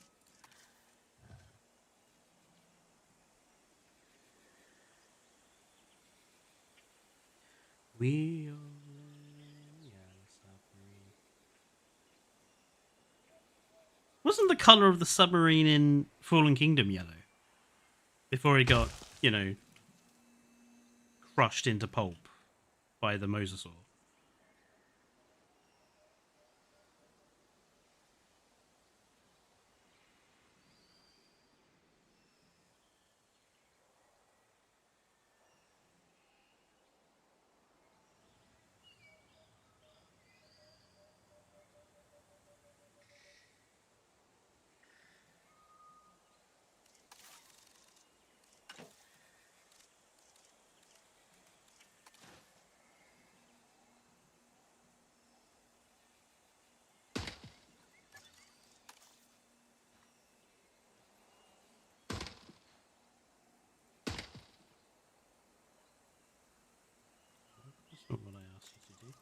We are a yellow submarine. Wasn't the color of the submarine in Fallen Kingdom yellow? Before it got, crushed into pulp by the mosasaur. That's not what I asked you to do.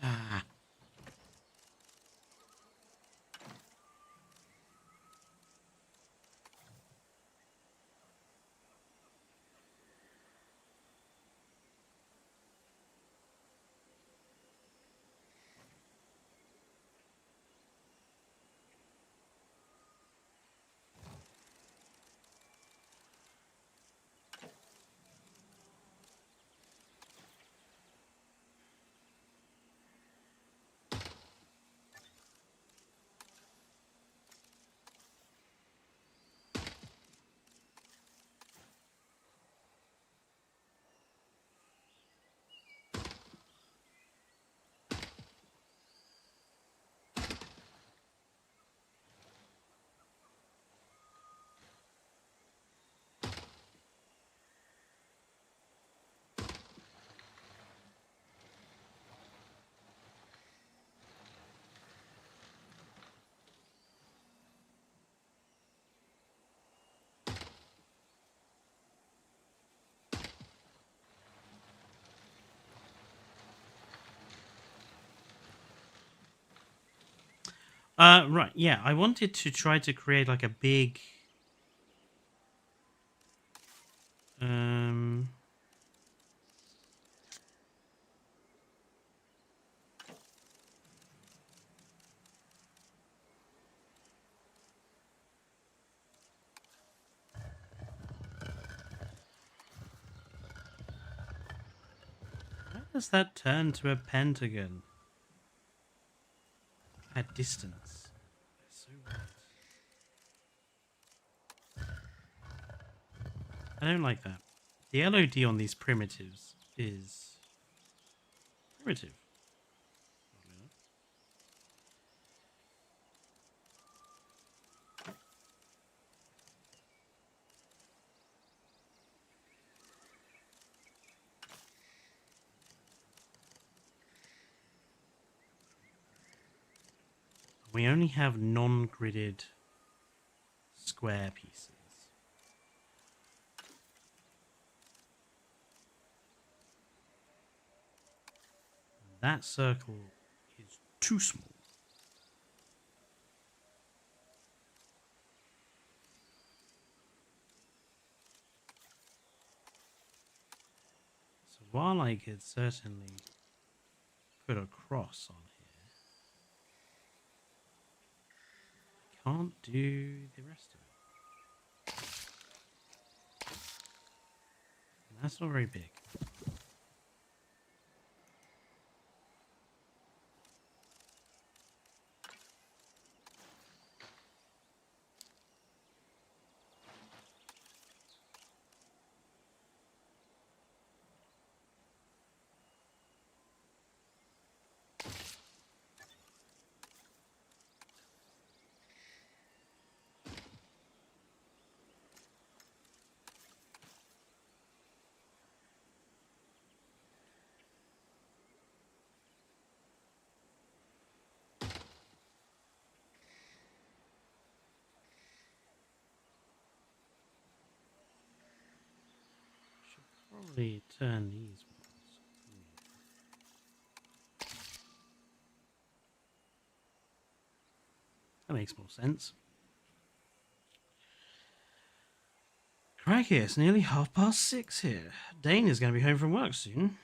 Ah. Right, yeah, I wanted to try to create like a big um how does that turn to a pentagon at distance? That's so weird. I don't like that. The LOD on these primitives is primitive. We only have non-gridded square pieces. That circle is too small. So while I could certainly put a cross on here, I can't do the rest of it. And that's not very big. Probably turn these ones green. That makes more sense. Crikey, it's nearly 6:30 here. Dane is going to be home from work soon.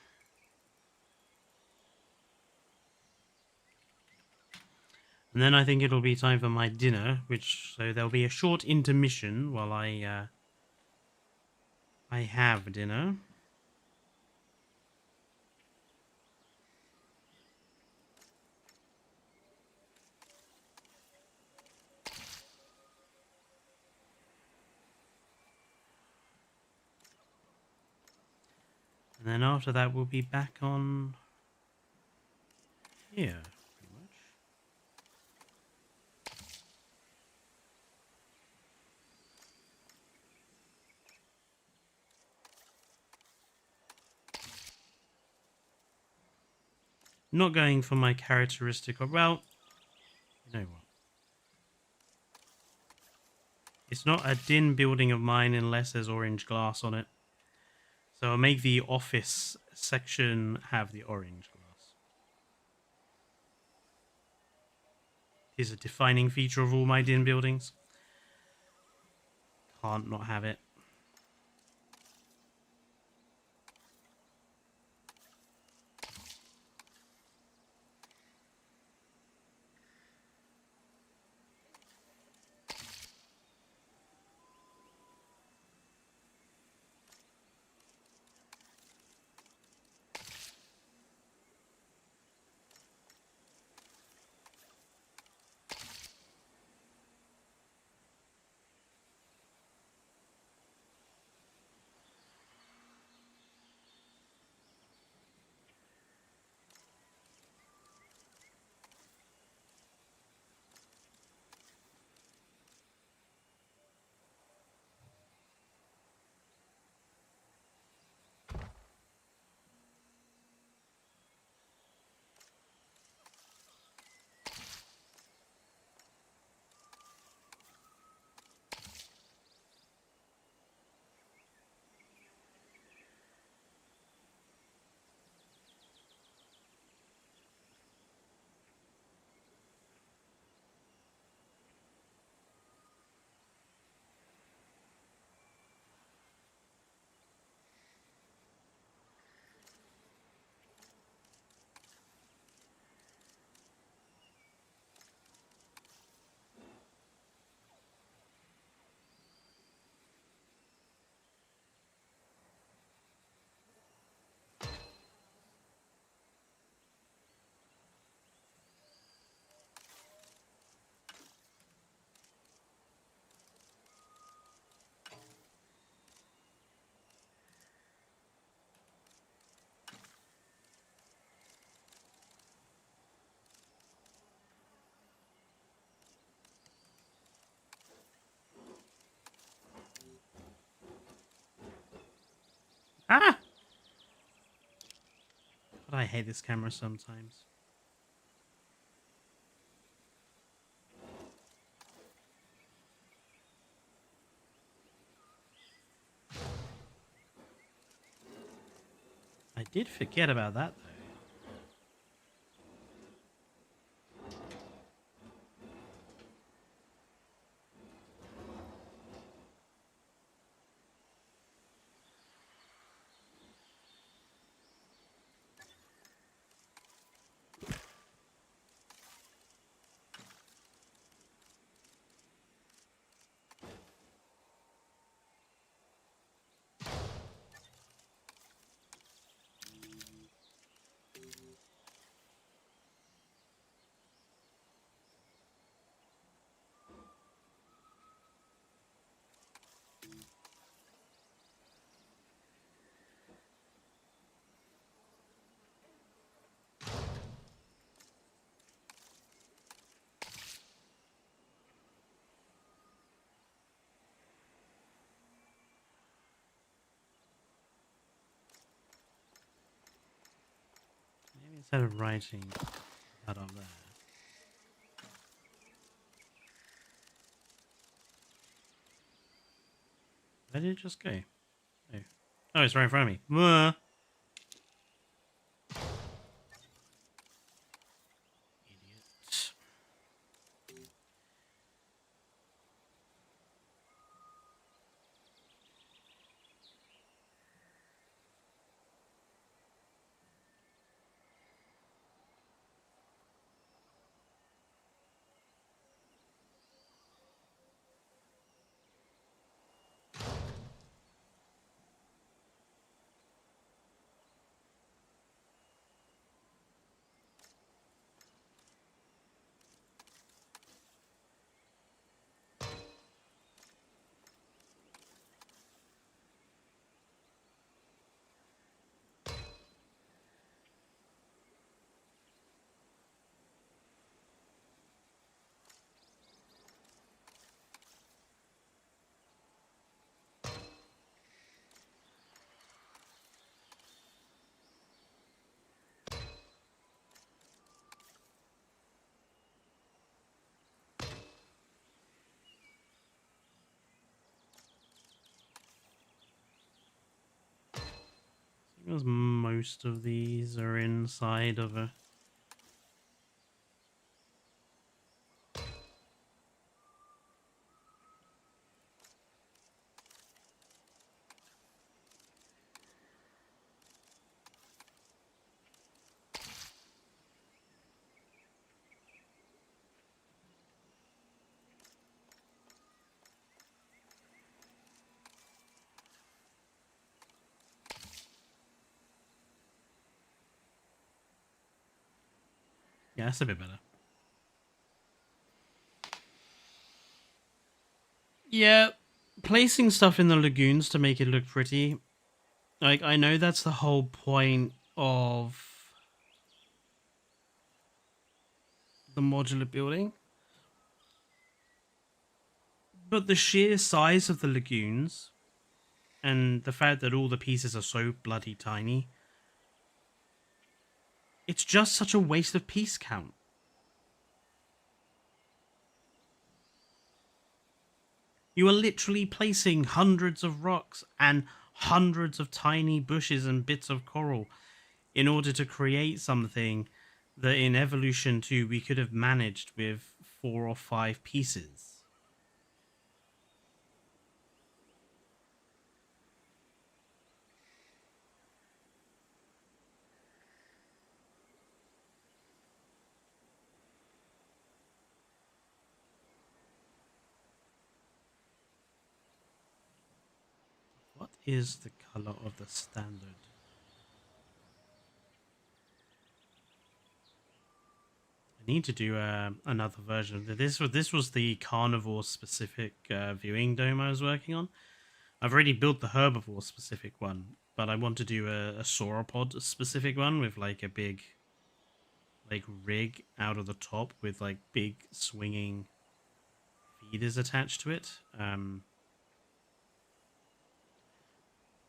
And then I think it'll be time for my dinner, so there'll be a short intermission while I have dinner. And then after that, we'll be back on here, pretty much. Not going for my characteristic, well, you know what? It's not a din building of mine unless there's orange glass on it. So I'll make the office section have the orange glass. It is a defining feature of all my din buildings. Can't not have it. Ah! But I hate this camera sometimes. I did forget about that, though. instead of writing that up there. Where did it just go? Oh, oh, it's right in front of me. Idiot. Because most of these are inside of a... Yeah, that's a bit better. Yeah, placing stuff in the lagoons to make it look pretty. Like, I know that's the whole point of the modular building. But the sheer size of the lagoons and the fact that all the pieces are so bloody tiny, it's just such a waste of piece count. You are literally placing hundreds of rocks and hundreds of tiny bushes and bits of coral in order to create something that in Evolution 2 we could have managed with 4 or 5 pieces. What is the color of the standard? I need to do another version of this. This was the carnivore specific viewing dome I was working on. I've already built the herbivore specific one, but I want to do a sauropod specific one with like a big like rig out of the top with like big swinging feeders attached to it.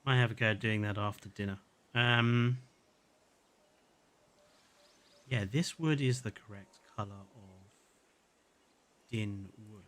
Might have a go at doing that after dinner. Yeah, this wood is the correct color of din wood.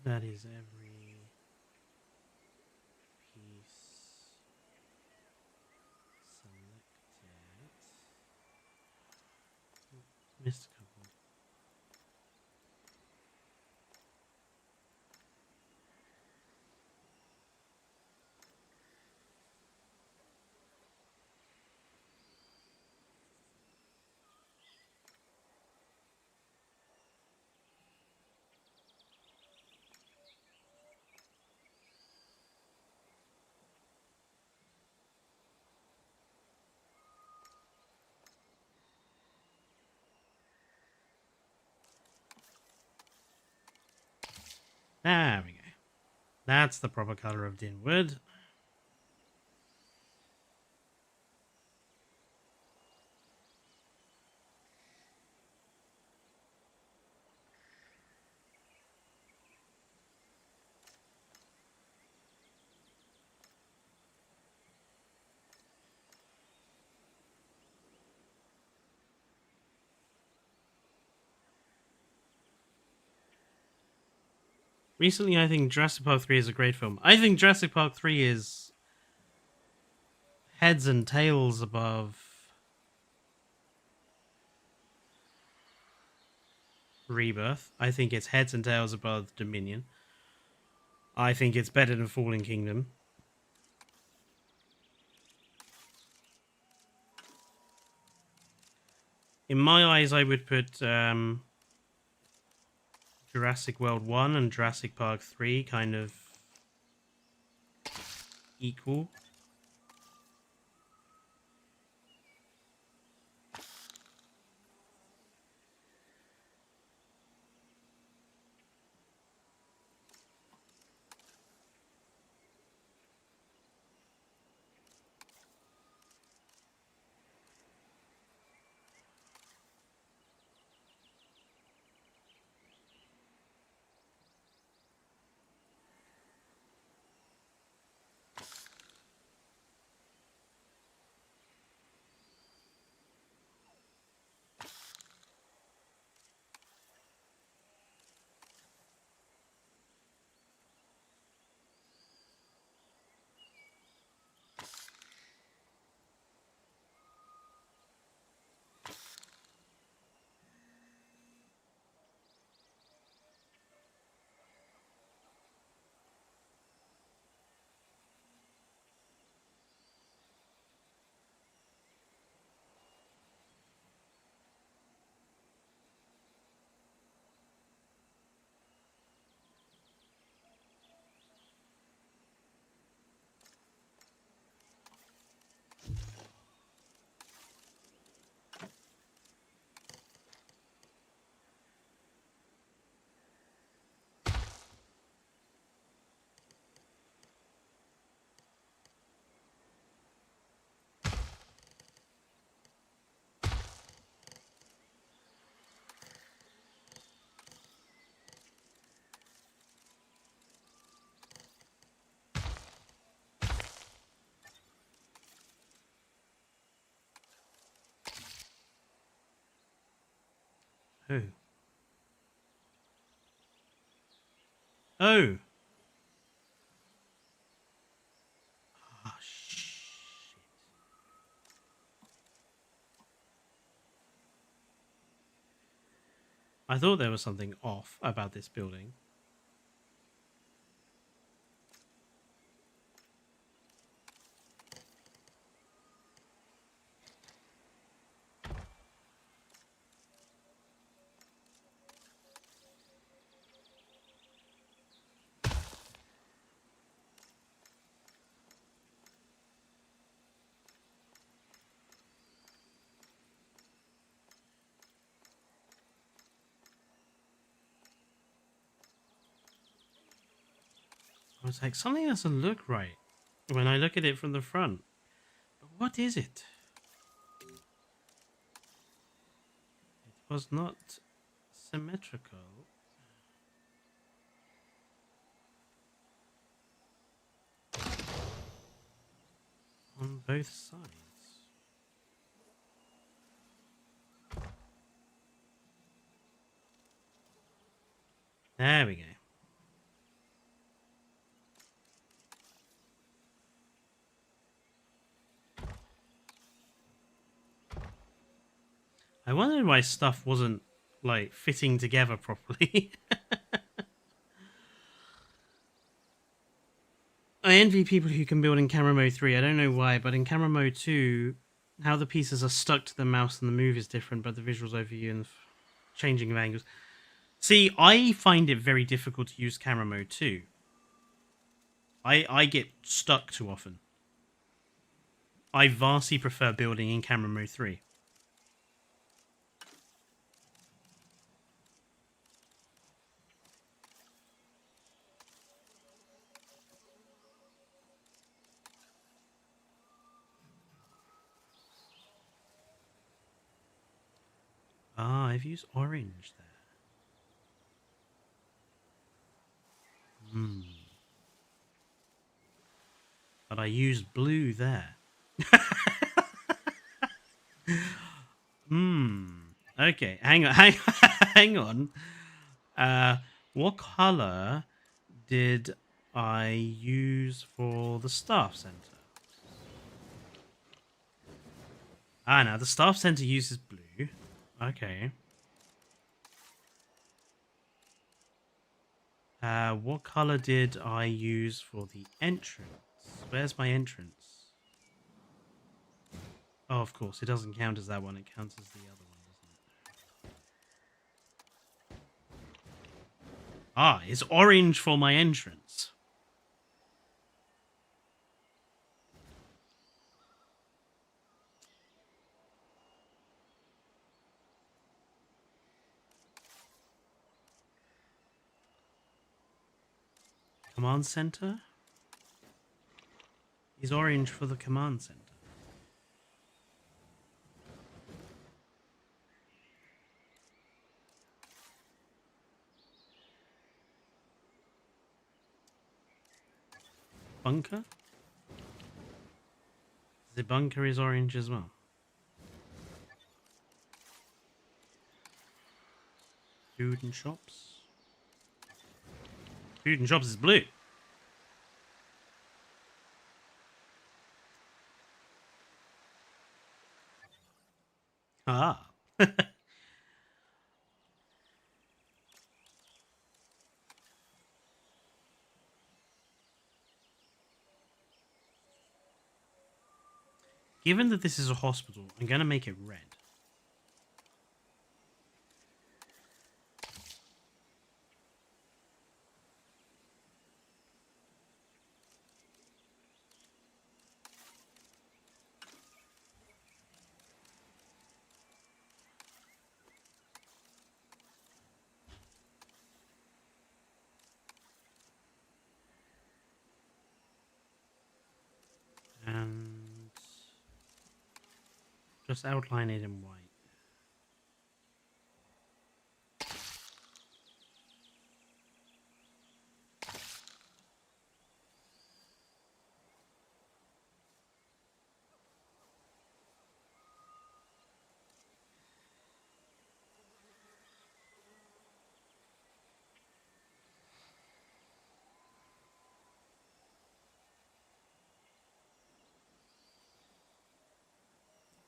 That is every piece selected. Missed a couple. There we go. That's the proper color of din wood. Recently, I think Jurassic Park 3 is a great film. I think Jurassic Park 3 is heads and tails above Rebirth. I think it's heads and tails above Dominion. I think it's better than Fallen Kingdom. In my eyes, I would put Jurassic World 1 and Jurassic Park 3 kind of equal. Oh. Oh. Oh, shit. I thought there was something off about this building. I was like, something doesn't look right when I look at it from the front. But what is it? It was not symmetrical. On both sides. There we go. I wondered why stuff wasn't, like, fitting together properly. I envy people who can build in camera mode 3. I don't know why, but in camera mode 2, how the pieces are stuck to the mouse and the move is different, but the visuals overview and changing of angles. See, I find it very difficult to use camera mode 2. I get stuck too often. I vastly prefer building in camera mode 3. Ah, I've used orange there. But I used blue there. Okay, hang on, hang on. What color did I use for the staff center? Ah, now the staff center uses blue. Okay. What color did I use for the entrance? Where's my entrance? Oh, of course, it doesn't count as that one. It counts as the other one, doesn't it? Ah, it's orange for my entrance. Command center is orange for the command center. Bunker? The bunker is orange as well. Food and shops. Food and shops is blue. Ah. Given that this is a hospital, I'm going to make it red. And just outline it in white.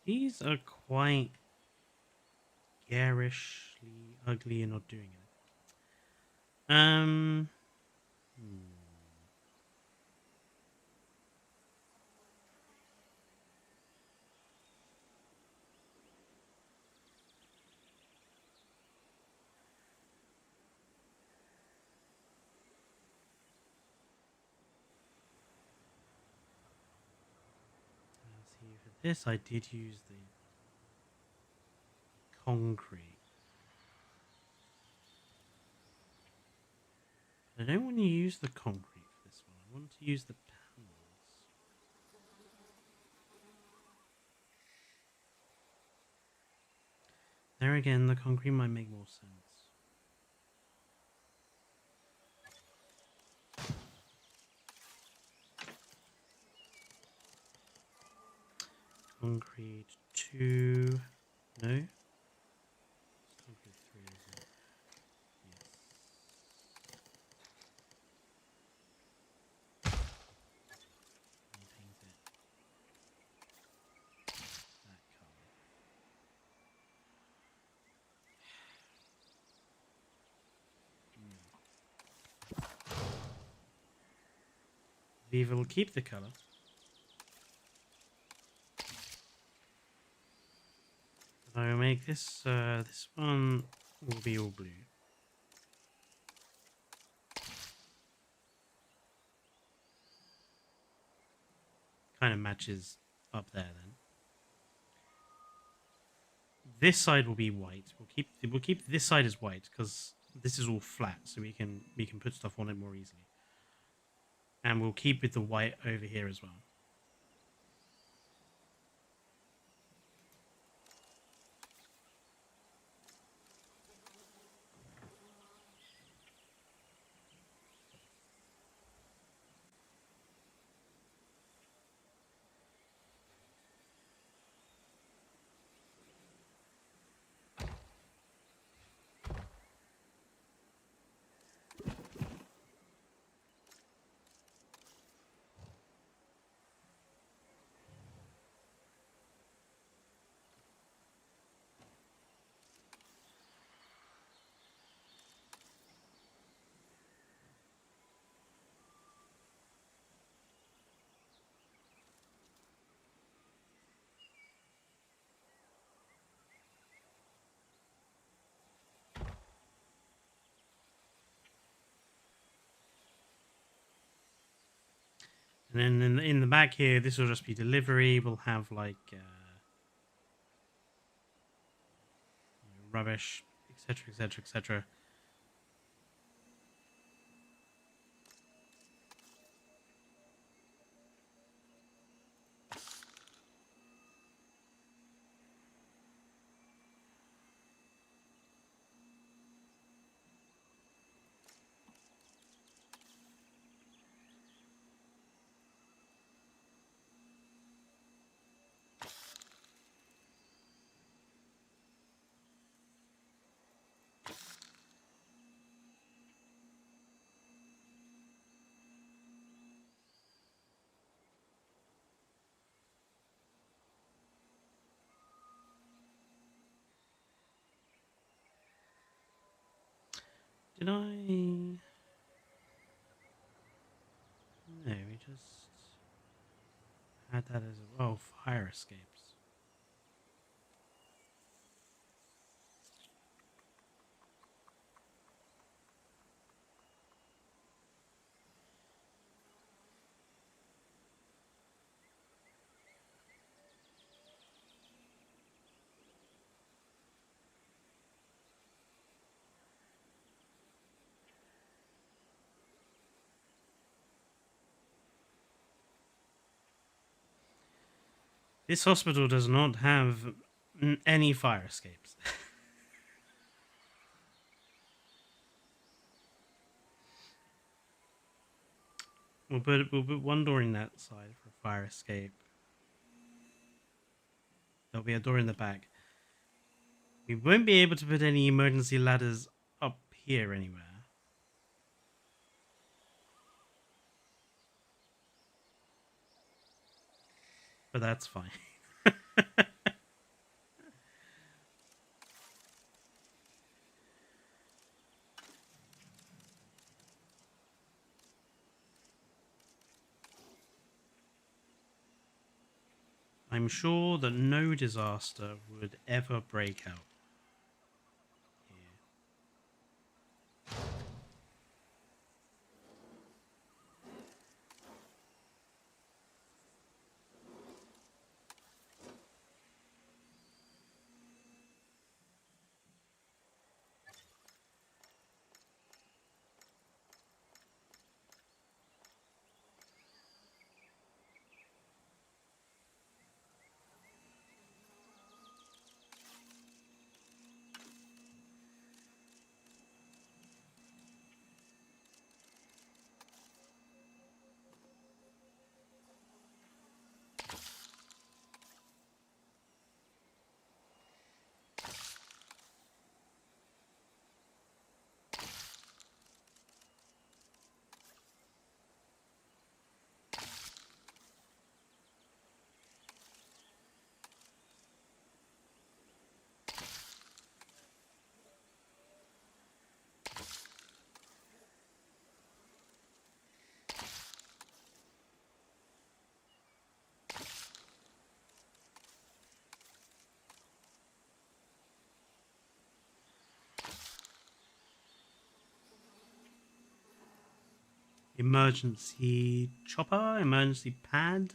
These are quite garishly ugly and not doing it. Let's see, for this I did use the concrete. I don't want to use the concrete for this one. I want to use the panels. There again, the concrete might make more sense. Concrete 2. No? It's concrete 3, isn't it? Yes. And paint it that color. Viva will keep the color. But I will make this this one will be all blue. Kind of matches up there then. This side will be white. We'll keep this side as white because this is all flat, so we can put stuff on it more easily. And we'll keep with the white over here as well. And then in the back here, this will just be delivery. We'll have like rubbish, etc., etc., etc. Did I? No, we just had that as well. Fire escapes. This hospital does not have any fire escapes. we'll put one door in that side for a fire escape. There'll be a door in the back. We won't be able to put any emergency ladders up here anywhere. But that's fine. I'm sure that no disaster would ever break out here. Emergency chopper, emergency pad.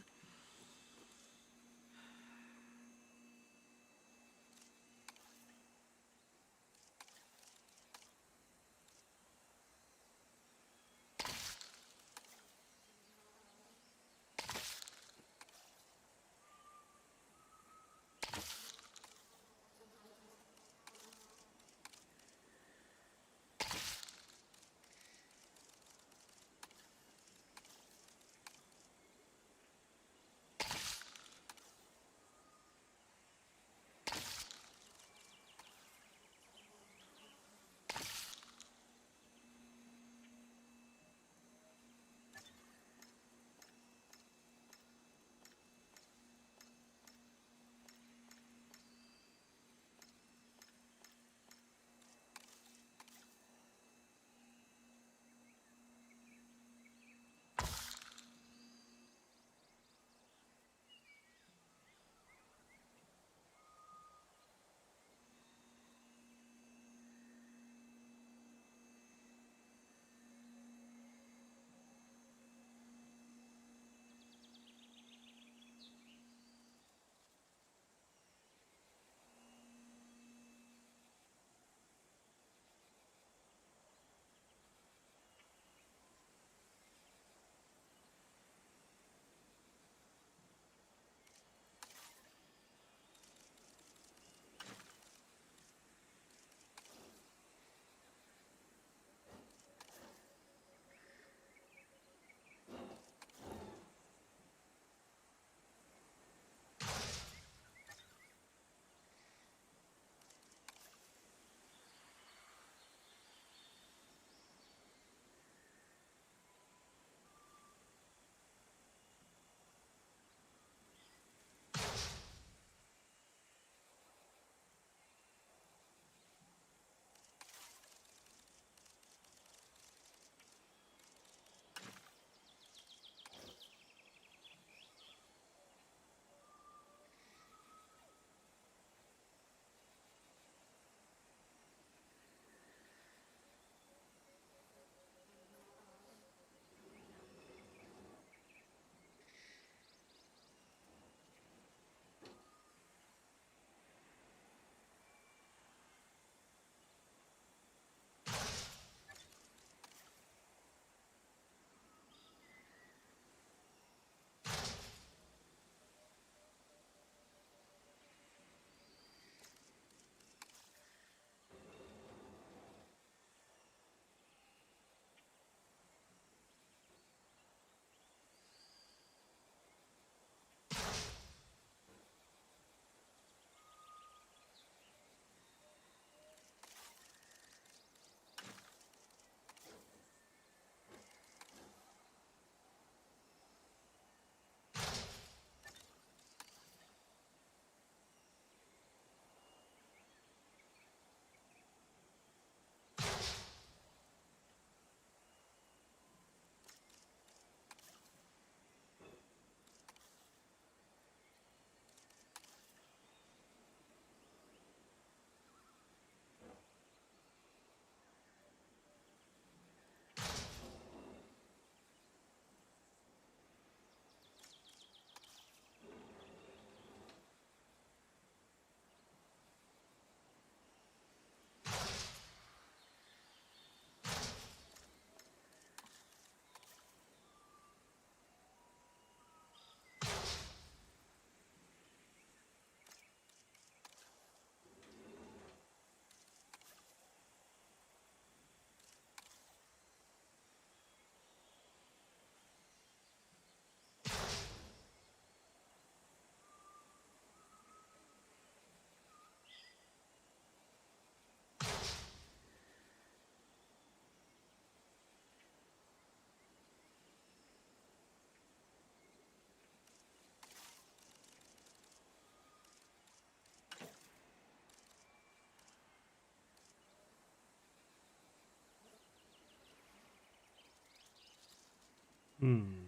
Hmm.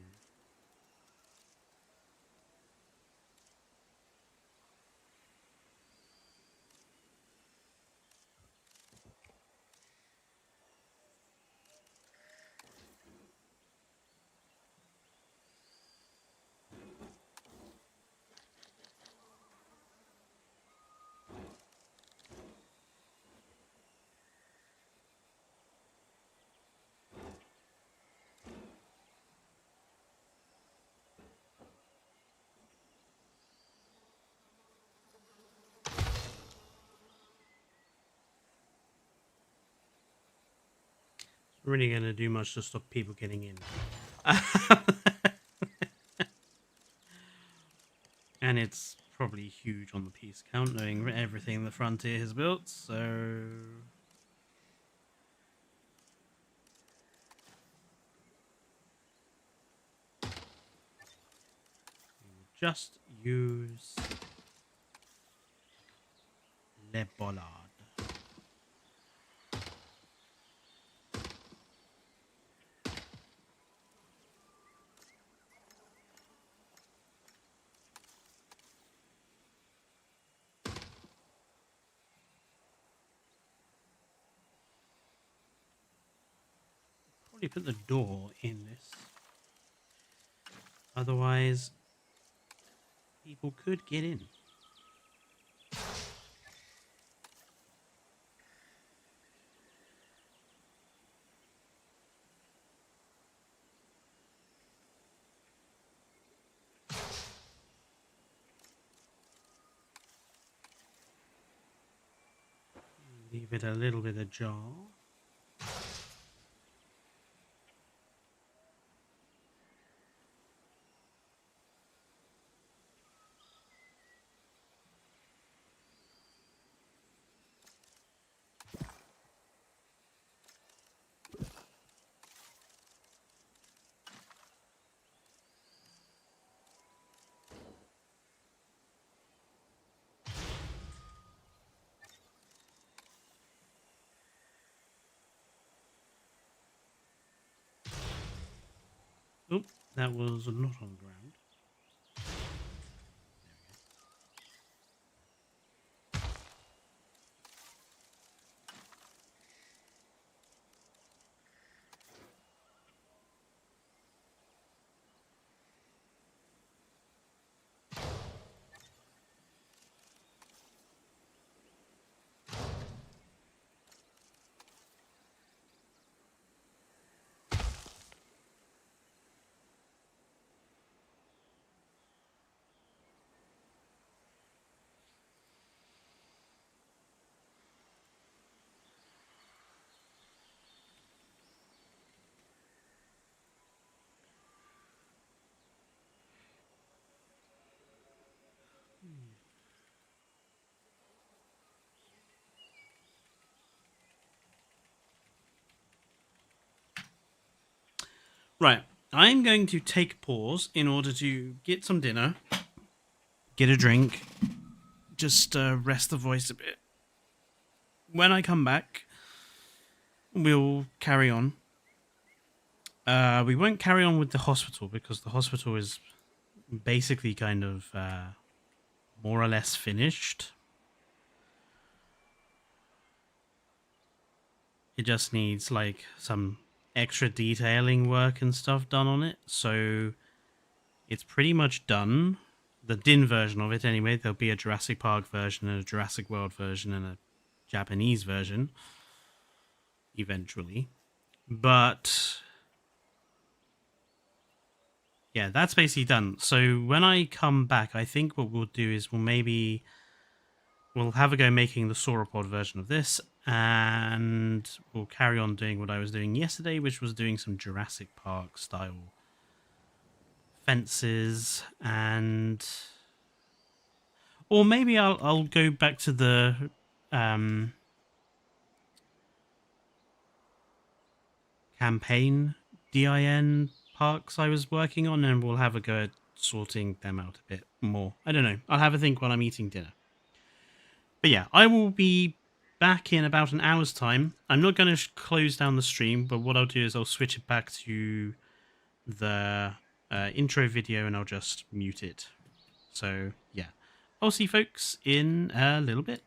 really going to do much to stop people getting in. And it's probably huge on the piece count, knowing everything the Frontier has built, so... just use Le Bollard. Probably put the door in this. Otherwise, people could get in. Leave it a little bit ajar. Oh, that was not on the ground. Right, I'm going to take a pause in order to get some dinner, get a drink, just rest the voice a bit. When I come back, we'll carry on. We won't carry on with the hospital because the hospital is basically kind of more or less finished. It just needs like some extra detailing work and stuff done on it. So it's pretty much done. The DIN version of it anyway. There'll be a Jurassic Park version and a Jurassic World version and a Japanese version eventually. But yeah, that's basically done. So when I come back, I think what we'll do is we'll have a go making the sauropod version of this, and we'll carry on doing what I was doing yesterday, which was doing some Jurassic Park style fences, and or maybe I'll go back to the campaign DIN parks I was working on, and we'll have a go at sorting them out a bit more. I don't know. I'll have a think while I'm eating dinner. But yeah, I will be back in about an hour's time. I'm not going to close down the stream, but what I'll do is I'll switch it back to the intro video and I'll just mute it. So yeah, I'll see folks in a little bit.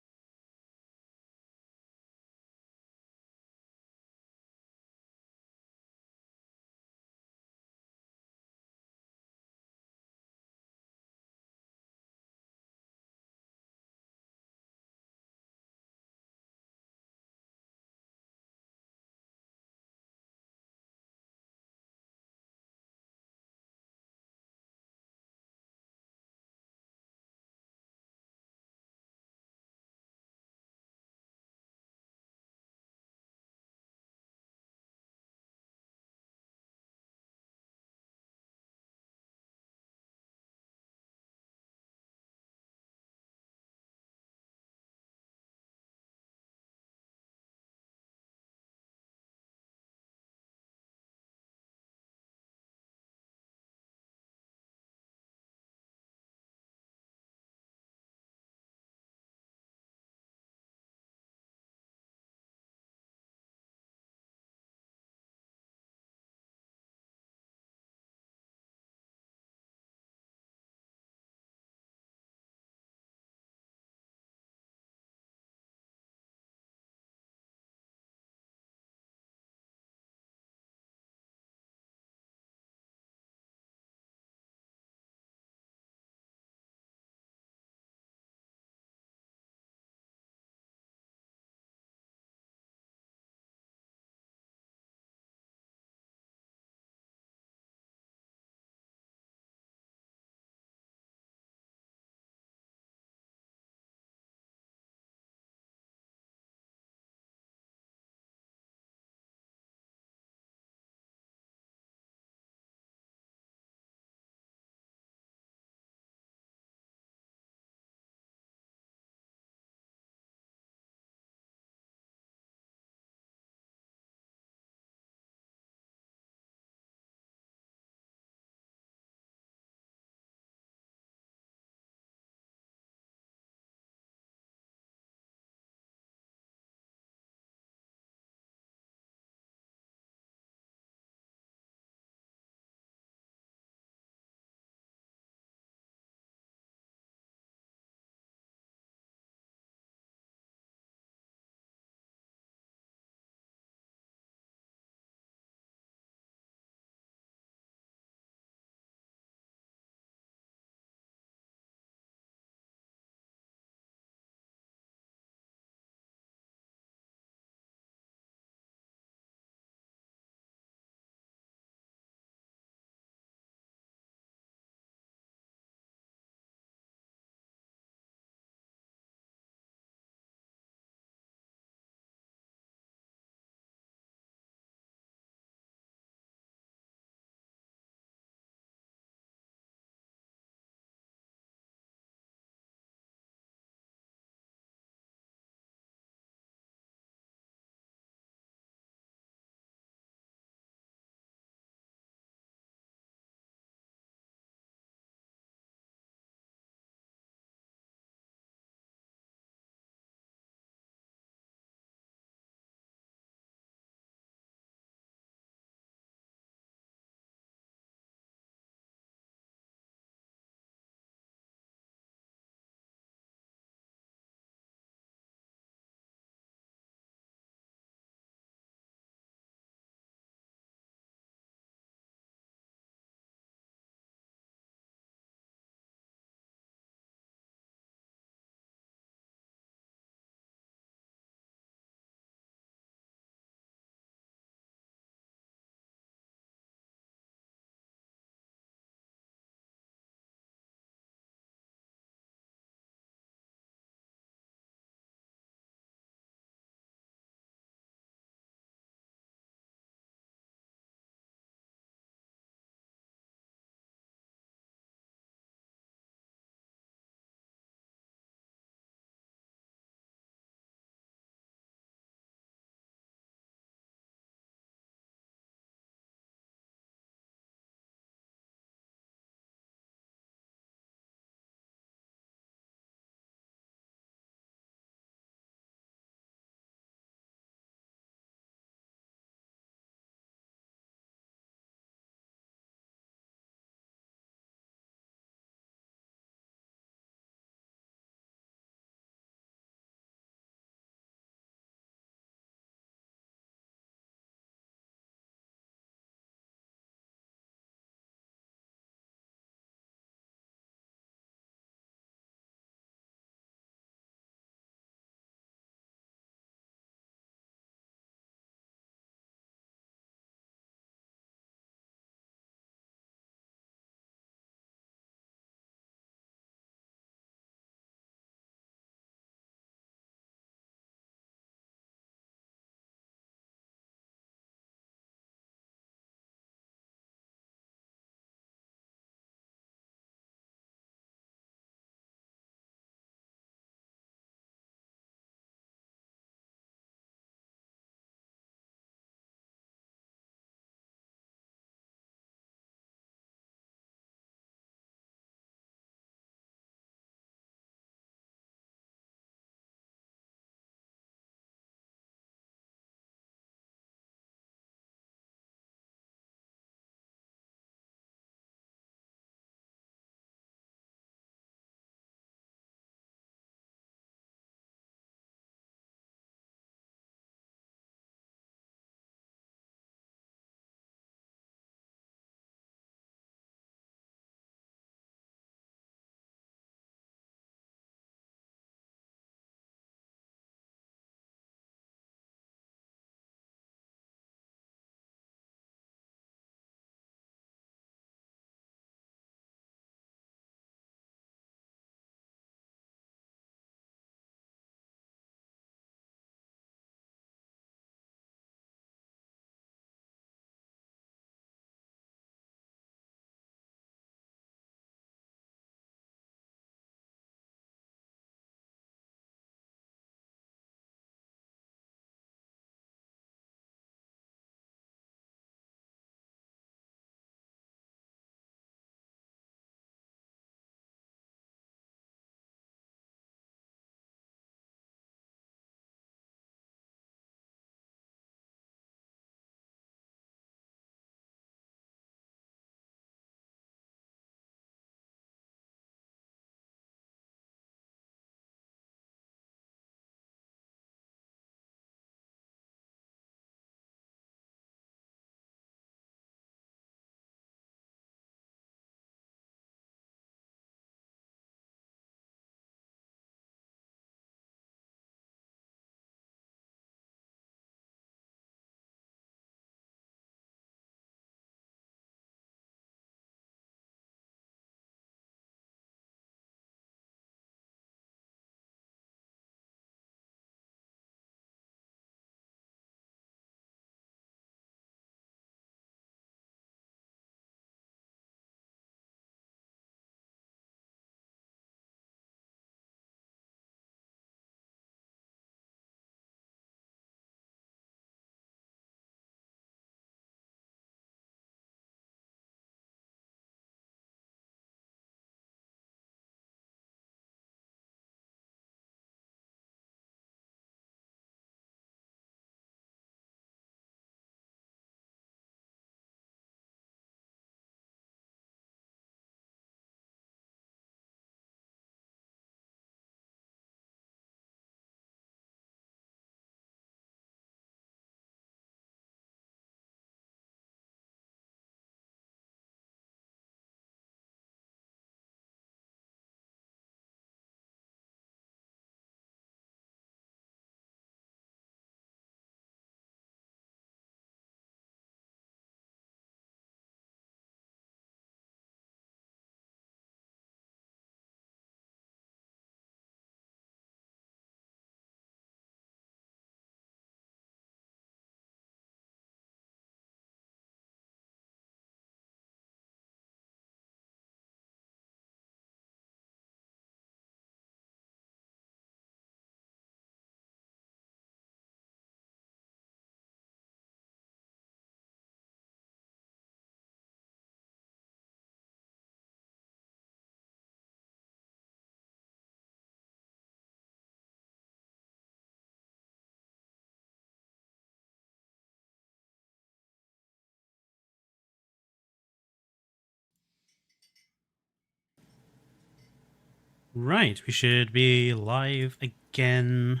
Right, we should be live again.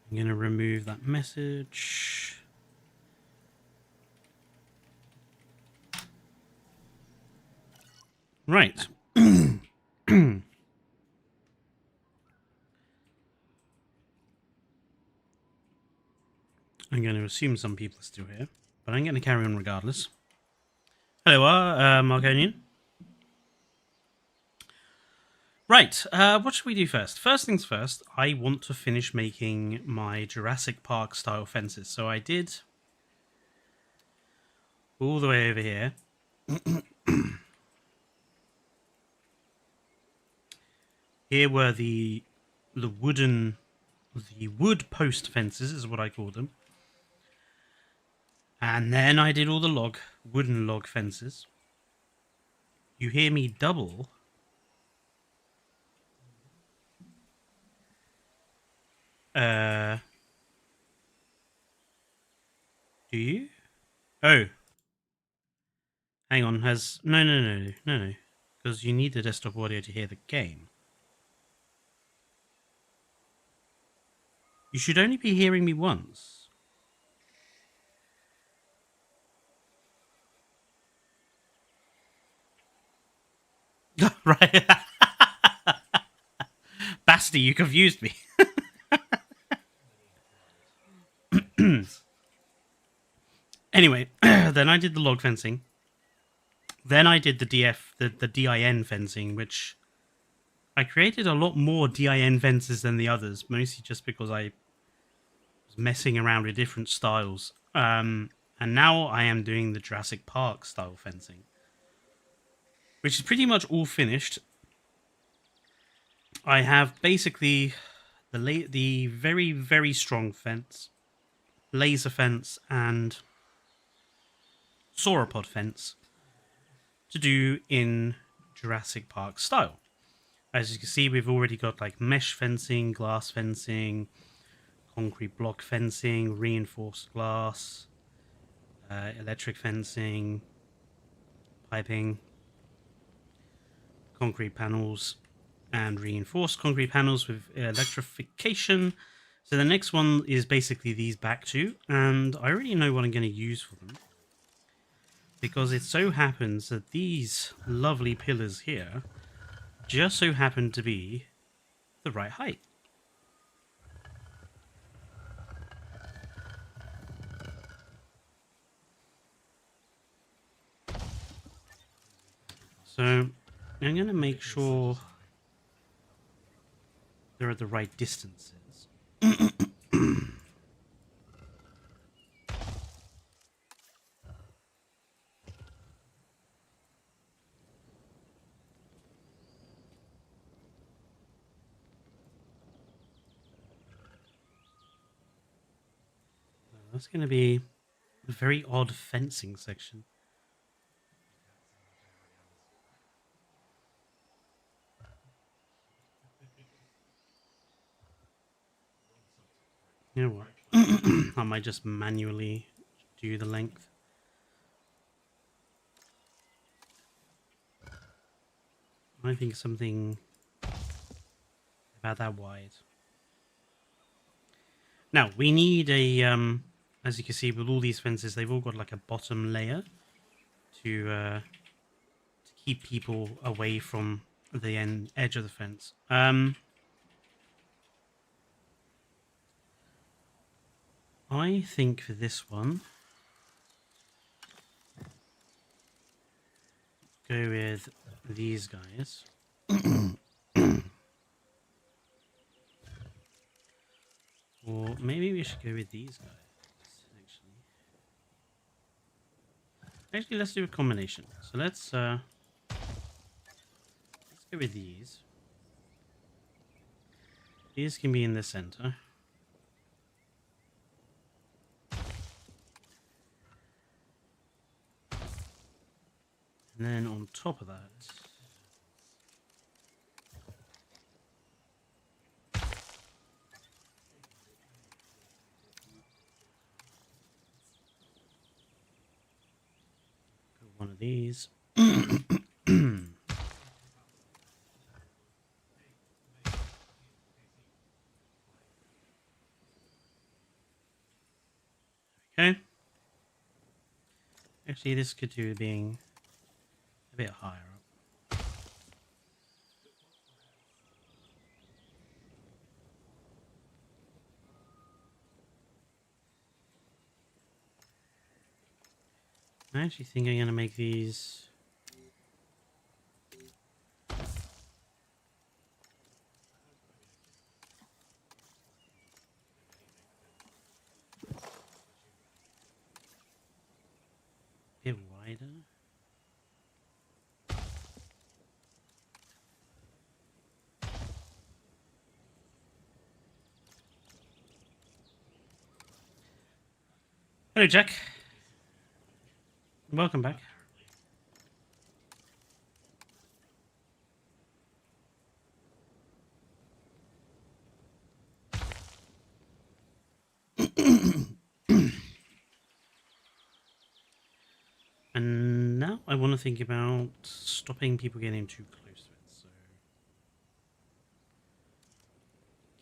I'm going to remove that message. Right. I'm going to assume some people are still here, but I'm going to carry on regardless. Hello, Marconian. Right, what should we do first? First things first, I want to finish making my Jurassic Park style fences. So I did all the way over here. Here were the wood post fences is what I call them. And then I did all the wooden log fences. You hear me double. Do you? Oh. Hang on, no. Because you need the desktop audio to hear the game. You should only be hearing me once. Right. Basti, you confused me. Anyway, then I did the log fencing. Then I did the DIN fencing, which I created a lot more DIN fences than the others, mostly just because I was messing around with different styles. And now I am doing the Jurassic Park style fencing, which is pretty much all finished. I have basically the very, very strong fence, laser fence, and sauropod fence to do in Jurassic Park style. As you can see, we've already got like mesh fencing, glass fencing, concrete block fencing, reinforced glass, electric fencing, piping, concrete panels, and reinforced concrete panels with electrification. So the next one is basically these back two, and I already know what I'm going to use for them, because it so happens that these lovely pillars here just so happen to be the right height. So I'm going to make sure they're at the right distances. That's going to be a very odd fencing section. You know what? I might just manually do the length. I think something about that wide. Now, we need a, as you can see with all these fences, they've all got like a bottom layer to keep people away from the edge of the fence. I think for this one, go with these guys. Or maybe we should go with these guys, actually. Let's do a combination. So let's go with these. These can be in the center. And then on top of that, go one of these. Okay. Actually, this could do with being a bit higher up. I actually think I'm going to make these... a bit wider. Hello, Jack. Welcome back. And now I want to think about stopping people getting too close to it. So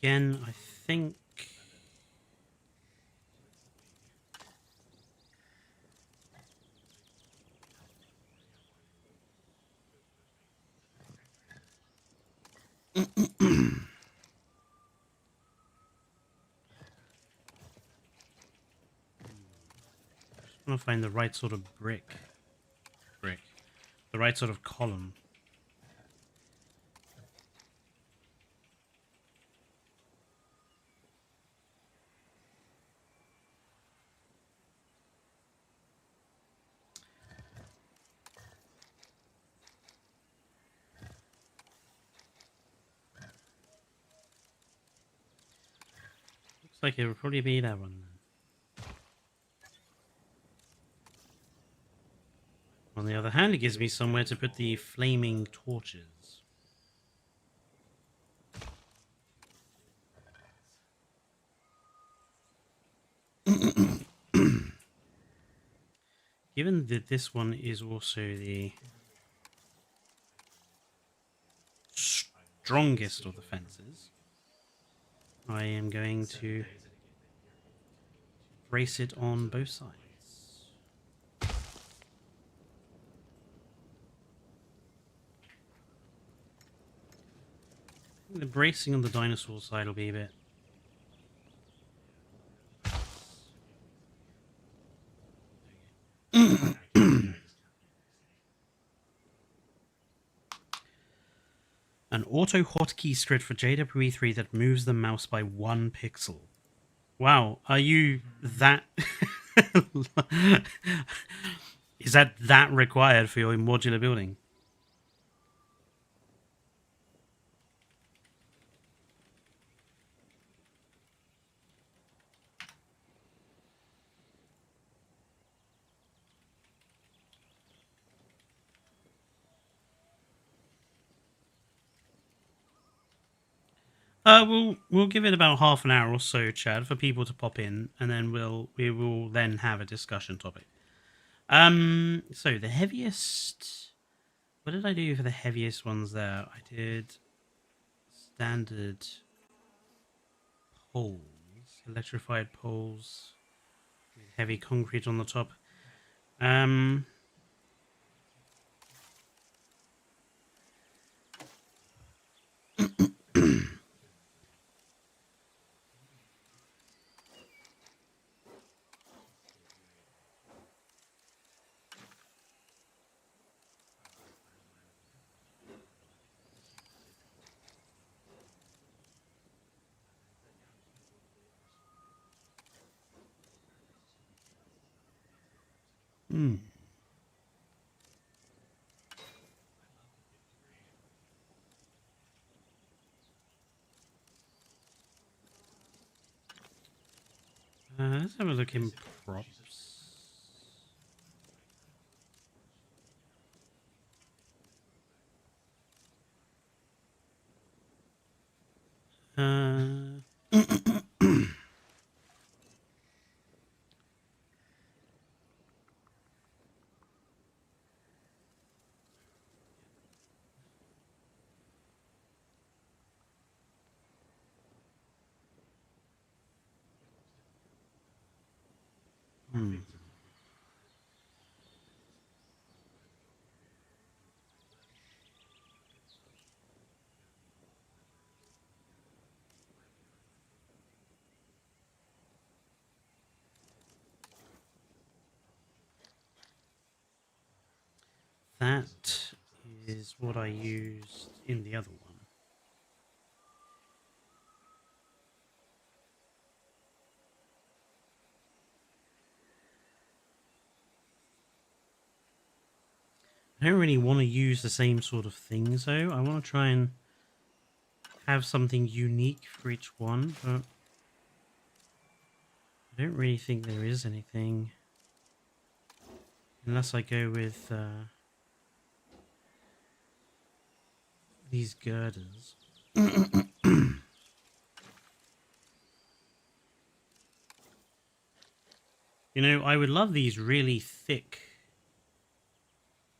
again, I think I want to find the right sort of brick, the right sort of column. Looks like it would probably be that one then. On the other hand, it gives me somewhere to put the flaming torches. Given that this one is also the strongest of the fences, I am going to brace it on both sides. The bracing on the dinosaur side will be a bit... An auto hotkey script for JWE3 that moves the mouse by 1 pixel. Wow, are you that... Is that required for your modular building? We'll give it about half an hour or so, Chad, for people to pop in, and then we will then have a discussion topic. So the heaviest. What did I do for the heaviest ones there? I did standard poles, electrified poles with heavy concrete on the top. Let's have a look in props. Hmm. That is what I used in the other one. I don't really want to use the same sort of things though. I want to try and have something unique for each one, but I don't really think there is anything unless I go with these girders. You know, I would love these really thick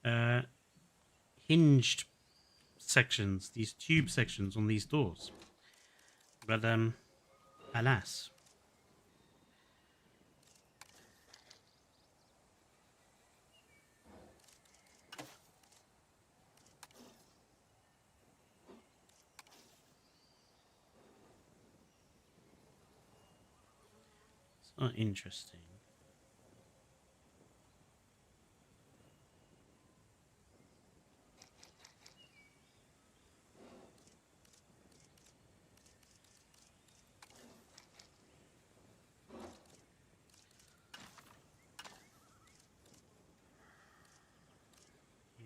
uh, hinged sections, these tube sections on these doors. But alas. It's not interesting.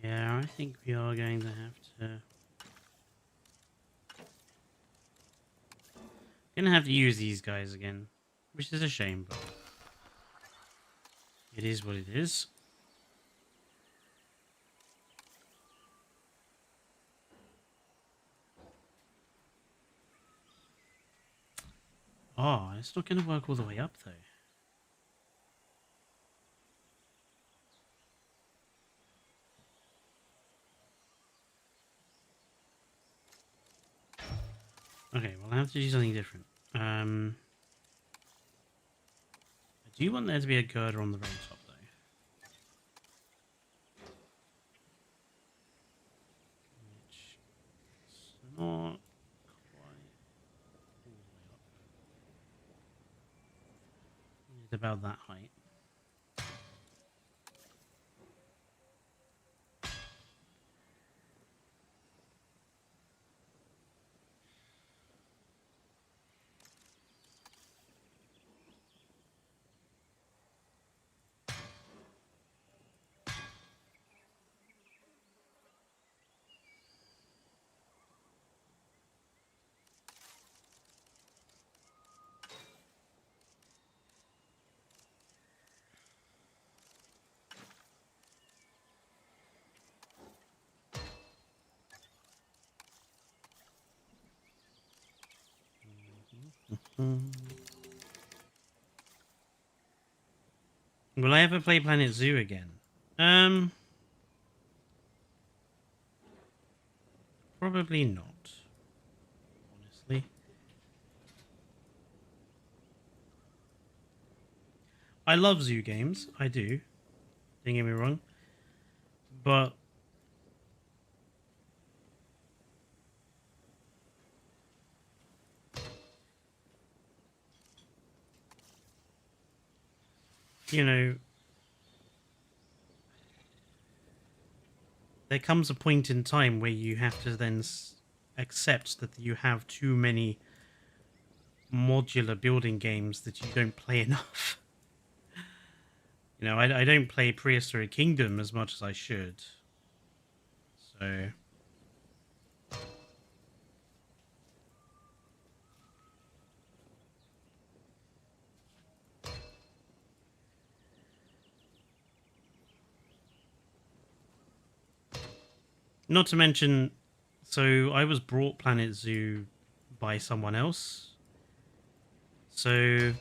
Yeah, I think we are going to have to... Gonna have to use these guys again, which is a shame, but it is what it is. Oh, it's not gonna work all the way up though. Okay, well I have to do something different. I do want there to be a girder on the very top though. Which is not quite all the way up. It's about that height. Will I ever play Planet Zoo again? Probably not. Honestly. I love zoo games. I do. Don't get me wrong. But you know, there comes a point in time where you have to then accept that you have too many modular building games that you don't play enough. You know, I don't play Prehistoric Kingdom as much as I should. So... Not to mention, so I was brought Planet Zoo by someone else. So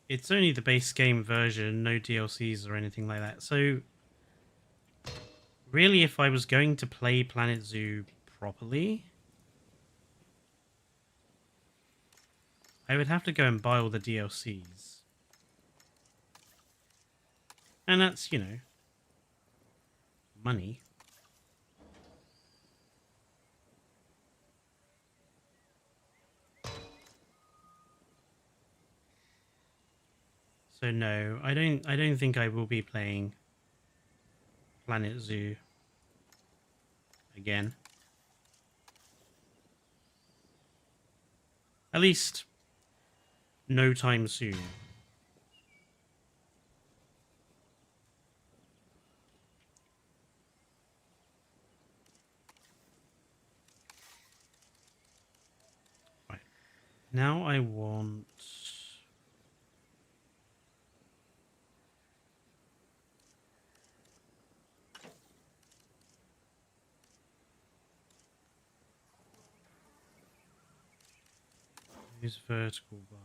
it's only the base game version, no DLCs or anything like that. So really, if I was going to play Planet Zoo properly, I would have to go and buy all the DLCs. And that's, you know, money. So no, I don't think I will be playing Planet Zoo again. At least no time soon. Right. Now I want... use vertical bars.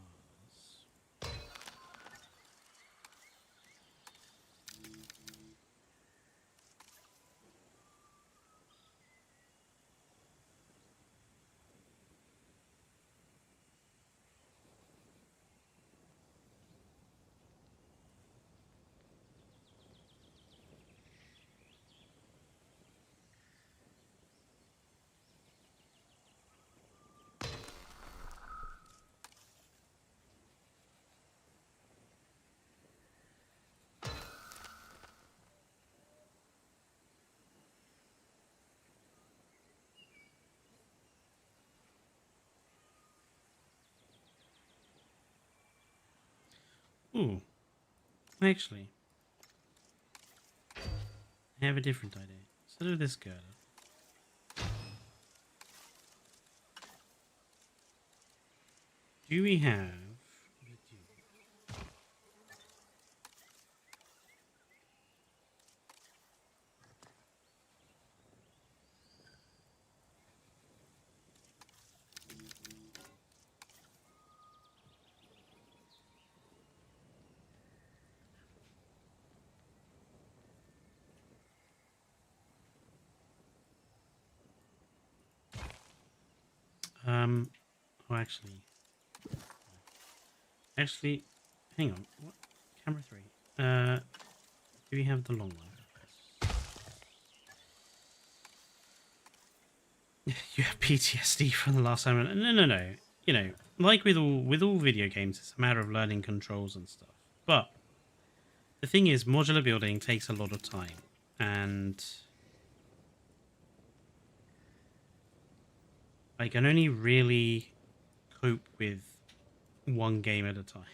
Ooh, actually, I have a different idea. Instead of this girder, do we have... oh, actually, hang on. What? Camera 3. Do we have the long one? You have PTSD from the last time. No. You know, like with all video games, it's a matter of learning controls and stuff. But the thing is, modular building takes a lot of time, and I can only really cope with one game at a time.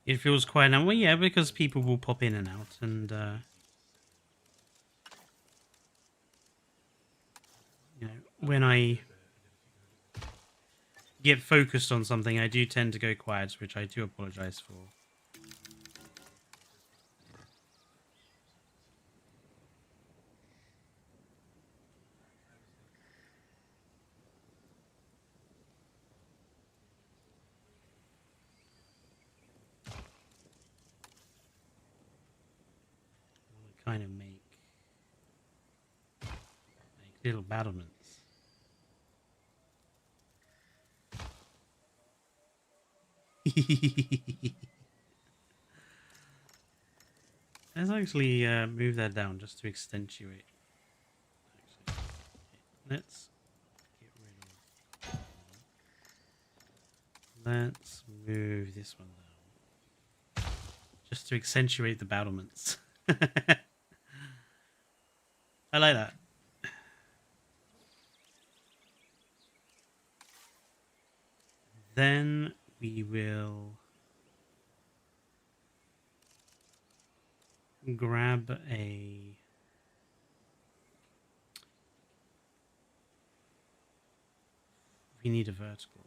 It feels quiet now. Well, yeah, because people will pop in and out, and you know, when I get focused on something, I do tend to go quiet, which I do apologize for. I want to kind of make little battlements. Let's actually move that down just to accentuate. Actually, let's get rid of. Let's move this one down just to accentuate the battlements. I like that. Then we will grab a... We need a vertical.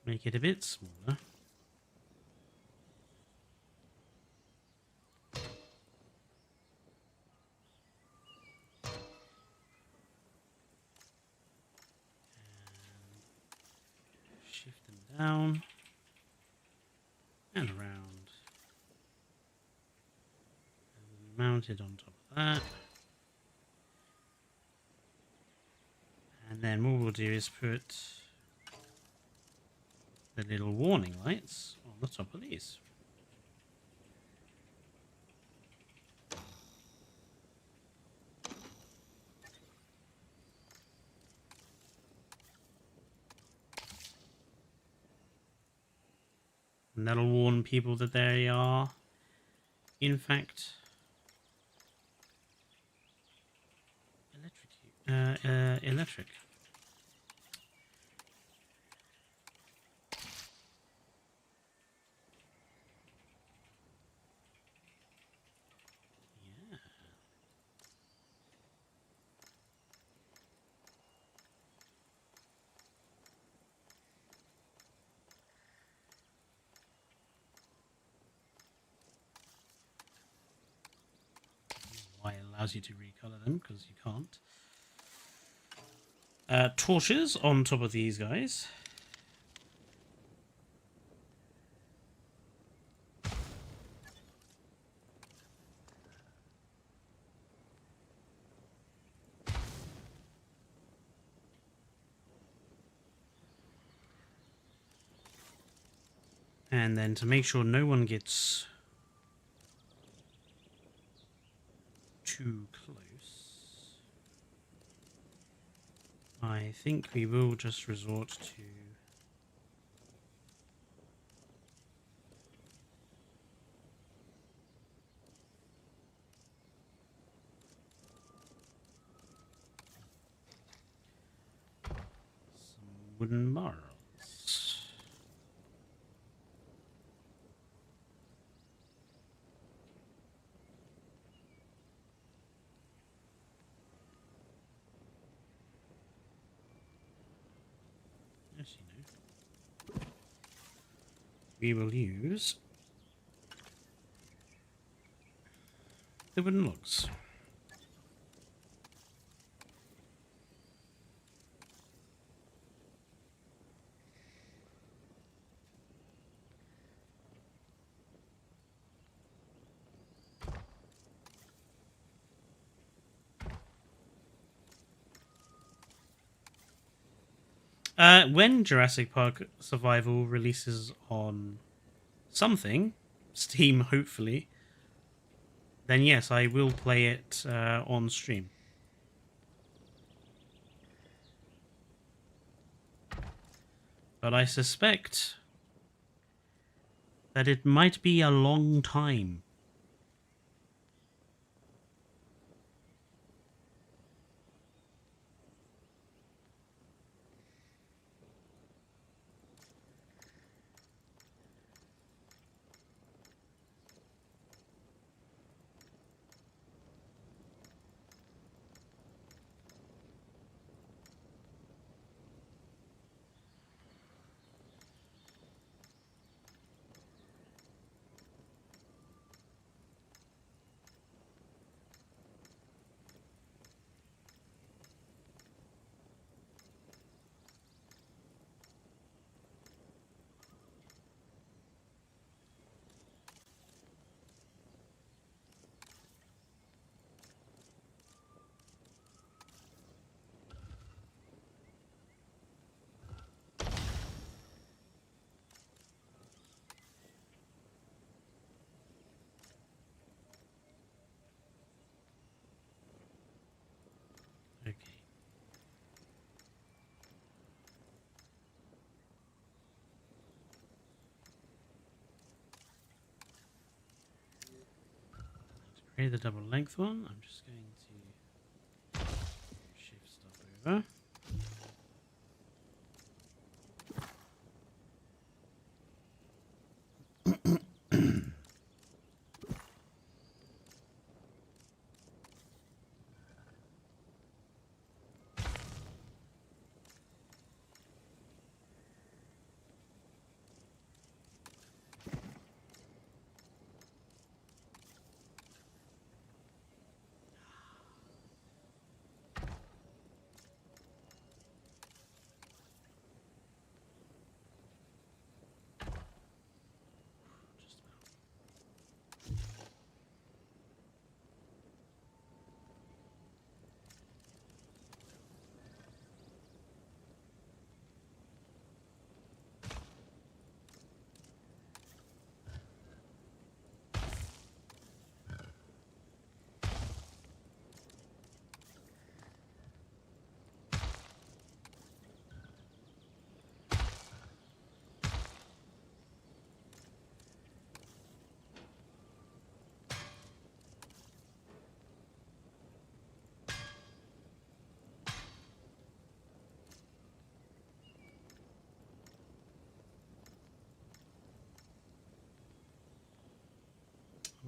Make it a bit smaller. Shift them down and around. And mounted on top of that. And then what we'll do is put the little warning lights on the top of these. And that'll warn people that they are, in fact, electric. Yeah. Why it allows you to recolor them, because you can't. Torches on top of these guys. And then to make sure no one gets too close, I think we will just resort to some wooden barrels. Yes, you know. We will use the wooden logs. When Jurassic Park Survival releases on something, Steam hopefully, then yes, I will play it on stream. But I suspect that it might be a long time. Okay. To create the double length one, I'm just going to shift stuff over.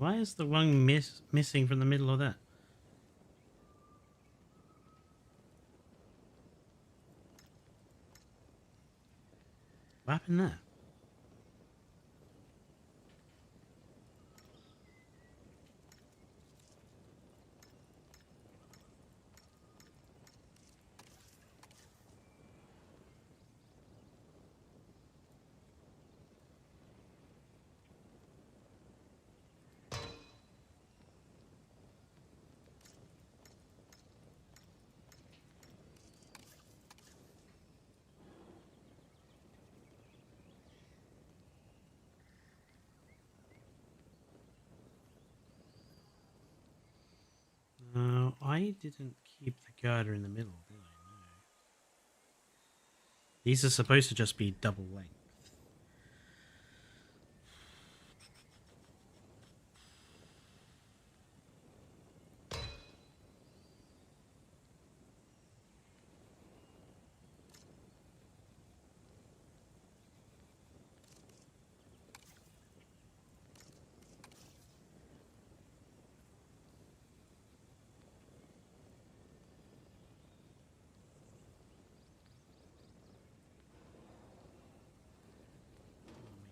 Why is the one missing from the middle of that? What happened there? No, I didn't keep the girder in the middle, did I? No. These are supposed to just be double length.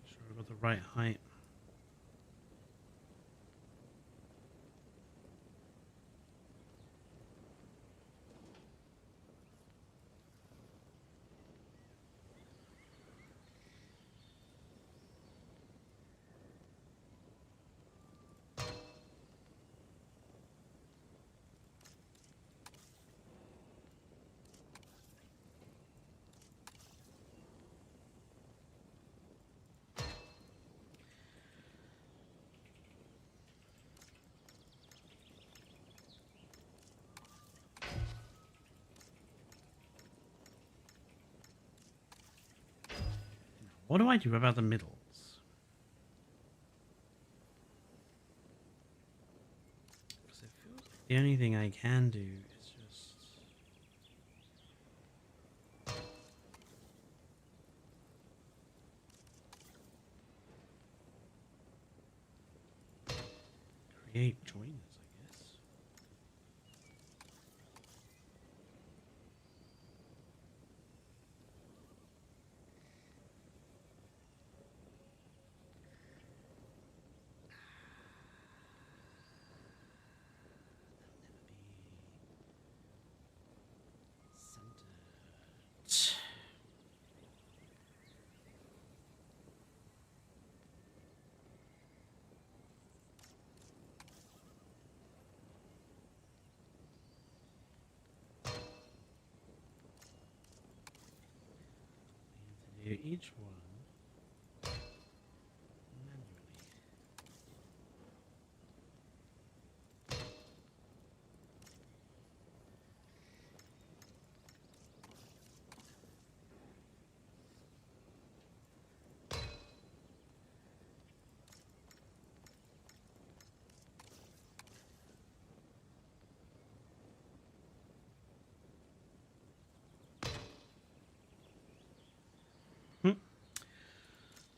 Make sure I got the right height. What do I do about the middles? Because it feels like the only thing I can do is just... create joiners, I guess. Centered. We have to do each one manually.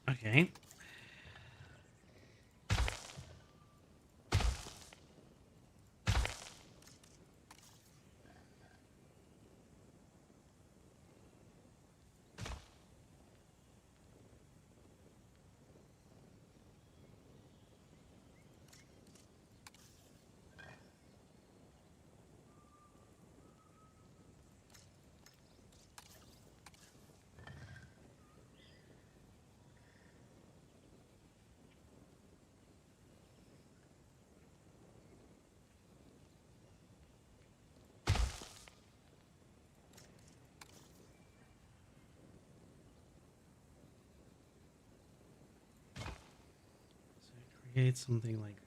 Okay. So create something like that.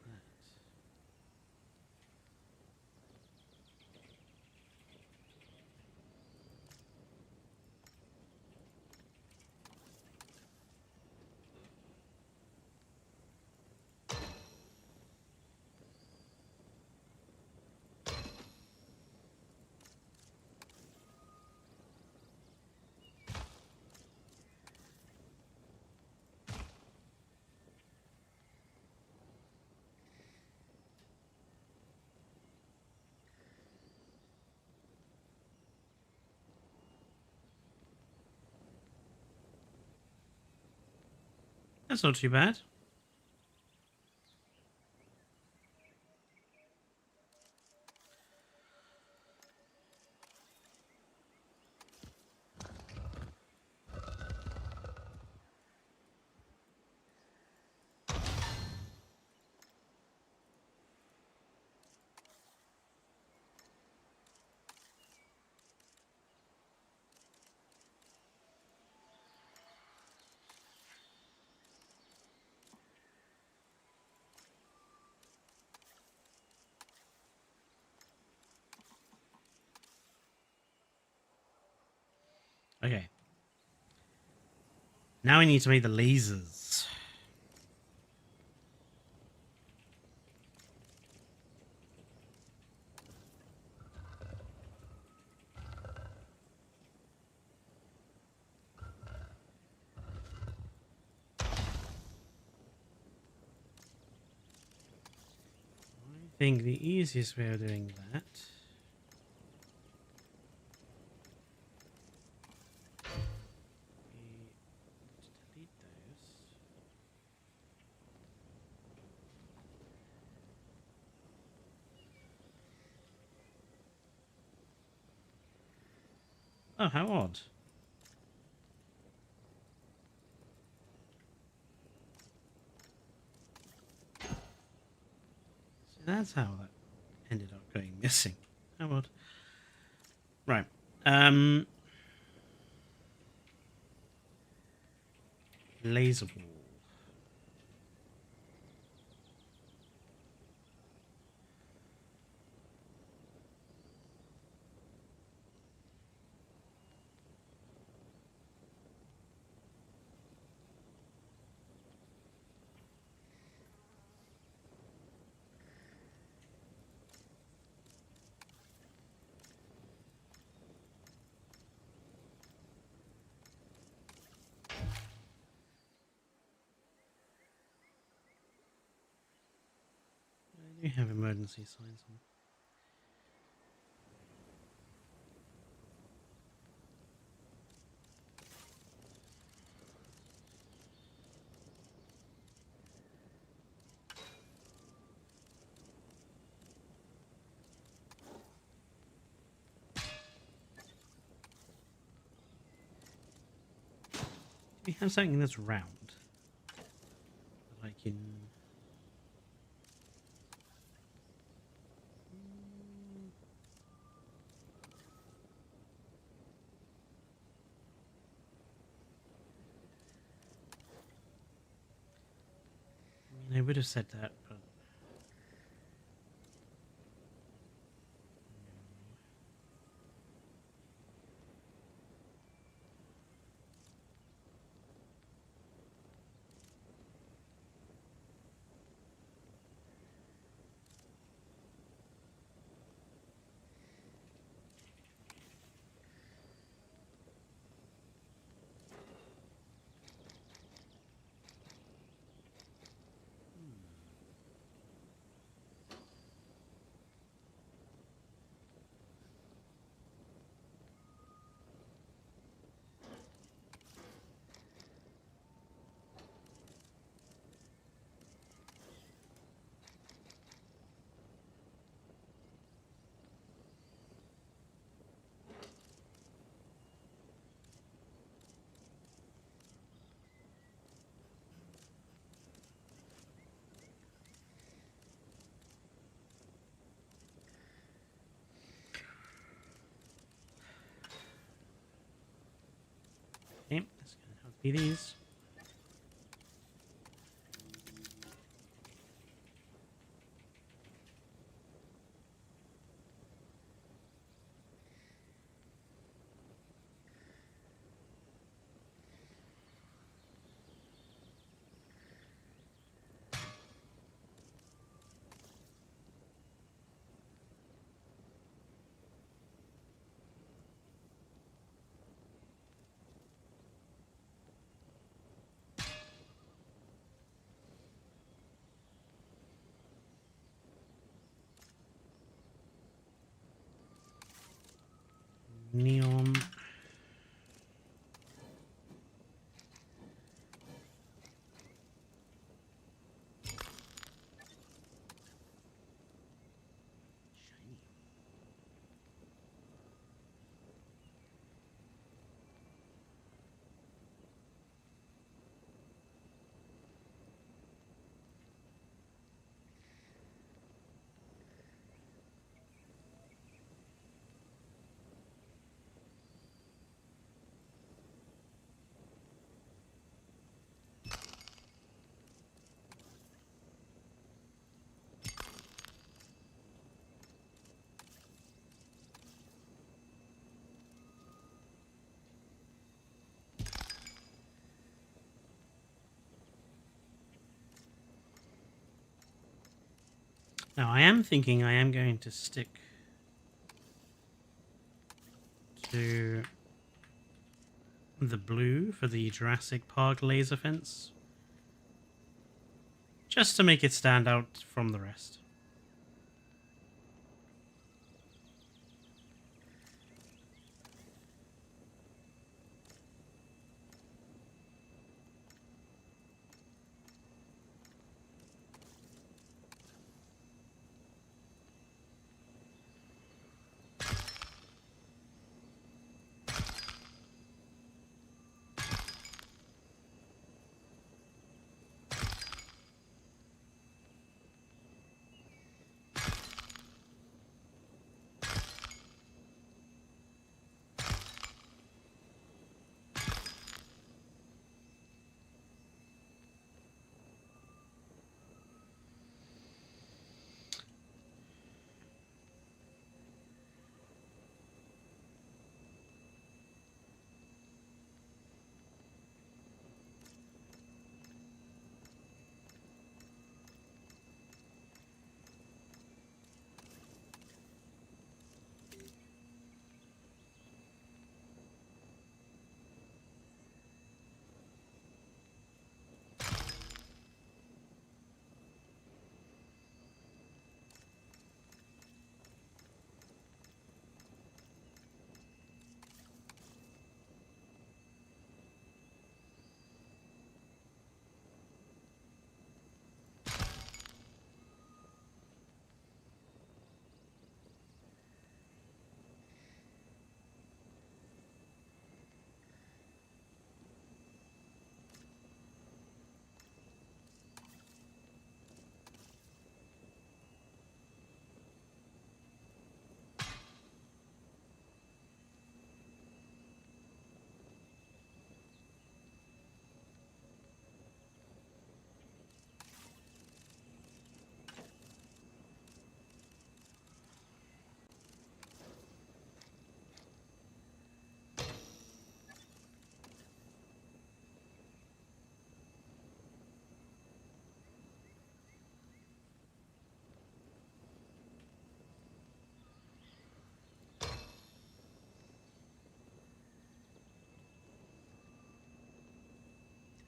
That's not too bad. Okay. Now we need to make the lasers. I think the easiest way of doing that would be to delete those. Oh, how odd. So that's how that ended up going missing. How odd. Right. Laser ball. Do you have emergency signs on? Do we have something that's round? That I can... I mean, I would have said that, but... Okay, that's going to have to be these. Neon. Now, I am thinking I am going to stick to the blue for the Jurassic Park laser fence, just to make it stand out from the rest.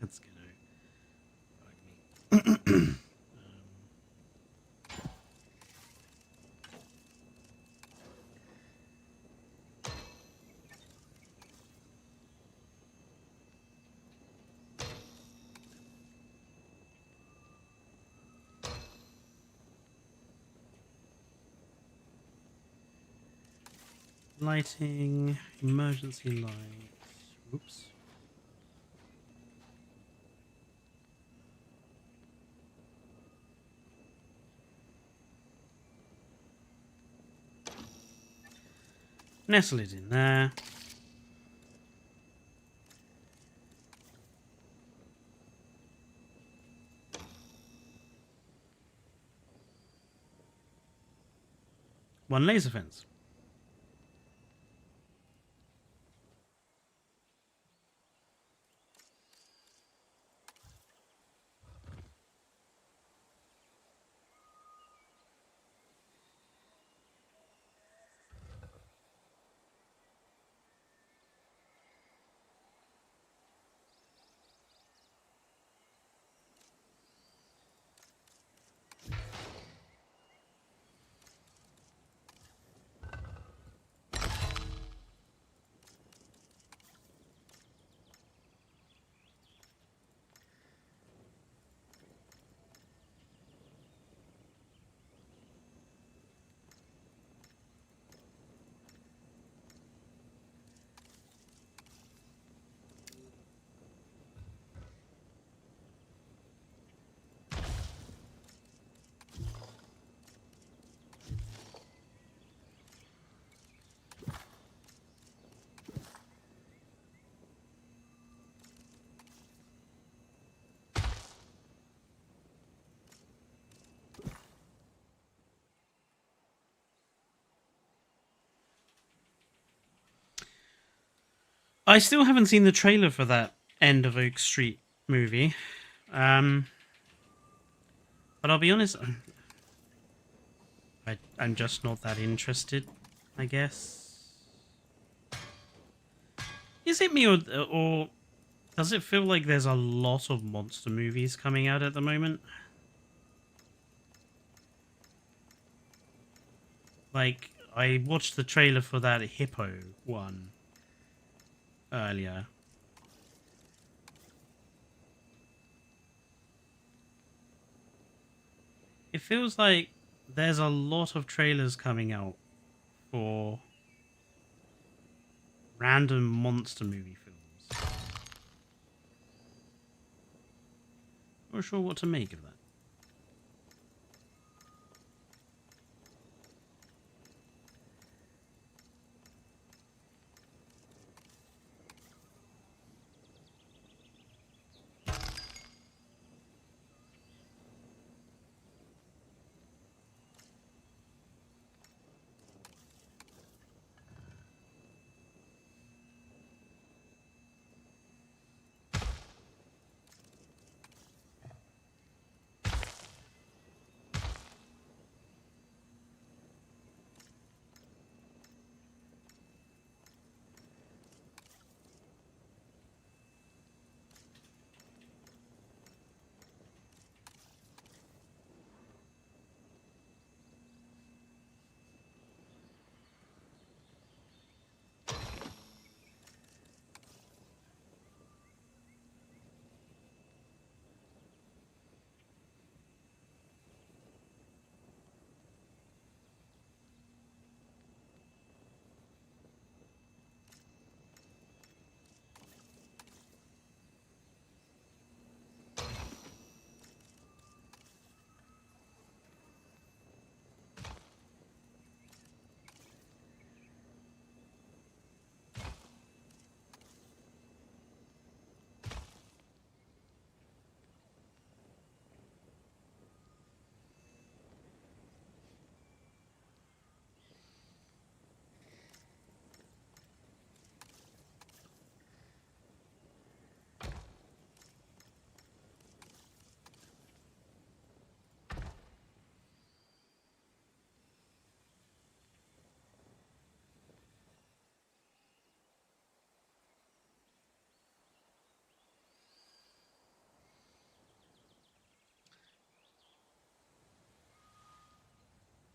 That's gonna bug me. Lighting, emergency lights. Oops. Nestle it in there. One laser fence. I still haven't seen the trailer for that End of Oak Street movie. But I'll be honest, I'm just not that interested, I guess. Is it me, or does it feel like there's a lot of monster movies coming out at the moment? Like, I watched the trailer for that Hippo one earlier. It feels like there's a lot of trailers coming out for random monster movie films. Not sure what to make of that.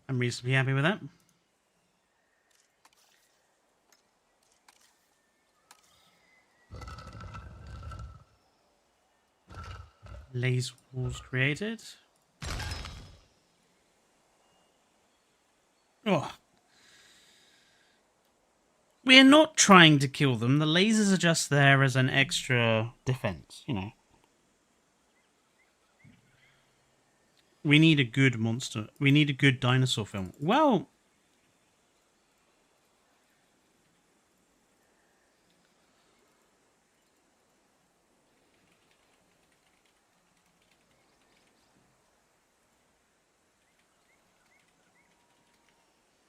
I'm reasonably happy with that. Laser walls created. Oh. We're not trying to kill them. The lasers are just there as an extra defense, you know. We need a good monster. We need a good dinosaur film. Well,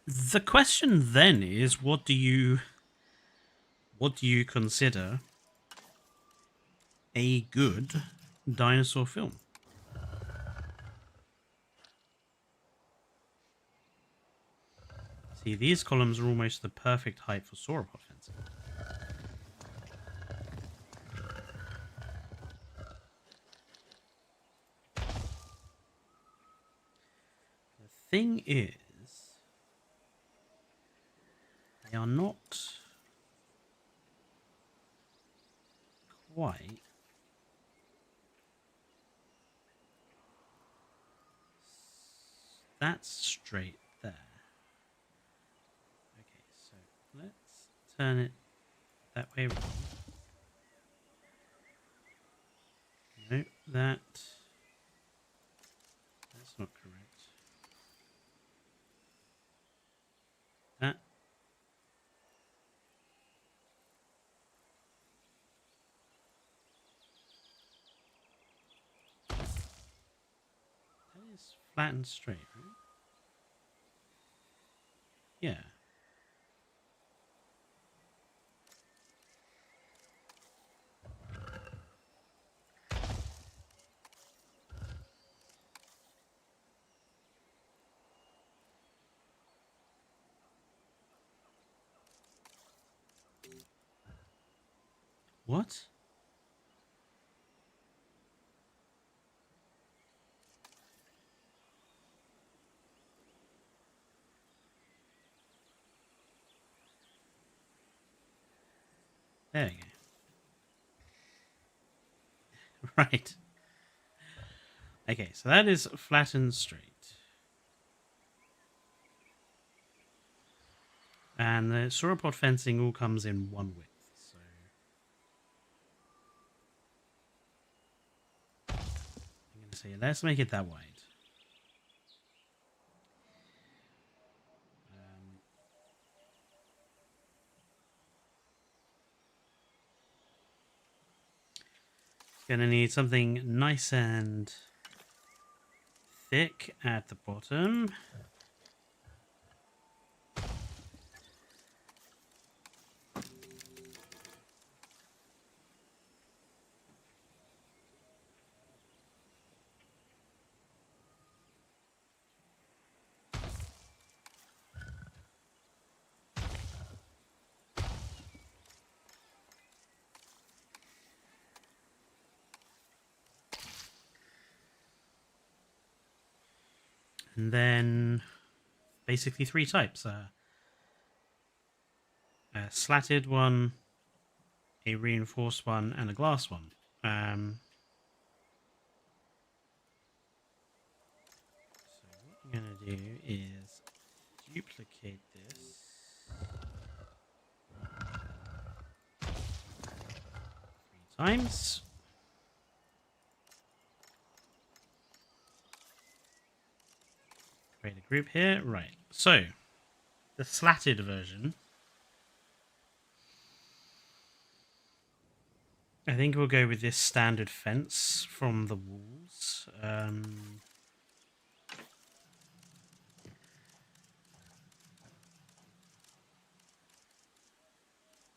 the question then is, what do you consider a good dinosaur film? See, these columns are almost the perfect height for sauropod fencing. The thing is, they are not quite that's straight there. Okay, so let's turn it that way around. No, that's not correct. That is flat and straight, right? Yeah. What? There we go. Right. Okay, so that is flat and straight. And the sauropod fencing all comes in one width. So I'm going to say, let's make it that wide. Going to need something nice and thick at the bottom. And then basically three types. A slatted one, a reinforced one, and a glass one. So what I'm going to do is duplicate this. 3 times. Create a group here. Right. So, the slatted version. I think we'll go with this standard fence from the walls.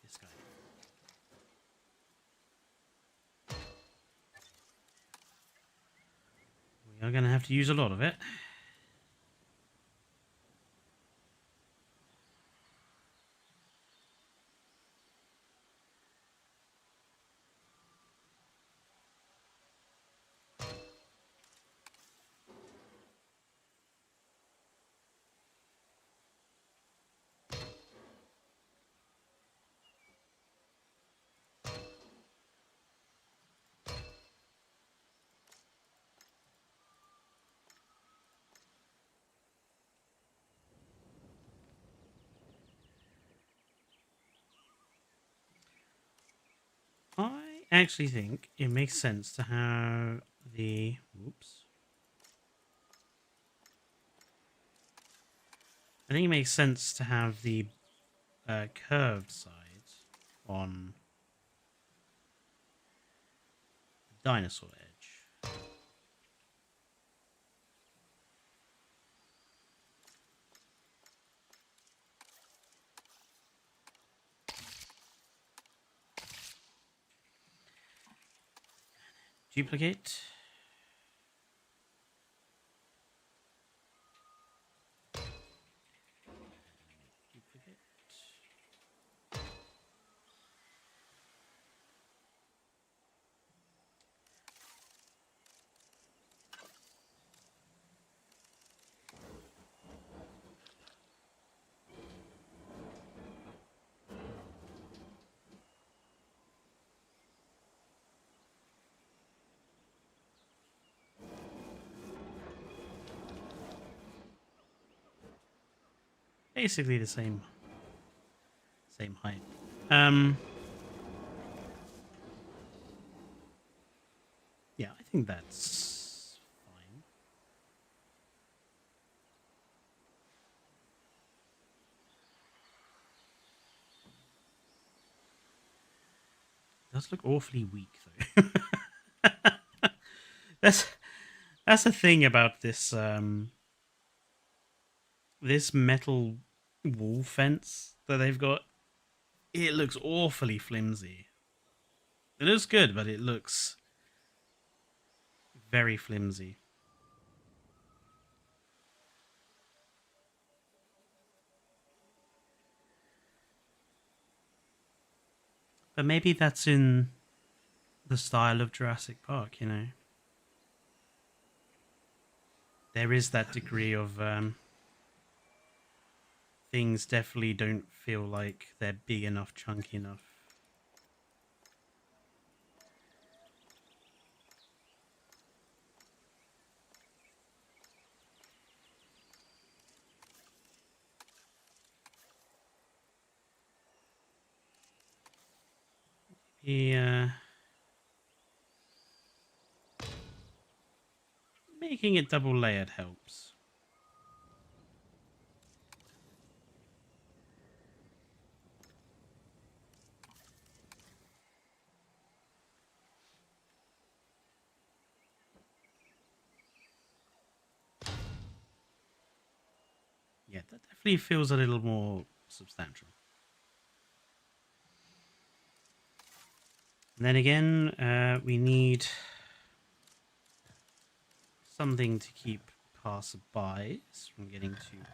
This guy. We are going to have to use a lot of it. I actually think it makes sense to have the... Whoops. I think it makes sense to have the curved side on the dinosaur edge. Duplicate. Duplicate. Basically the same height. Yeah, I think that's fine. It does look awfully weak though. that's the thing about this this metal wall fence that they've got. It looks awfully flimsy. It looks good, but it looks very flimsy. But maybe that's in the style of Jurassic Park, you know. There is that degree of things definitely don't feel like they're big enough, chunky enough. Yeah. Making it double layered helps. Yeah, that definitely feels a little more substantial. And then again, we need something to keep passerbys from getting too close.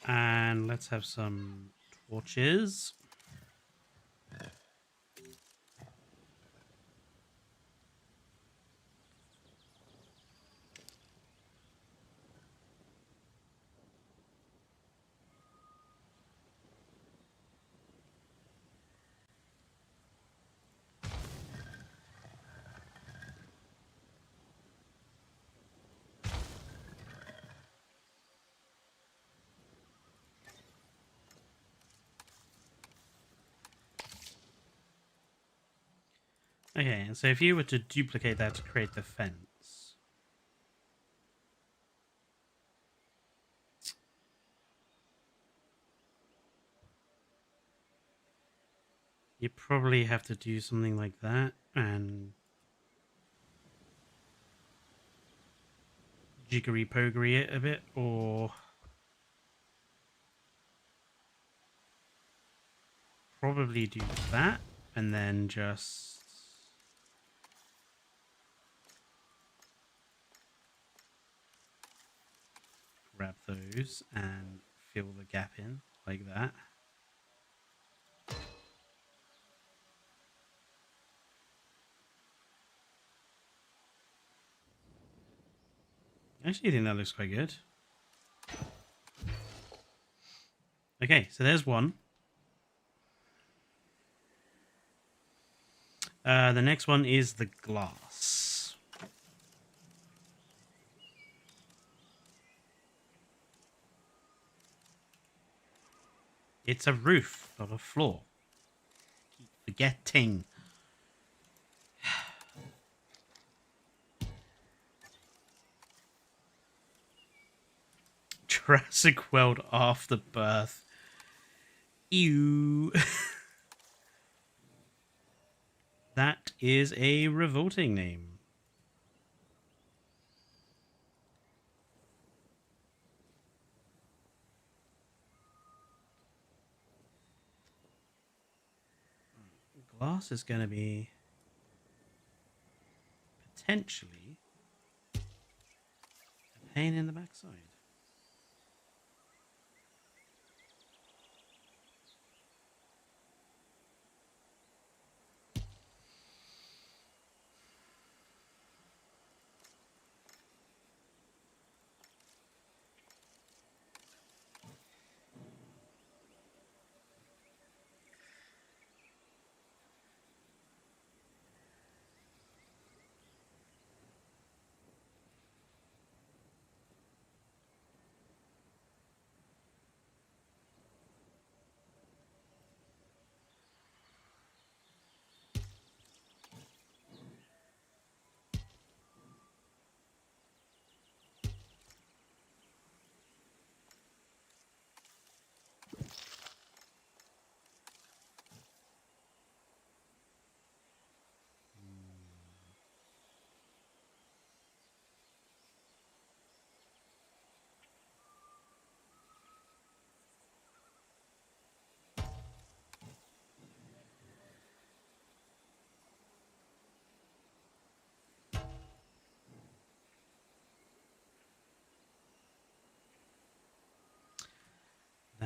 And let's have some torches. Okay, and so if you were to duplicate that to create the fence, you probably have to do something like that and jiggery pogery it a bit, or probably do that and then just grab those and fill the gap in like that. I actually think that looks quite good. Okay, so there's one. The next one is the glass. It's a roof, not a floor. Keep forgetting. Jurassic World Afterbirth. Ew. That is a revolting name. Glass is going to be potentially a pain in the backside.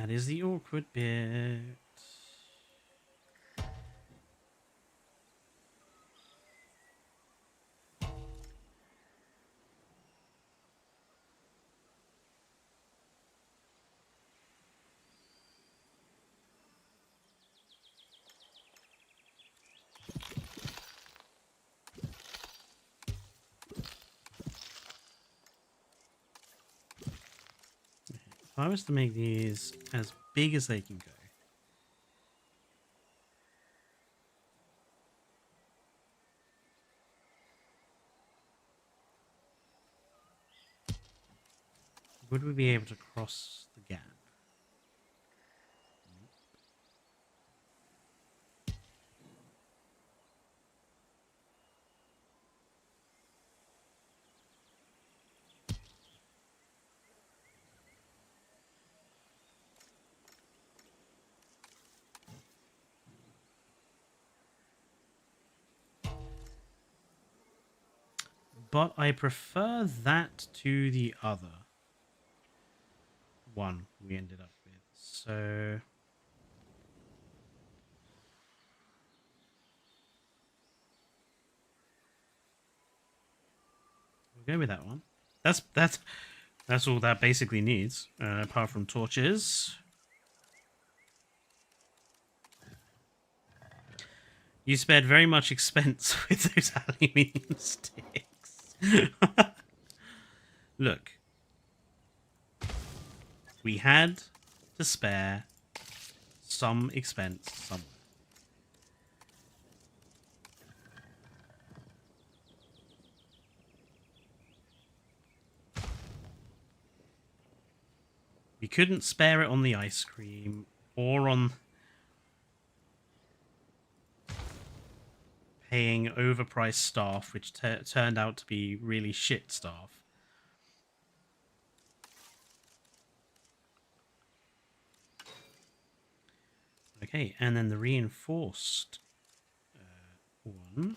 That is the awkward bit. If I was to make these as big as they can go. Would we be able to cross the gap? But I prefer that to the other one we ended up with. So we'll go with that one. That's all that basically needs, apart from torches. You spared very much expense with those aluminium sticks. Look. We had to spare some expense somewhere. We couldn't spare it on the ice cream or on paying overpriced staff, which turned out to be really shit staff. Okay, and then the reinforced one.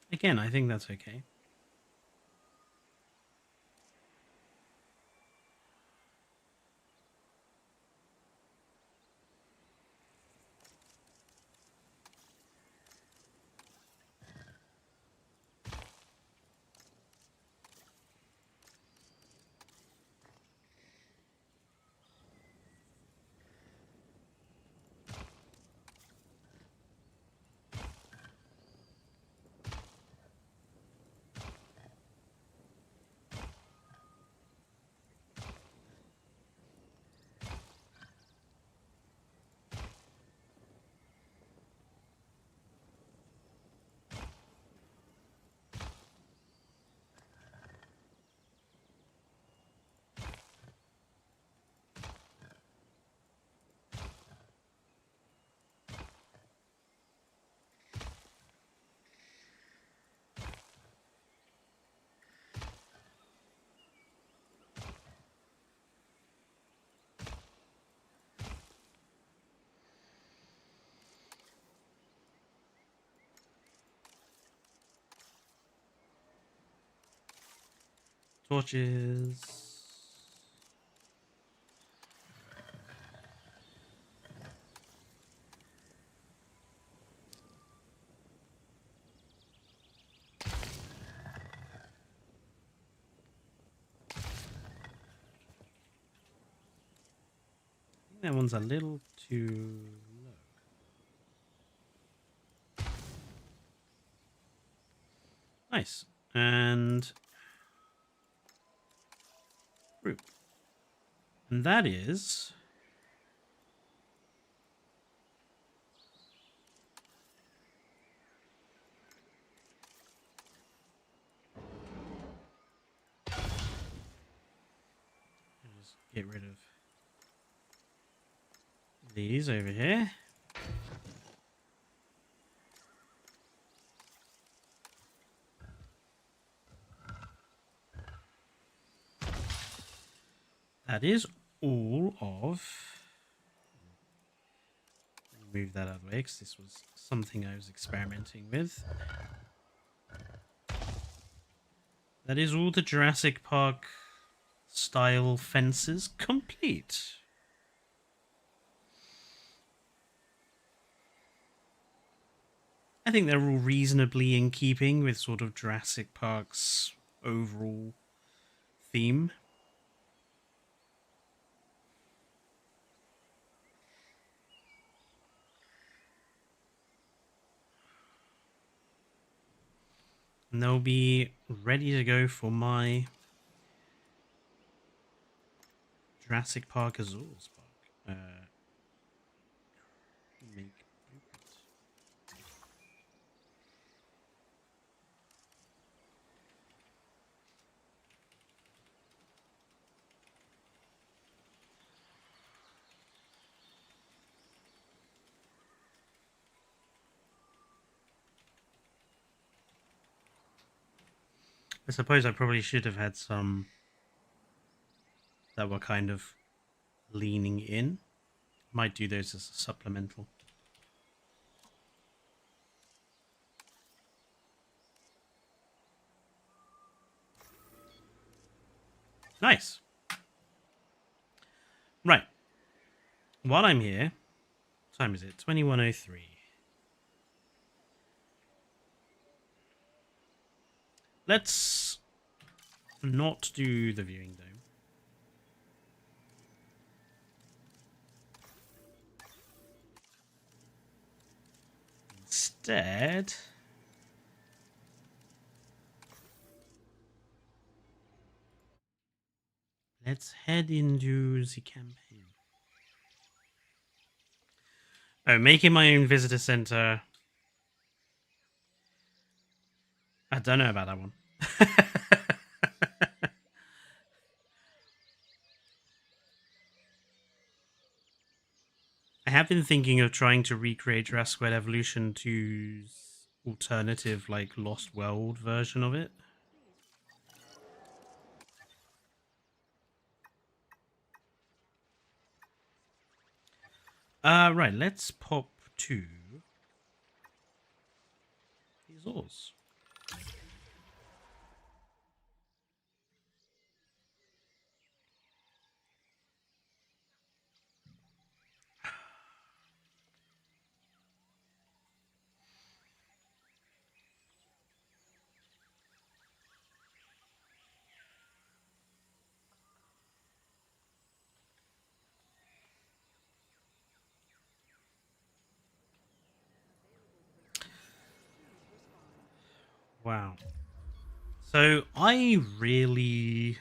Again, I think that's okay. Torches. I think that one's a little too low. Nice. And group. And that is just get rid of these over here. That is all of... Move that out of the way because this was something I was experimenting with. That is all the Jurassic Park style fences complete. I think they're all reasonably in keeping with sort of Jurassic Park's overall theme. And they'll be ready to go for my Jurassic Park Azores Park. Make blueprint. I suppose I probably should have had some that were kind of leaning in. Might do those as a supplemental. Nice. Right. While I'm here, what time is it? 21:03. Let's not do the viewing dome. Instead, let's head into the campaign. Oh, making my own visitor center. I don't know about that one. I have been thinking of trying to recreate Jurassic World Evolution 2's alternative, like, Lost World version of it. Right, let's pop to these ores. Wow. So I really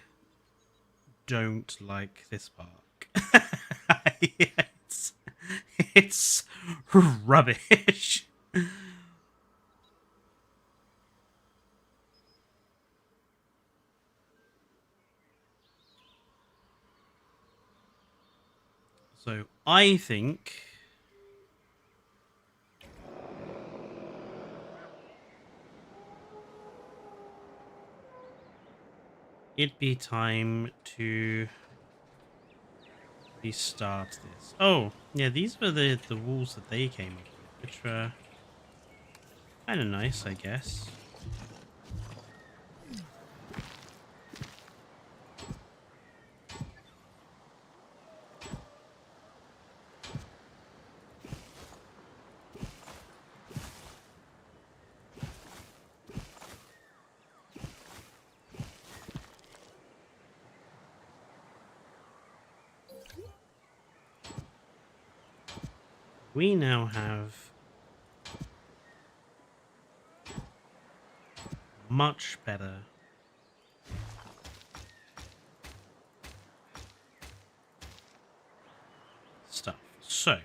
don't like this park. it's rubbish. So I think it'd be time to restart this. Oh, yeah, these were the walls that they came up with, which were kind of nice, I guess. we now have much better stuff. So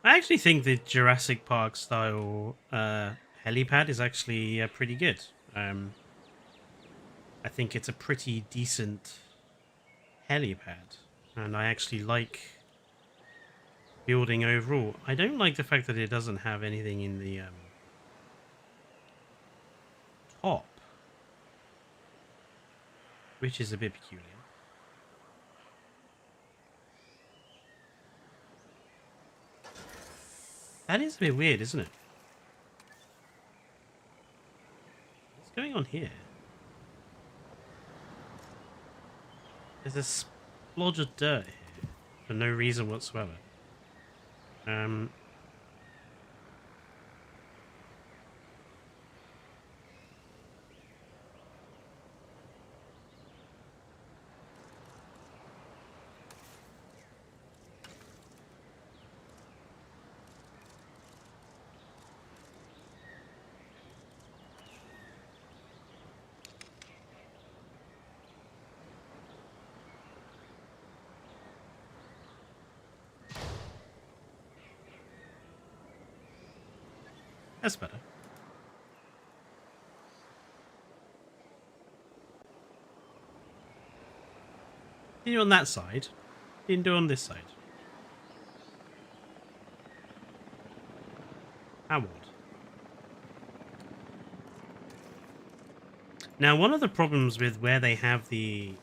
I actually think the Jurassic Park style helipad is actually pretty good. I think it's a pretty decent helipad, and I actually like building overall. I don't like the fact that it doesn't have anything in the top, which is a bit peculiar. That is a bit weird, isn't it? What's going on here? There's a splodge of dirt here for no reason whatsoever. That's better. Didn't do on that side. Didn't do on this side. How odd. Now, one of the problems with where they have the...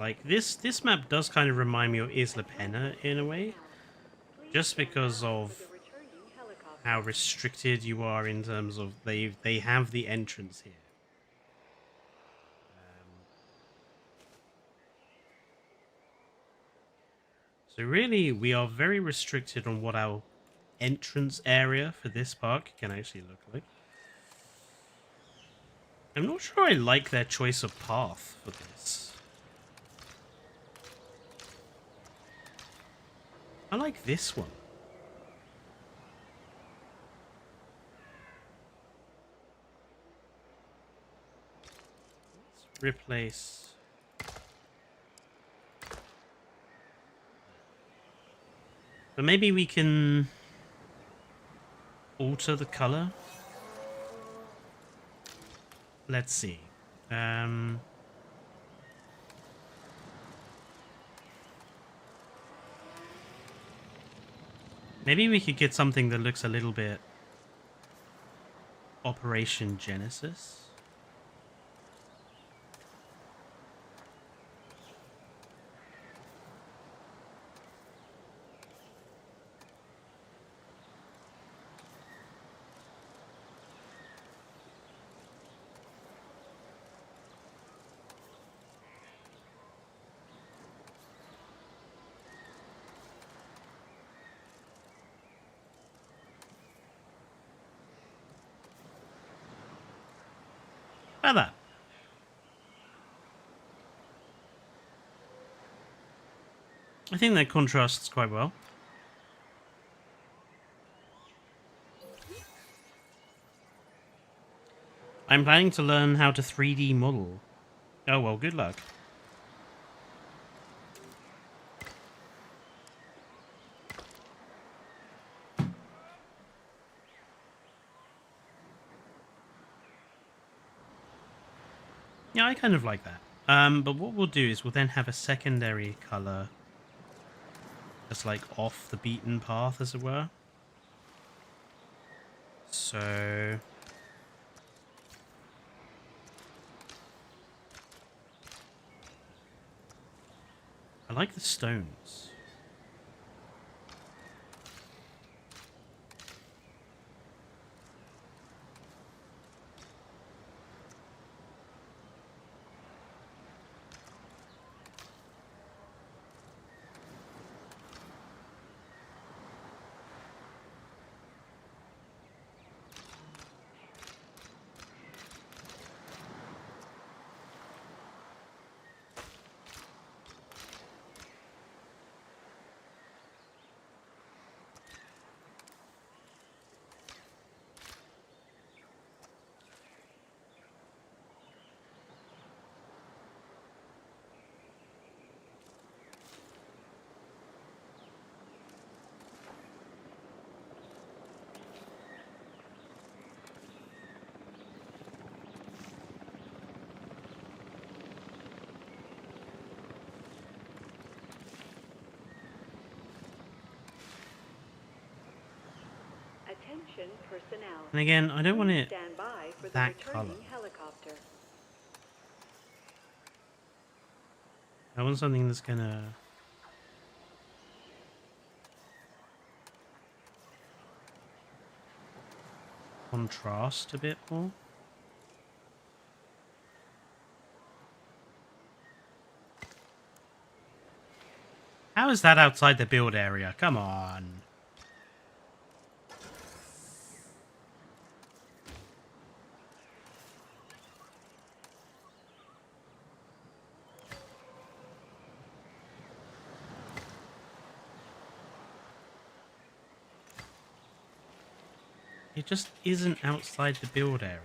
Like, this map does kind of remind me of Isla Pena in a way. Just because of how restricted you are in terms of they have the entrance here. So really, we are very restricted on what our entrance area for this park can actually look like. I'm not sure I like their choice of path for this. I like this one. Let's replace... But maybe we can alter the color. Let's see. Maybe we could get something that looks a little bit Operation Genesis. How about that? I think that contrasts quite well. I'm planning to learn how to 3D model. Oh well, good luck. Yeah, I kind of like that. But what we'll do is we'll then have a secondary color that's like off the beaten path, as it were. So... I like the stones. Attention personnel. And again, I don't want Please it stand by for the that returning colour. helicopter. I want something that's gonna contrast a bit more. How is that outside the build area? Come on. It just isn't outside the build area.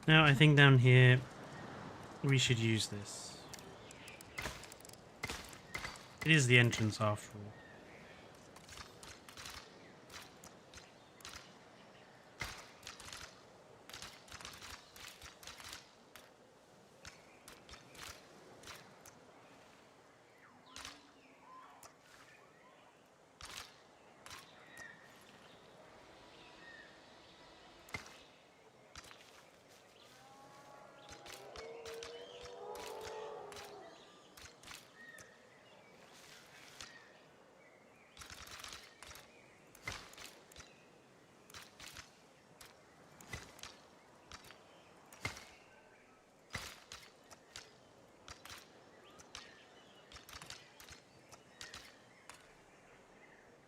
Now, I think down here, we should use this. It is the entrance after all.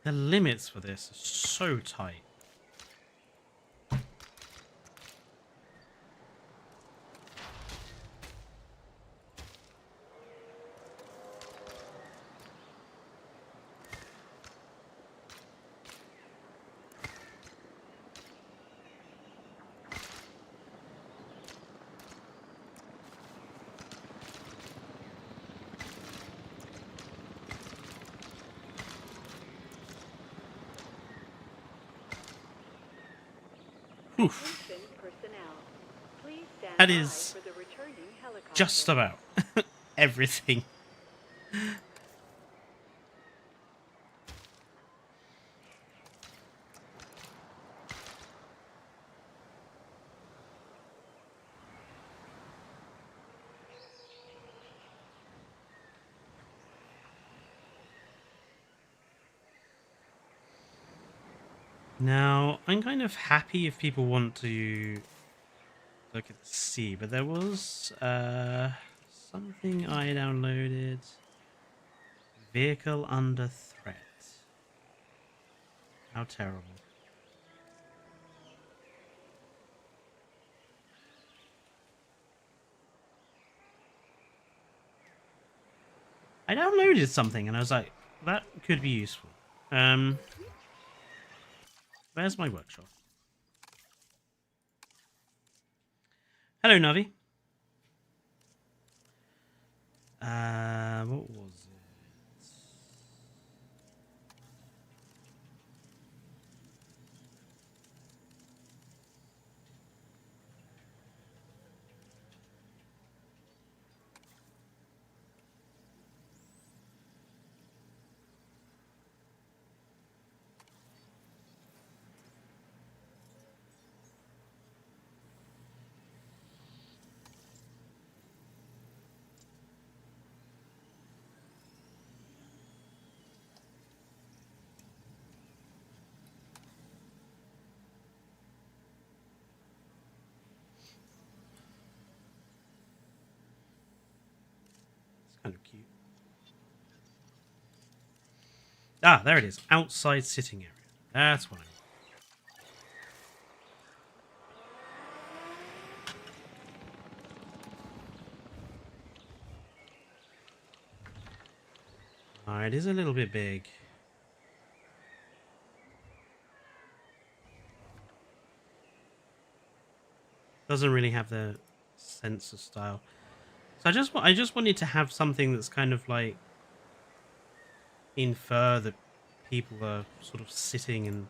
The limits for this are so tight. Oof. Attention personnel. Please stand That by is for the returning helicopter. just about everything. Now, I'm kind of happy if people want to look at the sea, but there was something I downloaded. Vehicle under threat. How terrible. I downloaded something and I was like, that could be useful. Where's my workshop? Hello, Navi. What was it? It's kind of cute. Ah, there it is. Outside sitting area. That's what I need. It is a little bit big. Doesn't really have the sense of style. So I just wanted to have something that's kind of like infer that people are sort of sitting and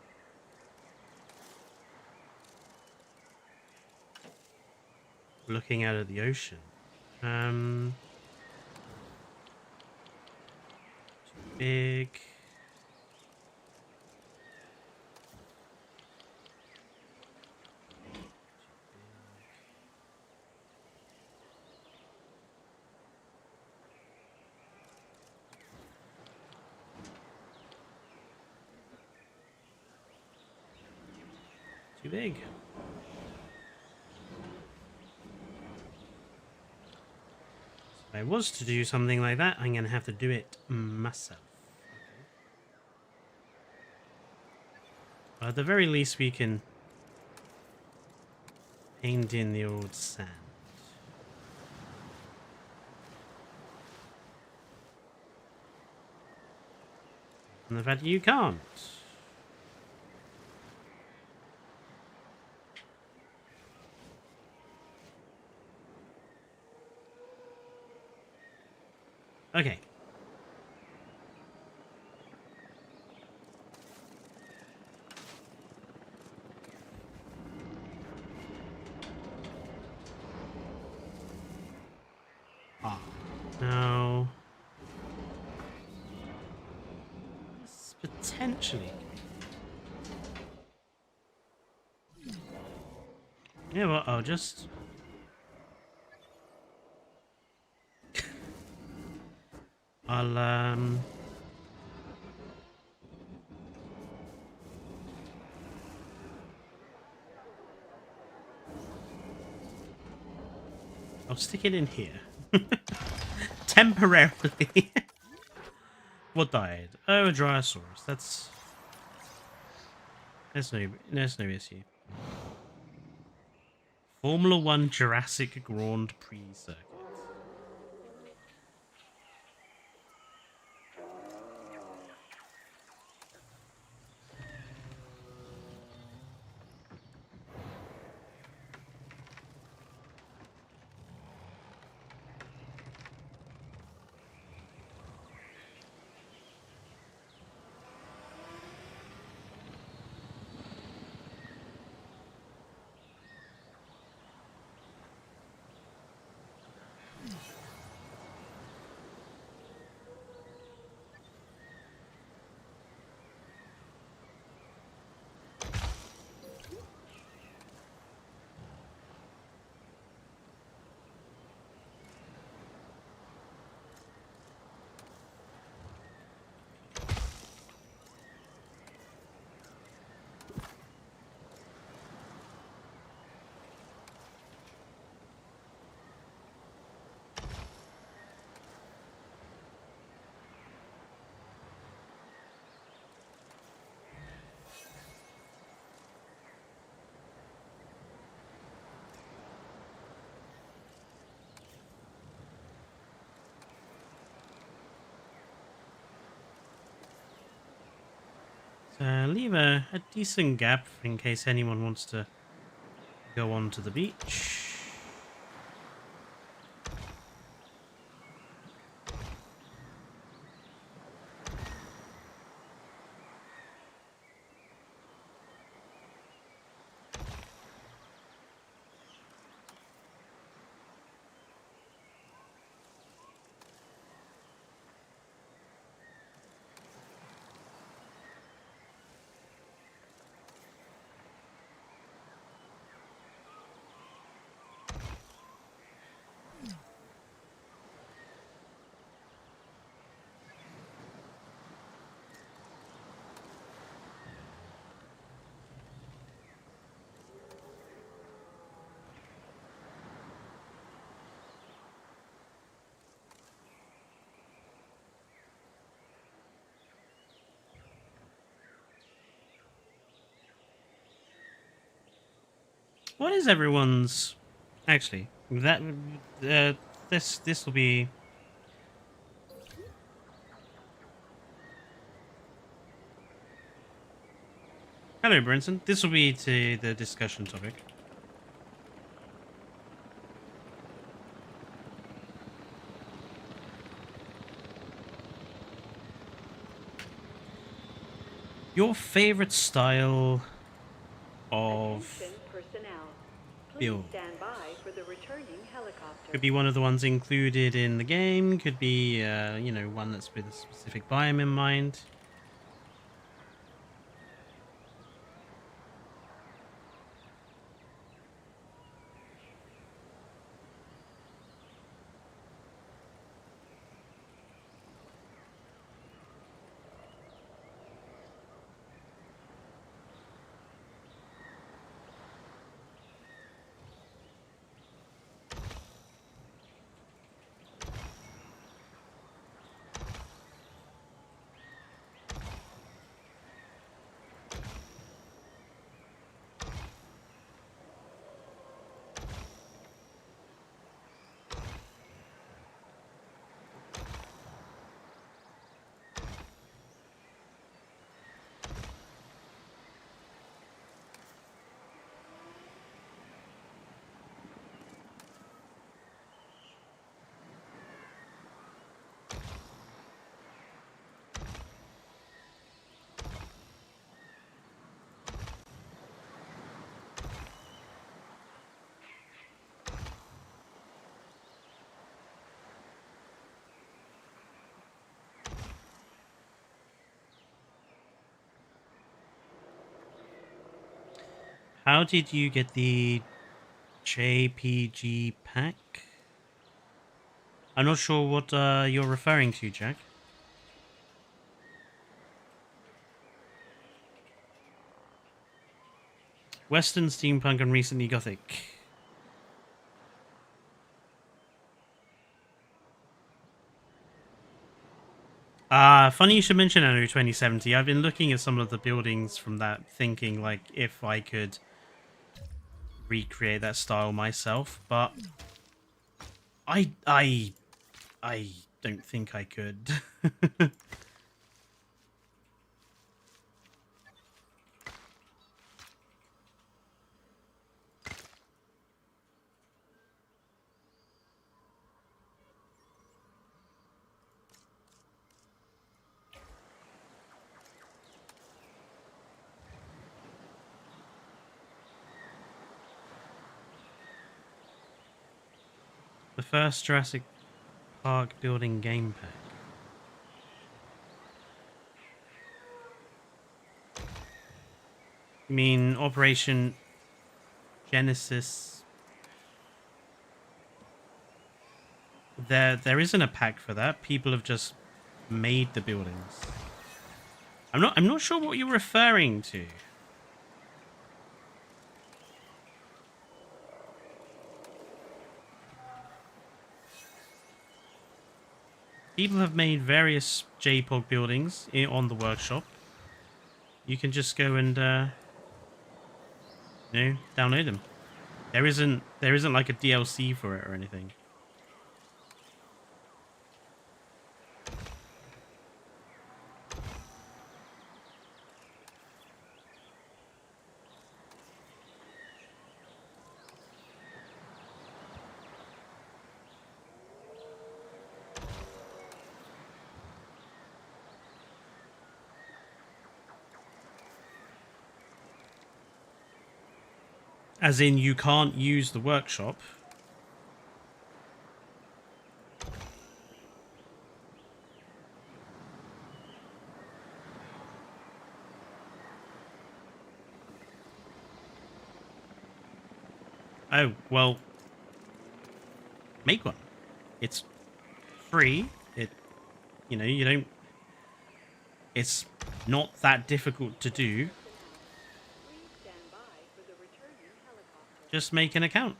looking out at the ocean. Too big. Too big. If I was to do something like that, I'm going to have to do it myself. But at the very least, we can paint in the old sand. And the fact that you can't. Okay. Ah. Now. Potentially. Yeah, well, I'll just... I'll stick it in here. Temporarily. What died? Oh, a Dinosaurs. That's no issue. Formula 1 Jurassic Grand Prix circuit. Leave a decent gap in case anyone wants to go on to the beach. What is everyone's? Actually, that this will be. Hello, Brinson. This will be to the discussion topic. Your favorite style of Attention personnel. Please build? stand by for the returning helicopter. Could be one of the ones included in the game. Could be, you know, one that's with a specific biome in mind. How did you get the JPG pack? I'm not sure what you're referring to, Jack. Western steampunk and recently gothic. Funny you should mention Anno 2070. I've been looking at some of the buildings from that, thinking like if I could recreate that style myself, but I don't think I could. The first Jurassic Park building game pack. You mean Operation Genesis? There isn't a pack for that. People have just made the buildings. I'm not sure what you're referring to. People have made various JPOG buildings on the workshop. You can just go and you know, download them. There isn't like a DLC for it or anything. As in, you can't use the workshop. Oh, well, make one. It's free. You know, you don't... It's not that difficult to do. Please stand by for the returning helicopter. Just make an account.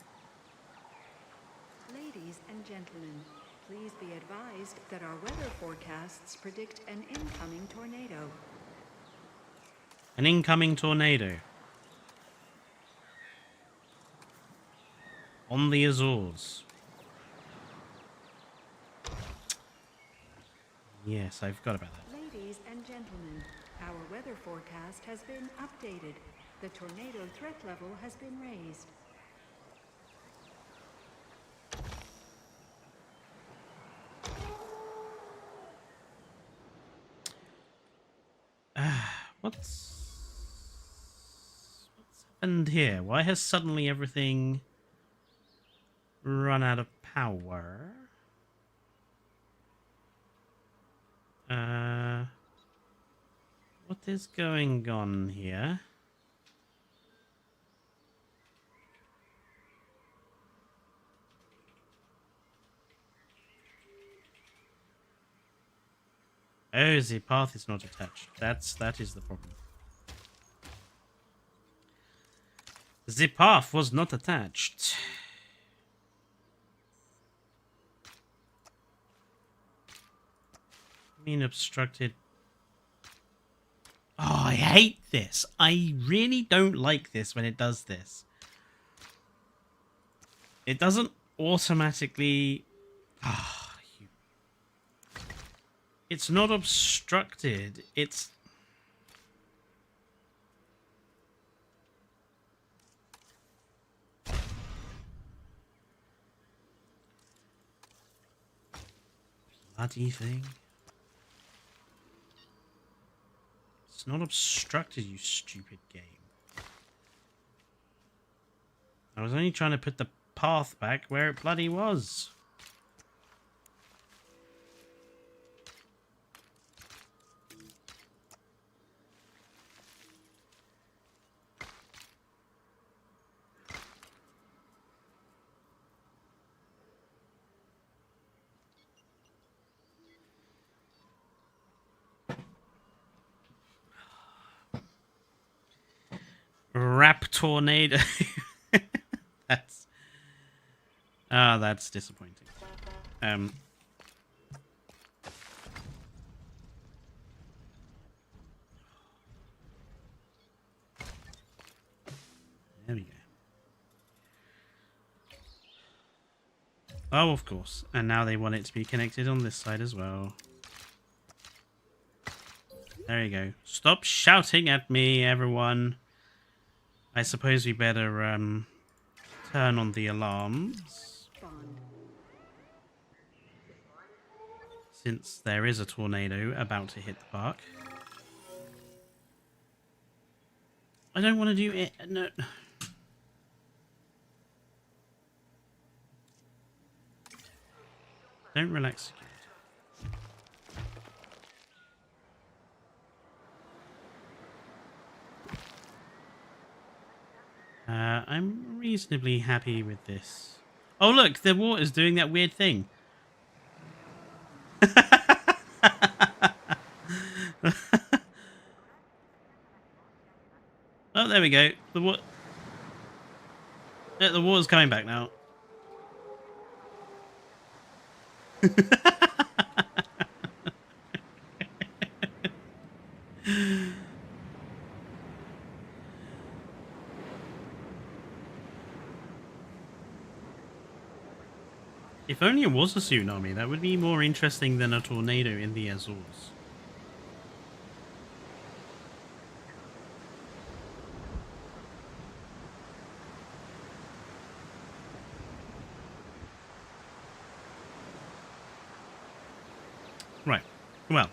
Ladies and gentlemen, please be advised that our weather forecasts predict an incoming tornado. An incoming tornado. On the Azores. Yes, I forgot about that. Ladies and gentlemen, our weather forecast has been updated. The tornado threat level has been raised. what's happened here? Why has suddenly everything run out of power? What is going on here? Oh, the path is not attached. That is the problem. The path was not attached. I mean, obstructed. Oh, I hate this. I really don't like this when it does this. It doesn't automatically. Ah, it's not obstructed. It's. Bloody thing. It's not obstructed, you stupid game. I was only trying to put the path back where it bloody was. Rap tornado. That's disappointing. There we go. Oh, of course. And now they want it to be connected on this side as well. There you go. Stop shouting at me, everyone. I suppose we better turn on the alarms. Since there is a tornado about to hit the park. I don't want to do it. No. Don't relax. I'm reasonably happy with this. Oh look, the water's doing that weird thing. Oh, there we go. The water's coming back now. If only it was a tsunami, that would be more interesting than a tornado in the Azores. Right. Well,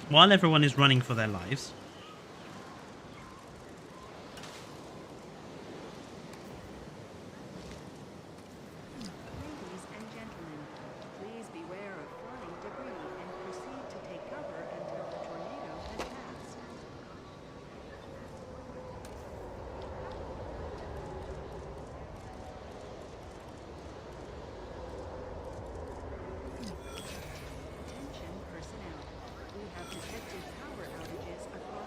while everyone is running for their lives, Ladies and gentlemen, please beware of flying debris and proceed to take cover until the tornado has passed. Attention personnel. We have detected power outages across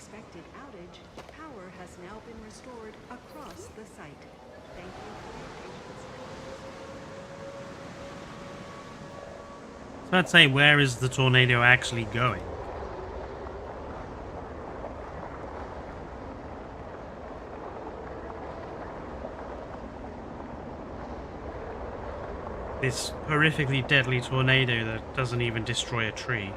unexpected outage, power has now been restored across the site. Thank you for your patience. So I'd say, where is the tornado actually going? This horrifically deadly tornado that doesn't even destroy a tree.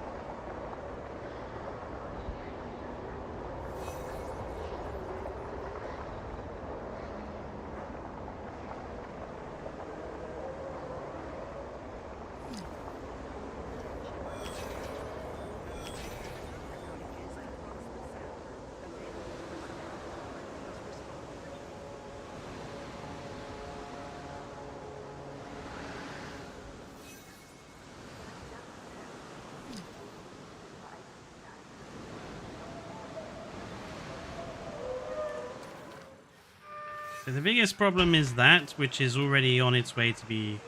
So the biggest problem is that, which is already on its way to be...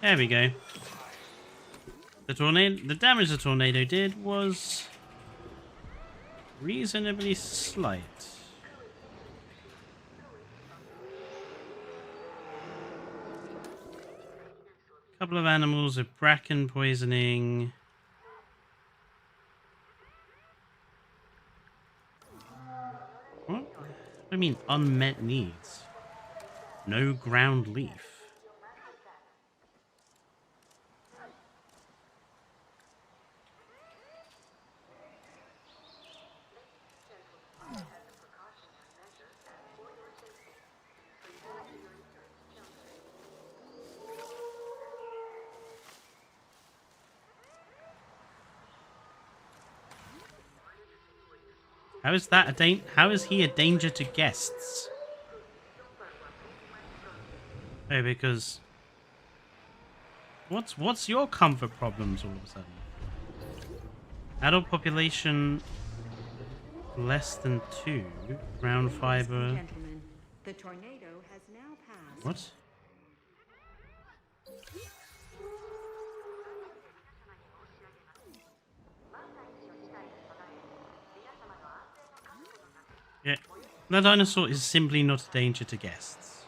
There we go. The damage the tornado did was reasonably slight. A couple of animals with bracken poisoning. What? I mean, unmet needs. No ground leaf. How is that how is he a danger to guests? Oh, because what's your comfort problems all of a sudden? Adult population less than 2. Ground Ladies and fiber. gentlemen, the tornado has now passed. What? Yeah, that dinosaur is simply not a danger to guests.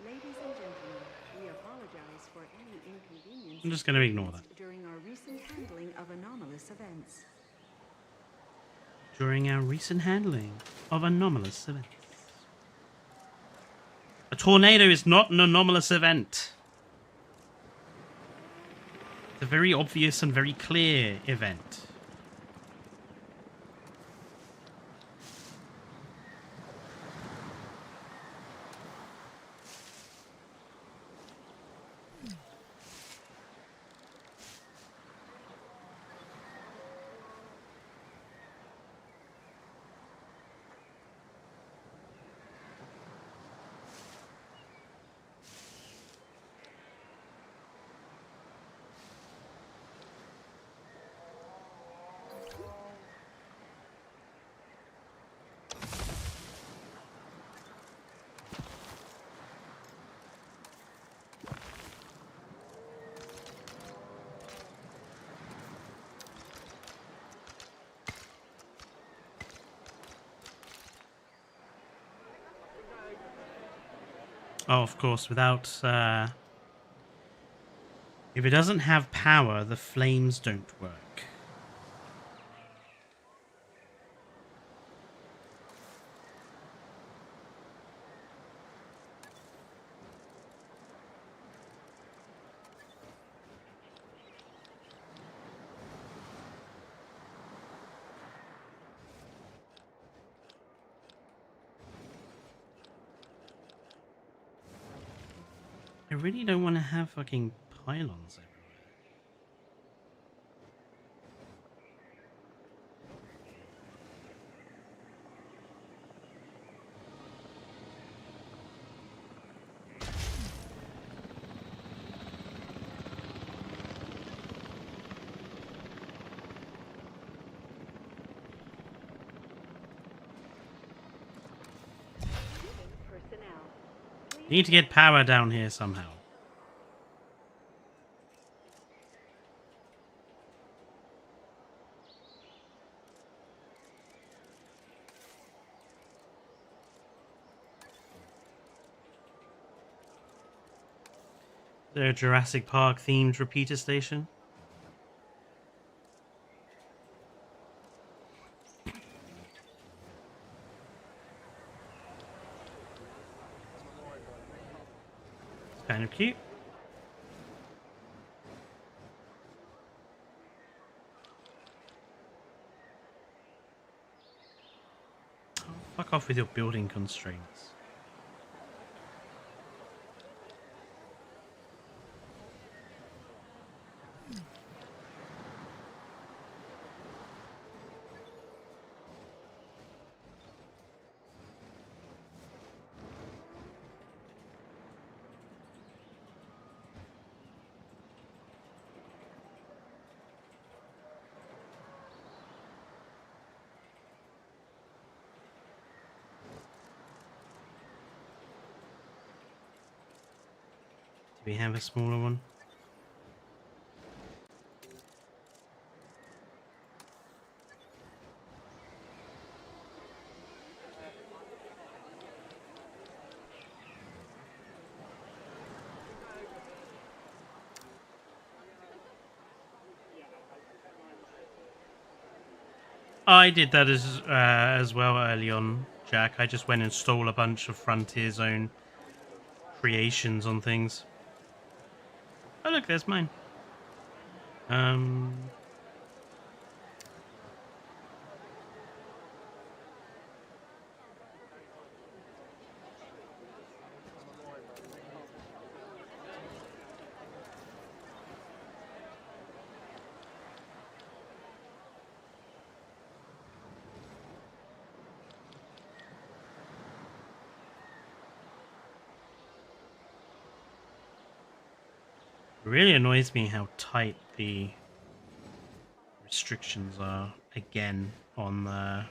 Ladies and gentlemen, we apologize for any inconvenience I'm just going to ignore that. during our recent handling of anomalous events. During our recent handling of anomalous events. A tornado is not an anomalous event. It's a very obvious and very clear event. Oh, of course, without... if it doesn't have power, the flames don't work. I really don't want to have fucking pylons everywhere. Need to get power down here somehow. Is there a Jurassic Park themed repeater station? It's kind of cute. Oh, fuck off with your building constraints. Do we have a smaller one? I did that as well early on, Jack. I just went and stole a bunch of Frontier Zone creations on things. Oh look, there's mine. It really annoys me how tight the restrictions are again on the...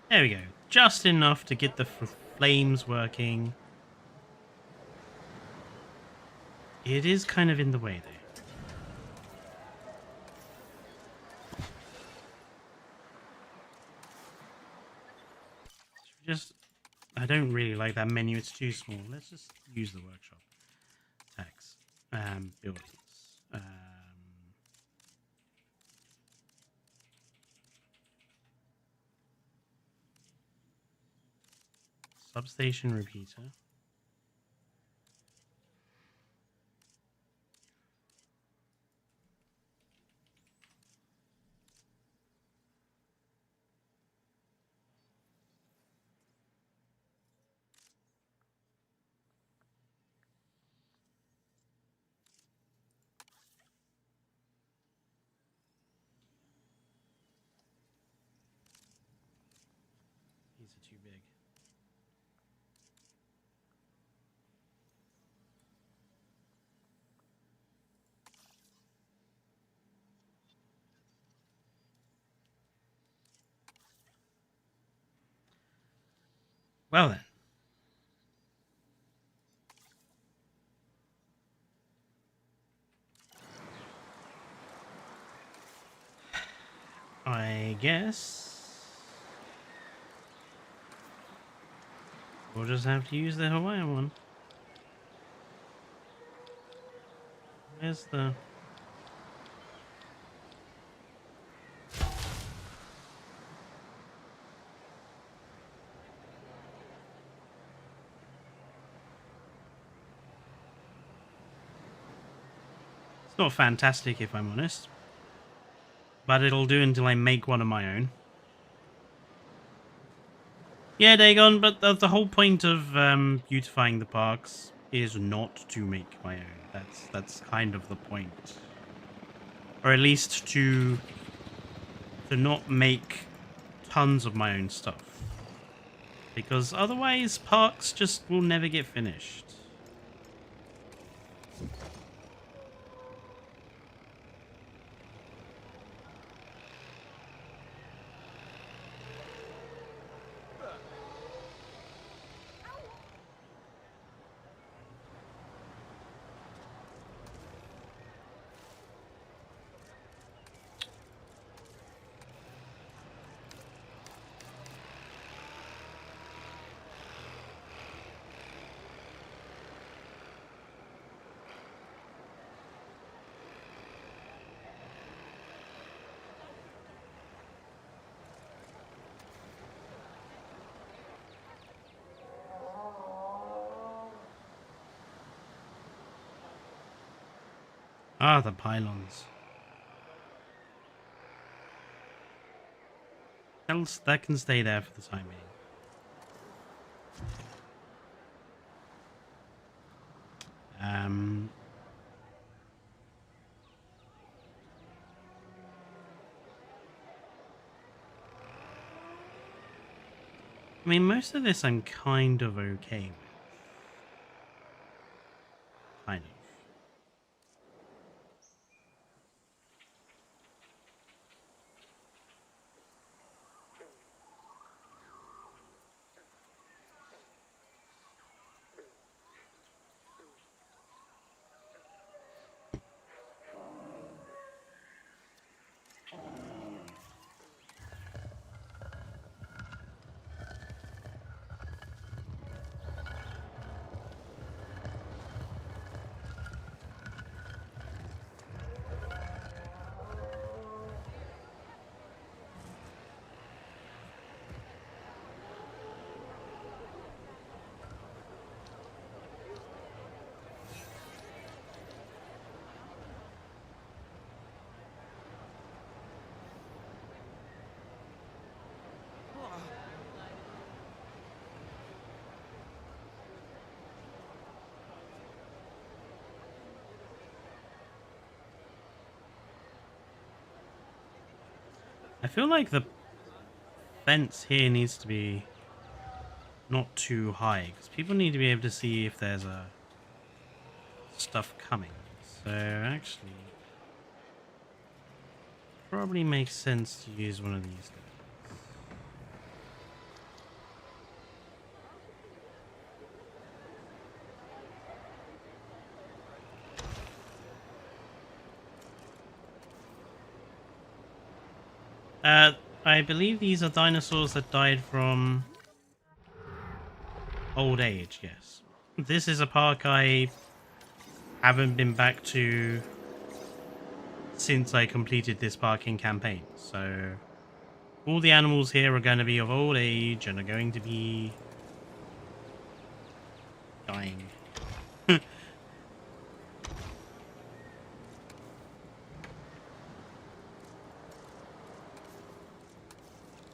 There we go. Just enough to get the flames working. It is kind of in the way, though. Just... I don't really like that menu. It's too small. Let's just use the workshop. Tags. Buildings. Substation repeater. These are too big. Well then. I guess we'll just have to use the Hawaiian one. Where's the... It's not fantastic, if I'm honest. But it'll do until I make one of my own. Yeah, Dagon, but the whole point of beautifying the parks is not to make my own. That's kind of the point. Or at least to not make... tons of my own stuff. Because otherwise, parks just will never get finished. Ah, the pylons. That can stay there for the time being. I mean, most of this I'm kind of okay with. Kind of. I feel like the fence here needs to be not too high, because people need to be able to see if there's stuff coming. So actually, probably makes sense to use one of these guys. I believe these are dinosaurs that died from old age, yes. This is a park I haven't been back to since I completed this parking campaign. So all the animals here are going to be of old age and are going to be dying.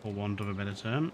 For want of a better term.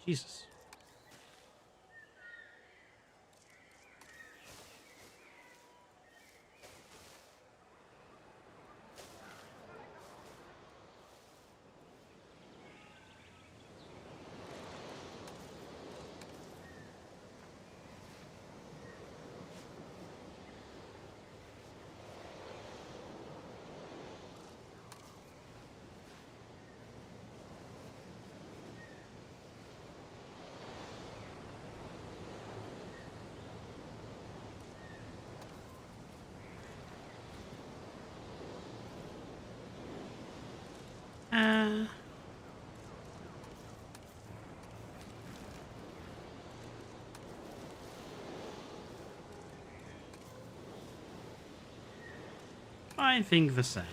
Jesus. I think the same.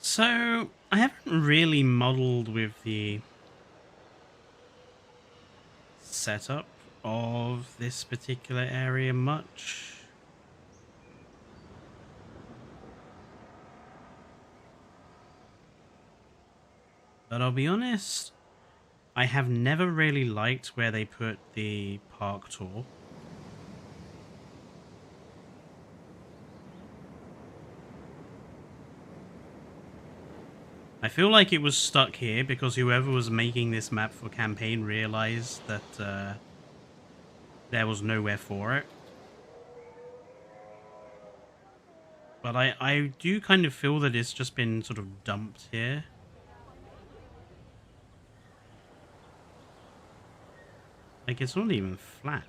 So, I haven't really muddled with the setup of this particular area much. But I'll be honest, I have never really liked where they put the park tour. I feel like it was stuck here because whoever was making this map for campaign realized that there was nowhere for it. But I do kind of feel that it's just been sort of dumped here. Like, it's not even flat.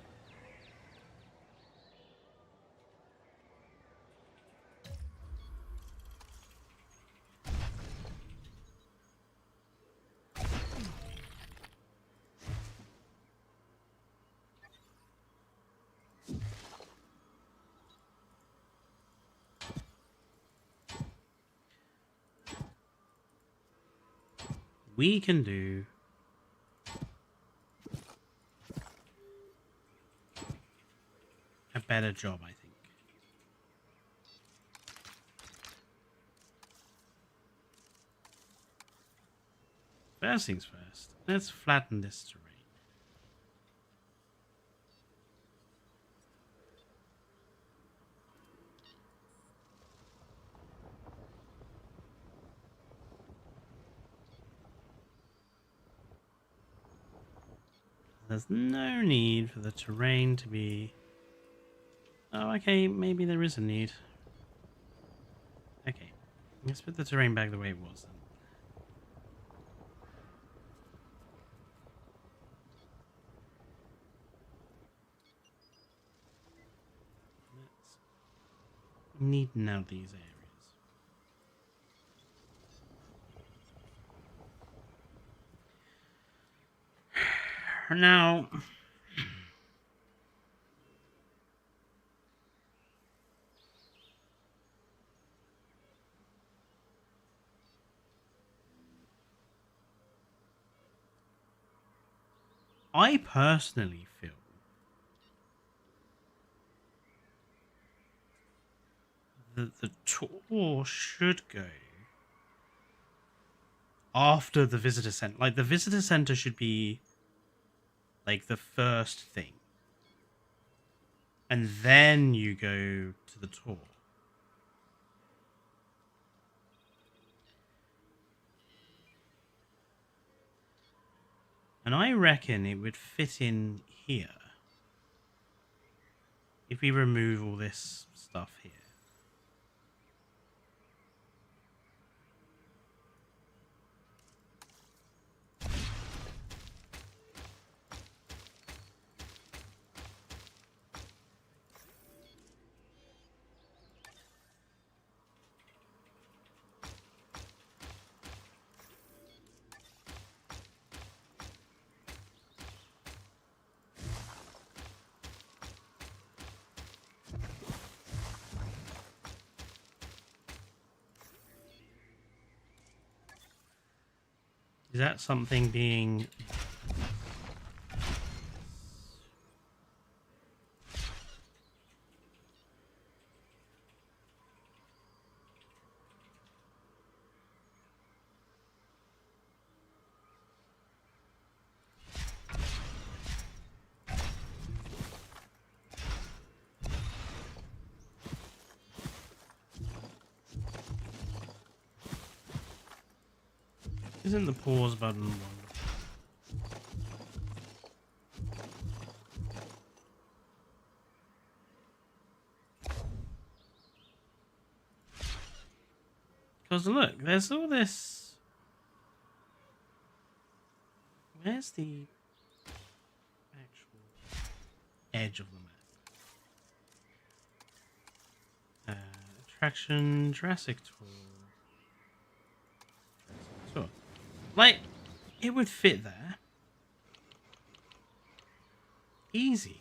We can do a better job, I think. First things first, let's flatten this terrain. There's no need for the terrain to be... Oh, okay, maybe there is a need. Okay, let's put the terrain back the way it was then. Let's neaten out these areas. Now, I personally feel that the tour should go after the visitor center. Like, the visitor center should be like the first thing, and then you go to the tour. And I reckon it would fit in here if we remove all this stuff here. Is that something being... Isn't the pause button one? Because look, there's all this... Where's the actual edge of the map? Attraction, Jurassic tour. Tour. Like, it would fit there. Easy.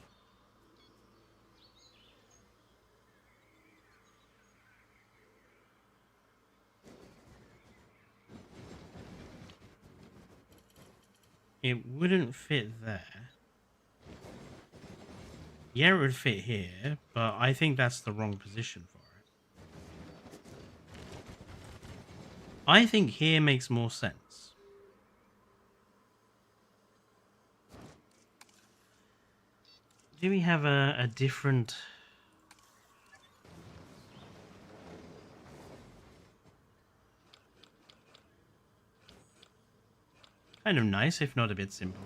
It wouldn't fit there. Yeah, it would fit here, but I think that's the wrong position for it. I think here makes more sense. Do we have a different... Kind of nice, if not a bit simple.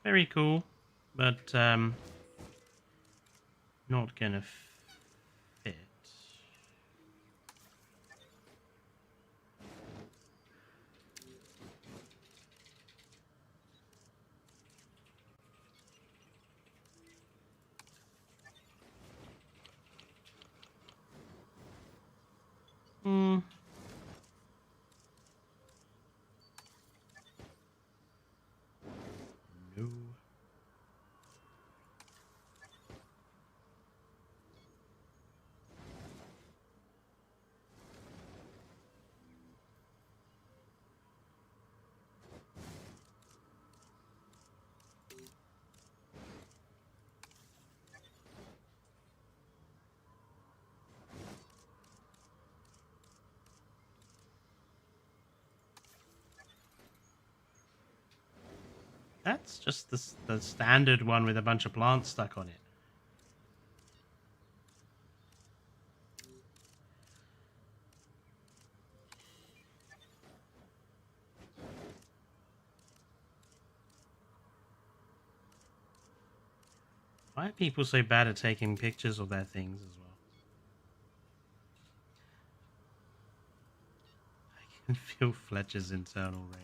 Very cool, but not gonna fit. Hmm. No. That's just the standard one with a bunch of plants stuck on it. Why are people so bad at taking pictures of their things as well? I can feel Fletcher's internal rage.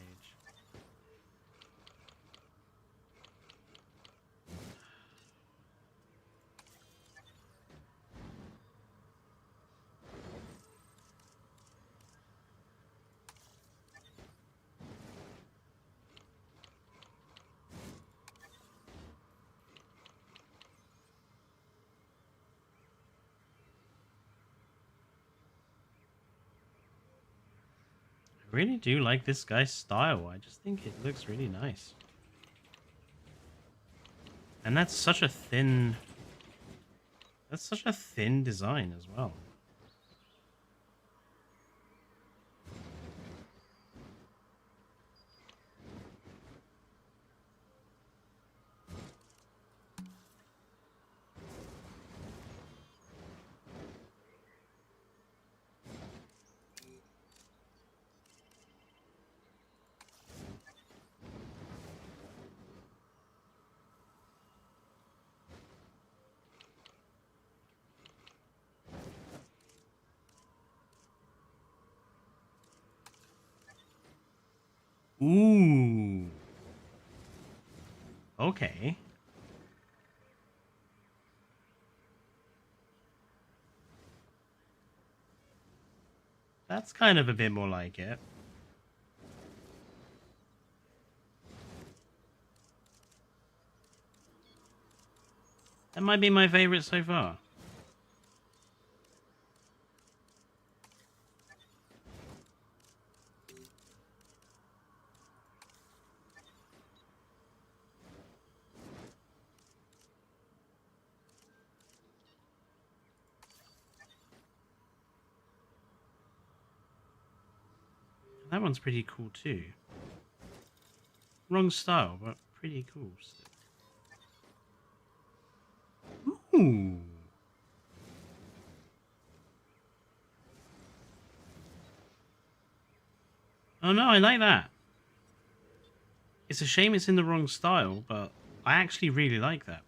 I really do like this guy's style. I just think it looks really nice. And that's such a thin... That's such a thin design as well. Ooh. Okay. That's kind of a bit more like it. That might be my favorite so far. That one's pretty cool too. Wrong style, but pretty cool still. Ooh. Oh no, I like that. It's a shame it's in the wrong style, but I actually really like that.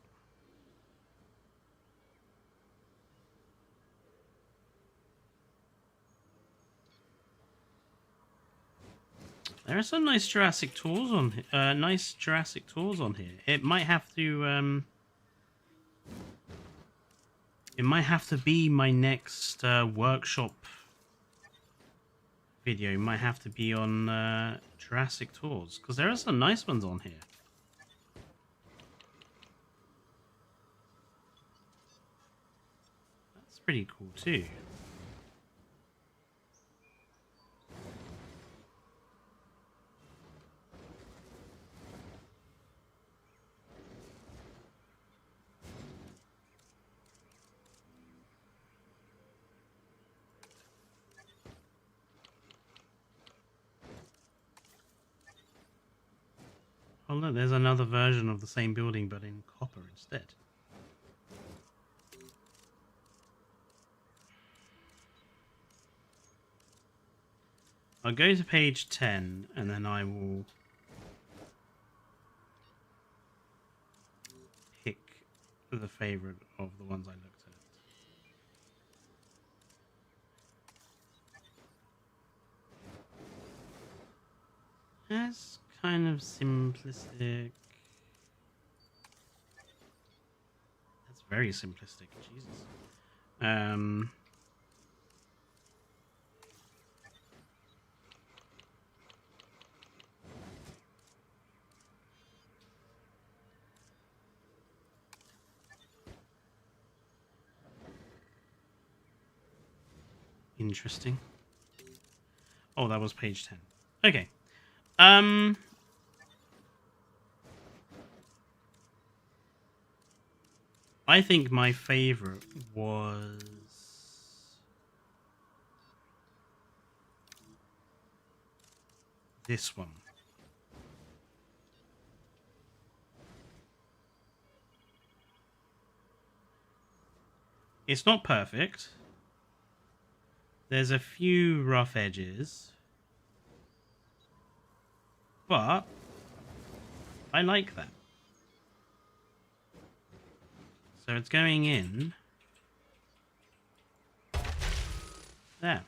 There are some nice Jurassic tours on here. It might have to be my next workshop video. It might have to be on Jurassic tours, because there are some nice ones on here. That's pretty cool too. Oh look, there's another version of the same building, but in copper instead. I'll go to page 10, and then I will pick the favorite of the ones I looked at. That's kind of simplistic. That's very simplistic, Jesus. Interesting. Oh, that was page 10. Okay. I think my favorite was this one. It's not perfect. There's a few rough edges, but I like that. So it's going in there.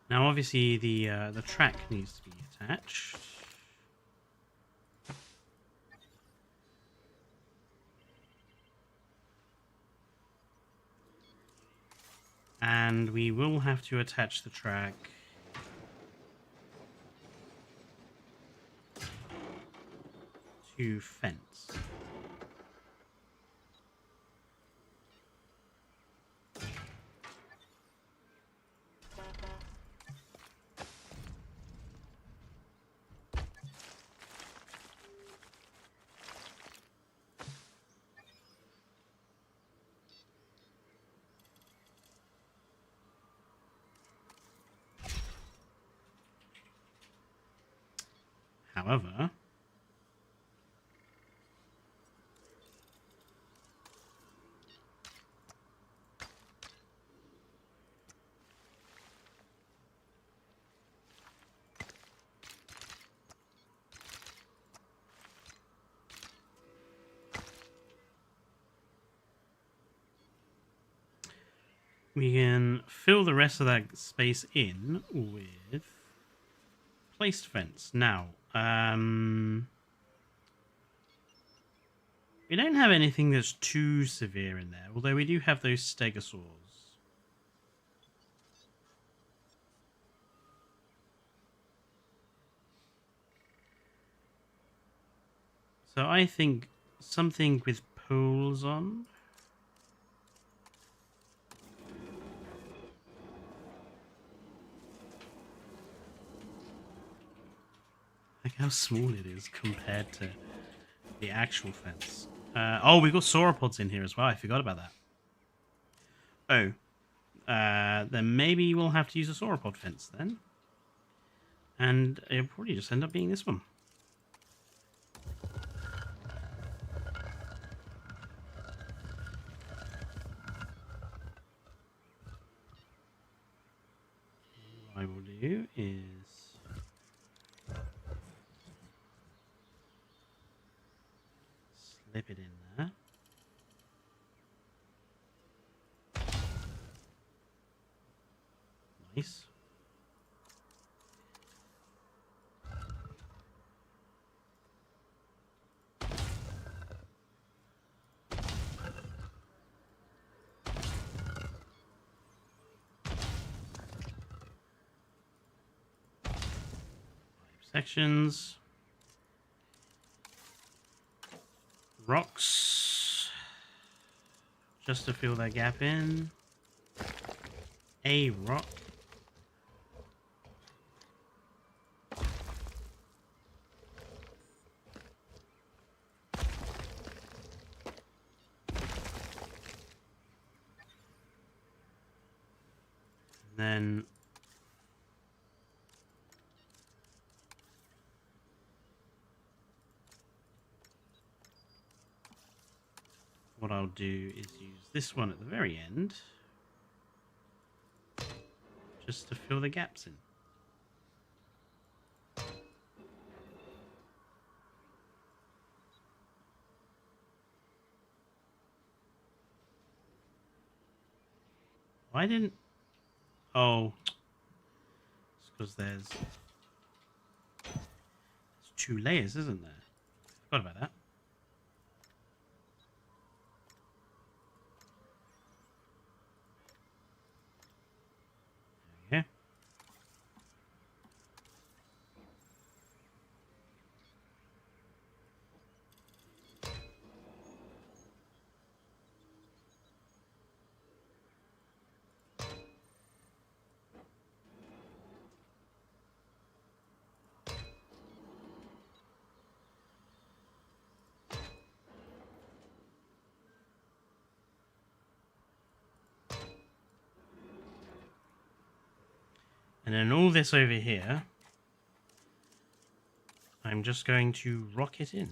Now, obviously, the track needs to be attached. And we will have to attach the track to fence. However, we can fill the rest of that space in with placed fence. Now, we don't have anything that's too severe in there, although we do have those stegosaurs. So I think something with poles on. Look how small it is compared to the actual fence. Oh, we've got sauropods in here as well. I forgot about that. Oh, then maybe we'll have to use a sauropod fence then. And it'll probably just end up being this one. What I will do is slip it in there. Nice. Sections. Rocks. Just to fill that gap in. A rock. Then what I'll do is use this one at the very end just to fill the gaps in. Why didn't... Oh, it's because there's 2 layers, isn't there? Forgot about that. There we go. And then all this over here, I'm just going to rock it in.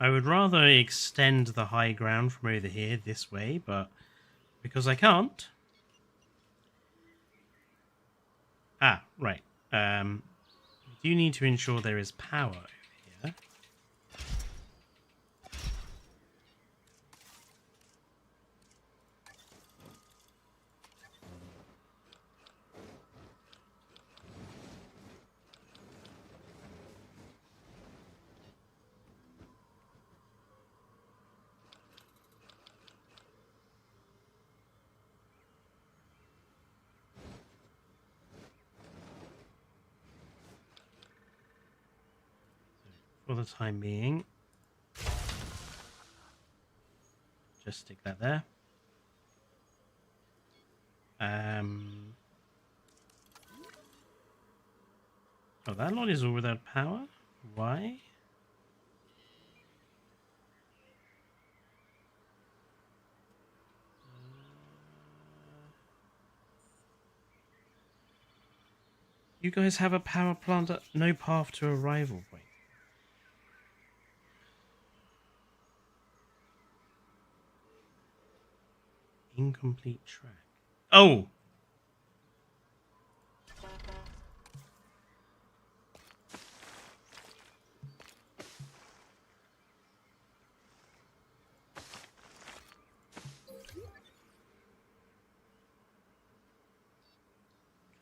I would rather extend the high ground from over here this way, but because I can't... Ah, right. Do you need to ensure there is power over here? For the time being, just stick that there. Oh, that lot is all without power? Why? You guys have a power plant at no path to arrival point. Incomplete track. Oh!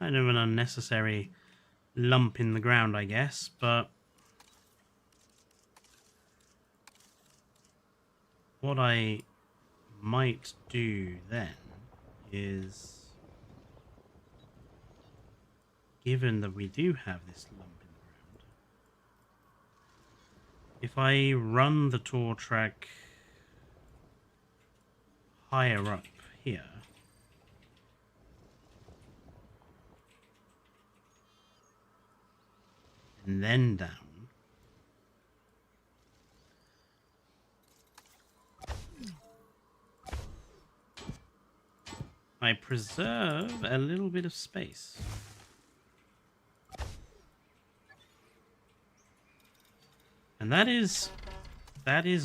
kind of an unnecessary lump in the ground, I guess, but what I might do then is, given that we do have this lump in the ground, if I run the tour track higher up here, and then down, I preserve a little bit of space. And that is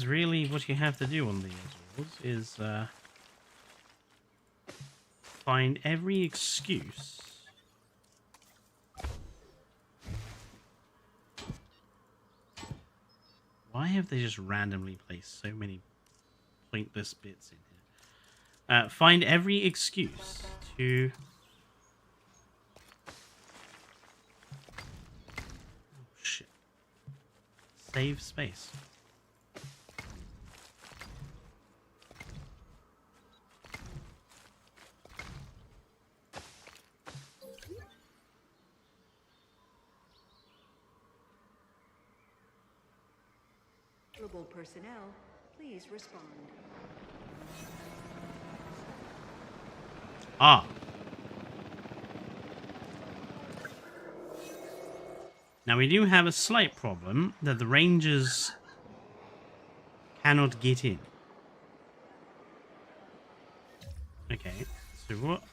really what you have to do on the Azores, is find every excuse why have they just randomly placed so many pointless bits in here? Find every excuse to save space. Available personnel, please respond. Ah. Now we do have a slight problem that the Rangers cannot get in. Okay, so what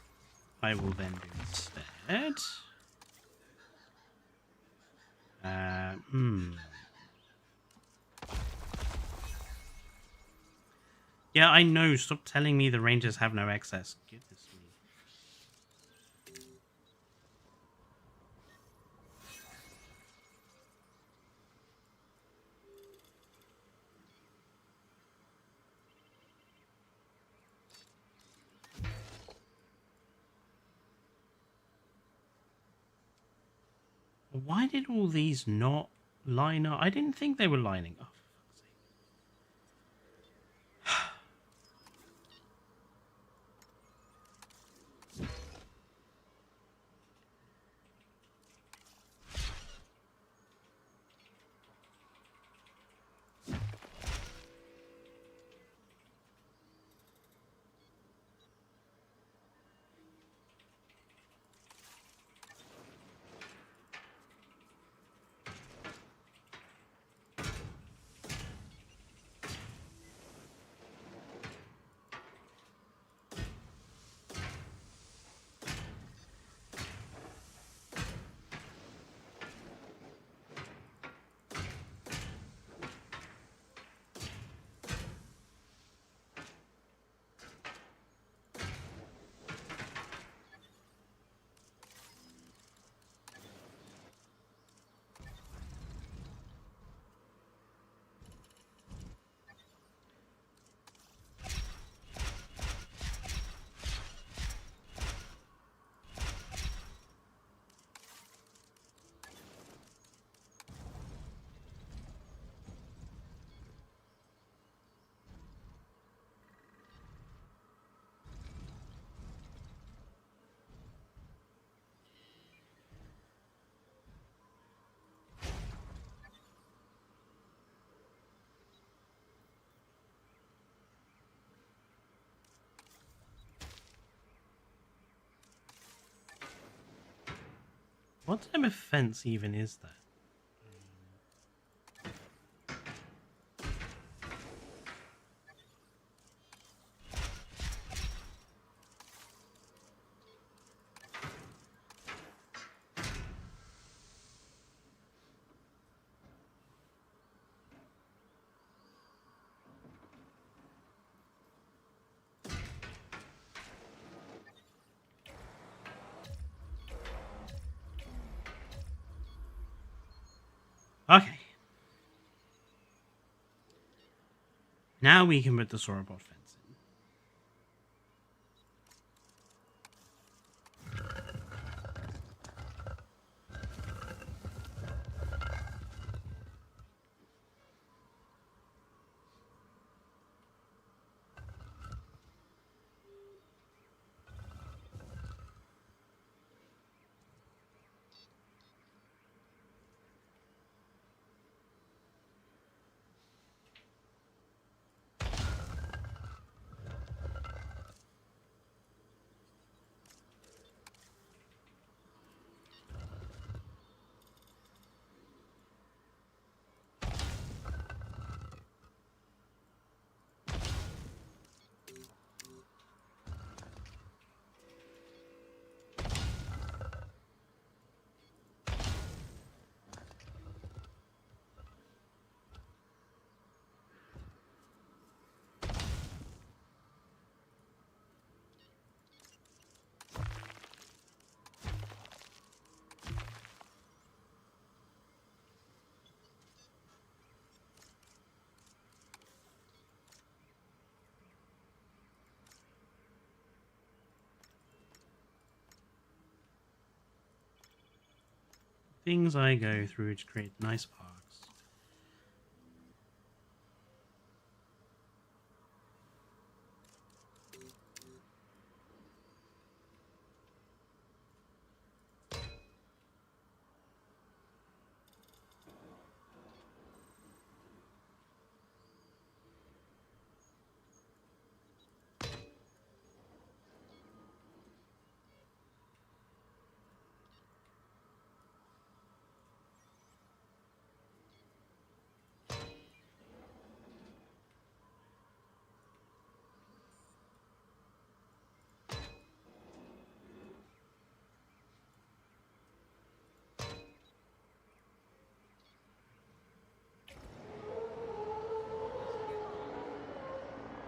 I will then do instead... Yeah, I know. Stop telling me the Rangers have no access. Goodness me. Why did all these not line up? I didn't think they were lining up. What type of fence even is that? Okay. Now we can put the sauropod fence in. things I go through to create nice parks.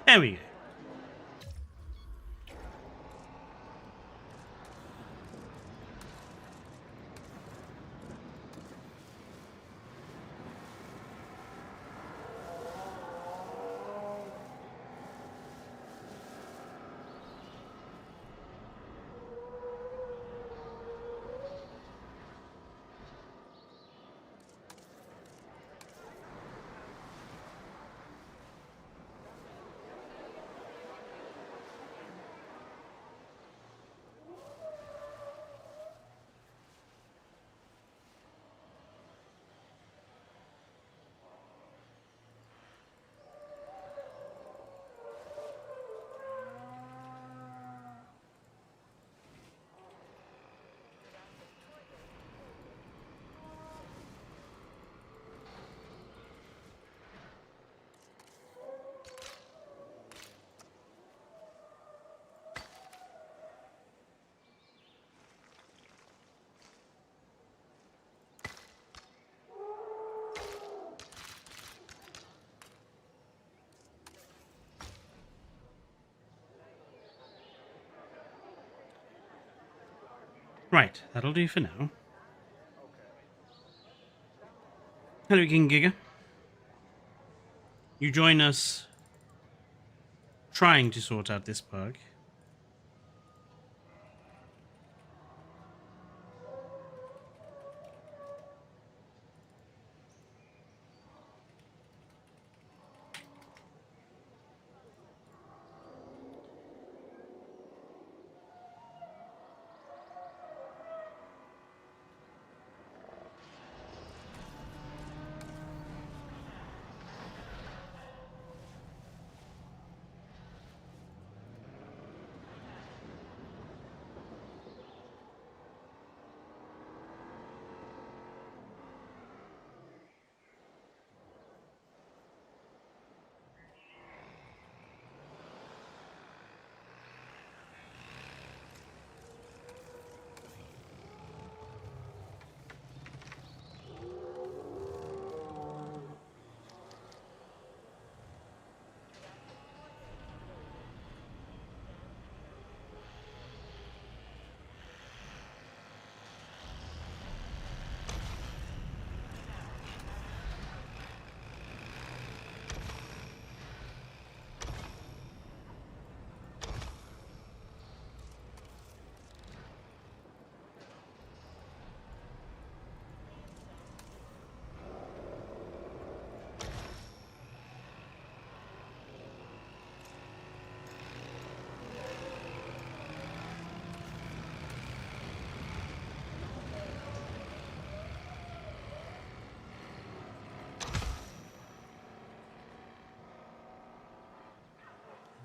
There we go. Right, that'll do for now. Hello, King Giga. You join us trying to sort out this bug.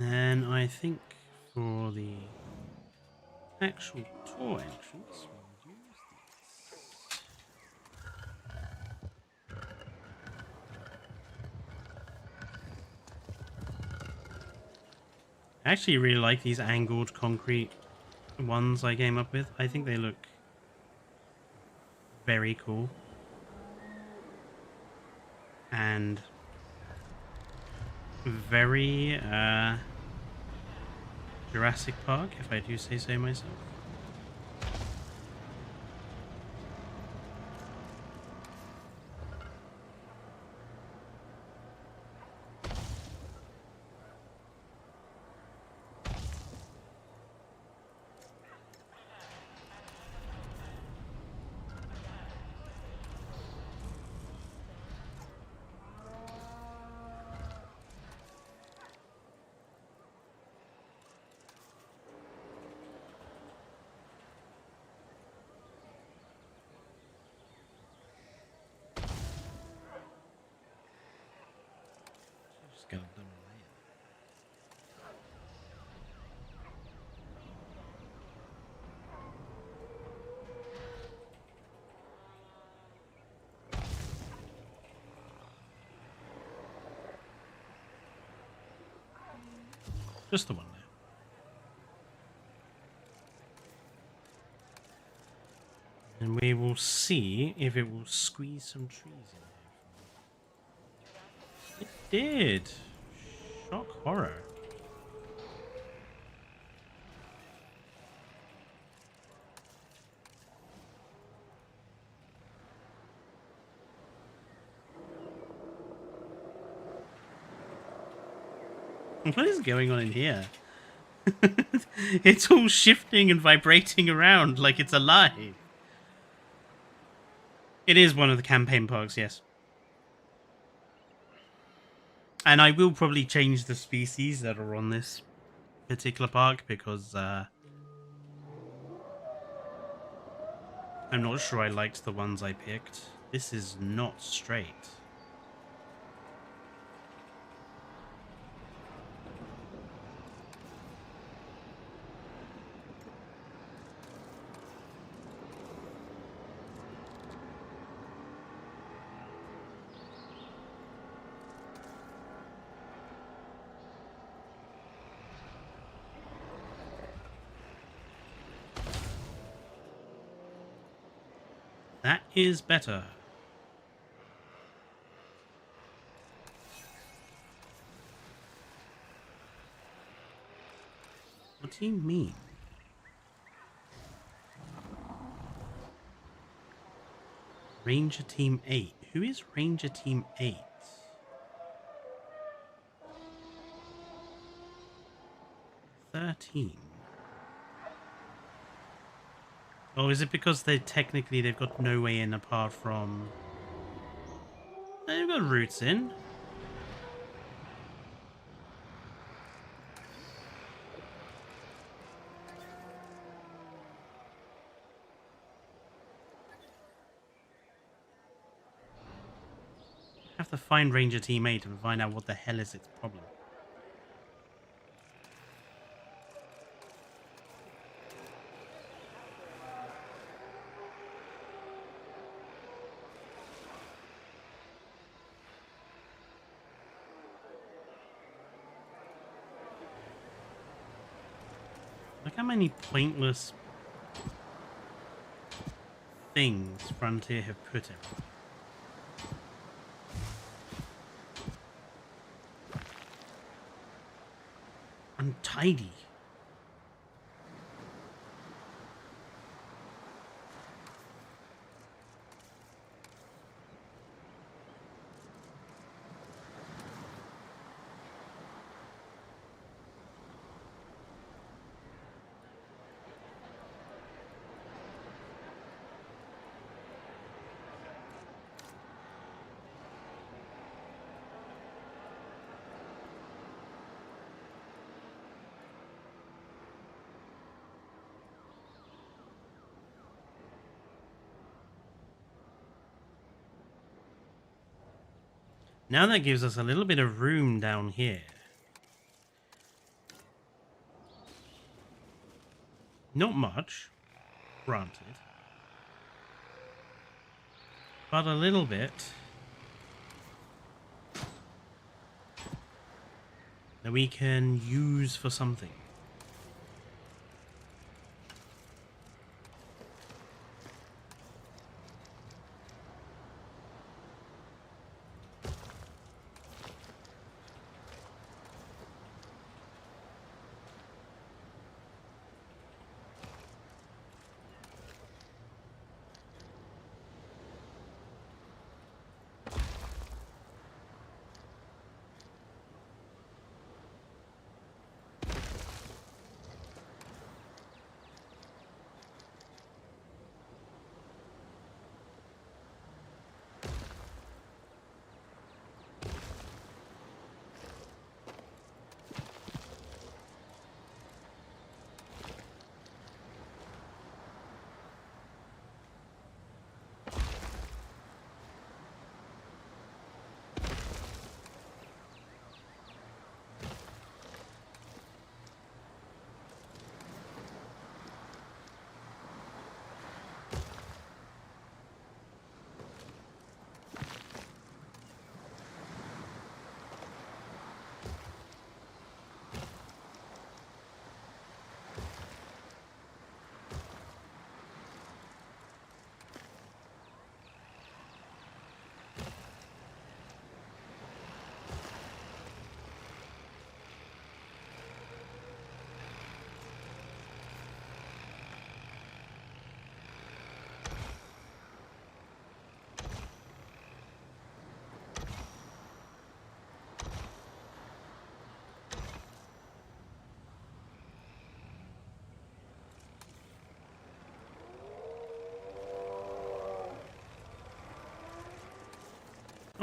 Then I think for the actual tour entrance, we'll use this. I actually really like these angled concrete ones I came up with. I think they look very cool. And very Jurassic Park, if I do say so myself. get it done later. Just the one there. And we will see if it will squeeze some trees in here. It did. Shock horror. What is going on in here? It's all shifting and vibrating around like it's alive. It is one of the campaign parks, yes. And I will probably change the species that are on this particular park because I'm not sure I liked the ones I picked. This is not straight. That is better. What do you mean? Ranger Team 8. Who is Ranger Team 8? $13. Oh, is it because they've got no way in apart from... They've got routes in. Have to find Ranger Team 8 and find out what the hell is its problem. Look how many pointless things Frontier have put in. Untidy. Now that gives us a little bit of room down here. Not much, granted. But a little bit. That we can use for something.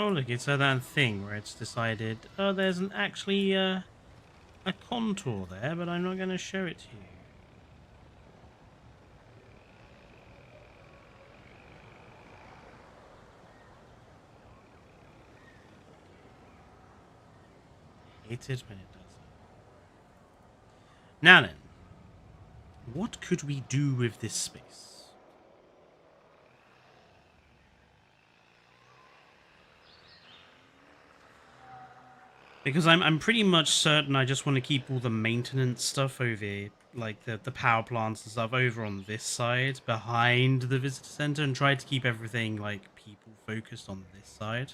Oh, look, it's that thing where it's decided, oh, there's actually a contour there, but I'm not going to show it to you. Hate it when it does that. Now then, what could we do with this space? Because I'm pretty much certain I just want to keep all the maintenance stuff over, like the power plants and stuff, over on this side, behind the visitor center, and try to keep everything, like, people focused on this side.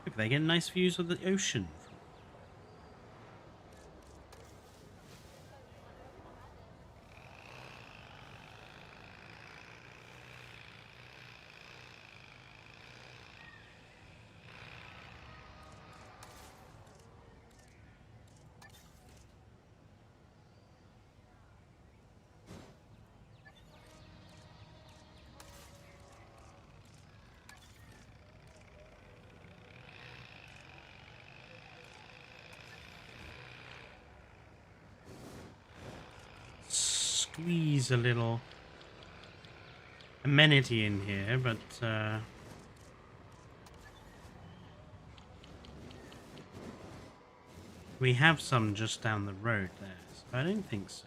Look, they get nice views of the ocean. Squeeze a little amenity in here, but we have some just down the road there, so I don't think so.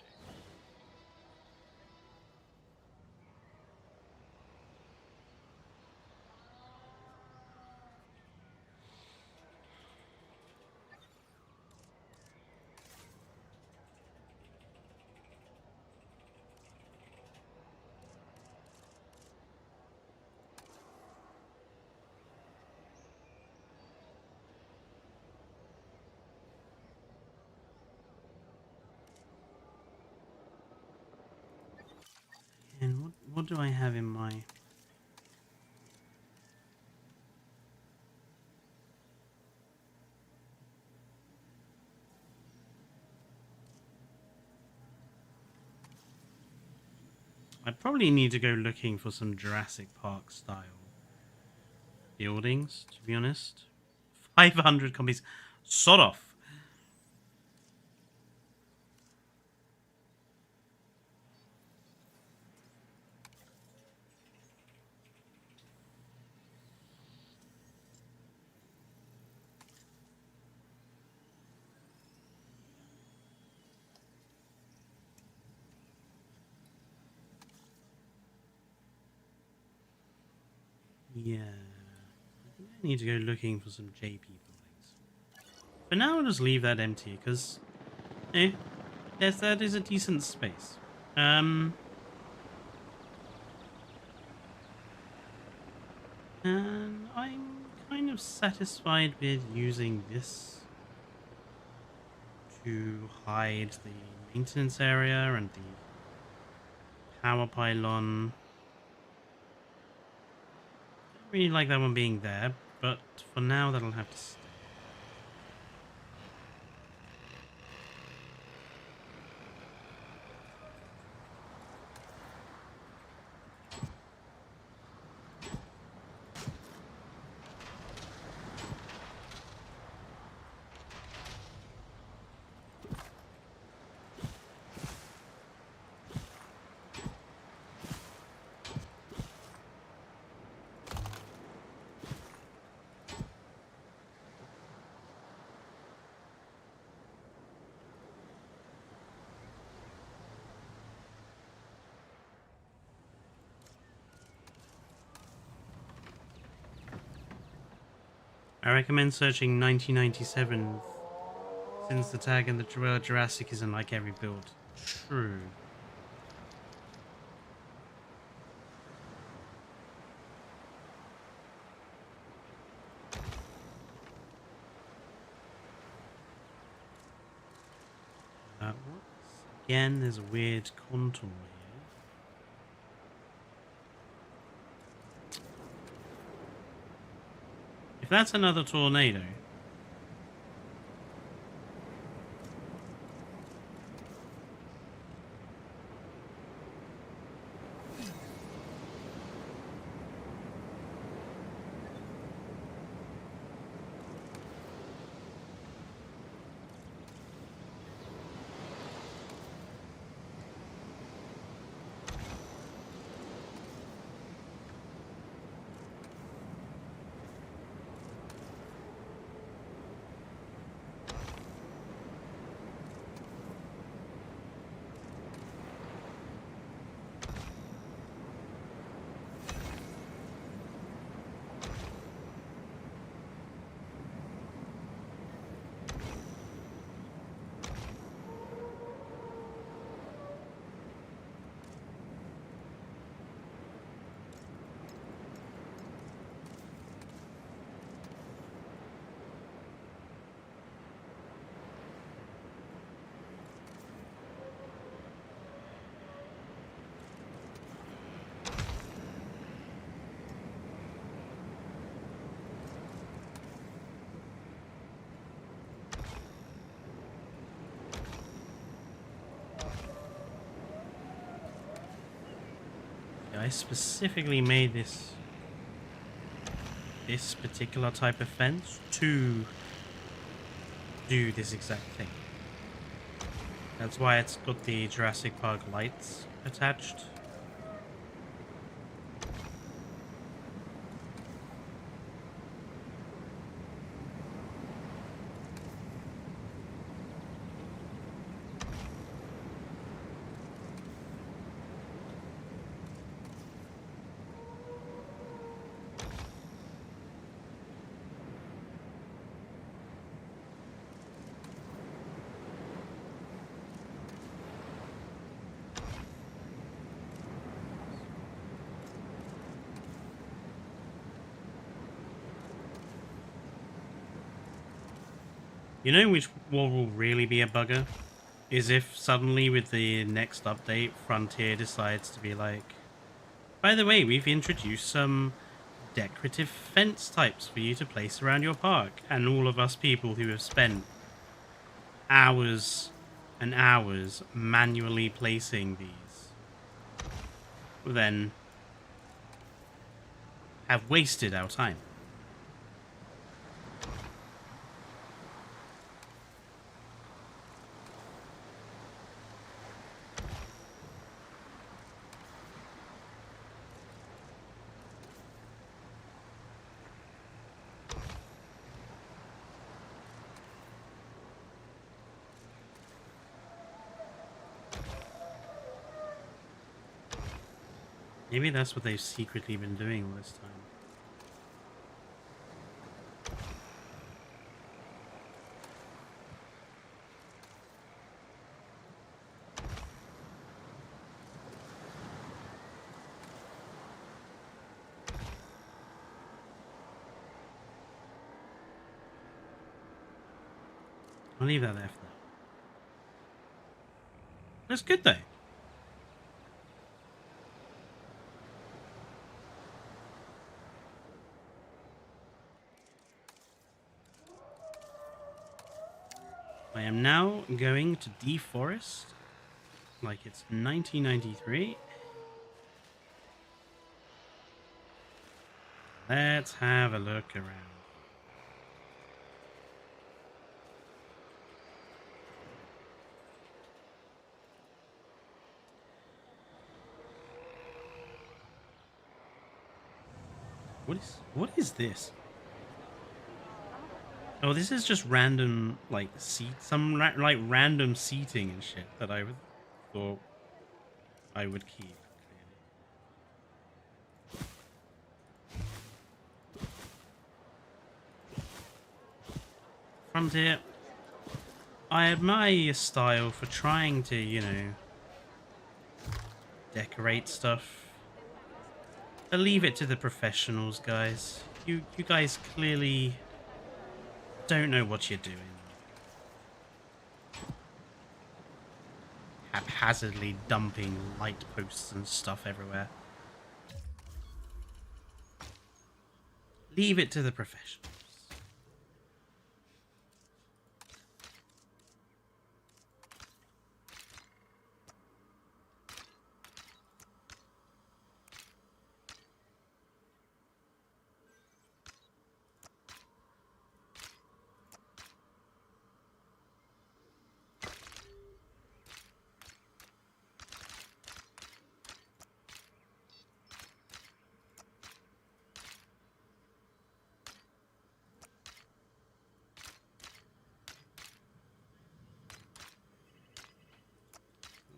And what do I have in my... I probably need to go looking for some Jurassic Park style buildings, to be honest. 500 copies. Sod off. Yeah. I think I need to go looking for some JP buildings. For now, I'll just leave that empty, because... yes, that is a decent space. And I'm kind of satisfied with using this to hide the maintenance area and the power pylon. Don't really like that one being there, but for now that'll have to stay. I recommend searching 1997 since the tag in the word Jurassic is in like every build. True. Again, there's a weird contour here. If that's another tornado. I specifically made this particular type of fence to do this exact thing. That's why it's got the Jurassic Park lights attached. You know what will really be a bugger? Is if suddenly with the next update, Frontier decides to be like, by the way, we've introduced some decorative fence types for you to place around your park. And all of us people who have spent hours and hours manually placing these then have wasted our time. Maybe that's what they've secretly been doing all this time. I'll leave that there for now. That's good though. I am now going to deforest like it's 1993. Let's have a look around. What is this? Oh, this is just random, like, like, random seating and shit that I thought I would keep. Frontier, I admire your style for trying to, you know, decorate stuff. But leave it to the professionals, guys. You guys clearly don't know what you're doing. Haphazardly dumping light posts and stuff everywhere. Leave it to the professionals.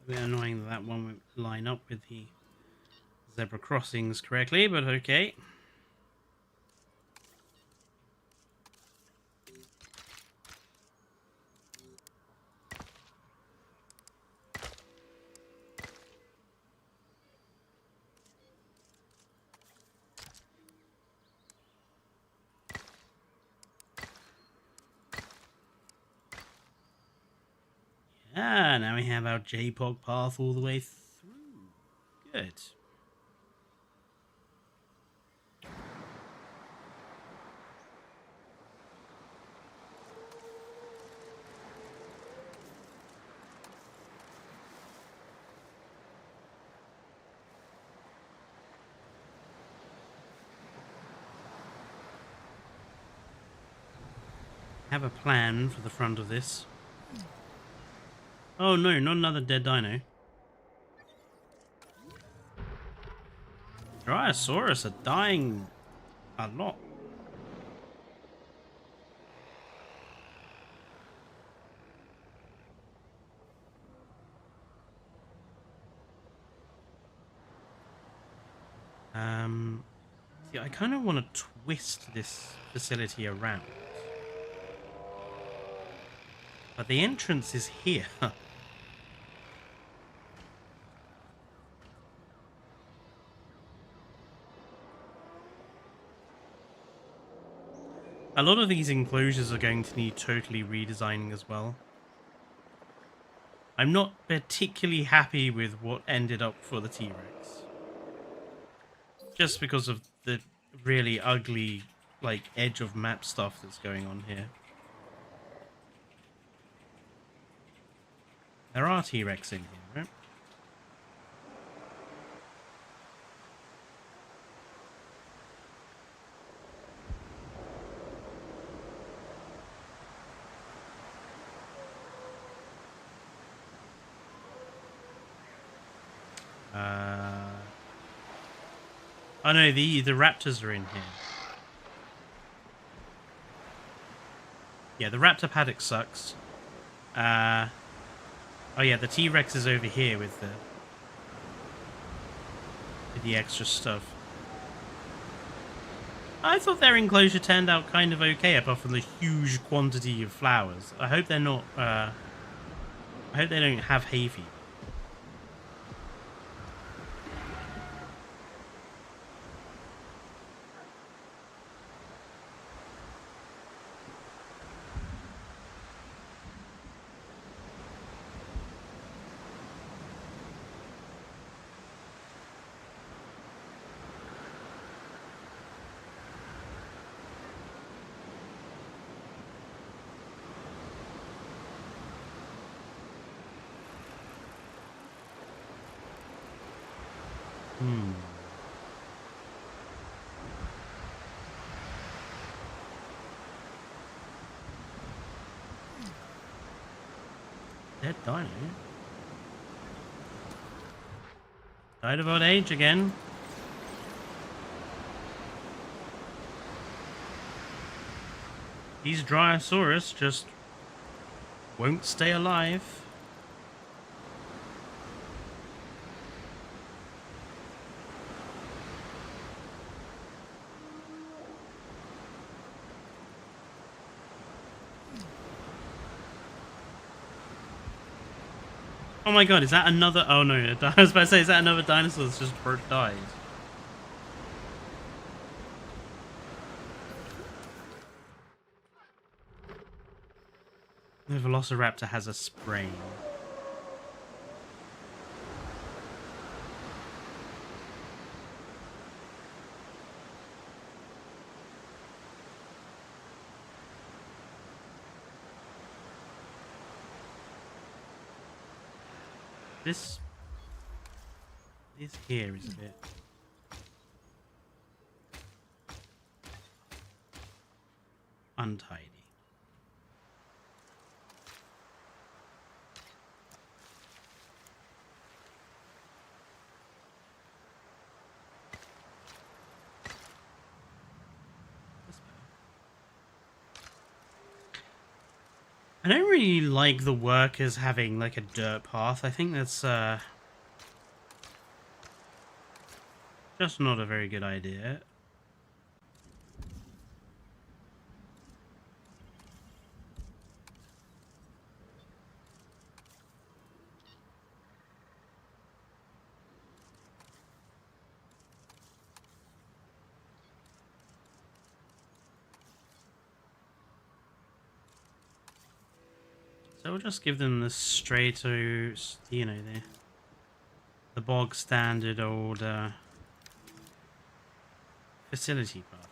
A bit annoying that that one won't line up with the zebra crossings correctly, but okay. Ah, now we have our JPOG path all the way through. Good. Have a plan for the front of this. Oh no, not another dead dino. Dinosaurs are dying a lot. See, I kind of want to twist this facility around. But the entrance is here. A lot of these enclosures are going to need totally redesigning as well. I'm not particularly happy with what ended up for the T-Rex. Just because of the really ugly, like, edge of map stuff that's going on here. There are T-Rex in here, right? Oh no, the raptors are in here. Yeah, the raptor paddock sucks. Oh yeah, the T-Rex is over here with the extra stuff. I thought their enclosure turned out kind of okay, apart from the huge quantity of flowers. I hope they're not. I hope they don't have hay fever. Dead dino. Died of old age again. These Dryosaurus just won't stay alive. Oh my god, is that another... Oh no, I was about to say, is that another dinosaur that's just died? The Velociraptor has a sprain. This here is a bit untidy. I don't really like the workers having like a dirt path. I think that's just not a very good idea. So we'll just give them the straight, you know, the bog standard old facility path.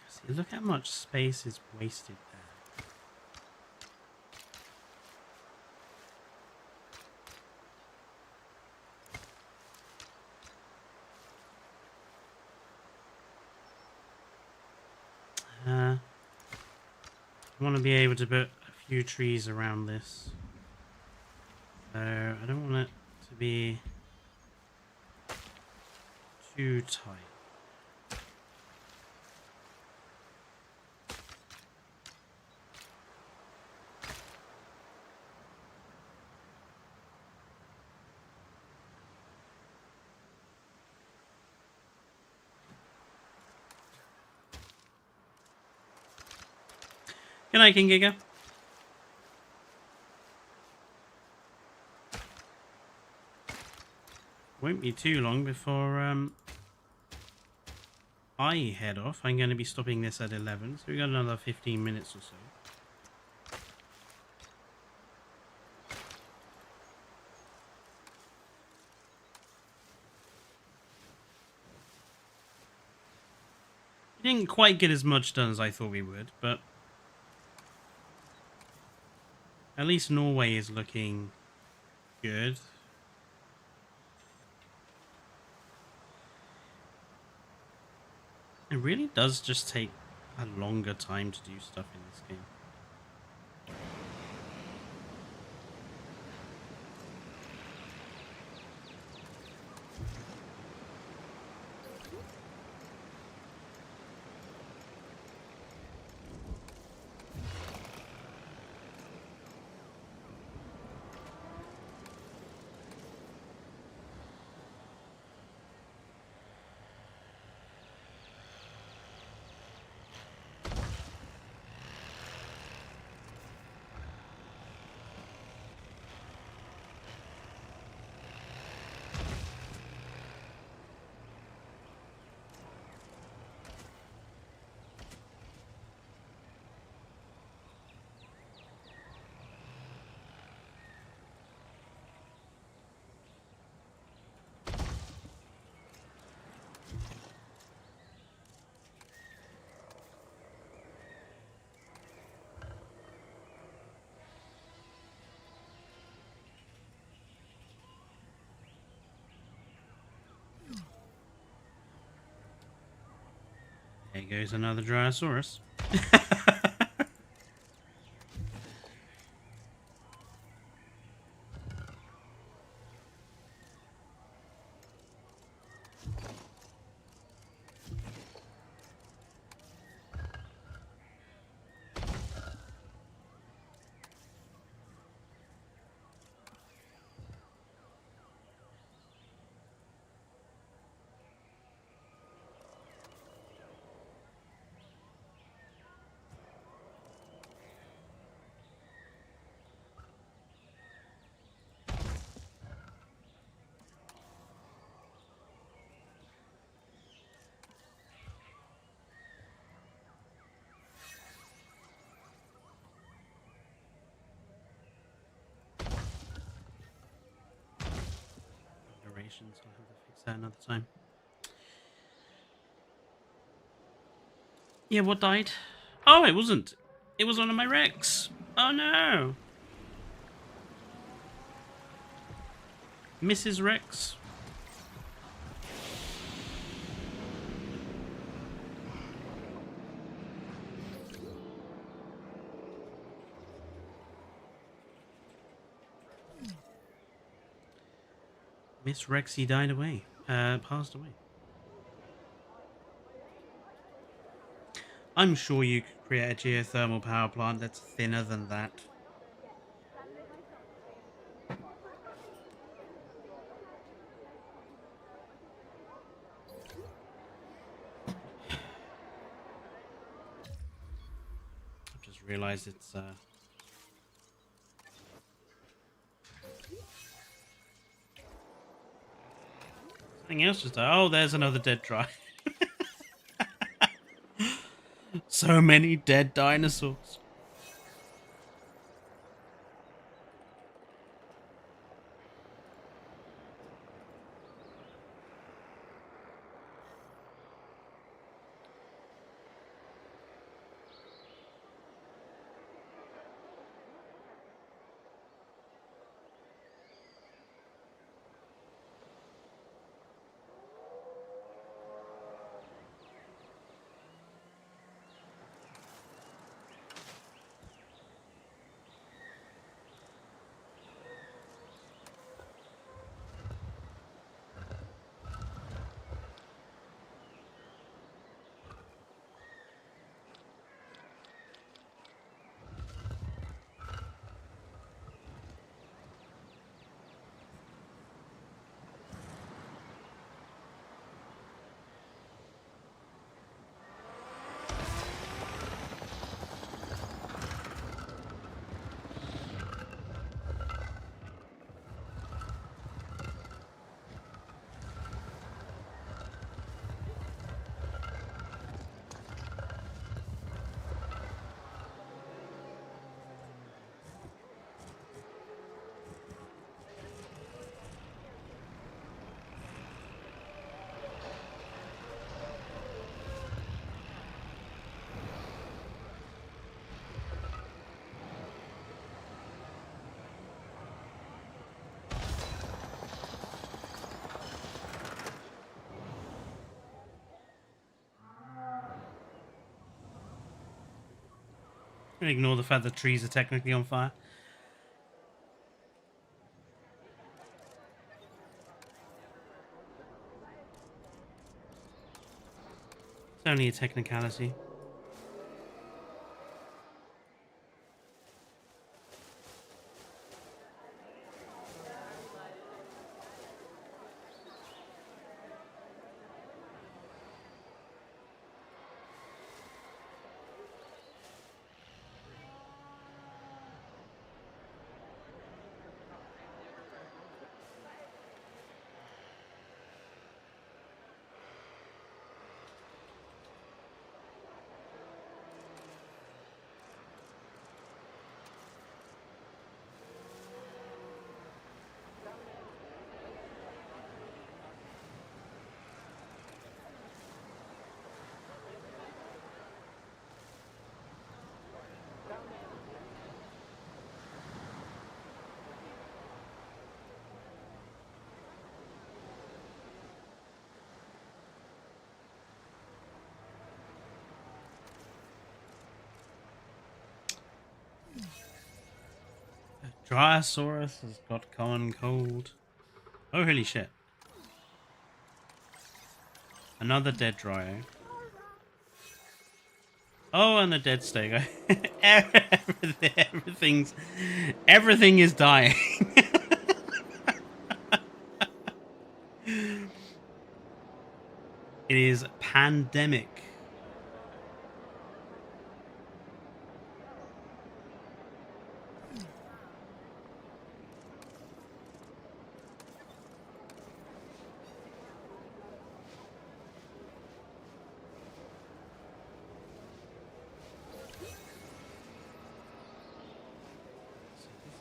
See, look how much space is wasted there. I want to be able to put a few trees around this. So I don't want it to be too tight. Good night, King Giga. Won't be too long before I head off. I'm going to be stopping this at 11, so we've got another 15 minutes or so. We didn't quite get as much done as I thought we would, but at least Norway is looking good. It really does just take a longer time to do stuff in this game. goes another Jurasaurus. Durations, I'll have to fix that another time. Yeah, what died? Oh, it wasn't. It was one of my Rex. Oh no. Mrs. Rex. Miss Rexy died away. Passed away. I'm sure you could create a geothermal power plant that's thinner than that. I've just realized it's something else just died. Oh, there's another dead dry. So many dead dinosaurs. Ignore the fact that trees are technically on fire. It's only a technicality. Dryosaurus has got common cold. Oh, holy shit. Another dead Dryo. Oh, and a dead Stego. Everything is dying. It is pandemic.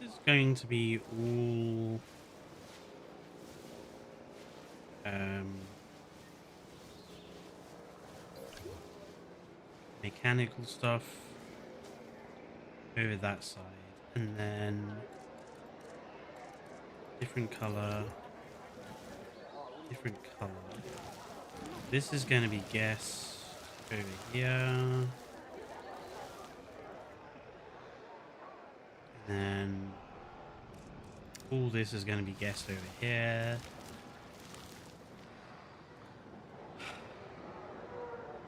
This is going to be all mechanical stuff over that side, and then different color. This is going to be guess over here, and then all this is going to be guessed over here.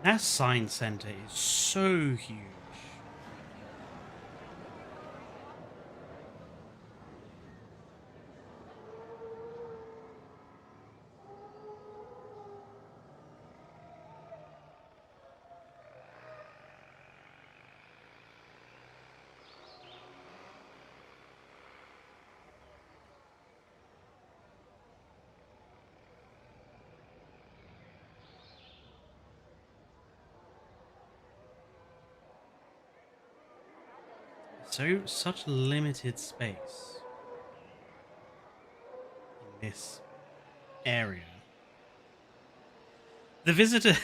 That science center is so huge. Such limited space in this area. The visitor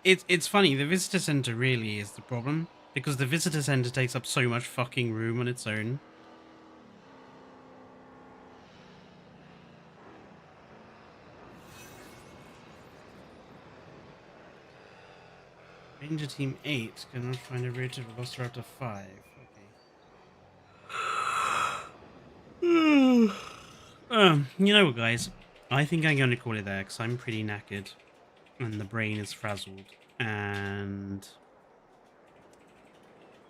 it's funny, the visitor center really is the problem, because the visitor center takes up so much fucking room on its own. Ranger Team 8 cannot find a rate of Velociraptor 5. You know what, guys? I think I'm going to call it there, because I'm pretty knackered, and the brain is frazzled, and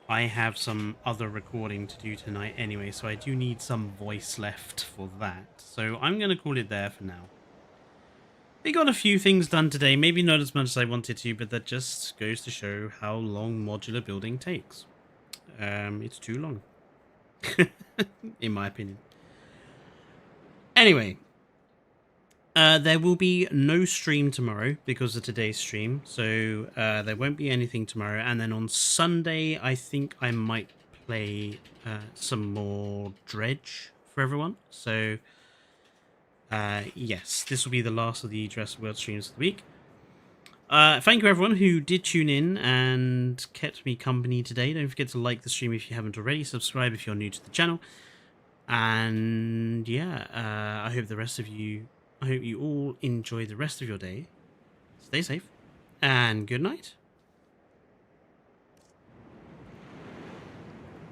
I have some other recording to do tonight anyway, so I do need some voice left for that. So I'm going to call it there for now. We got a few things done today, maybe not as much as I wanted to, but that just goes to show how long modular building takes. It's too long, in my opinion. Anyway, there will be no stream tomorrow because of today's stream, so there won't be anything tomorrow. And then on Sunday, I think I might play some more Dredge for everyone. So, yes, this will be the last of the Jurassic World streams of the week. Thank you everyone who did tune in and kept me company today. Don't forget to like the stream if you haven't already. Subscribe if you're new to the channel. And yeah, I hope you all enjoy the rest of your day. Stay safe and good night.